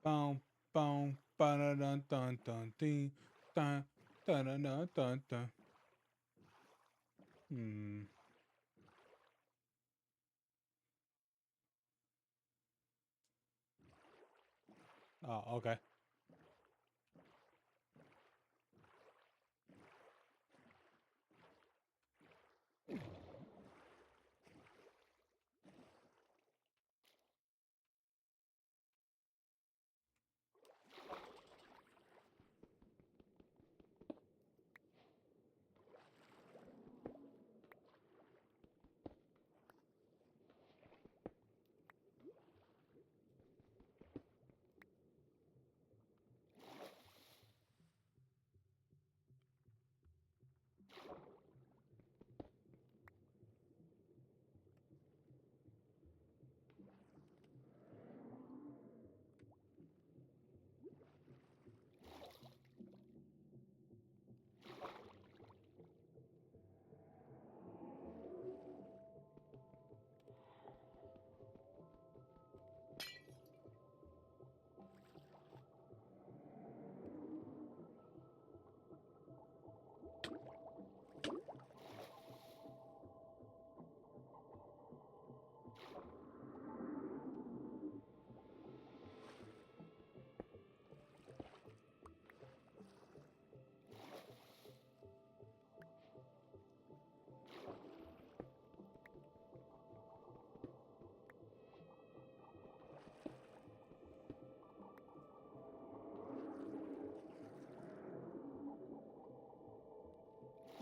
Boom, boom, ba da dun dun dun ding, dun dun dun dun dun dun. Hmm. Oh, okay.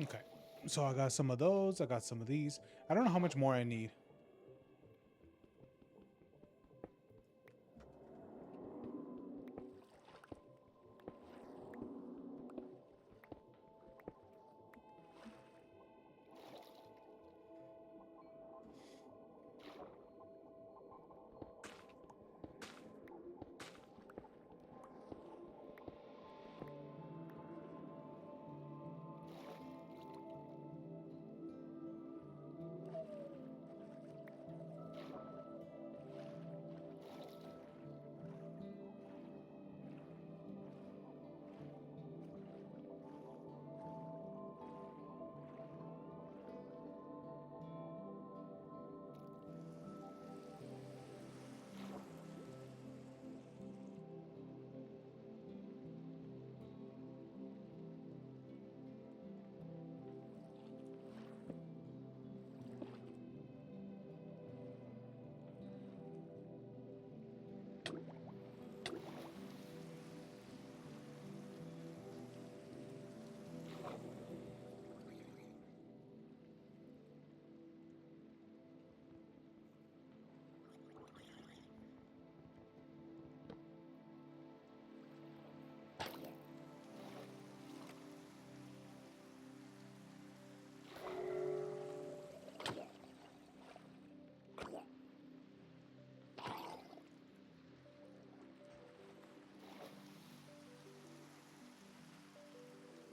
Okay. So I got some of those. I got some of these. I don't know how much more I need.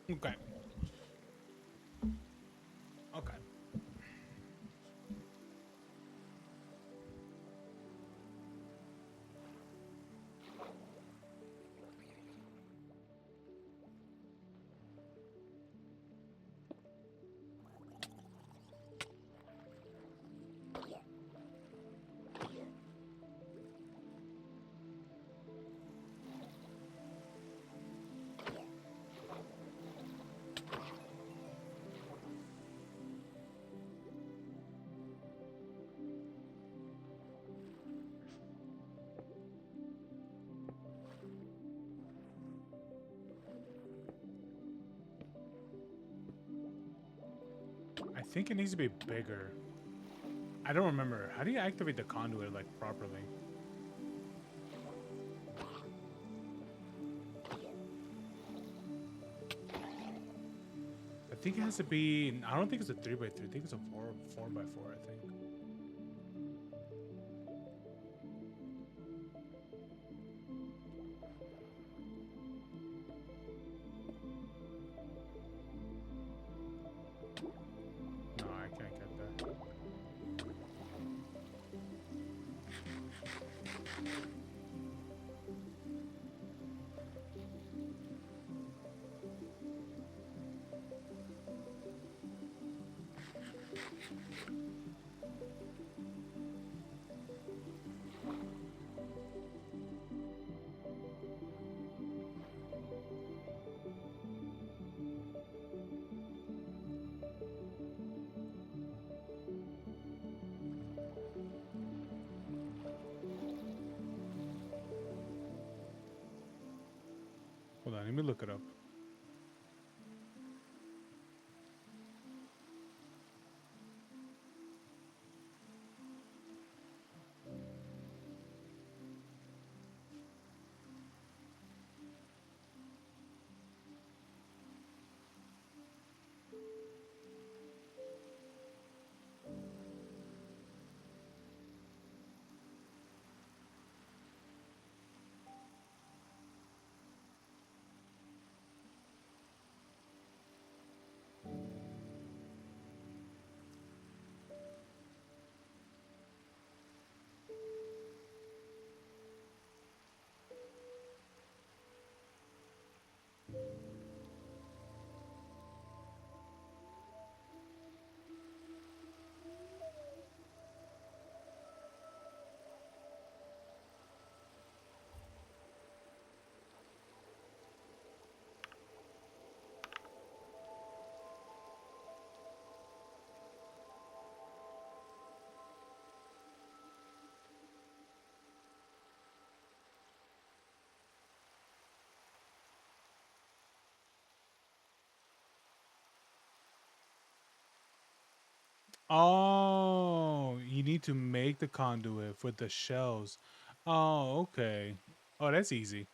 Okay. Okay. I think it needs to be bigger. I don't remember. How do you activate the conduit like properly? I think it has to be. I don't think it's a 3x3. I think it's a 4x4. I think. No, I can't get that. Hold on, let me look it up. Oh, you need to make the conduit with the shells. Oh, okay. Oh, that's easy.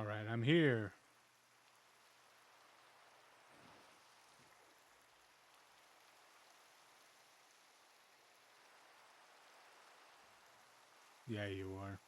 All right, I'm here. Yeah, you are.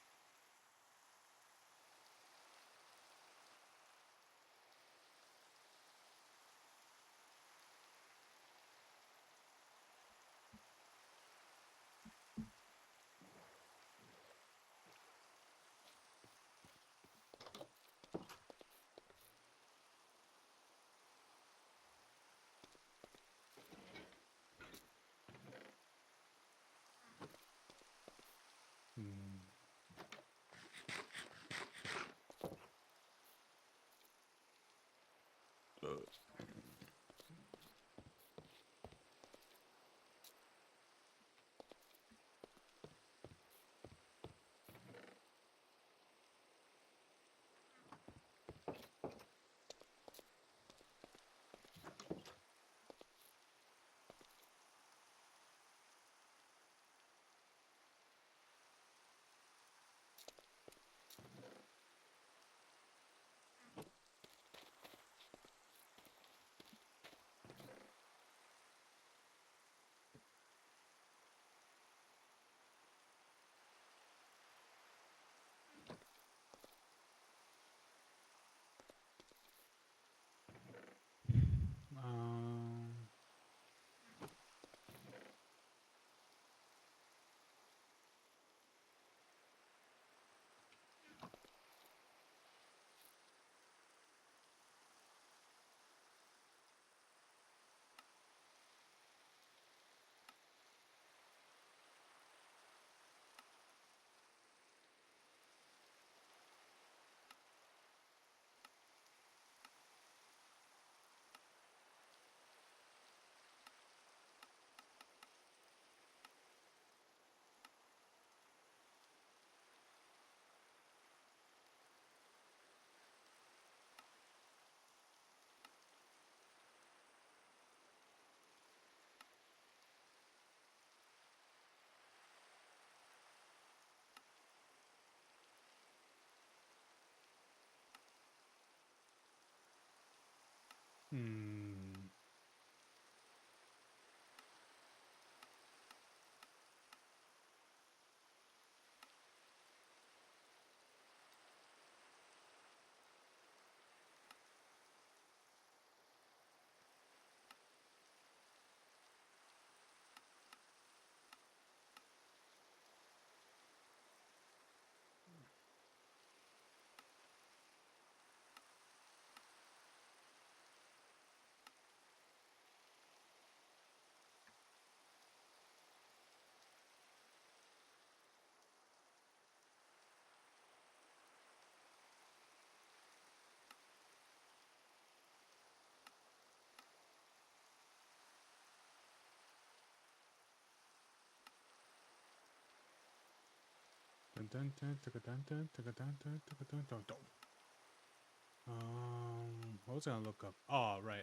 What was I gonna look up? Oh, right.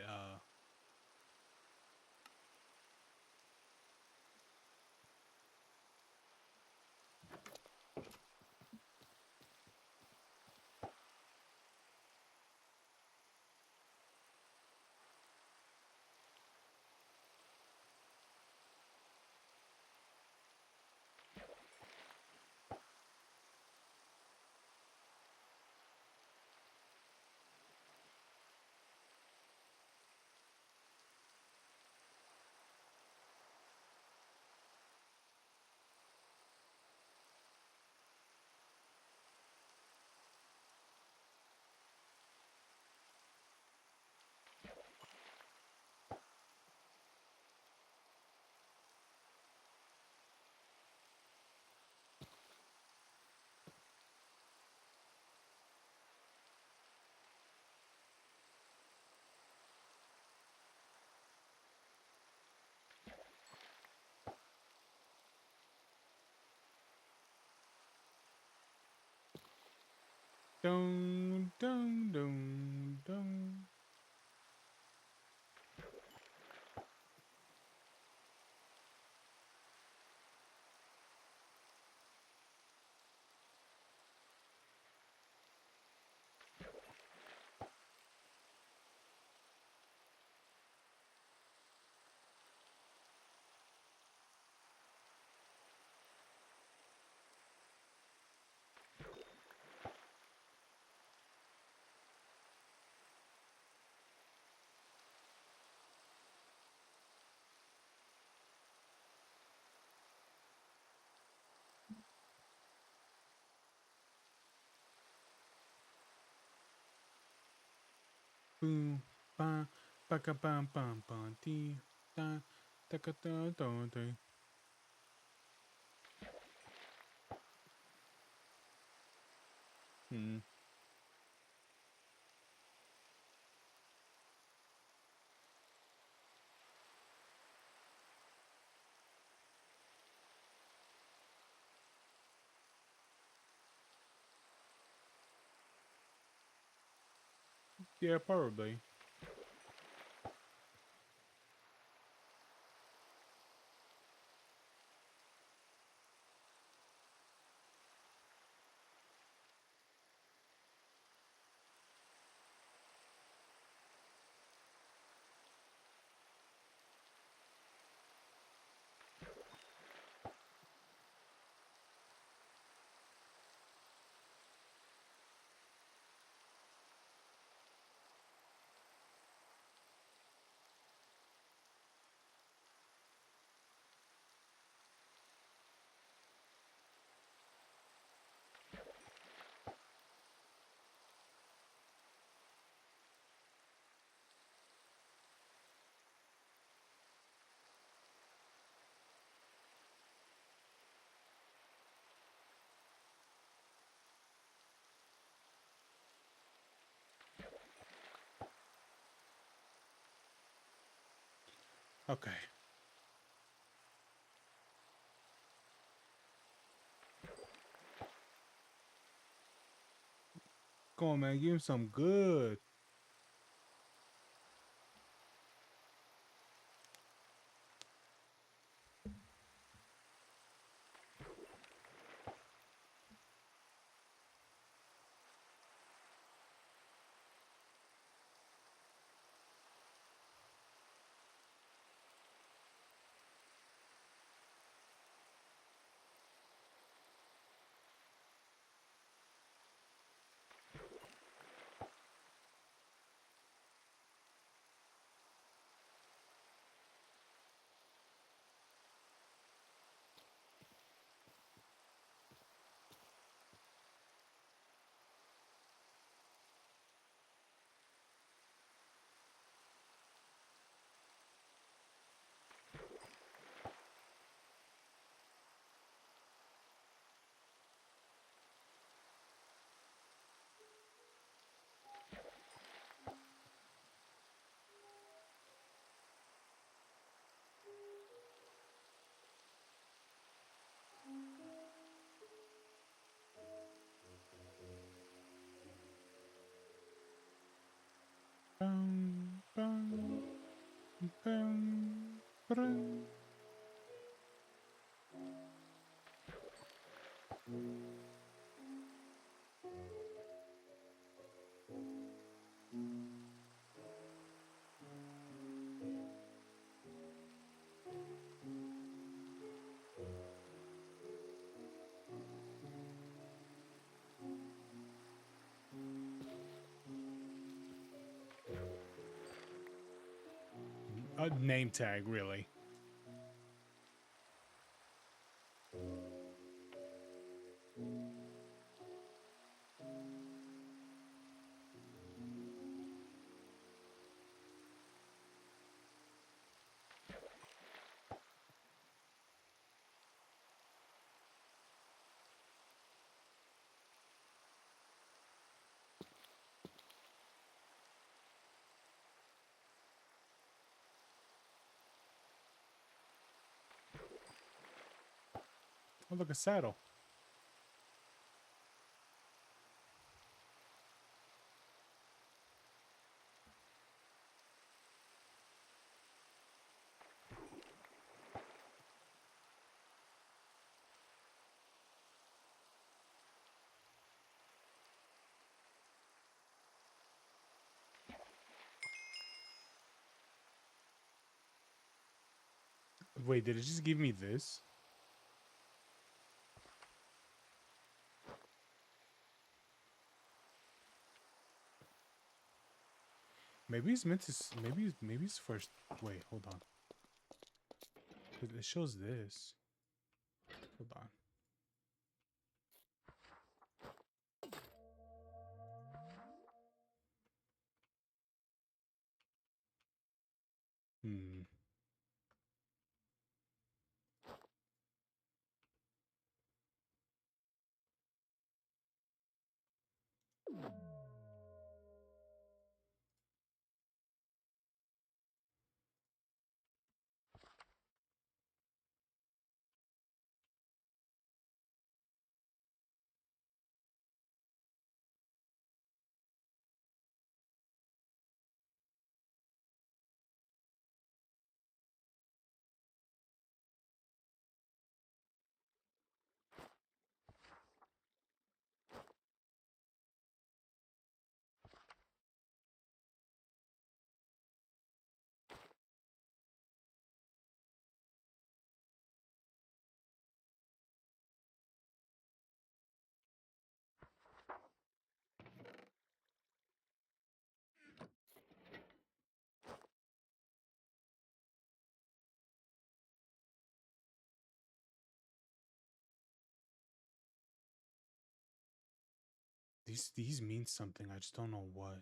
Dun dun dun dun. Boom, ba, baka bum bum bum dee, da, da da da da da. Yeah, probably. Okay. Come on, man. Give him some good. Bum, bum, bum, brum. A name tag, really. Oh, look, a saddle. Wait, did it just give me this? Maybe it's meant to. Maybe it's first. Wait, hold on. It shows this. Hold on. These mean something. I just don't know what.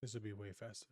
This would be way faster.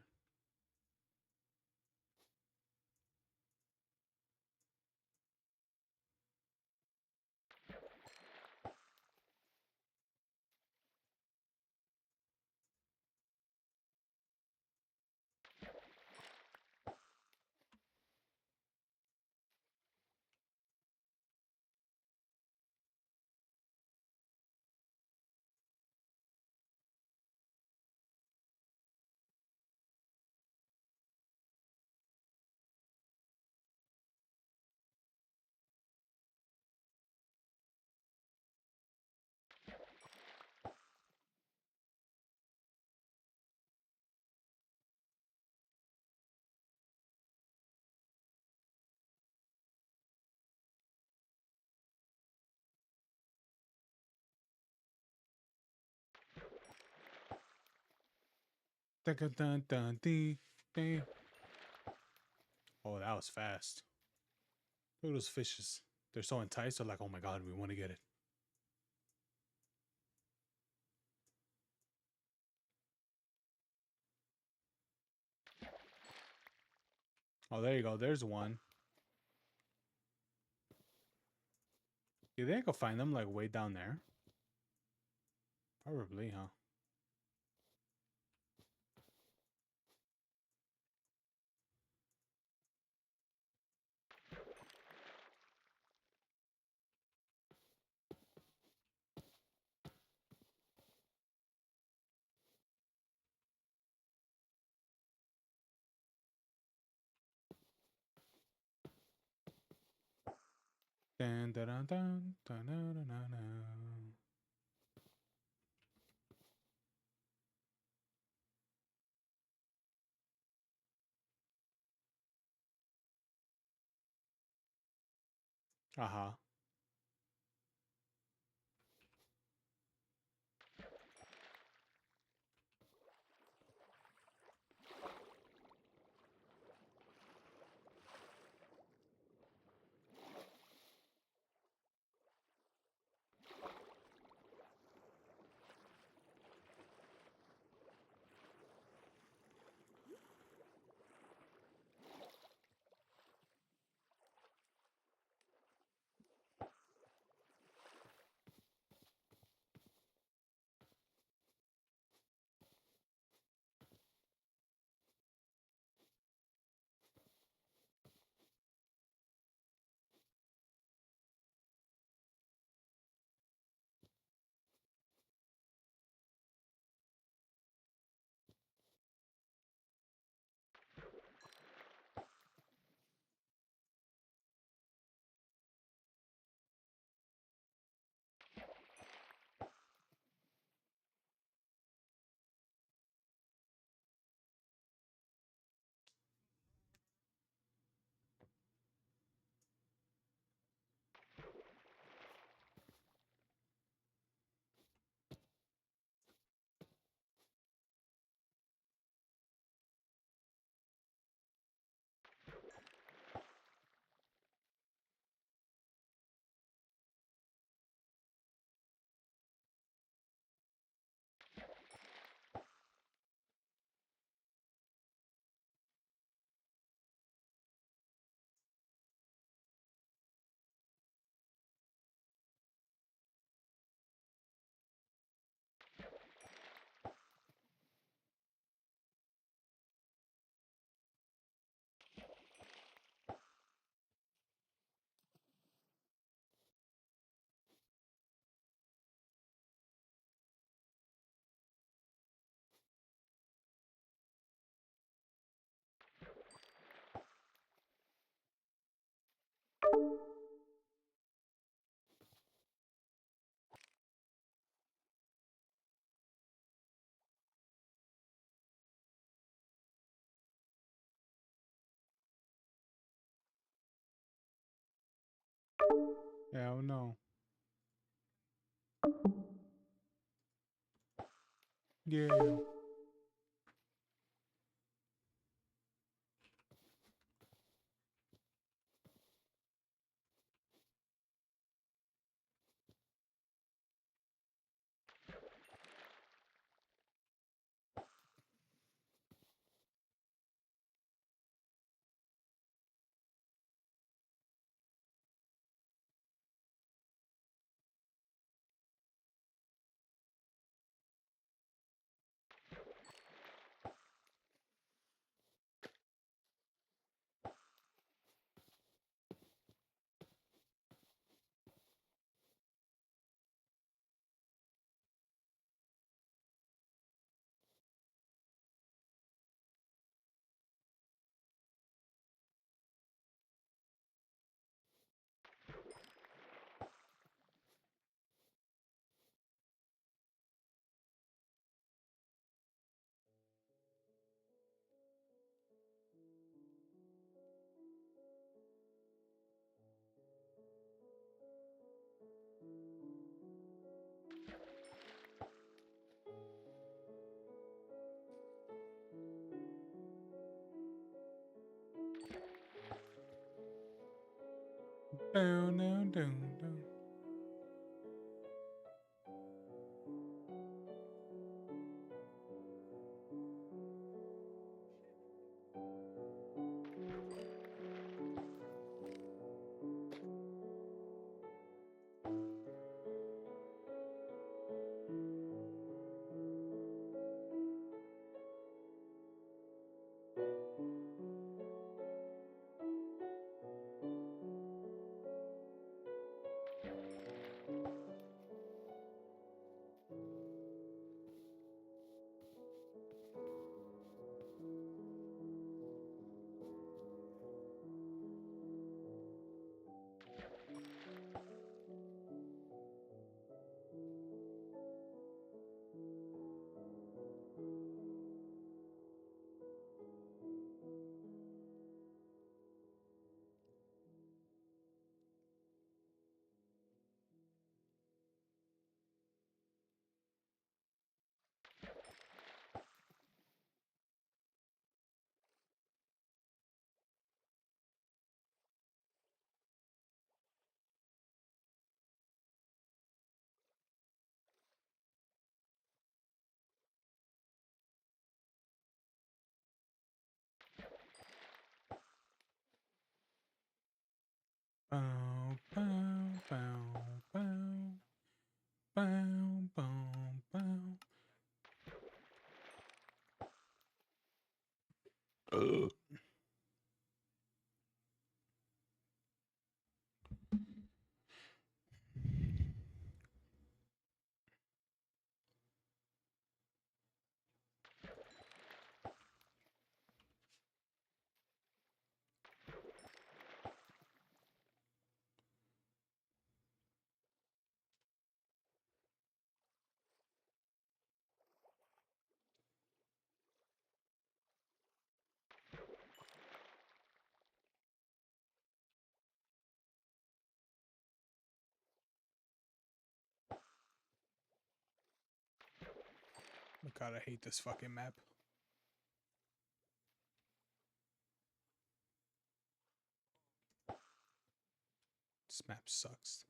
Oh, that was fast. Look at those fishes. They're so enticed. They're like, oh my god, we want to get it. Oh, there you go. There's one. You think I could find them like way down there? Probably, huh? Dun, dun, dun, dun, dun, dun, dun, dun, dun. Uh-huh. Hell no. Yeah. Down, down, down, down. Bow, bow, bow, bow. Bow, bow, bow. Oh God, I hate this fucking map. This map sucks.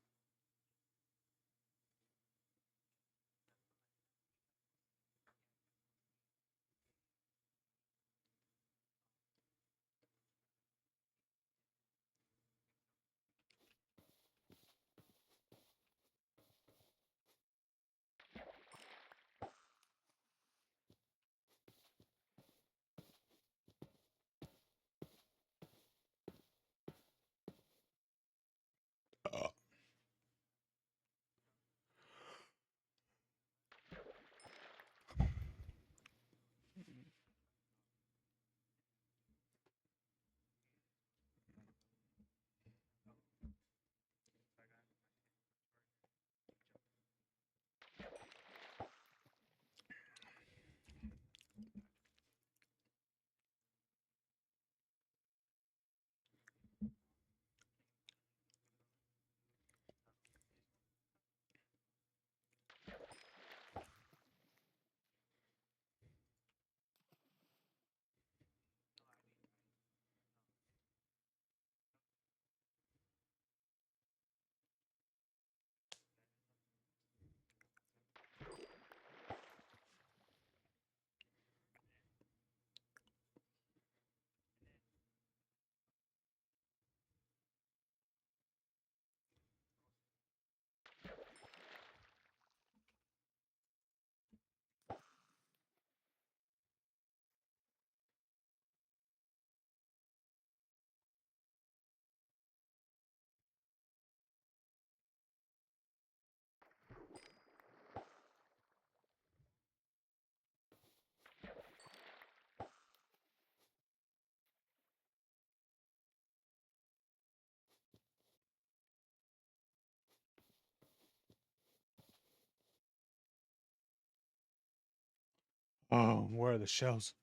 Oh, where are the shells?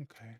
Okay.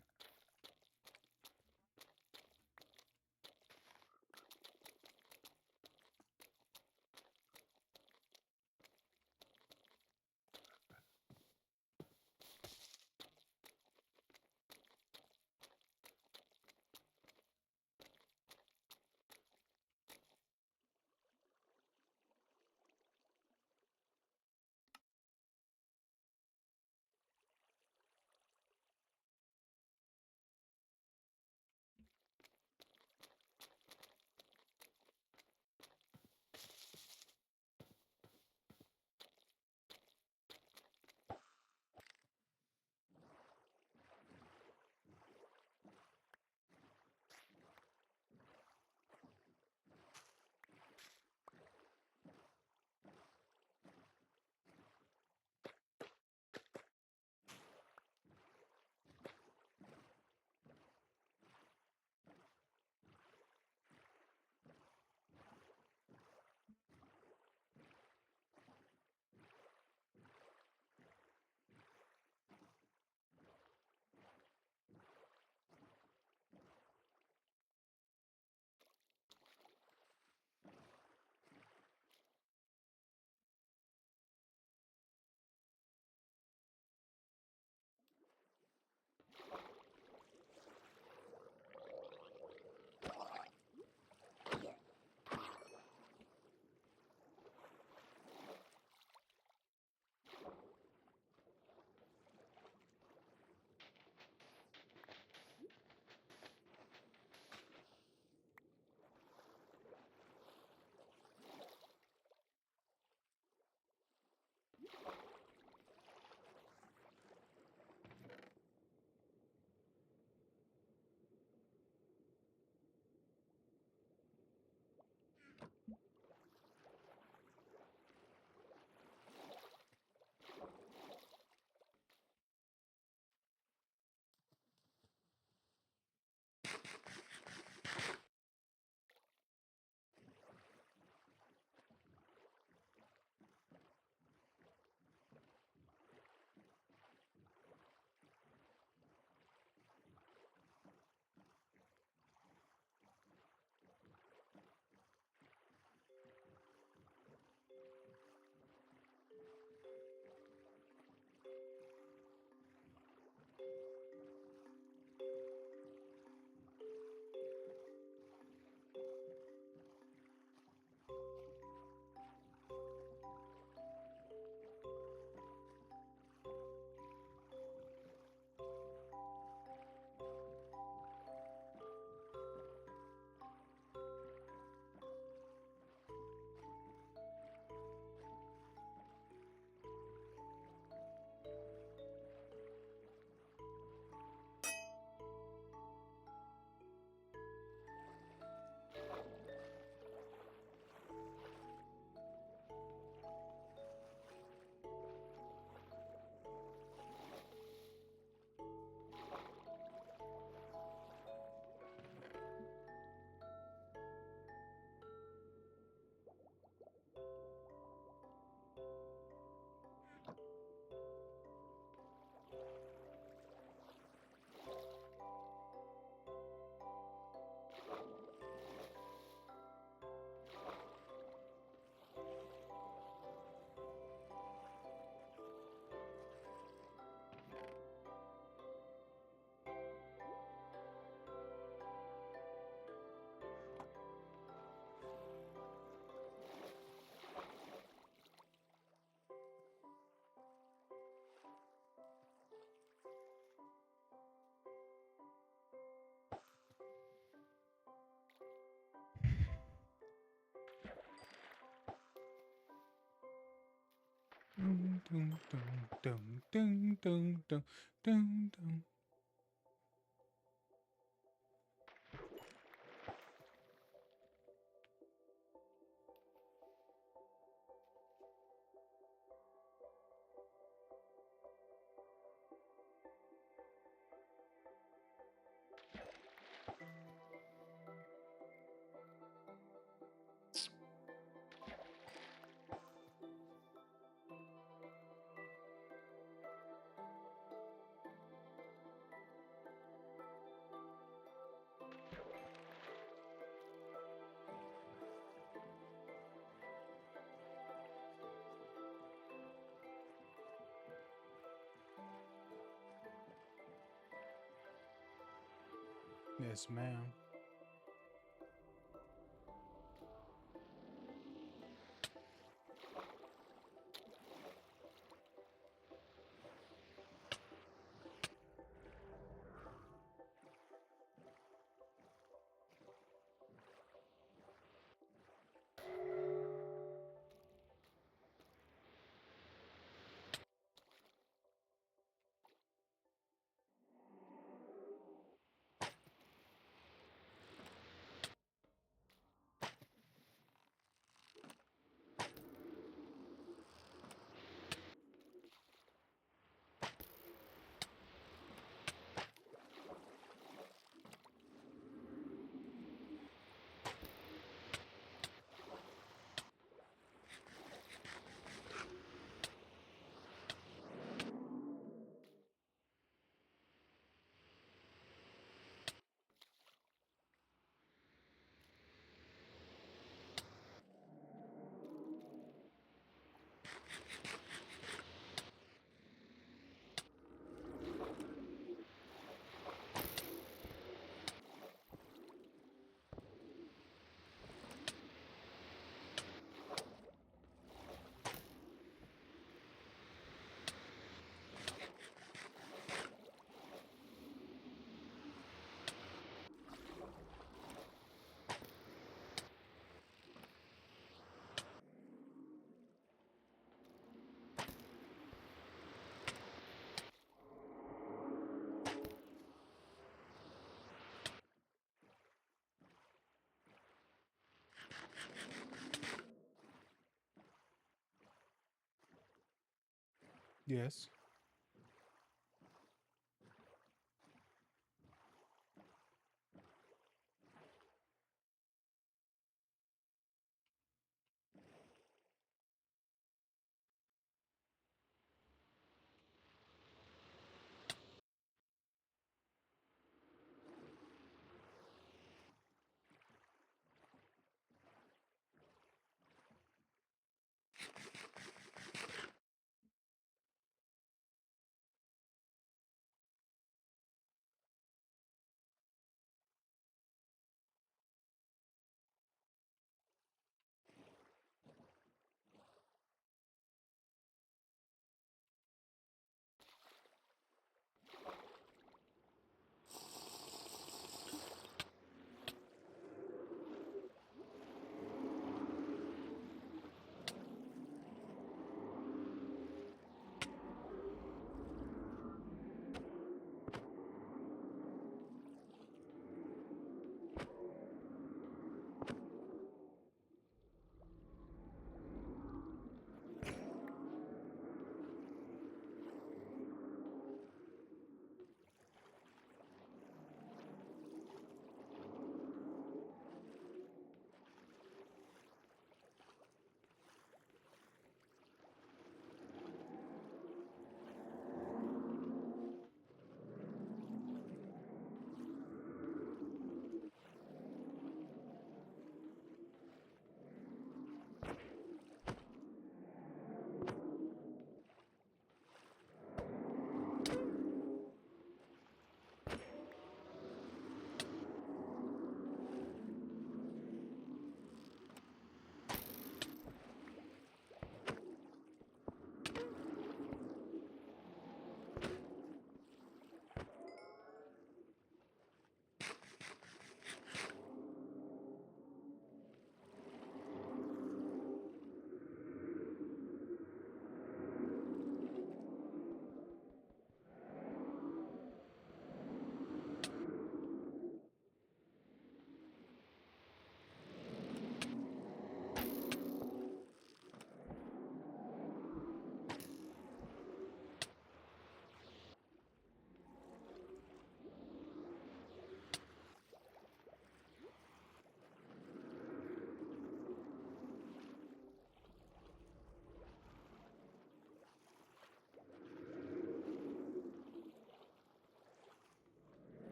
Dun, dun, dun, dun, dun, dun, dun, dun, dun. Yes, ma'am. Yes.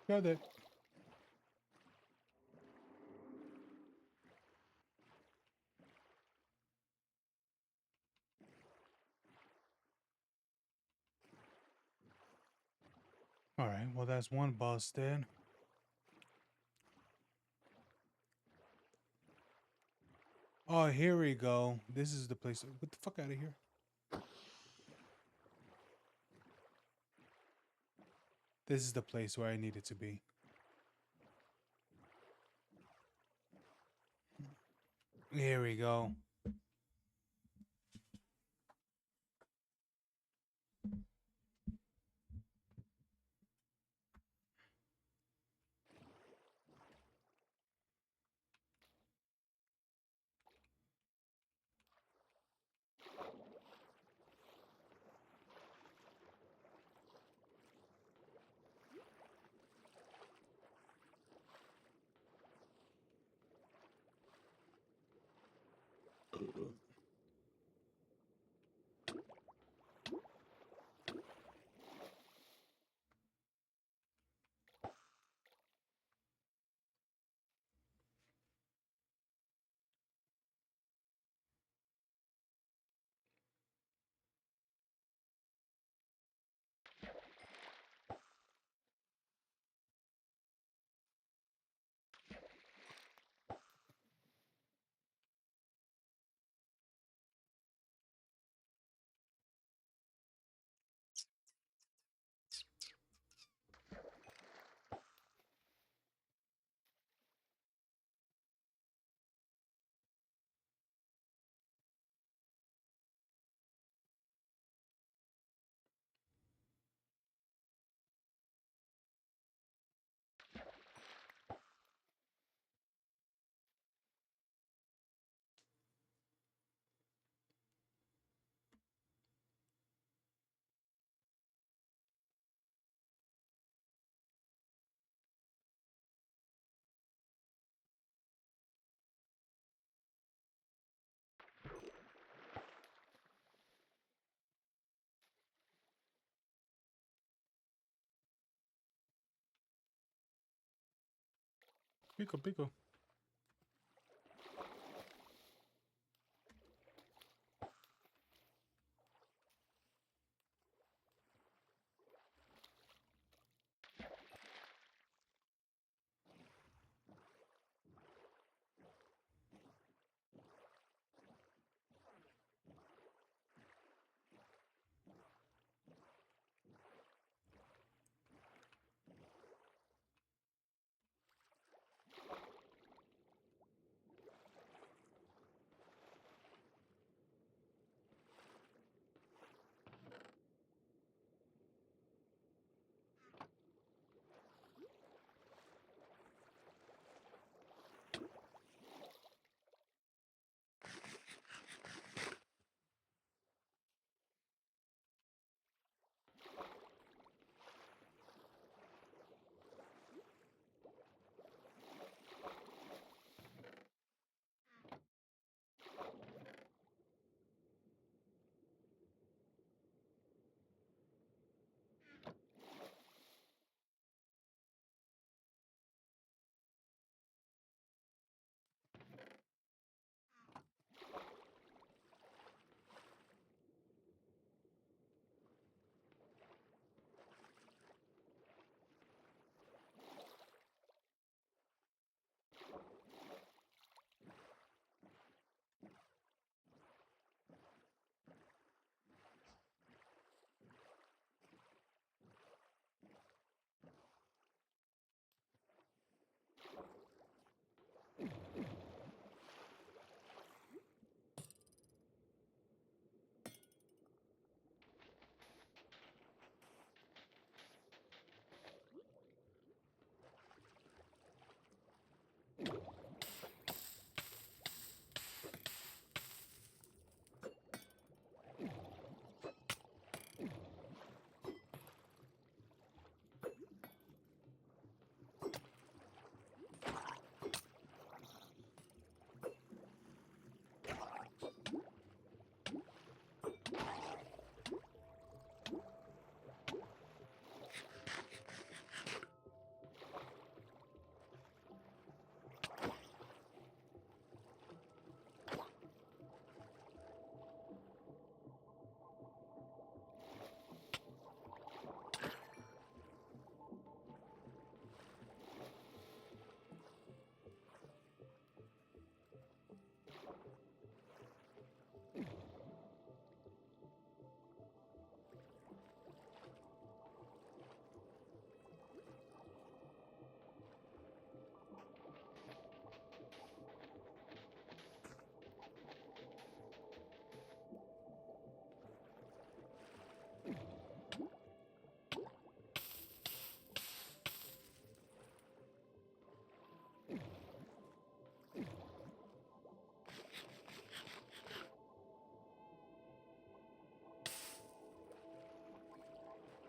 Got it. All right, well, that's one boss dead. Oh, here we go. This is the place. Get the fuck out of here. This is the place where I needed to be. Here we go. Pico, pico.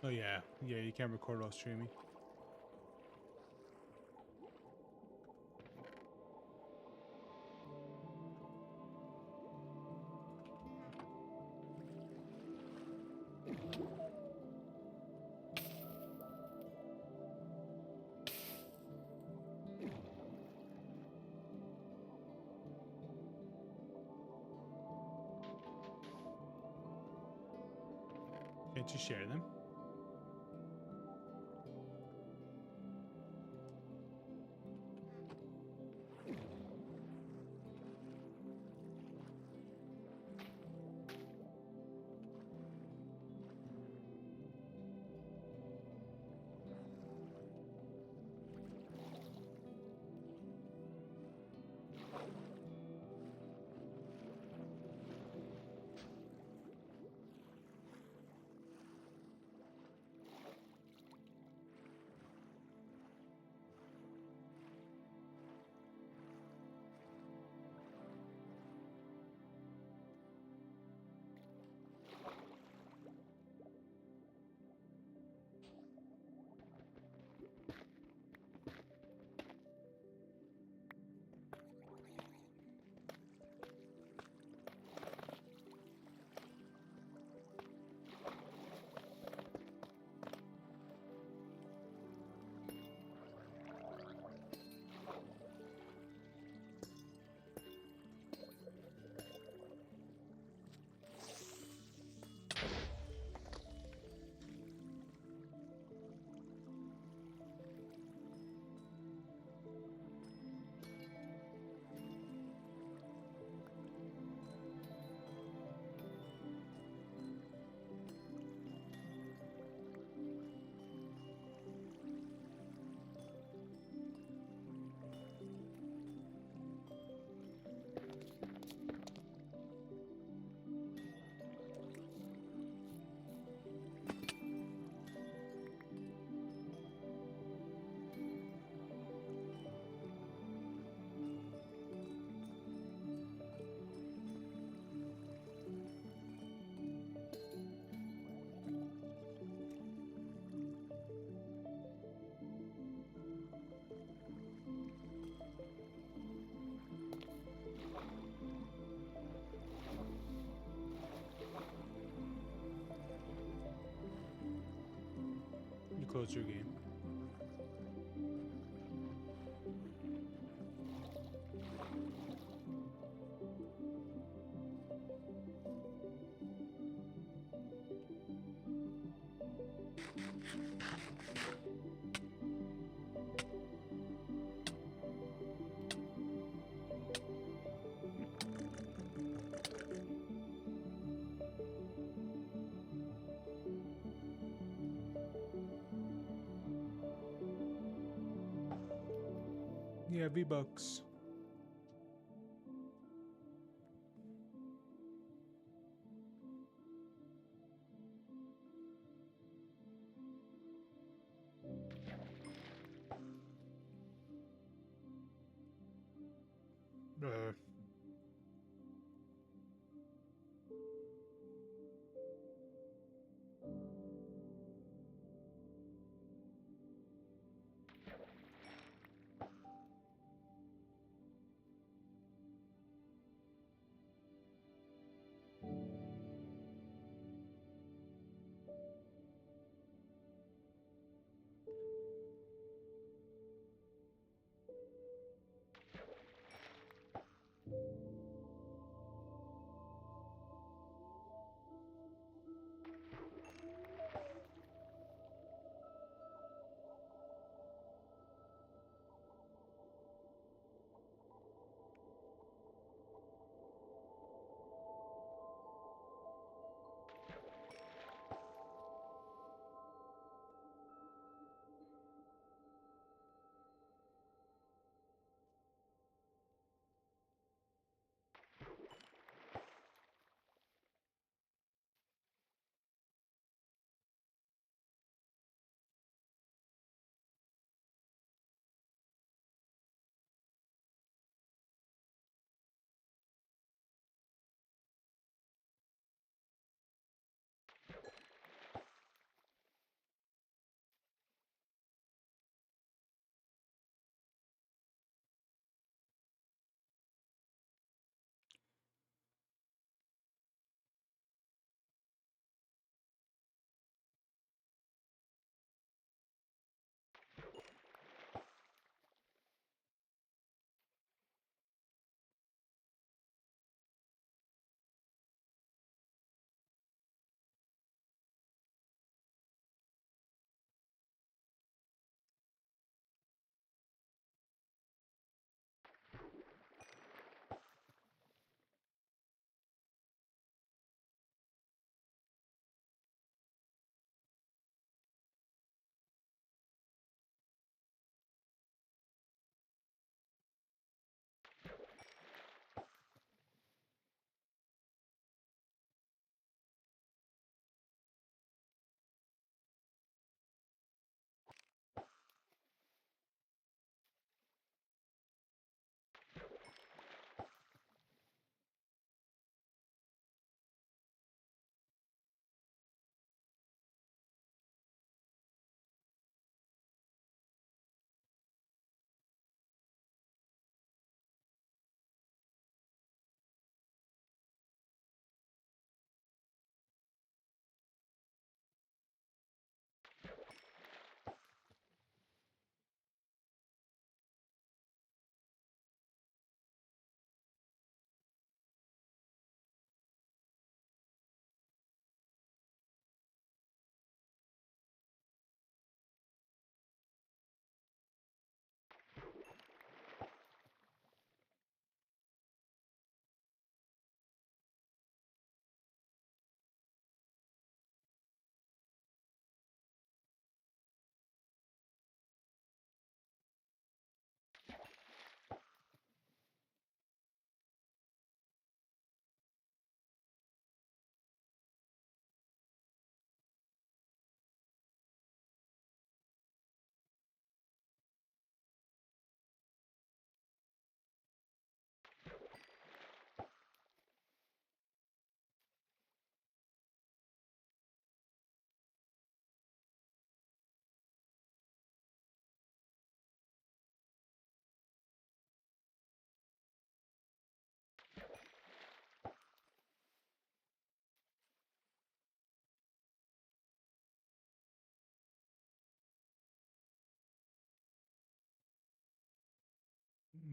Oh yeah, yeah. You can't record while streaming. Can't you share them? You close your game. Yeah, V-Bucks.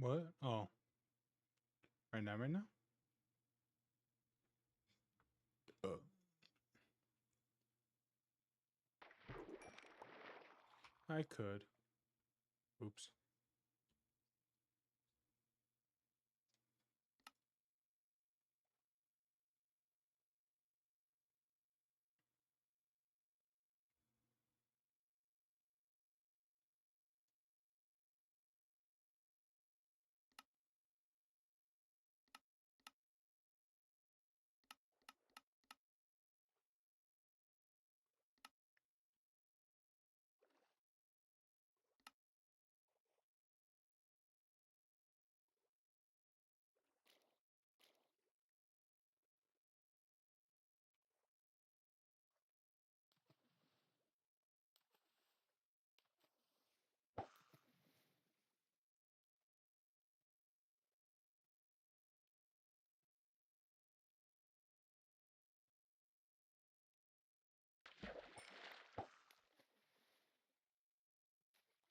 What? Oh. Right now, right now? I could. Oops.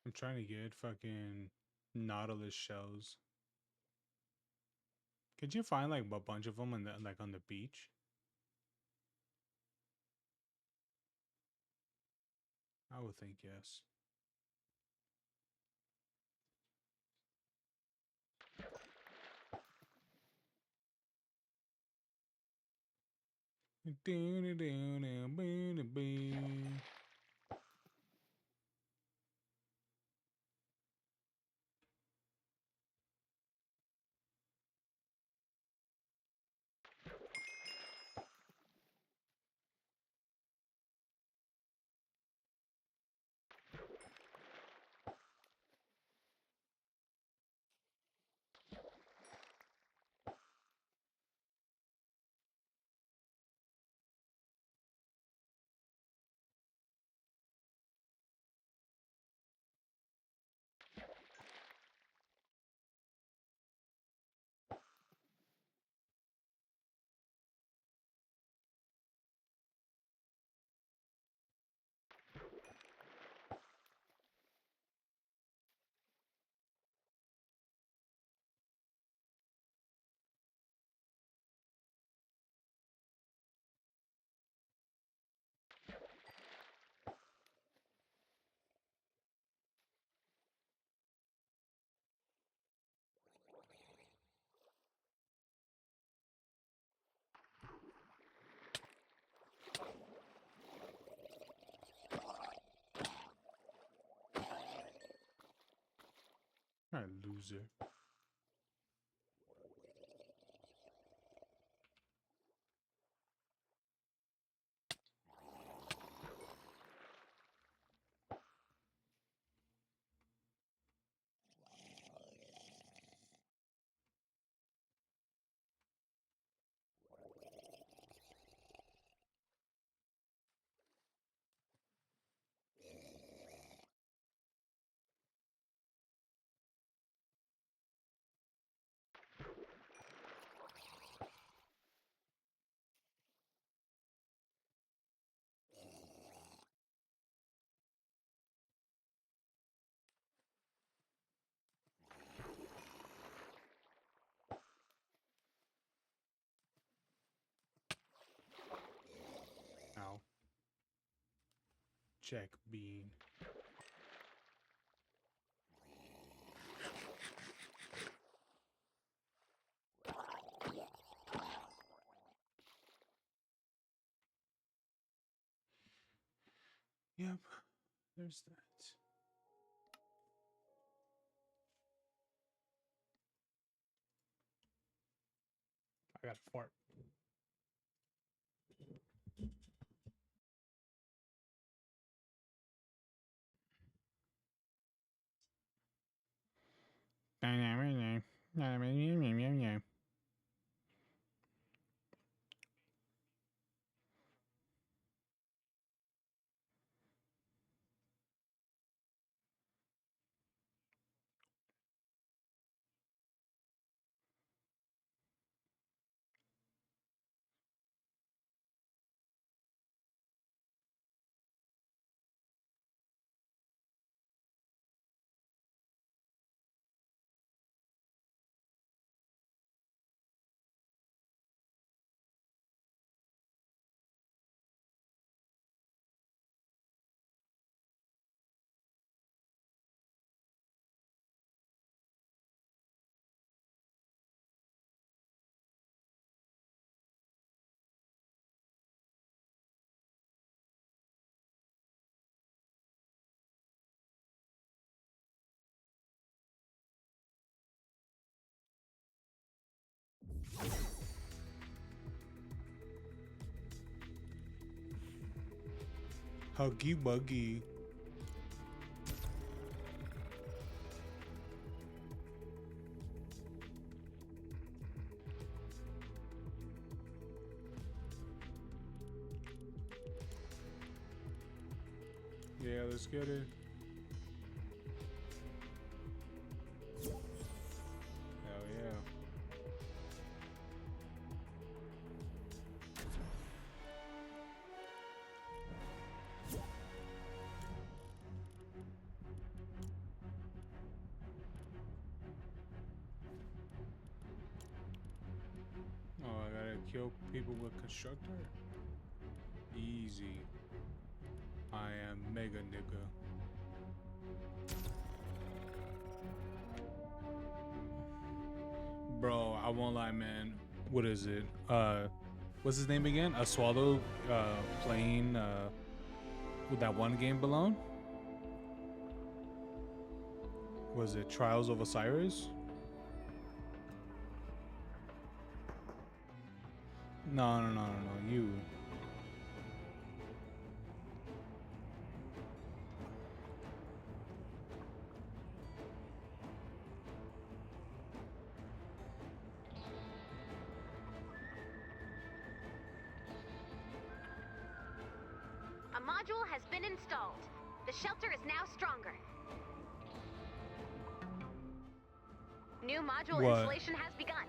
I'm trying to get fucking Nautilus shells. Could you find like a bunch of them on the on the beach? I would think yes. Alright, loser. Ow. Check bean. Yep, there's that. I got a fart. Huggy Buggy. Yeah, let's get it. Hell yeah. Oh, I gotta kill people with constructor? Easy. I am mega nigga. Bro, I won't lie, man. What is it? What's his name again? A Swallow playing with that one game below? Was it Trials of Osiris? No, you. A module has been installed. The shelter is now stronger. New module What? installation has begun.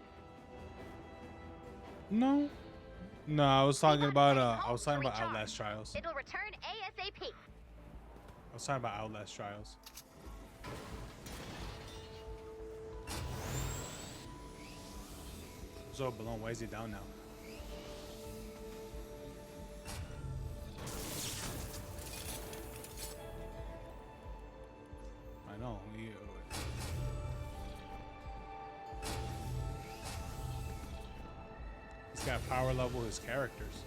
No. No, I was talking about Outlast Trials. It'll return ASAP. I was talking about Outlast Trials. So Balloon, why is he down now? I know. He's got power level his characters.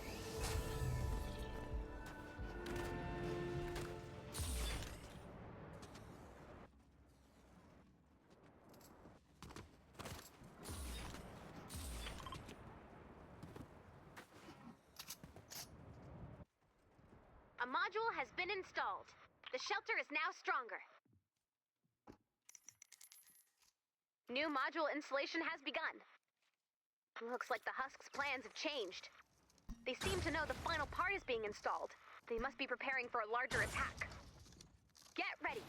A module has been installed. The shelter is now stronger. New module installation has begun. Looks like the Husk's plans have changed. They seem to know the final part is being installed. They must be preparing for a larger attack. Get ready.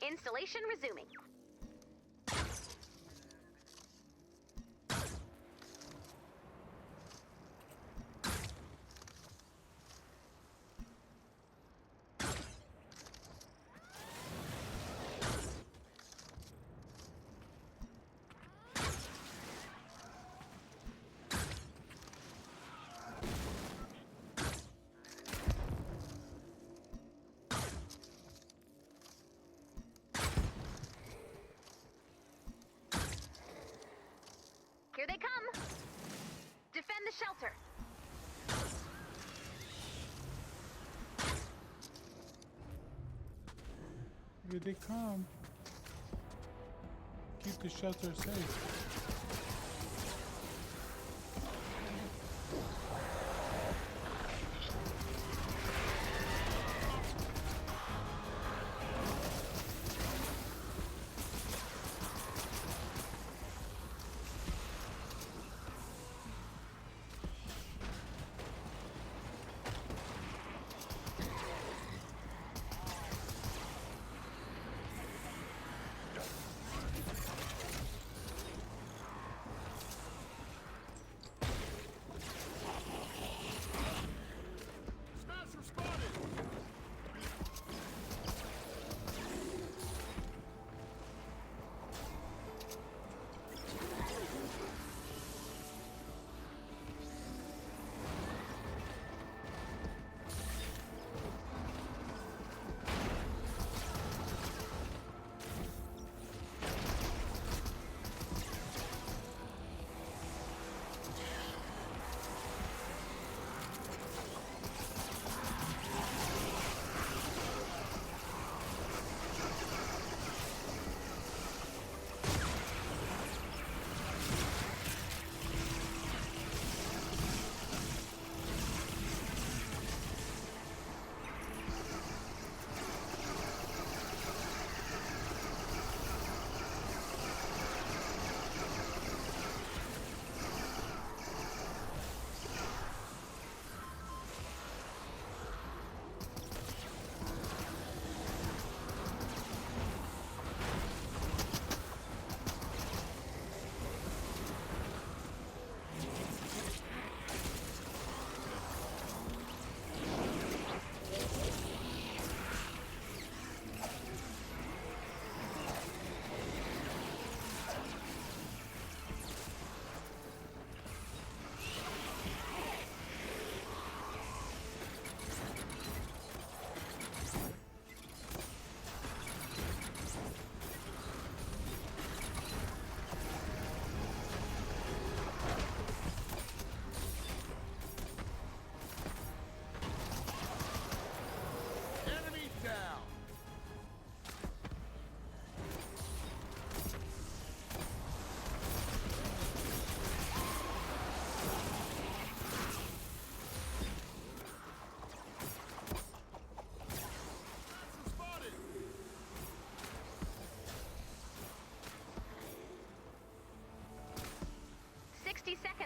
Installation resuming. Here they come! Defend the shelter! Here they come. Keep the shelter safe.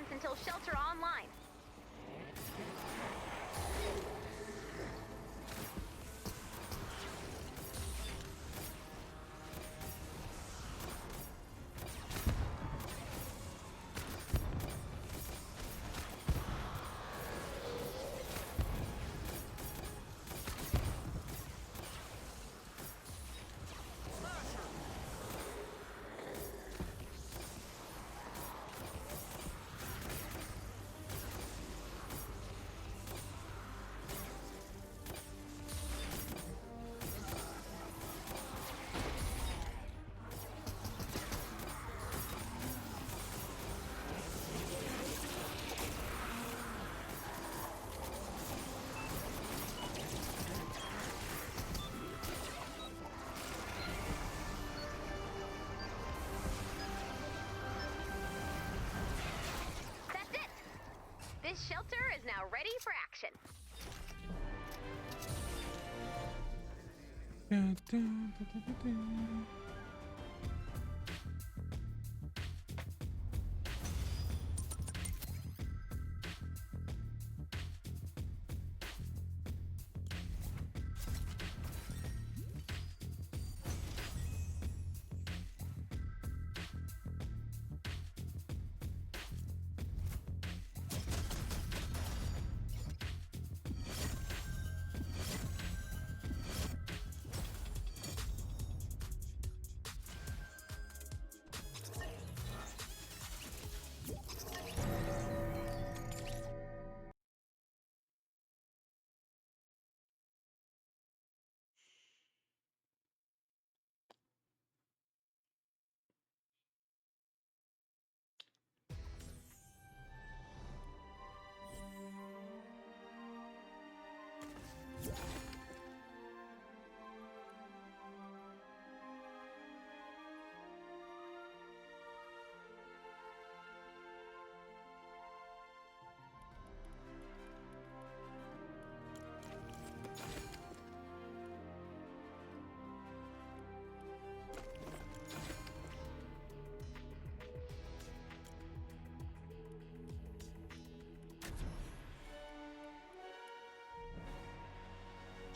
seconds until shelter online. This shelter is now ready for action.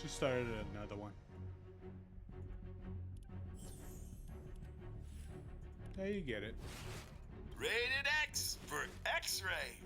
Just started another one. Yeah, you get it. Rated X for X-Ray.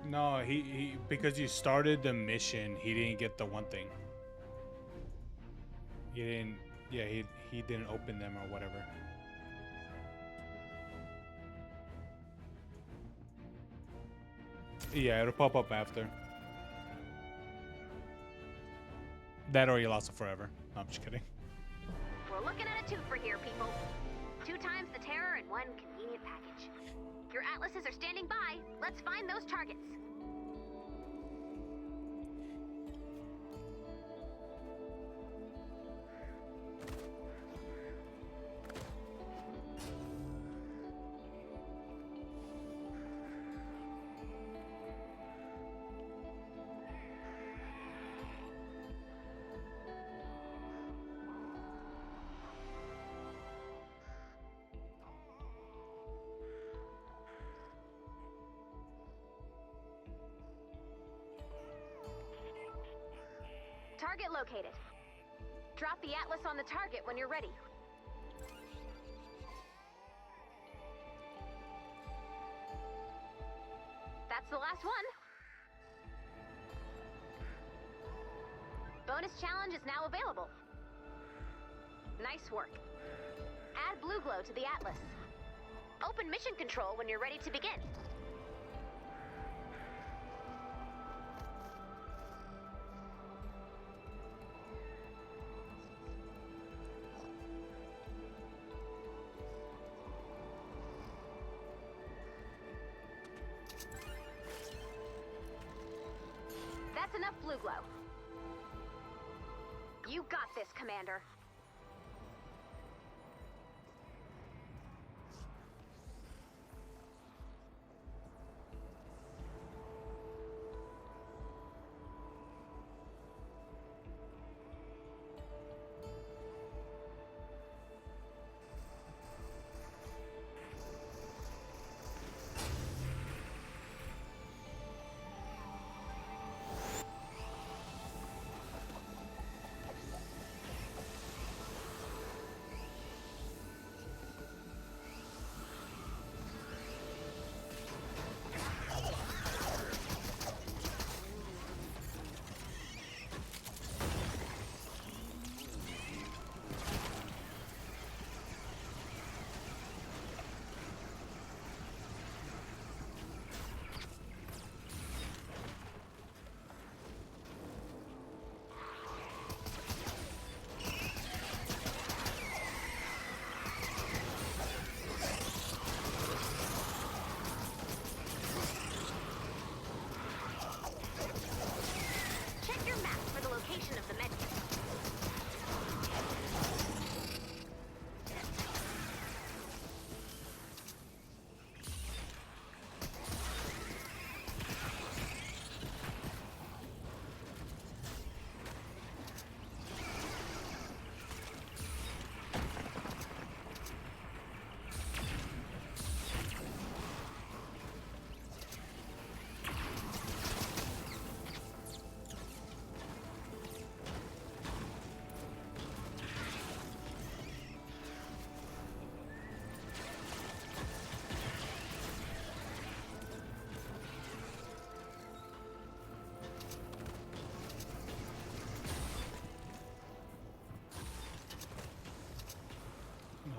No, he because you started the mission, he didn't get the one thing. He didn't. Yeah, he didn't open them or whatever. Yeah, it'll pop up after. That or you lost it forever. No, I'm just kidding. We're looking at a twofer here, people. 2 times the terror in one convenient package. Your atlases are standing by. Let's find those targets. Target located. Drop the atlas on the target when you're ready. That's the last one. Bonus challenge is now available. Nice work. Add blue glow to the atlas. Open mission control when you're ready to begin. That's enough blue glow. You got this, Commander.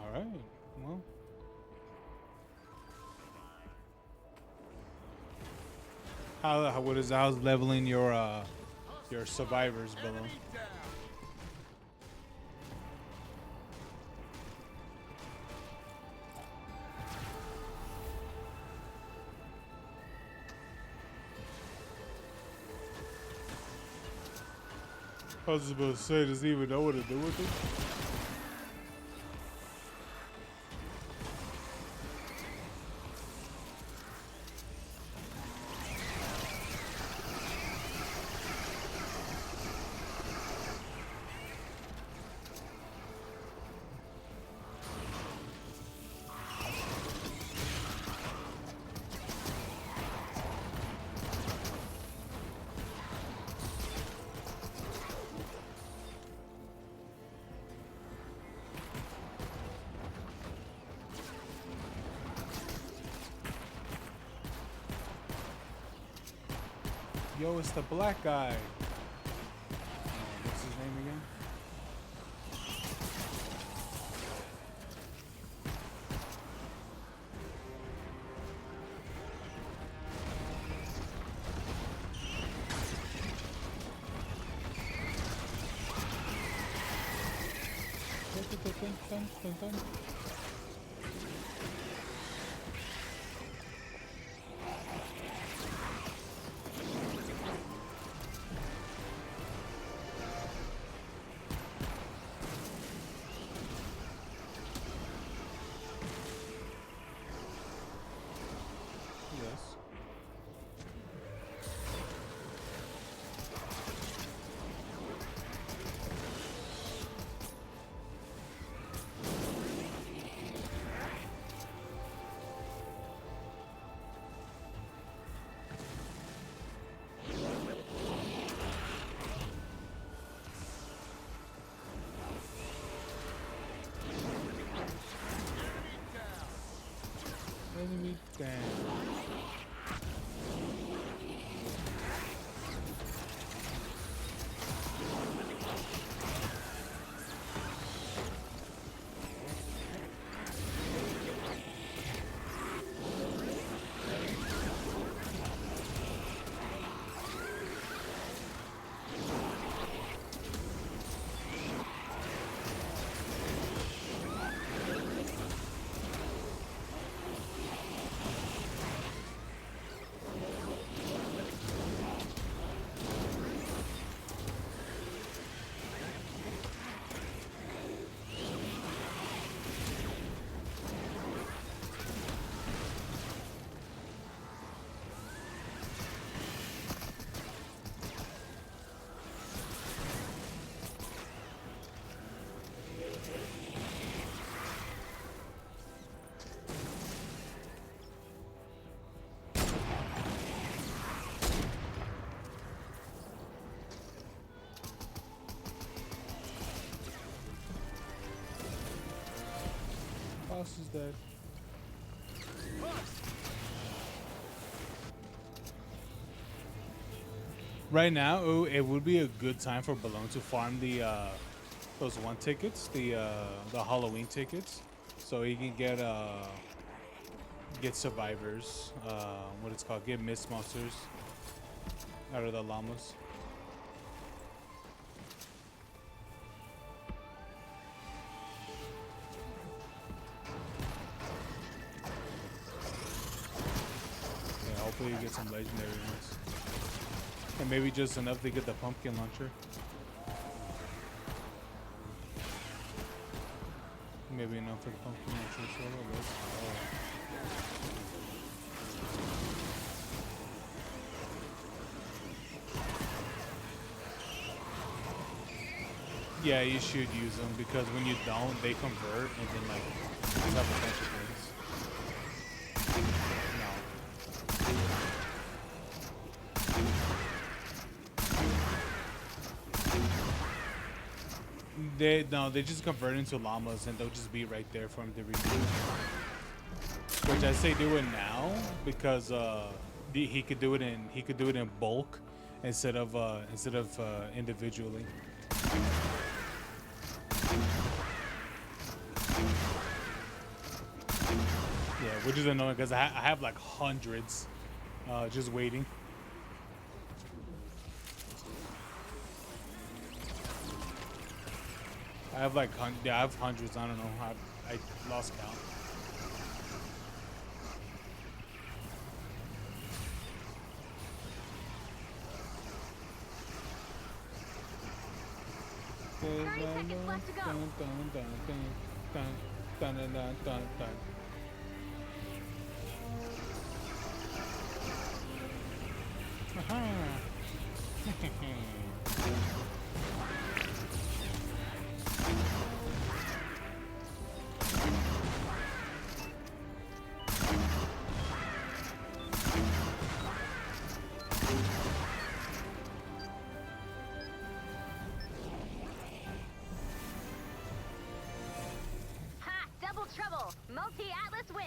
All right. Well. How's leveling your survivors below? I was just about to say, does he even know what to do with it? Yo, it's the black guy. What's his name again? Enemy down. Boss is dead. Right now, it would be a good time for Balone to farm the those one tickets, the Halloween tickets, so he can get survivors. What it's called? Get mist monsters out of the llamas. Yeah, hopefully you get some legendary ones. And maybe just enough to get the pumpkin launcher. Maybe enough for the pumpkin launcher. So let's go. Yeah, you should use them because when you don't, they convert and then like you have a bunch of things. They just convert into llamas and they'll just be right there for him to redeem. Which I say do it now because he could do it in bulk instead of individually. Yeah, which is annoying because I have like hundreds just waiting. I have like I have hundreds. I don't know. I lost count. Seconds left to go. Ha! Double trouble! Multi-Atlas win!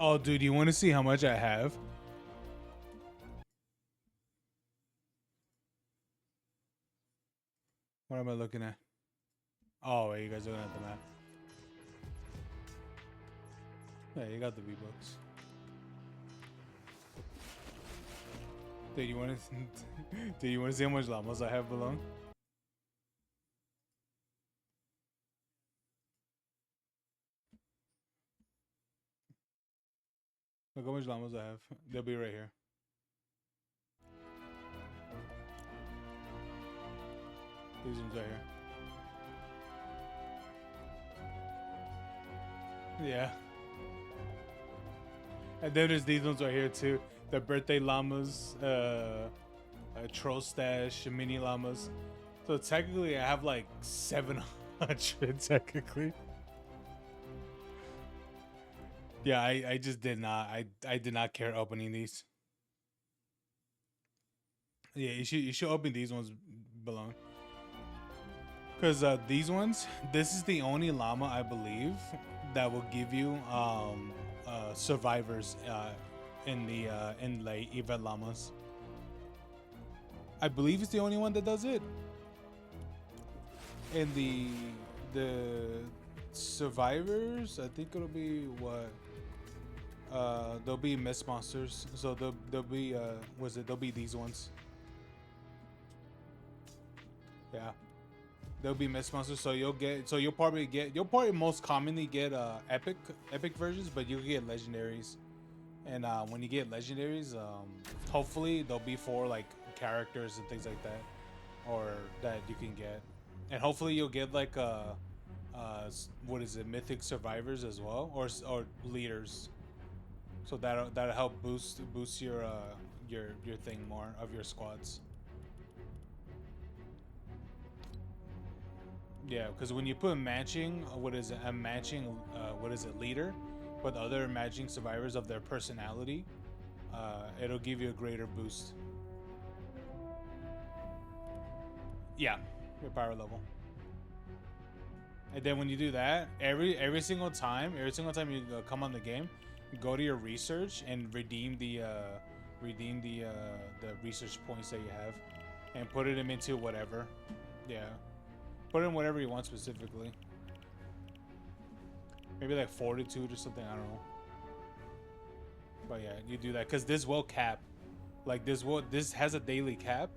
Oh, dude, you want to see how much I have? What am I looking at? Oh, wait, you guys are looking at the map. Yeah, you got the V-Bucks. Dude, you want to? Dude, you want to see how much llamas I have below? Look how much llamas I have. They'll be right here. These ones right here. Yeah. And then there's these ones right here too. The birthday llamas, troll stash, mini llamas. So technically I have like 700 technically. Yeah, I just did not. I did not care opening these. Yeah, you should open these ones below. Because these ones, this is the only llama I believe that will give you survivors in the inlay event llamas. I believe it's the only one that does it. And the survivors, I think it'll be what? They'll be mist monsters. So they'll be they'll be these ones. Yeah. They'll be mist monsters, so you'll probably most commonly get epic versions, but you'll get legendaries. And when you get legendaries, hopefully they'll be for like characters and things like that, or that you can get. And hopefully you'll get like what is it, mythic survivors as well, or leaders. So that'll help boost your thing more of your squads. Yeah, because when you put matching, leader with other matching survivors of their personality, it'll give you a greater boost. Yeah, your power level. And then when you do that, every single time you come on the game, go to your research and redeem the research points that you have, and put them into whatever. Yeah. Put in whatever you want specifically. Maybe like fortitude or something, I don't know. But yeah, you do that because this will cap. Like this has a daily cap.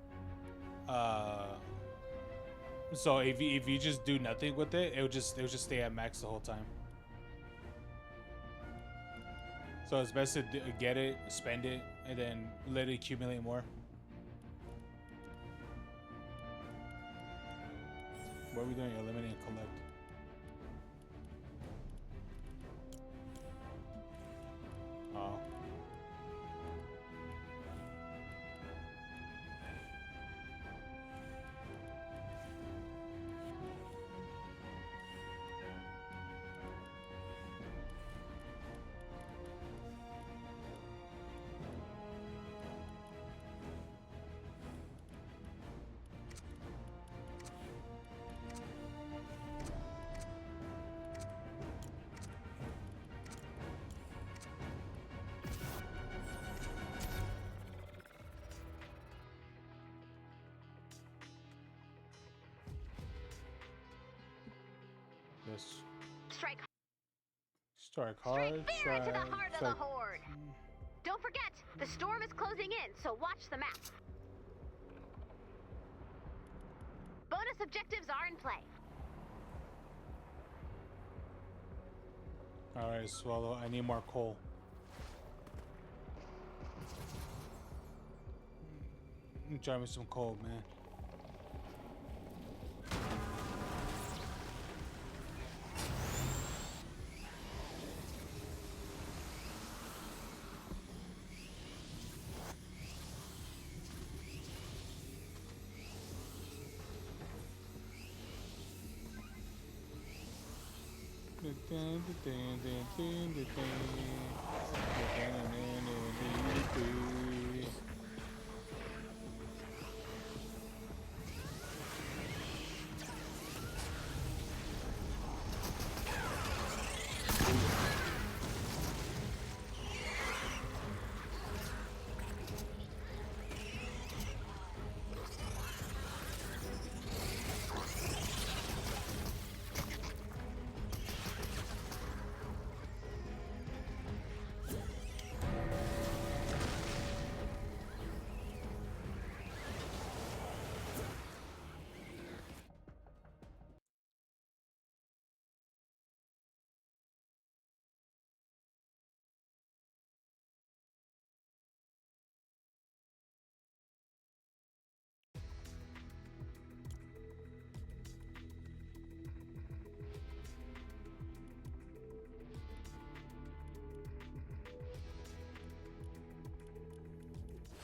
So if you just do nothing with it, it'll just stay at max the whole time. So it's best to get it, spend it, and then let it accumulate more. What are we doing? Eliminate and collect. Oh. Strike hard. Fear into the heart of the horde. Don't forget, the storm is closing in, so watch the map. Bonus objectives are in play. Alright, Swallow, I need more coal. Try me some coal, man.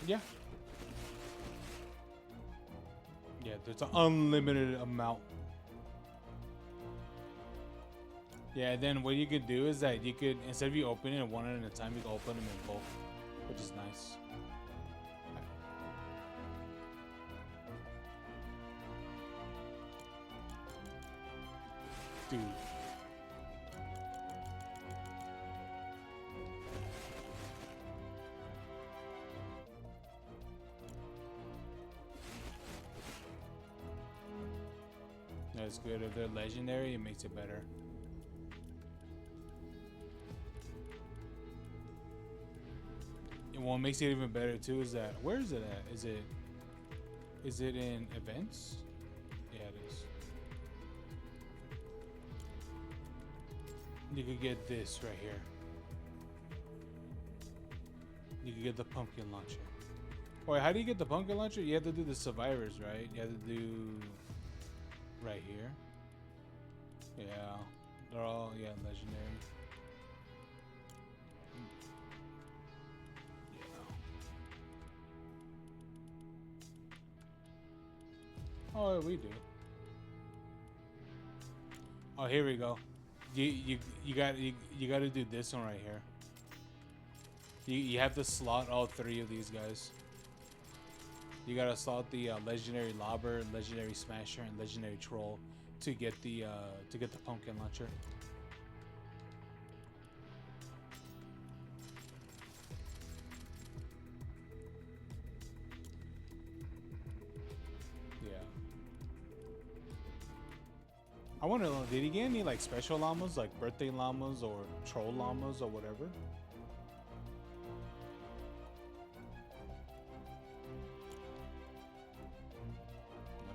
Yeah. Yeah, there's an unlimited amount. Yeah, then what you could do is that you could, instead of you opening it one at a time, you can open them in bulk, which is nice. Dude. That's good. If they're legendary, it makes it better. And what makes it even better too is that, where is it at? Is it in events? Yeah, it is. You could get this right here. You could get the pumpkin launcher. Wait, how do you get the pumpkin launcher? You have to do the survivors, right? You have to do right here. Yeah, they're all, yeah, legendary. Yeah. Oh, we do. Oh, here we go. You got to do this one right here. You have to slot all three of these guys. You gotta slot the legendary lobber, legendary smasher, and legendary troll to get the pumpkin launcher. Yeah. I wonder, did he get any like special llamas, like birthday llamas or troll llamas or whatever?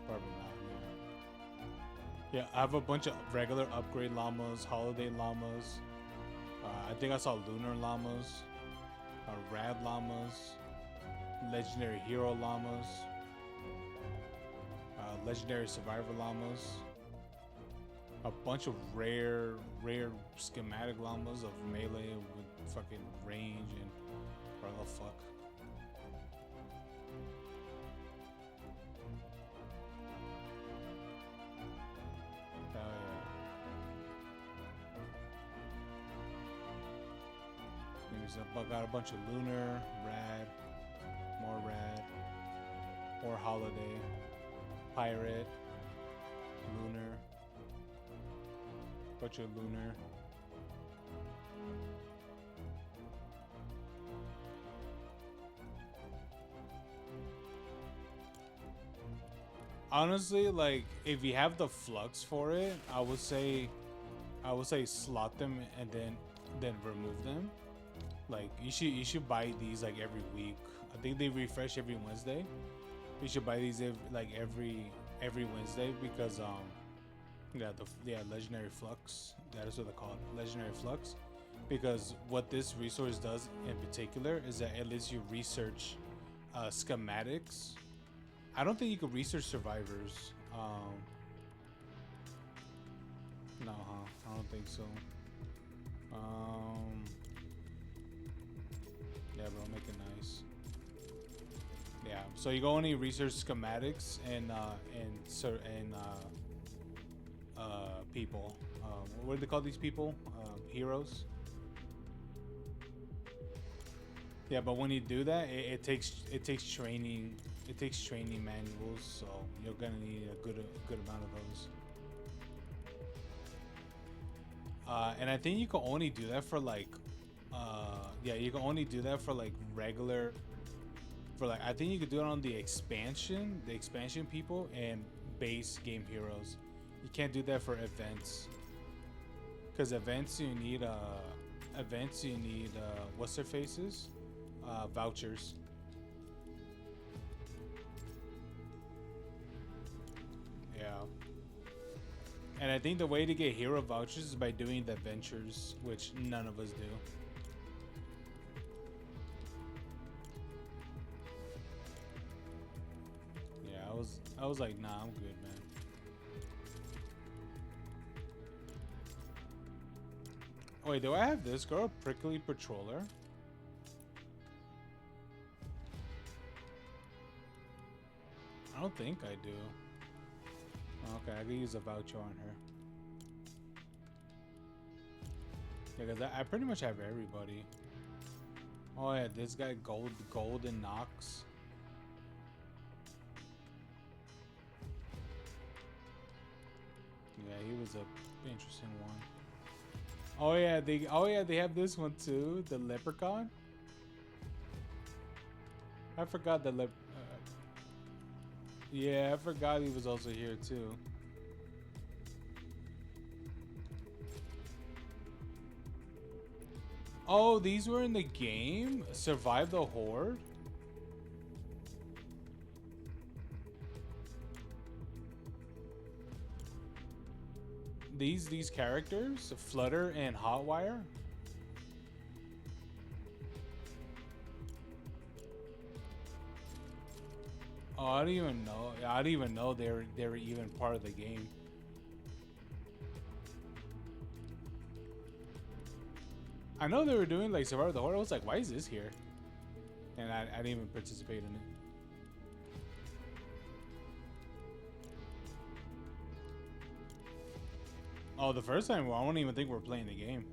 Probably not. Yeah, I have a bunch of regular upgrade llamas, holiday llamas. I think I saw lunar llamas, rad llamas, legendary hero llamas, legendary survivor llamas, a bunch of rare schematic llamas of melee with fucking range and whatever the fuck. I got a bunch of lunar, rad, more holiday, pirate, lunar, bunch of lunar. Honestly, like if you have the flux for it, I would say slot them and then remove them. Like you should buy these like every week. I think they refresh every Wednesday. You should buy these every Wednesday because legendary flux. That is what they're called, legendary flux. Because what this resource does in particular is that it lets you research schematics. I don't think you could research survivors. No, I don't think so. Yeah, bro, make it nice. Yeah, so you go only research schematics and people. What do they call these people? Heroes. Yeah, but when you do that, it takes training. It takes training manuals, so you're gonna need a good amount of those. And I think you can only do that for like. Yeah, you can only do that for like regular. For like, I think you could do it on the expansion people and base game heroes. You can't do that for events. Because events you need what's their faces? Vouchers. Yeah. And I think the way to get hero vouchers is by doing the adventures, which none of us do. I was like, nah, I'm good, man. Wait, do I have this girl? Prickly Patroller? don't think I do. Okay, I can use a voucher on her. Yeah, because I pretty much have everybody. Oh yeah, this guy Golden Knox. Yeah, he was a interesting one. Oh yeah, they have this one too, the Leprechaun. I forgot the yeah, I forgot he was also here too. Oh, these were in the game? Survive the Horde? These characters? Flutter and Hotwire? Oh, I didn't even know. I didn't even know they were even part of the game. I know they were doing like Survive the Horde. I was like, why is this here? And I didn't even participate in it. Oh, the first time, well, I don't even think we're playing the game.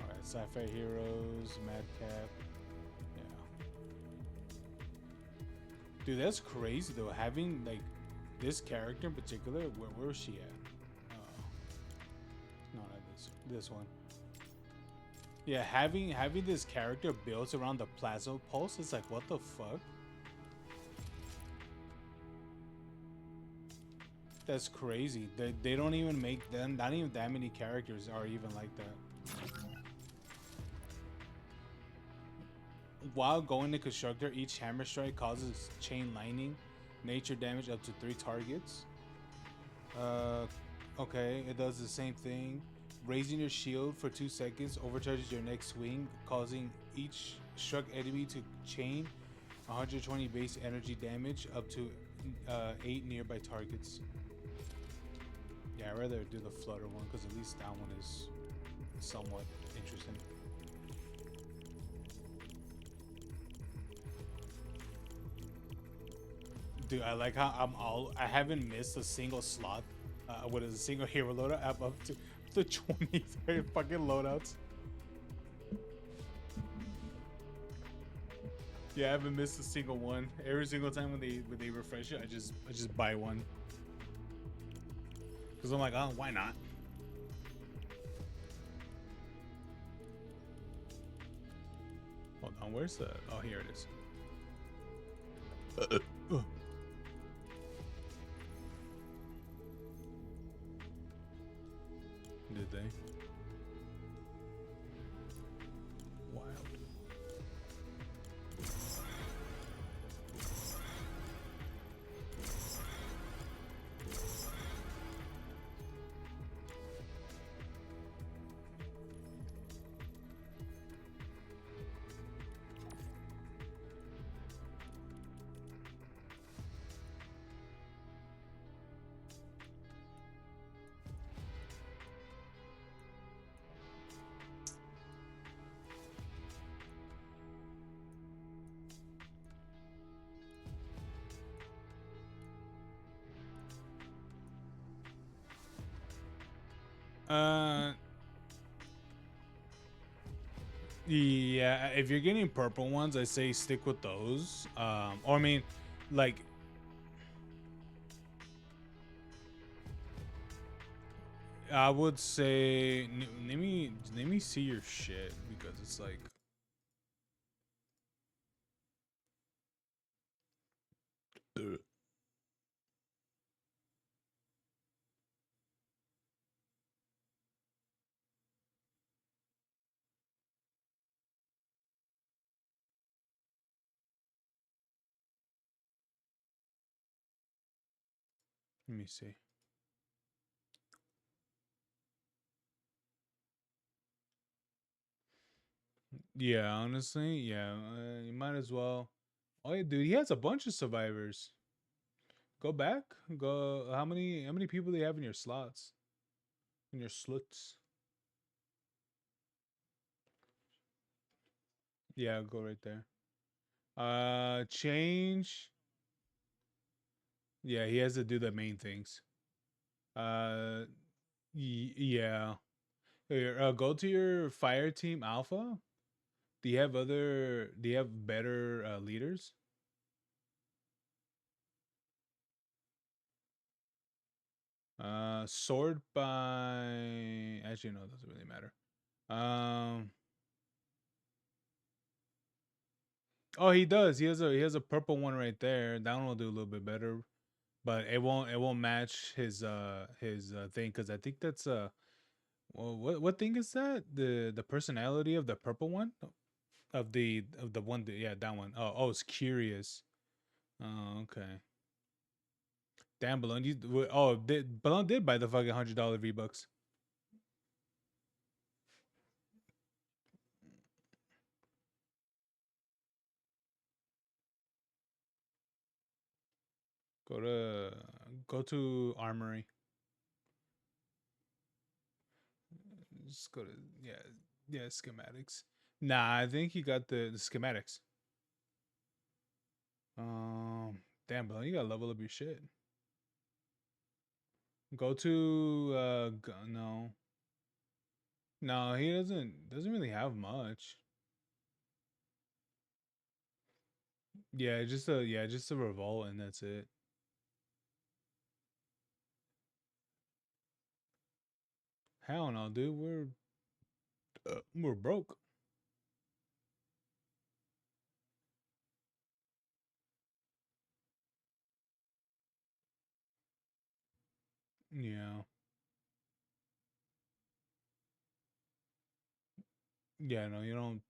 Alright, Sci-Fi Heroes, Madcap. Yeah. Dude, that's crazy though. Having like this character in particular, where was she at? No, not this one. Yeah, having this character built around the plasma pulse, it's like, what the fuck? That's crazy. They don't even make them. Not even that many characters are even like that. While going to constructor, each hammer strike causes chain lightning, nature damage up to 3 targets. Okay, it does the same thing. Raising your shield for 2 seconds overcharges your next swing, causing each struck enemy to chain 120 base energy damage up to 8 nearby targets. Yeah, I'd rather do the Flutter one because at least that one is somewhat interesting. Dude, I like how I haven't missed a single slot with a single hero loadout. I'm up to 20 fucking loadouts. Yeah, I haven't missed a single one. Every single time when they refresh it, I just buy one. Cause I'm like, oh, why not? Hold on, where's the? Oh, here it is. Did they? Wild. Yeah, if you're getting purple ones, I say stick with those. Or I mean, like, I would say, let me see your shit because it's like. Let me see. Yeah, honestly, yeah, you might as well. Oh, yeah, dude, he has a bunch of survivors. Go back. Go. How many people do you have in your slots? In your sluts? Yeah, go right there. Change. Yeah, he has to do the main things. Yeah. Here, go to your fire team alpha. Do you have other? Do you have better leaders? Sort by. Actually, no, it doesn't really matter. Oh, he does. He has a purple one right there. That one will do a little bit better, but it won't match his thing because I think that's well, what thing is that? The personality of the purple one of the one yeah, that one. Oh, it's curious. Oh, okay. Damn, Balloon. Balloon did buy the fucking $100 V-Bucks. Go to Armory. Just go to yeah schematics. Nah, I think you got the schematics. Damn, Balloon, you gotta level up your shit. Go to no. No, he doesn't really have much. Just a revolt and that's it. Hell no, dude. We're broke. Yeah. Yeah, no, you don't.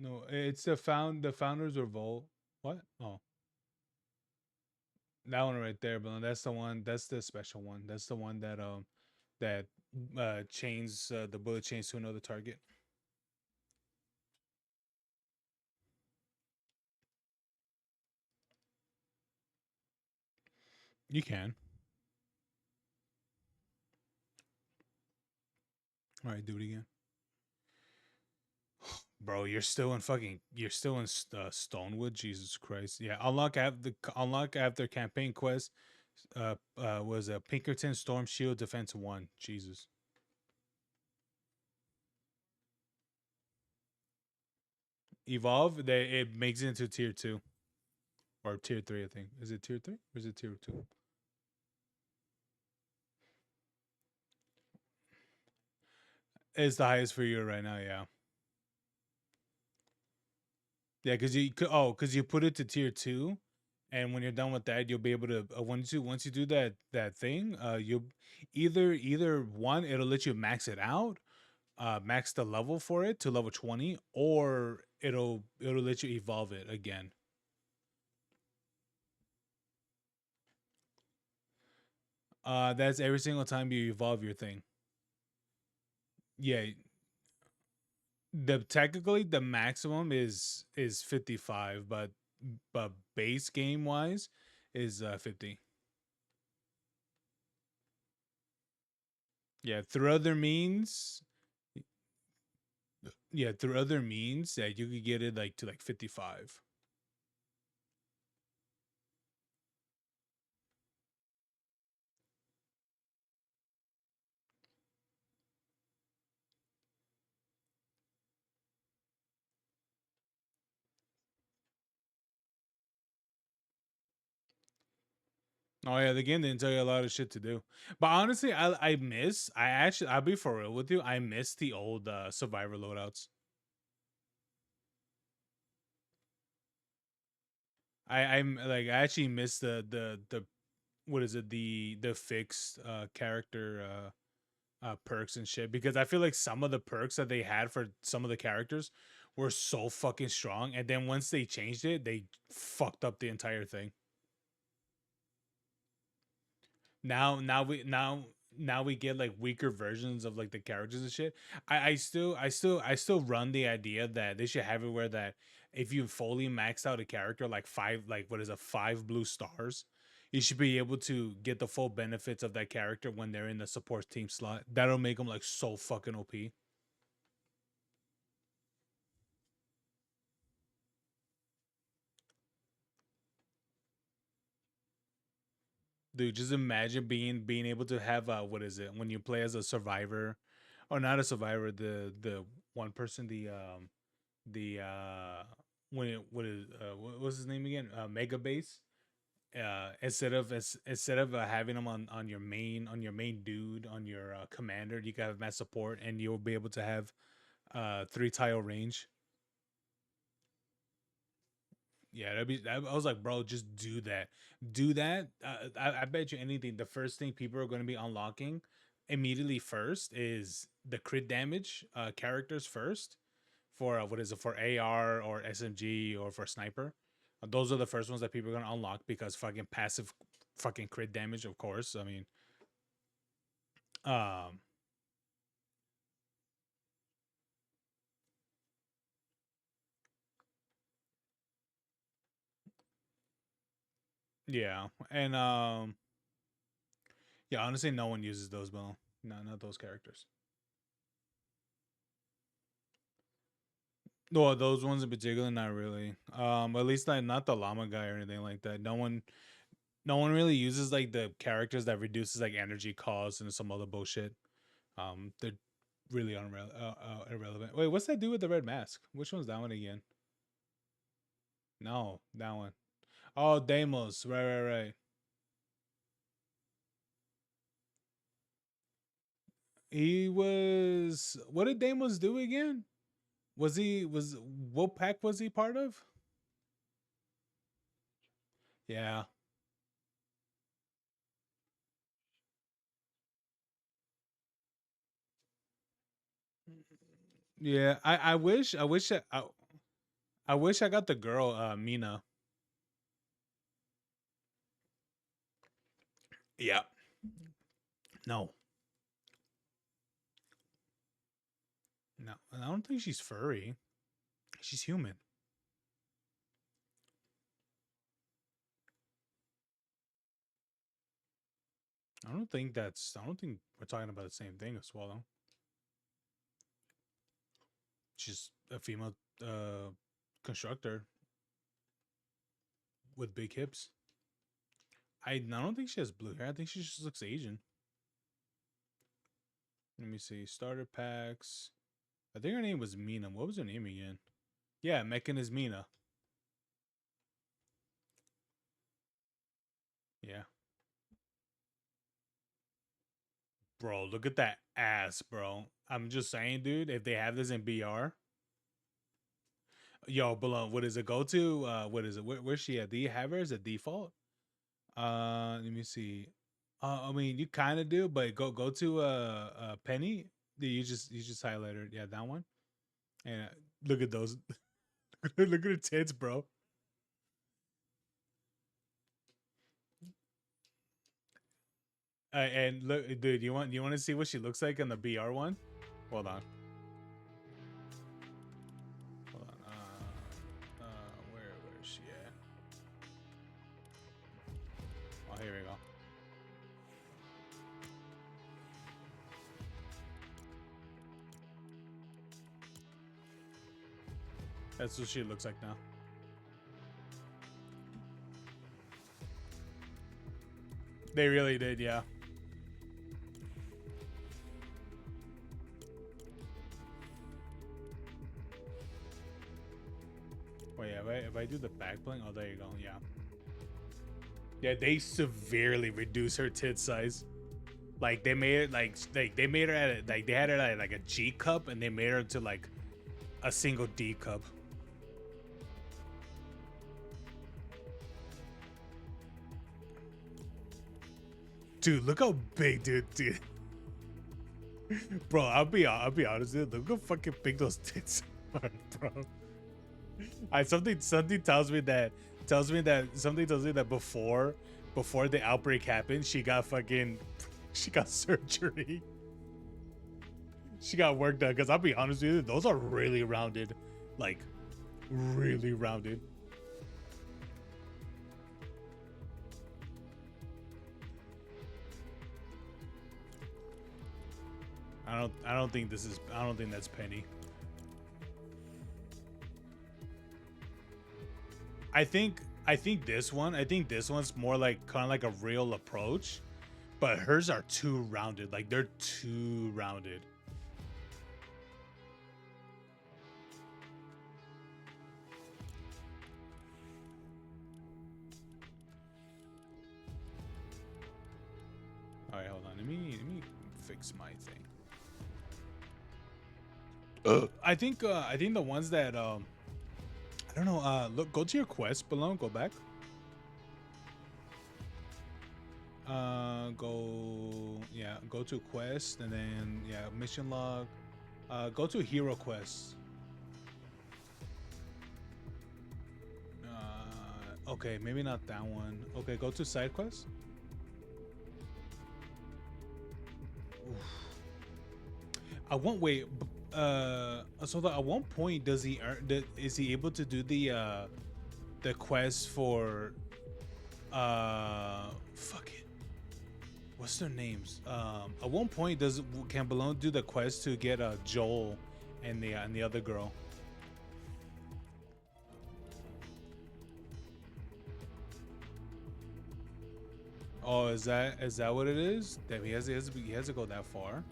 No, it's the founders revolt. What? Oh, that one right there, but that's the one. That's the special one. That's the one that chains the bullet chains to another target. You can. All right, do it again. Bro, you're still in Stonewood. Jesus Christ. Yeah, unlock after campaign quest. Was a Pinkerton Storm Shield Defense 1. Jesus. Evolve. It makes it into tier 2 or tier 3. I think. Is it tier 3 or is it tier 2? It's the highest for you right now. Yeah. Yeah, because you put it to tier 2, and when you're done with that, you'll be able to once you do that thing, you'll either one, it'll let you max it out, max the level for it to level 20, or it'll let you evolve it again. That's every single time you evolve your thing. Yeah. Technically the maximum is 55, but base game wise is 50. Yeah, through other means. Yeah, through other means that you could get it like to like 55. Oh yeah, the game didn't tell you a lot of shit to do. But honestly, I'll be for real with you. I miss the old Survivor loadouts. I actually miss the what is it, the fixed character perks and shit, because I feel like some of the perks that they had for some of the characters were so fucking strong, and then once they changed it, they fucked up the entire thing. Now we get like weaker versions of like the characters and shit. I still run the idea that they should have it where that if you fully maxed out a character like 5, like what is it, 5 blue stars, you should be able to get the full benefits of that character when they're in the support team slot. That'll make them like so fucking OP. Dude, just imagine being able to have what is it when you play as a survivor, or not a survivor, the one person, the when it, what was his name again? Mega Base. Instead of having them on your main dude, on your commander, you can have mass support, and you'll be able to have 3 tile range. Yeah, I was like, bro, just do that. Do that. I bet you anything. The first thing people are going to be unlocking immediately first is the crit damage characters first for what is it, for AR or SMG or for sniper. Those are the first ones that people are going to unlock because fucking passive fucking crit damage, of course. I mean, yeah. And yeah, honestly, no one uses those, Bill. No, not those characters. No, those ones in particular, not really. At least not the llama guy or anything like that. No one really uses like the characters that reduces like energy cost and some other bullshit. They're really irrelevant. Wait, what's that do with the red mask? Which one's that one again? No, that one. Oh, Deimos. Right. He was. What did Deimos do again? What pack was he part of? Yeah. Yeah, I wish I wish I got the girl Mina. Yeah. No. No, I don't think she's furry. She's human. I don't think we're talking about the same thing as Swallow. She's a female constructor with big hips. I don't think she has blue hair. I think she just looks Asian. Let me see. Starter packs. I think her name was Mina. What was her name again? Yeah, Meccan is Mina. Yeah. Bro, look at that ass, bro. I'm just saying, dude, if they have this in BR. Yo, below, what is it? Go to, what is it? Where's she at? Do you have her as a default? Let me see. I mean, you kind of do, but go to Penny. You just highlight her. Yeah, that one. And look at those. Look at her tits, bro. And look, dude, you want to see what she looks like on the BR one? Hold on. Hold on. Where is she at? Oh, here we go. That's what she looks like now. They really did, yeah. Wait, if I do the back bling, oh, there you go, yeah. Yeah, they severely reduced her tit size. Like they made it they made her at they had her at like a G cup, and they made her to like a single D cup. Dude, look how big, dude. Bro, I'll be honest, dude. Look how fucking big those tits are, bro. Something tells me that before the outbreak happened, she got surgery. She got work done. Because I'll be honest with you, those are really rounded, like really rounded. I don't think this is. I don't think that's Penny. I think this one. I think this one's more like kind of like a real approach, but hers are too rounded. Like they're too rounded. All right, hold on. Let me fix my thing. I think the ones that I don't know. Look, go to your quest below. Go back. Go to quest and then mission log. Go to hero quest. Okay, maybe not that one. Okay, go to side quest. I won't wait. So at one point, does he earn? Is he able to do the quest for fuck it? What's their names? At one point, can Balone do the quest to get Joel and the other girl? Oh, is that what it is? Damn, he has to go that far.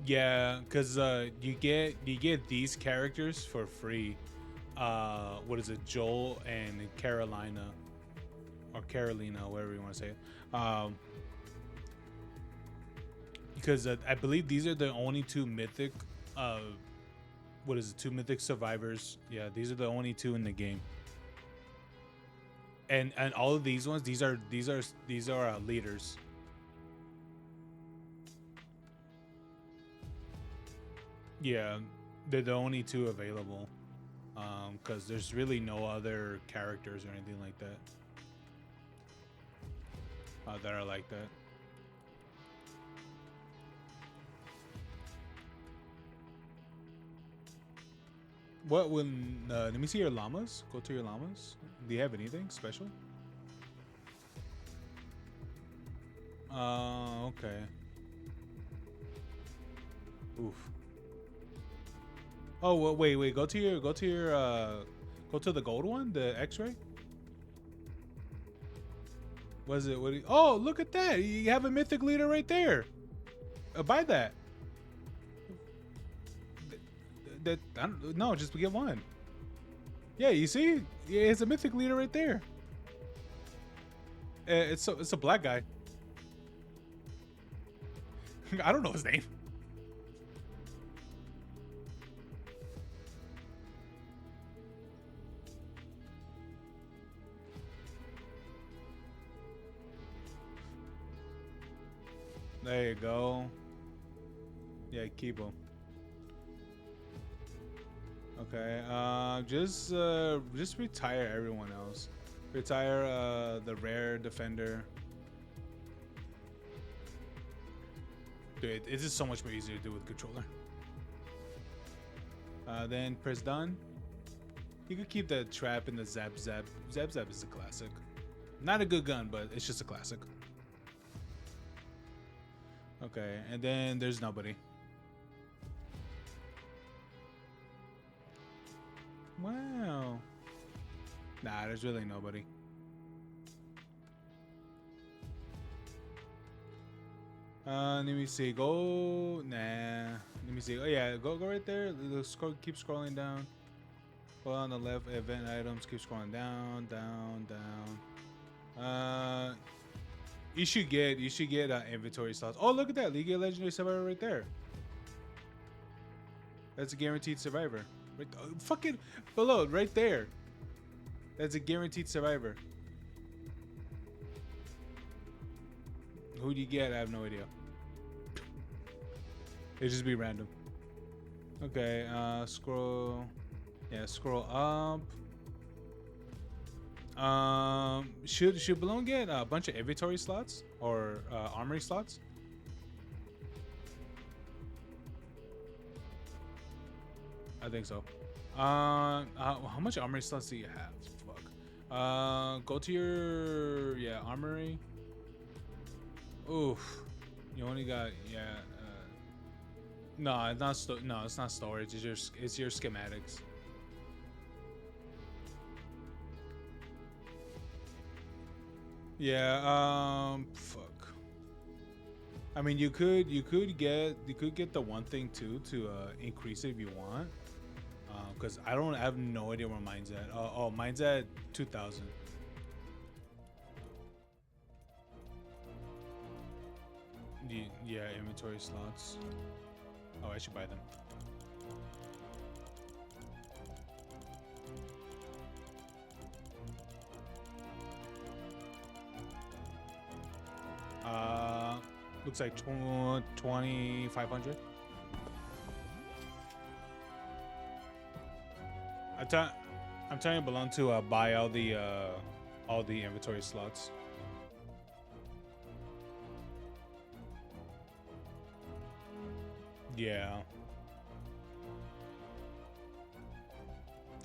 Yeah, because you get these characters for free. What is it, Joel and Carolina, or Carolina, whatever you want to say it. Because I believe these are the only two mythic two mythic survivors. Yeah, these are the only two in the game. And all of these ones, these are leaders. Yeah, they're the only two available. Because there's really no other characters or anything like that that are like that. What when? Let me see your llamas. Go to your llamas. Do you have anything special? Okay. Oof. Oh, well, wait. Go to the gold one, the X-ray. Was it? Oh, look at that! You have a mythic leader right there. Buy that. No, just get one. Yeah, you see, it's a mythic leader right there. It's a black guy. I don't know his name. There you go. Yeah, keep him. Okay. Just retire everyone else. Retire the rare defender. Dude, it's just so much more easier to do with controller. Then press done. You could keep the trap and the zap zap. Zap zap is a classic. Not a good gun, but it's just a classic. Okay, and then there's nobody. Wow. Nah, there's really nobody. Let me see. Go. Nah. Let me see. Oh yeah, go right there. Keep scrolling down. Go on the left. Event items. Keep scrolling down. You should get inventory slots. Oh, look at that. League of Legendary Survivor right there. That's a guaranteed survivor. Right, fucking below, right there. That's a guaranteed survivor. Who do you get? I have no idea. It just be random. Okay, scroll. Yeah, scroll up. Should Balloon get a bunch of inventory slots or armory slots? I think so. How much armory slots do you have? Fuck. Go to your armory. Oof. You only got no, it's not it's not storage. It's your schematics. Yeah. Fuck. I mean, you could get the one thing too to increase it if you want. Because I have no idea where mine's at. Oh, mine's at 2,000. Yeah, inventory slots. Oh, I should buy them. Looks like 2,500. I'm telling Balloon to buy all the inventory slots. Yeah.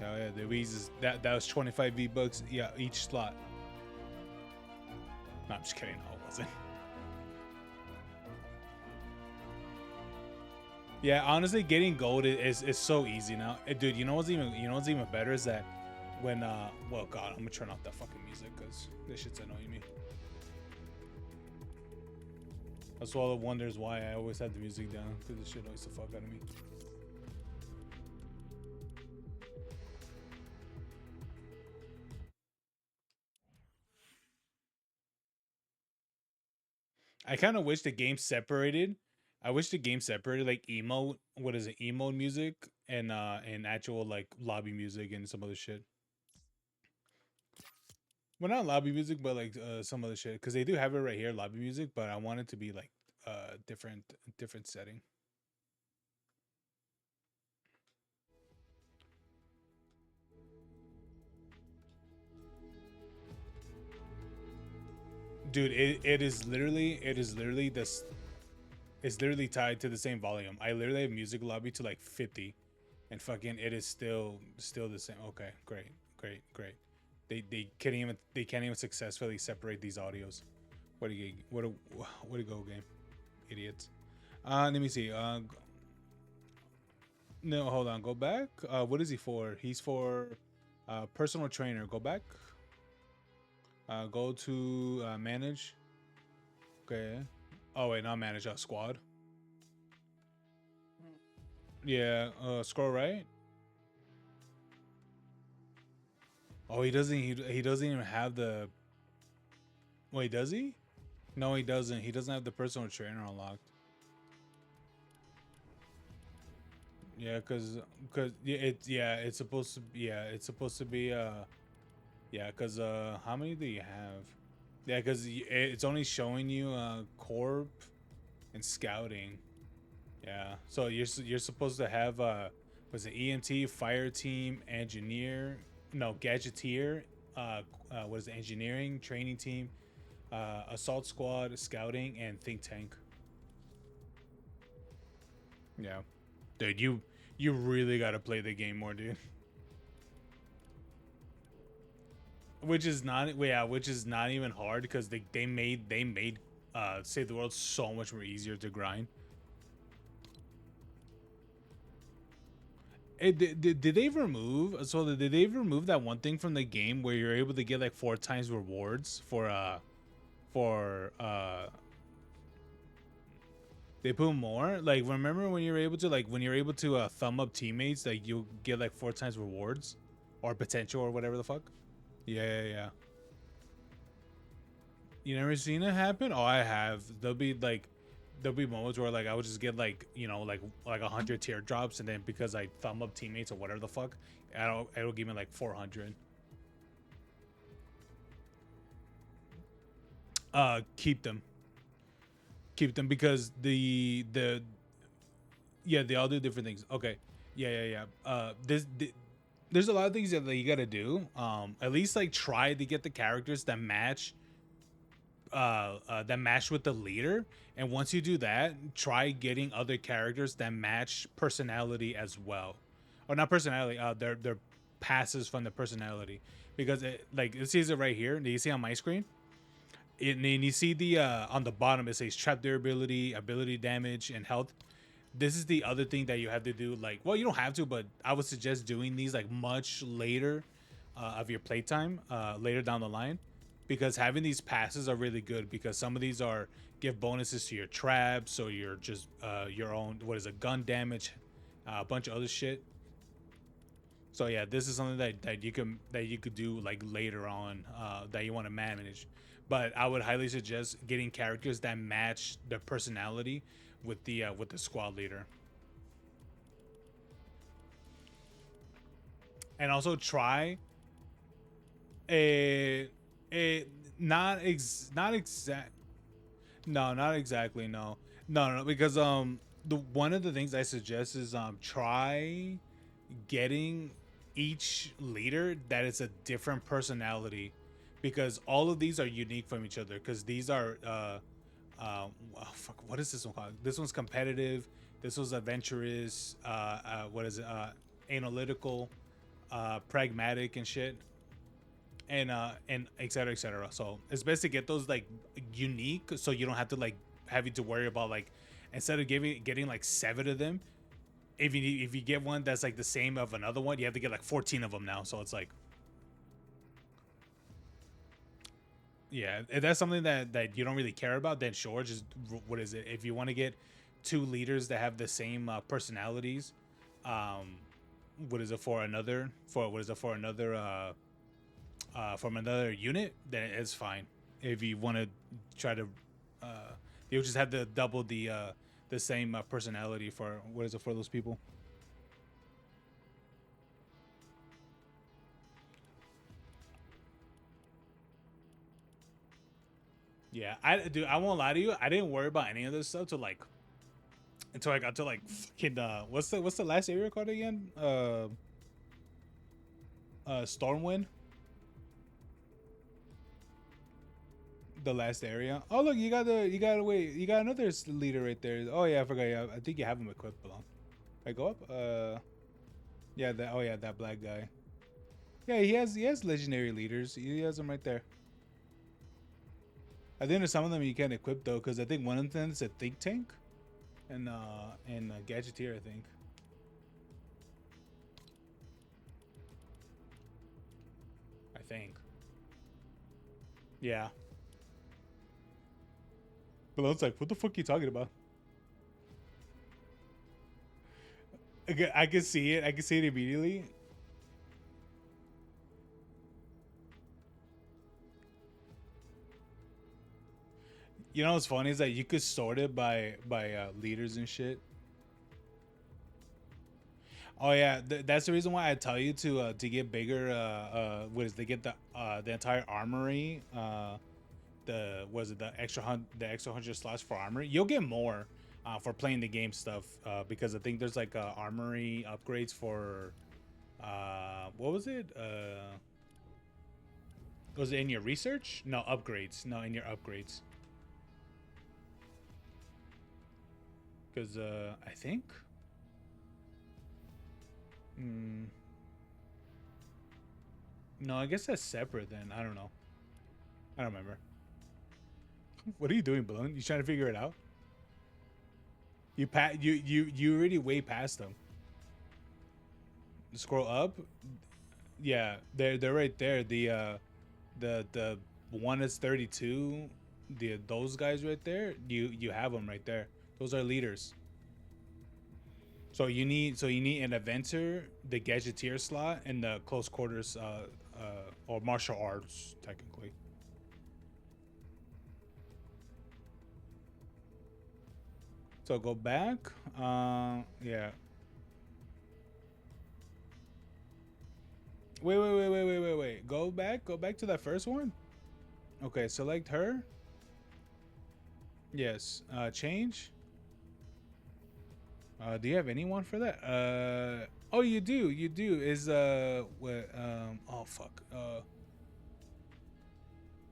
Oh yeah, the reasons that was 25 V-Bucks. Yeah, each slot. No, I'm just kidding. No, it wasn't. Yeah, honestly, getting gold is so easy now, dude. You know what's even better is that when well, God, I'm gonna turn off that fucking music because this shit's annoying me. That's all the wonders why I always have the music down, because this shit annoys the fuck out of me. I kind of wish the game separated. I wish the game separated like emo, what is it, emo music and actual like lobby music and some other shit. Well, not lobby music, but like some other shit, because they do have it right here, lobby music. But I want it to be like different setting. Dude, it is literally this. It's literally tied to the same volume. I literally have music lobby to like 50, and fucking it is still the same. Okay, great. They can't even successfully separate these audios. What do you go, game? Idiots. Let me see. No, hold on. Go back. What is he for? He's for personal trainer. Go back. Go to manage. Okay. Oh wait, not manage. Squad. Yeah. Scroll right. Oh, he doesn't. He doesn't even have the. Wait, does he? No, he doesn't. He doesn't have the personal trainer unlocked. Yeah, it's supposed to. Yeah, it's supposed to be. Yeah, cause how many do you have? Yeah, cause it's only showing you corp and scouting. Yeah, so you're supposed to have was it EMT, fire team, engineer, no, gadgeteer, what is it, engineering, training team, assault squad, scouting, and think tank. Yeah, dude, you really gotta play the game more, dude. Which is not even hard, because they made Save the World so much more easier to grind. Did they remove that one thing from the game where you're able to get like 4 times rewards for they put more? Like, remember when you're able to thumb up teammates, like you'll get like 4 times rewards or potential or whatever the fuck? Yeah. You never seen it happen? Oh, I have. There'll be moments where like I would just get like, like 100 teardrops, and then because I thumb up teammates or whatever the fuck, it'll give me like 400. Keep them because they all do different things. Okay. Yeah. there's a lot of things that you gotta do. At least like try to get the characters that match with the leader, and once you do that, try getting other characters that match personality as well, or not personality, their passes from the personality, because like it sees it right here. Do you see on my screen? And you see the on the bottom it says trap durability, ability damage, and health. This is the other thing that you have to do. Like, well, you don't have to, but I would suggest doing these like much later of your playtime, later down the line, because having these passes are really good, because some of these are give bonuses to your traps or your just your own gun damage, a bunch of other shit. So yeah, this is something that you could do like later on, that you want to manage. But I would highly suggest getting characters that match their personality with the squad leader. And also try not exact. No, not exactly. No, because the one of the things I suggest is try getting each leader that is a different personality, because all of these are unique from each other, because these are oh, fuck, what is this one called? This one's competitive, this was adventurous, what is it, analytical, pragmatic and shit, and etc etc. So it's best to get those like unique, so you don't have to like having to worry about like, instead of getting like 7 of them, if you get one that's like the same of another one, you have to get like 14 of them now. So it's like, yeah, if that's something that you don't really care about, then sure, just what is it? If you want to get 2 leaders that have the same personalities, what is it for another from another unit, then it's fine. If you want to try to, you'll just have to double the same personality for for those people. Yeah, I won't lie to you. I didn't worry about any of this stuff until I got to like fucking what's the last area called again? Stormwind. The last area. Oh look, you got another leader right there. Oh yeah, I forgot. Yeah, I think you have him equipped. Belong. I go up. Yeah. That black guy. Yeah, he has legendary leaders. He has them right there. I think there's some of them you can't equip though, because I think one of them is a think tank, and a gadgeteer, I think. Yeah. Balloon's like, what the fuck are you talking about? I can see it. I can see it immediately. You know what's funny is that you could sort it by leaders and shit. Oh yeah, that's the reason why I tell you to get bigger. To get the entire armory. The extra 100 slots for armory. You'll get more for playing the game stuff, because I think there's like armory upgrades for what was it? Was it in your research? No, upgrades. No, in your upgrades. Because I think. No, I guess that's separate then. I don't know. I don't remember. What are you doing, Balloon? You trying to figure it out? You already way past them. Scroll up. Yeah, they're right there. The one that's 32. Those guys right there. You have them right there. Those are leaders. So you need an inventor, the gadgeteer slot, and the close quarters or martial arts technically. So go back. Yeah. Wait. Go back to that first one. Okay, select her. Yes. Change. Do you have anyone for that? Oh, you do. You do. Is what? Oh fuck.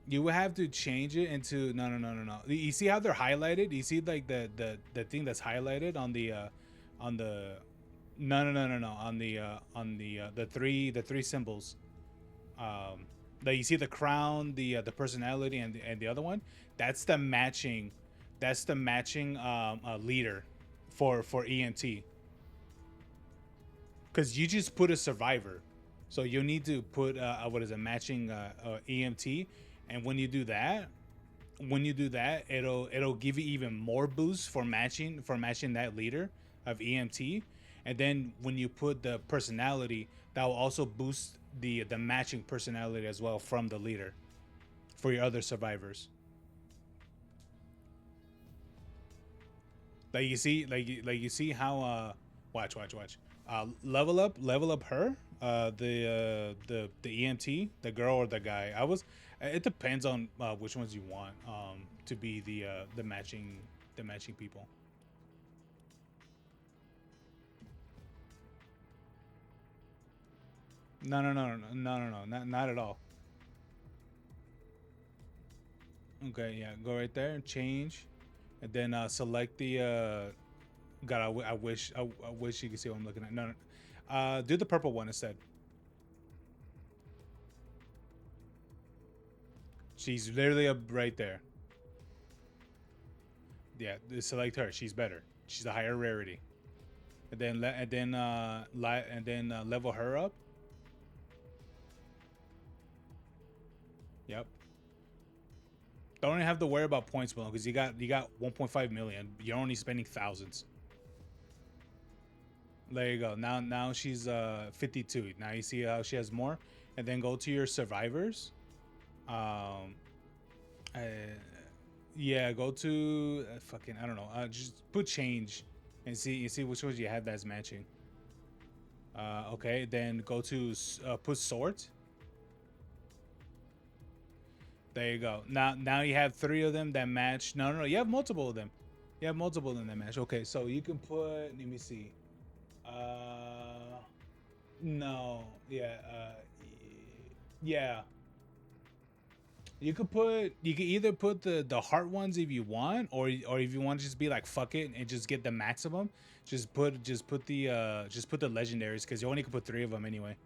You would have to change it into no. You see how they're highlighted? You see like the thing that's highlighted on the no the three symbols. That you see the crown, the personality, and the other one. That's the matching. That's the matching leader for EMT. Because you just put a survivor, so you need to put what is a matching EMT, and when you do that, it'll give you even more boost for matching that leader of EMT, and then when you put the personality, that will also boost the matching personality as well from the leader for your other survivors. Like you see, you see how watch. Level up her, the EMT, the girl or the guy. It depends on which ones you want to be the matching people. No, not at all. Okay, yeah, go right there and change, and then select the. God, I wish you could see what I'm looking at. No. Do the purple one instead. She's literally up right there. Yeah, select her. She's better. She's a higher rarity. And then level her up. Yep. Don't even have to worry about points, Malone, because you got 1.5 million. You're only spending thousands. There you go. Now she's 52. Now you see how she has more, and then go to your survivors. Yeah, go to fucking I don't know. Just put change, and see which ones you have that's matching. Okay, then go to put sort. There you go. Now you have 3 of them that match. No, you have multiple of them. You have multiple of them that match. Okay, so you can put. Let me see. No. Yeah. Yeah. You could either put the heart ones if you want, or if you want to just be like fuck it and just get the maximum, just put the legendaries, because you only can put 3 of them anyway.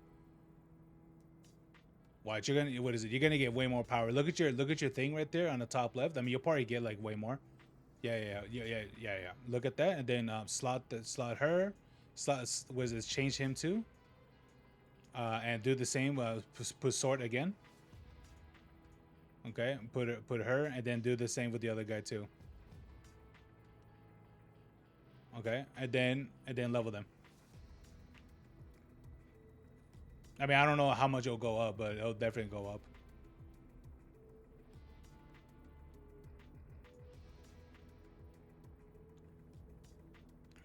Watch, what is it? You're gonna get way more power. Look at your thing right there on the top left. I mean, you'll probably get like way more. Yeah. Look at that, and then slot her, was it change him too, and do the same. Put sort again. Okay, put her, and then do the same with the other guy too. Okay, and then level them. I mean, I don't know how much it'll go up, but it'll definitely go up.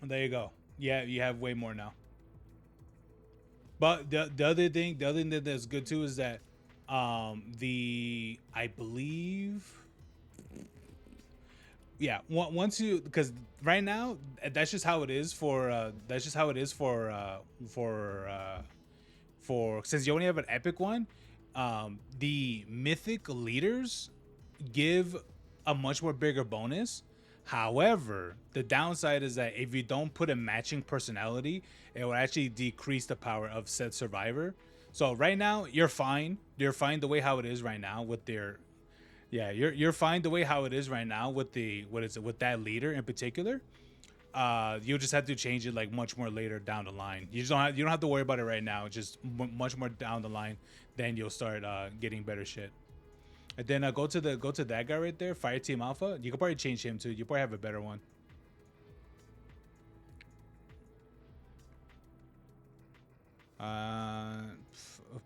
There you go. Yeah, you have way more now. But the other thing that's good too is that I believe, yeah, once you, because right now that's just how it is for since you only have an epic one, the mythic leaders give a much more bigger bonus. However, the downside is that if you don't put a matching personality, it will actually decrease the power of said survivor. So right now, you're fine. You're fine the way how it is right now with their, yeah. You're fine the way how it is right now with with that leader in particular. You'll just have to change it like much more later down the line. You don't have to worry about it right now. Just much more down the line, then you'll start getting better shit. And then go to that guy right there, Fire Team Alpha. You could probably change him too. You probably have a better one.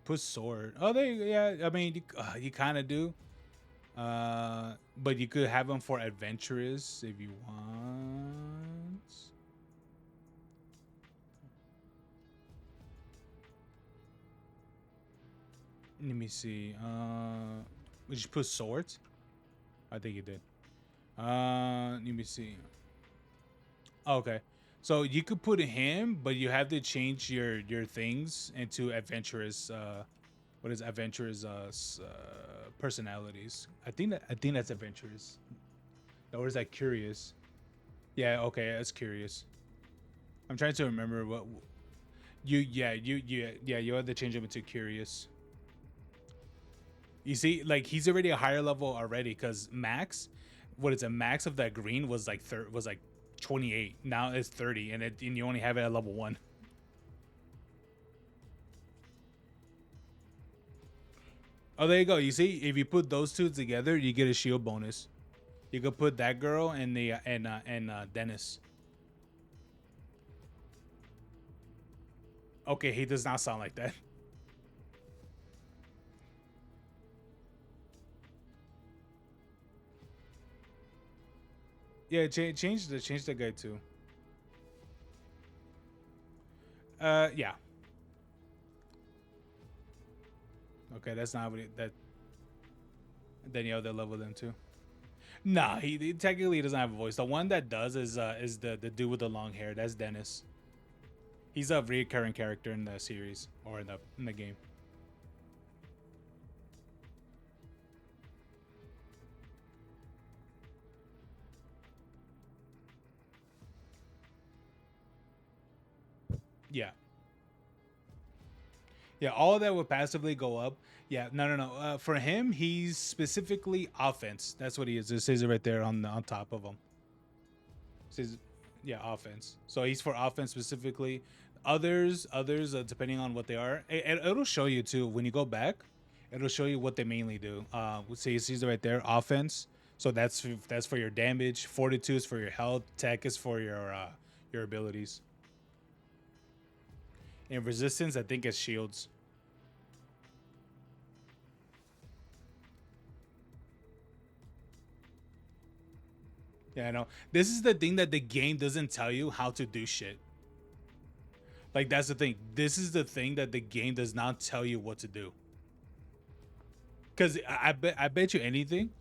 Put sword. Oh, yeah. I mean, you kind of do. But you could have them for adventurous if you want. Let me see. Did you put swords? I think you did. Let me see. Okay. So you could put him, but you have to change your things into adventurous. What is adventurous personalities? I think that's adventurous. Or is that curious? Yeah, okay, that's curious. I'm trying to remember what you have to change him into curious. You see, like he's already a higher level already because max, what is it? Max of that green was like 28. Now it's 30, and you only have it at level 1. Oh, there you go. You see, if you put those two together, you get a shield bonus. You could put that girl and the Dennis. Okay, he does not sound like that. Yeah, change the guy too. Yeah. Okay, that's not what that. Then you have to level them too. Nah, he technically doesn't have a voice. The one that does is the dude with the long hair. That's Dennis. He's a recurring character in the series or in the game. Yeah. Yeah, all of that would passively go up. Yeah, no. For him, he's specifically offense. That's what he is. It says it right there on top of him. It says, yeah, offense. So he's for offense specifically. Others, depending on what they are, it'll show you too when you go back. It'll show you what they mainly do. See, it sees it right there, offense. So that's for your damage. Fortitude is for your health. Tech is for your abilities. And resistance, I think, is shields. Yeah, I know. This is the thing that the game doesn't tell you how to do shit. Like, that's the thing. This is the thing that the game does not tell you what to do. Because I bet you anything.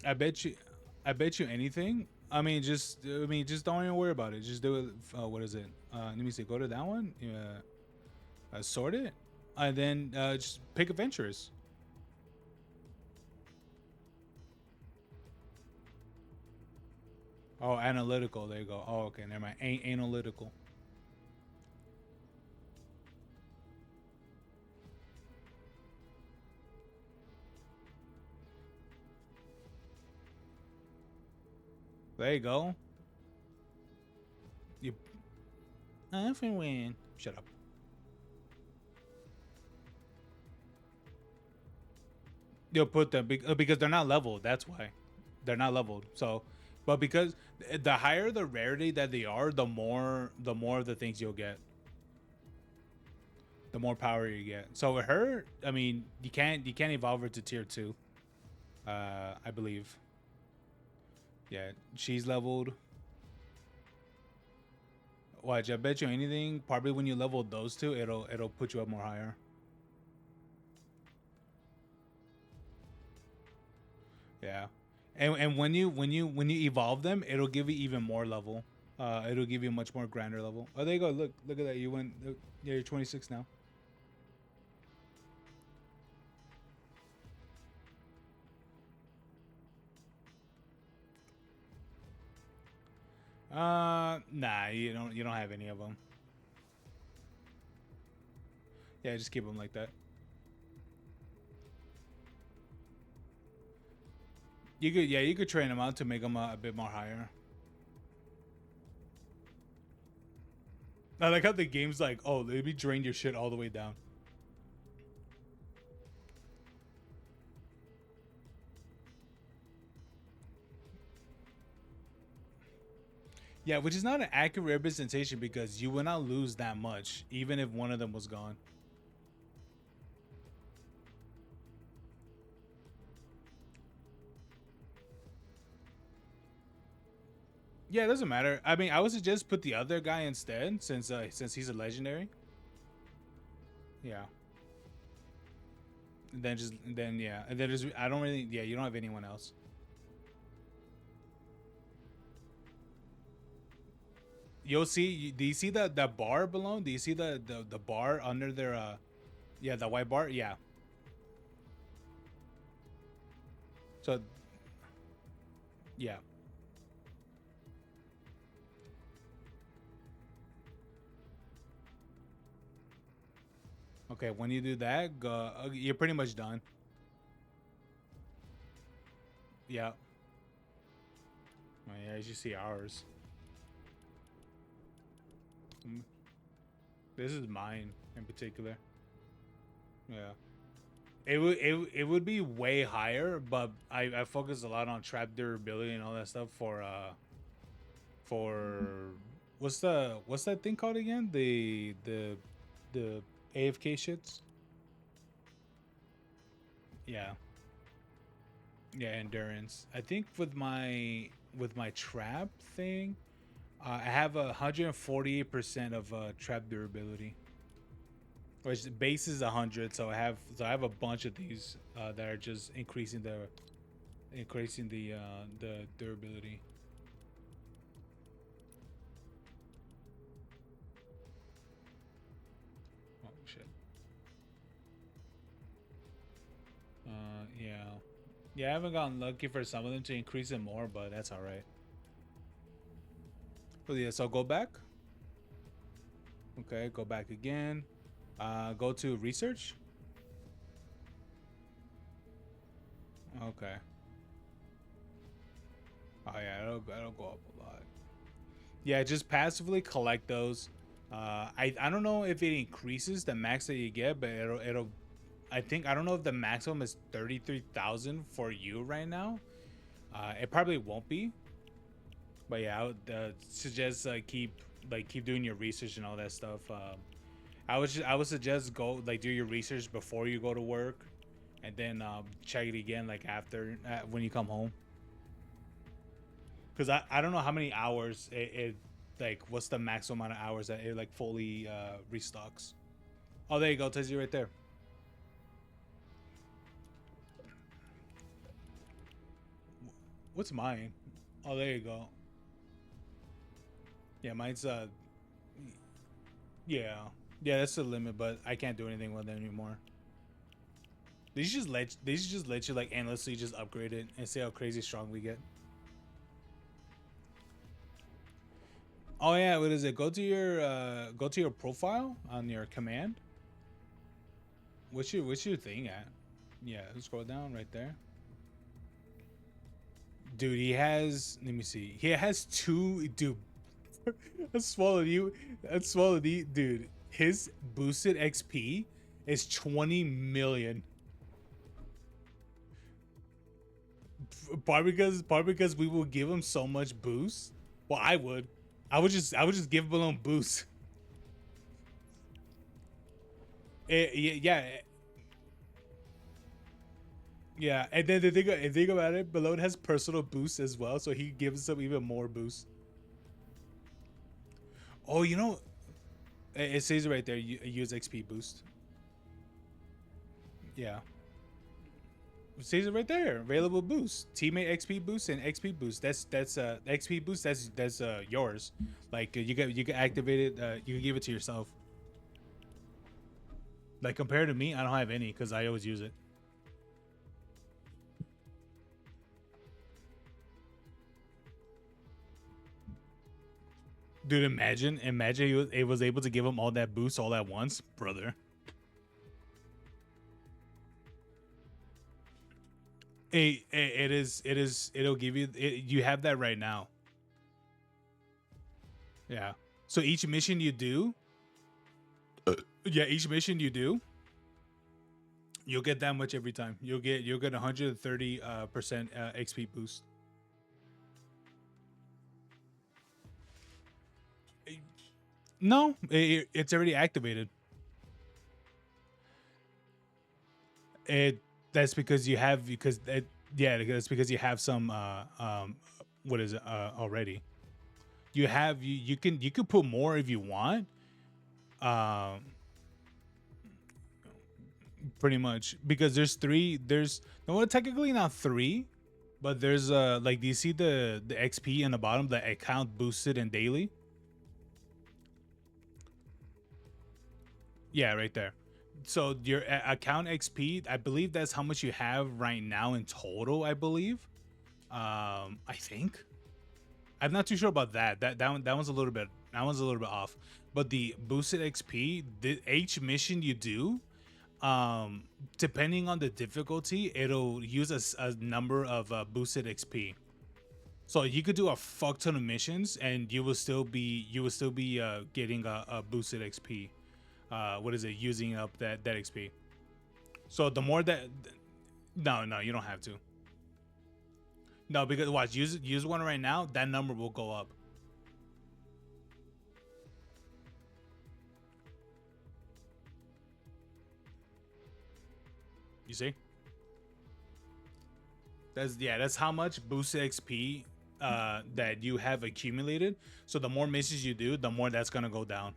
I bet you anything. I mean, just don't even worry about it. Just do it. What is it? Let me see. Go to that one. Sort it, and then just pick adventurous. Oh, analytical. There you go. Oh, okay. Never mind. Analytical. There you go. You. Win. Shut up. You'll put them because they're not leveled. That's why they're not leveled. So, but because the higher the rarity that they are, the more of the things you'll get. The more power you get. So with her, I mean, you can't evolve her to tier 2. I believe. Yeah, she's leveled. Watch, I bet you anything. Probably when you level those two, it'll put you up more higher. Yeah, and when you evolve them, it'll give you even more level. It'll give you a much more grander level. Oh, there you go. Look at that. You went. Yeah, you're 26 now. Nah, you don't have any of them. Yeah, just keep them like that. You could train them out to make them a bit more higher. I like how the game's like, oh, let me drain your shit all the way down. Yeah, which is not an accurate representation because you will not lose that much, even if one of them was gone. Yeah, it doesn't matter. I mean, I would suggest put the other guy instead, since he's a legendary. Yeah. And then just I don't really. Yeah, you don't have anyone else. you'll see. Do you see the bar below? Do you see the bar under their yeah, the white bar? Yeah. So yeah. Okay, when you do that, go, you're pretty much done. Yeah. Oh, yeah, as you see ours. This is mine in particular. Yeah. It would be way higher, but I focus a lot on trap durability and all that stuff for what's that thing called again? The AFK shits? Yeah. Yeah, endurance. I think with my trap thing, I have 148% of trap durability. Which base is 100, so I have a bunch of these that are just increasing the durability. Oh shit. Yeah. Yeah, I haven't gotten lucky for some of them to increase it more, but that's all right. But yeah, so go back. Okay, go back again. Go to research. Okay. Oh yeah, it'll go up a lot. Yeah, just passively collect those. I don't know if it increases the max that you get, but it'll I don't know if the maximum is 33,000 for you right now. It probably won't be. But yeah, I would suggest keep doing your research and all that stuff. I would suggest go do your research before you go to work, and then check it again after when you come home. Because I don't know how many hours it what's the maximum amount of hours that it fully restocks. Oh, there you go, tells you right there. What's mine? Oh, there you go. Yeah, mine's yeah, that's the limit, but I can't do anything with it anymore. They should just let you endlessly just upgrade it and see how crazy strong we get. Oh yeah, what is it? Go to your profile on your command. What's your thing at? Yeah, scroll down right there. Dude, he has, let me see. He has two, dude. That's swallowed you. Dude. His boosted XP is 20 million. Part because we will give him so much boost. Well, I would just give him a little boost. Yeah, and then the thing about it, below it has personal boost as well, so he gives them even more boost. Oh, you know, it says right there, use XP boost. Yeah. It says it right there, available boost, teammate XP boost and XP boost. That's XP boost. That's yours. You can activate it. You can give it to yourself. Compared to me, I don't have any because I always use it. Dude, imagine it was able to give him all that boost all at once, brother. It'll give you you have that right now. Yeah. So each mission you do, you'll get that much every time. You'll get 130% XP boost. No, it's already activated. That's because you have that's because you have some what is it already. You have you can put more if you want. Pretty much because there's technically not 3, but there's do you see the XP in the bottom, the account boosted and daily? Yeah, right there. So your account XP, I believe that's how much you have right now in total, I believe. I think. I'm not too sure about that. That one's a little bit off. But the boosted XP, each mission you do, depending on the difficulty, it'll use a number of boosted XP. So you could do a fuck ton of missions and you will still be getting a boosted XP. What is it? Using up that XP. So the more that, no, you don't have to. No, because watch, use one right now, that number will go up. You see? That's how much boosted XP that you have accumulated. So the more missions you do, the more that's gonna go down.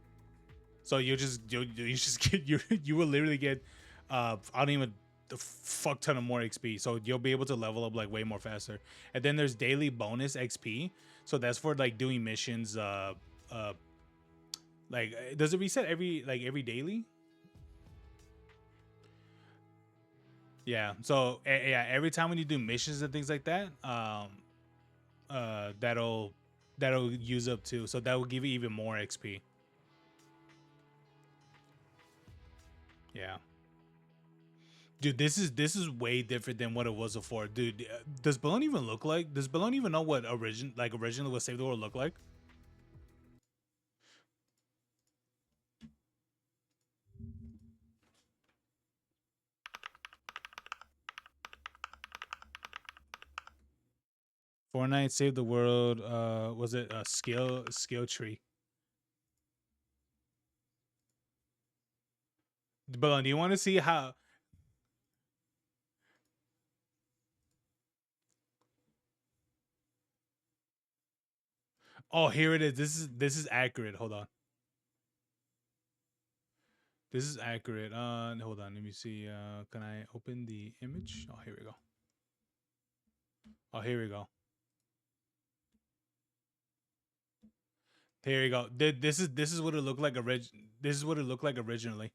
So you just get you will literally get I don't even a fuck ton of more XP. So you'll be able to level up like way more faster. And then there's daily bonus XP. So that's for like doing missions. Like does it reset every daily? Yeah. So yeah, every time when you do missions and things like that, that'll use up too. So that will give you even more XP. Yeah. Dude, this is way different than what it was before. Dude, does Balloon even look like? Does Balloon even know what originally what Save the World looked like? Fortnite Save the World. Was it a skill tree? Balloon, do you want to see how? Oh, here it is. This is accurate. Hold on. This is accurate. Hold on. Let me see. Can I open the image? Oh, here we go. Oh, here we go. Here you go. This is what it looked like This is what it looked like originally.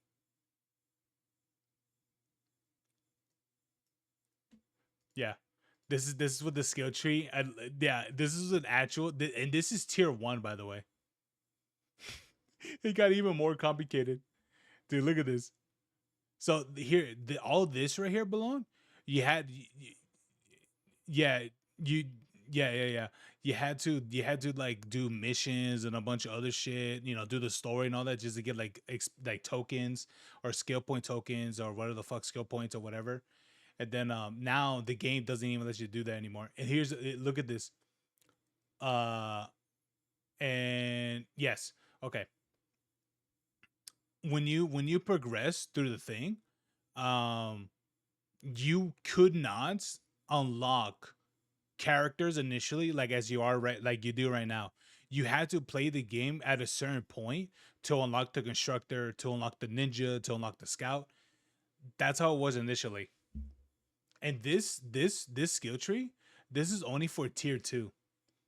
Yeah. This is what the skill tree. Yeah, this is an actual, and this is tier 1, by the way. It got even more complicated. Dude, look at this. So here, all this right here, Balloon, you had, yeah, yeah. You had to like do missions and a bunch of other shit, do the story and all that just to get like tokens or skill point tokens or whatever the fuck skill points or whatever. And then now the game doesn't even let you do that anymore. And look at this. And yes, okay. When you progress through the thing, you could not unlock characters initially like as you are right like you do right now. You had to play the game at a certain point to unlock the constructor, to unlock the ninja, to unlock the scout. That's how it was initially. And this skill tree, this is only for tier 2,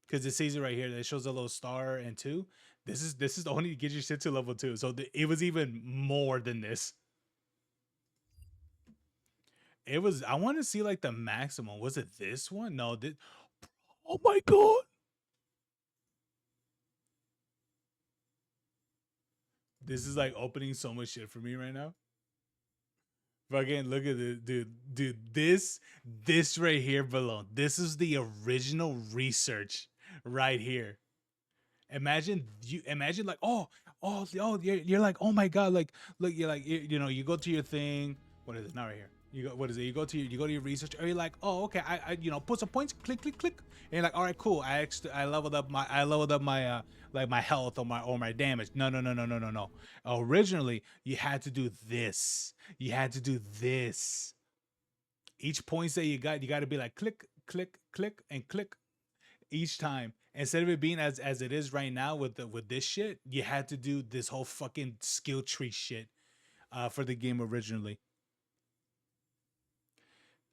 because it says it right here. It shows a little star and 2. This is only to get your shit to level 2. So it was even more than this. It was. I want to see like the maximum. Was it this one? No. Oh my god. This is like opening so much shit for me right now. Fucking look at this, dude. This right here below. This is the original research right here. Imagine like you're like, oh my god, like look, you're like you go to your thing. What is it? Not right here. What is it? You go to your research, or you're like, oh okay, I put some points, click, and you're like, all right, cool. I leveled up my like my health or my damage. No. Originally, you had to do this. You had to do this. Each points that you got to be like click, and click each time. Instead of it being as it is right now with this shit, you had to do this whole fucking skill tree shit for the game originally.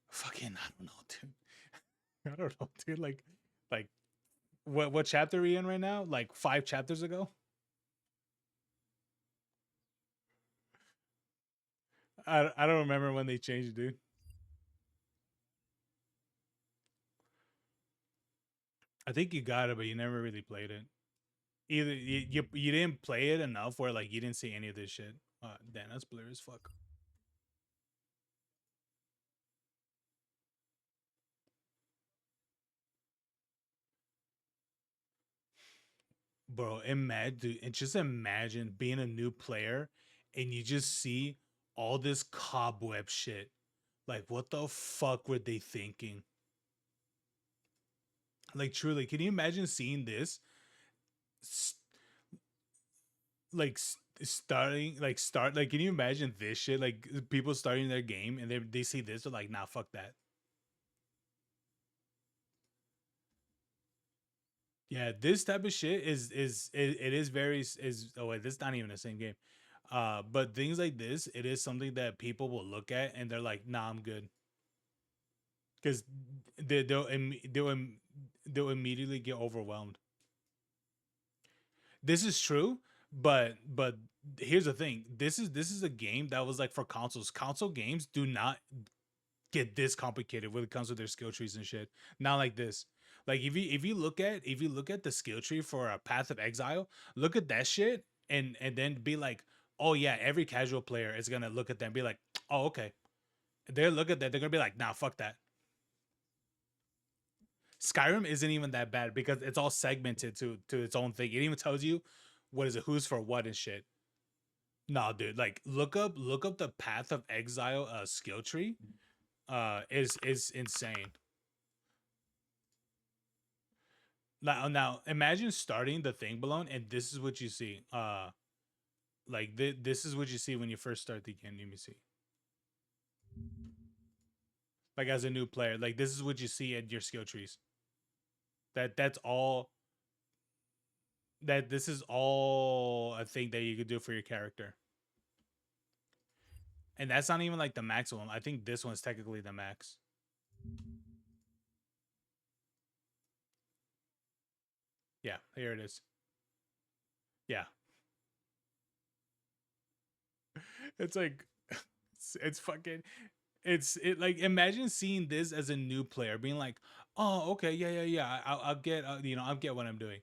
Fucking, I don't know, dude. I don't know, dude. Like, what chapter are we in right now? Like 5 chapters ago. I don't remember when they changed, dude. I think you got it, but you never really played it. Either you didn't play it enough where like you didn't see any of this shit. Damn, that's blurry as fuck. Bro, imagine, just imagine being a new player and you just see all this cobweb shit. Like, what the fuck were they thinking? Like, truly, can you imagine seeing this? Can you imagine this shit? Like, people starting their game and they see this, they're like, nah, fuck that. Yeah, this type of shit is very oh wait, this is not even the same game. But things like this, it is something that people will look at and they're like, nah, I'm good. Because they'll immediately get overwhelmed. This is true, but here's the thing. This is a game that was like for consoles. Console games do not get this complicated when it comes to their skill trees and shit. Not like this. Like if you look at the skill tree for a Path of Exile, look at that shit and then be like, oh yeah, every casual player is gonna look at that and be like, oh okay. They'll look at that, they're gonna be like, nah, fuck that. Skyrim isn't even that bad because it's all segmented to its own thing. It even tells you what is it, who's for what and shit. Nah, dude, like look up the Path of Exile skill tree. Is insane. Now imagine starting the thing below and this is what you see. Like this is what you see when you first start the game. Let me see. Like as a new player, like this is what you see at your skill trees. That's all. This is all a thing that you could do for your character. And that's not even like the maximum. I think this one's technically the max. Yeah, here it is. Yeah. It's like it's fucking like imagine seeing this as a new player being like, "Oh, okay, yeah. I'll get I'll get what I'm doing."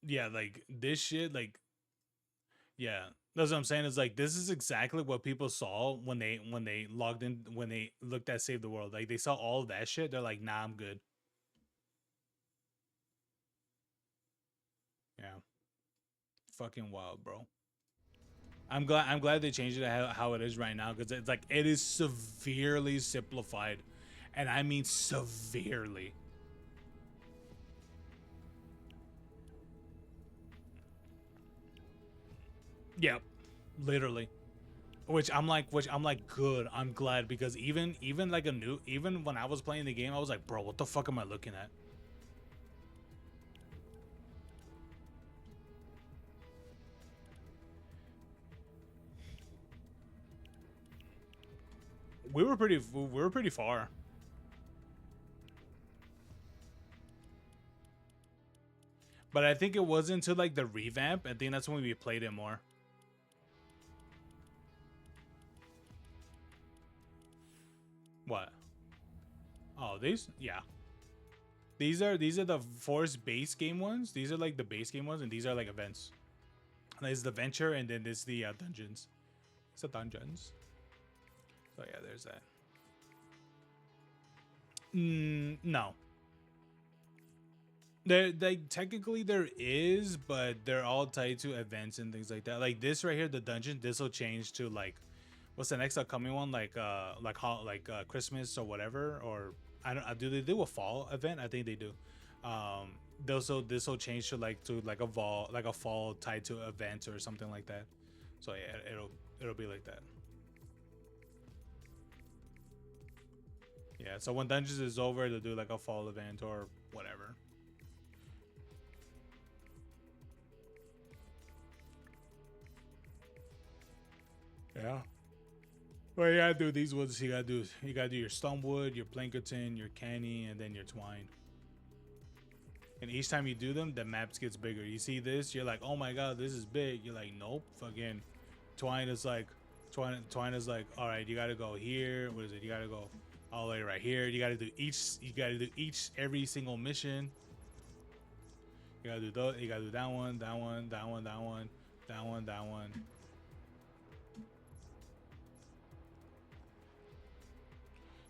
Yeah, like this shit like yeah. That's what I'm saying. Is like this is exactly what people saw when they logged in, when they looked at Save the World. Like they saw all of that shit. They're like, nah, I'm good. Yeah. Fucking wild, bro. I'm glad they changed it how it is right now, because it's like it is severely simplified. And I mean severely. Yep. Literally. Which I'm like good. I'm glad, because even like even when I was playing the game, I was like, bro, what the fuck am I looking at? We were pretty far. But I think it wasn't until like the revamp. I think that's when we played it more. What? Oh, these? Yeah. These are the Force base game ones. These are like the base game ones, and these are like events. There's the venture, and then there's the dungeons. It's the dungeons. So yeah, there's that. No. There, like technically there is, but they're all tied to events and things like that. Like this right here, the dungeon. This will change to like, what's the next upcoming one? Like Christmas or whatever. Or I don't. Do they do a fall event? I think they do. This will change to like a fall tied to events or something like that. So yeah, it'll be like that. Yeah, so when Dungeons is over, they'll do like a fall event or whatever. Yeah. Well, you gotta do these ones. You gotta do your Stonewood, your Plankerton, your Canny, and then your Twine. And each time you do them, the maps gets bigger. You see this, you're like, oh my god, this is big. You're like, nope, fucking Twine is like, all right, you gotta go here. What is it? You gotta go all the way right here. You gotta do every single mission. You gotta do those. You gotta do that one, that one, that one, that one, that one, that one.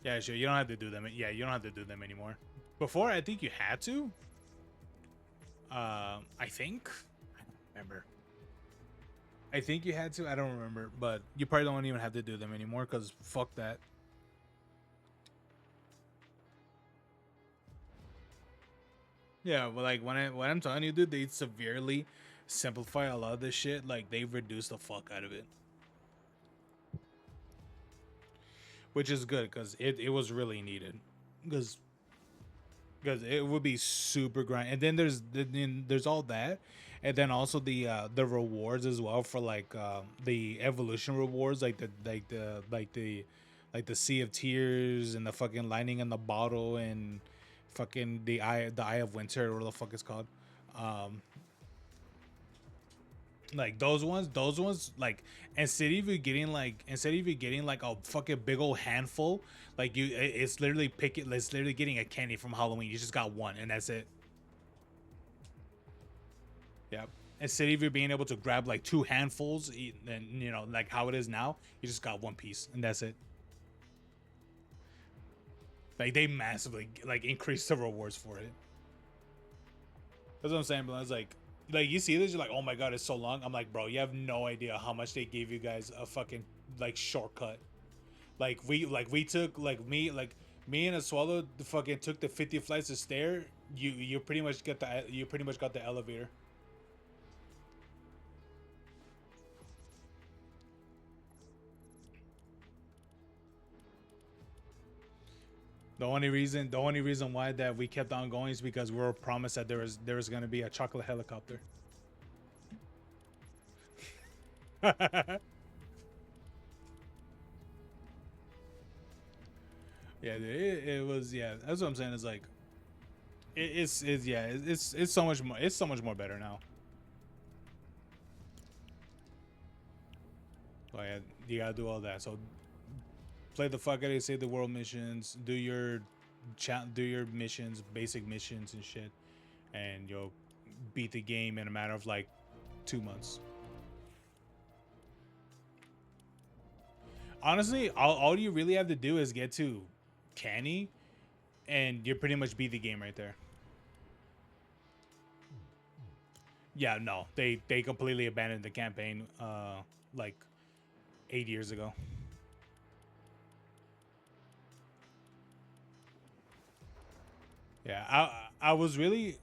Yeah, sure. You don't have to do them. Yeah, you don't have to do them anymore. Before, I think you had to. I think. I don't remember. I think you had to. I don't remember, but you probably don't even have to do them anymore because fuck that. Yeah, well, like when I'm telling you, dude, they severely simplify a lot of this shit. Like they've reduced the fuck out of it, which is good because it was really needed. Because it would be super grind, and then there's all that, and then also the rewards as well for like the evolution rewards, like the Sea of Tears and the fucking lightning in the bottle and fucking the eye of winter, or what the fuck it's called. Like those ones, like instead of you getting like a fucking big old handful, like it's literally getting a candy from Halloween. You just got one and that's it. Yep. Instead of you being able to grab like 2 handfuls, and you know, like how it is now, you just got 1 piece and that's it. Like they massively like increased the rewards for it. That's what I'm saying, but I was like you see this, you're like, oh my god, it's so long. I'm like, bro, you have no idea how much they gave you guys a fucking like shortcut. Like we took me and a swallow fucking took the 50 flights of stair. You pretty much got the elevator. The only reason why that we kept on going is because we were promised that there was gonna be a chocolate helicopter. Yeah, it was, yeah. That's what I'm saying. Is like, it's so much more. It's so much more better now. Oh yeah, you gotta do all that. So play the fuck out of Save the World missions. Do your missions, basic missions and shit, and you'll beat the game in a matter of like 2 months. Honestly, all you really have to do is get to Canny, and you pretty much beat the game right there. Yeah, no, they completely abandoned the campaign like 8 years ago. Yeah, I was really,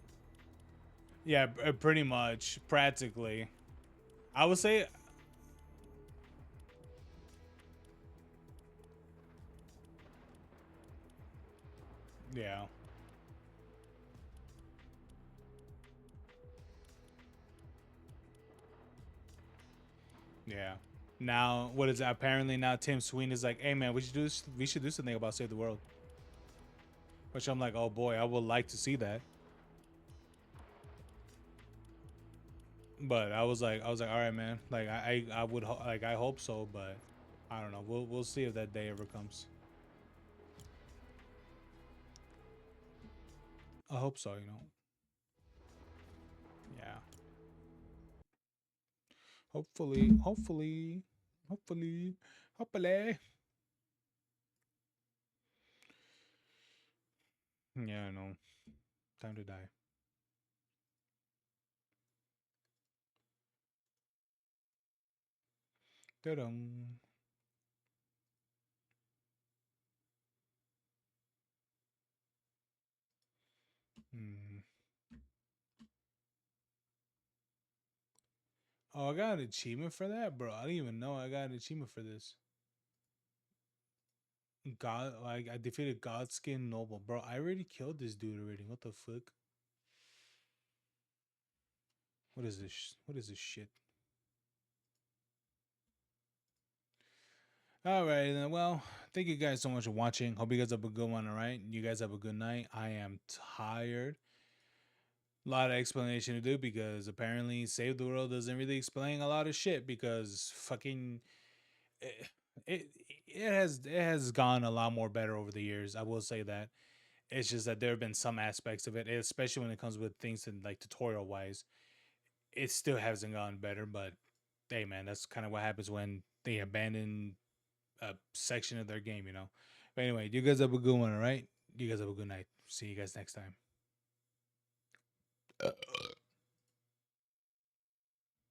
yeah, pretty much, practically. I would say, yeah. Yeah. Now, what is it? Apparently now Tim Sweeney is like, hey man, we should do something about Save the World. Which I'm like, oh boy, I would like to see that. But I was like, all right, man. Like I would like, I hope so, but I don't know. We'll see if that day ever comes. I hope so, you know. Yeah. Hopefully. Yeah, I know. Time to die. Ta-dum. Oh, I got an achievement for that, bro. I didn't even know I got an achievement for this. I defeated Godskin Noble, bro. I already killed this dude already. What the fuck? What is this? What is this shit? Alright then, well, thank you guys so much for watching. Hope you guys have a good one, alright? You guys have a good night. I am tired. a lot of explanation to do because apparently Save the World doesn't really explain a lot of shit because fucking it, it it has gone a lot more better over the years. I will say that. It's just that there have been some aspects of it, especially when it comes with things in like tutorial wise. It still hasn't gotten better, but hey man, that's kind of what happens when they abandon a section of their game, you know. But anyway, you guys have a good one, all right? You guys have a good night. See you guys next time.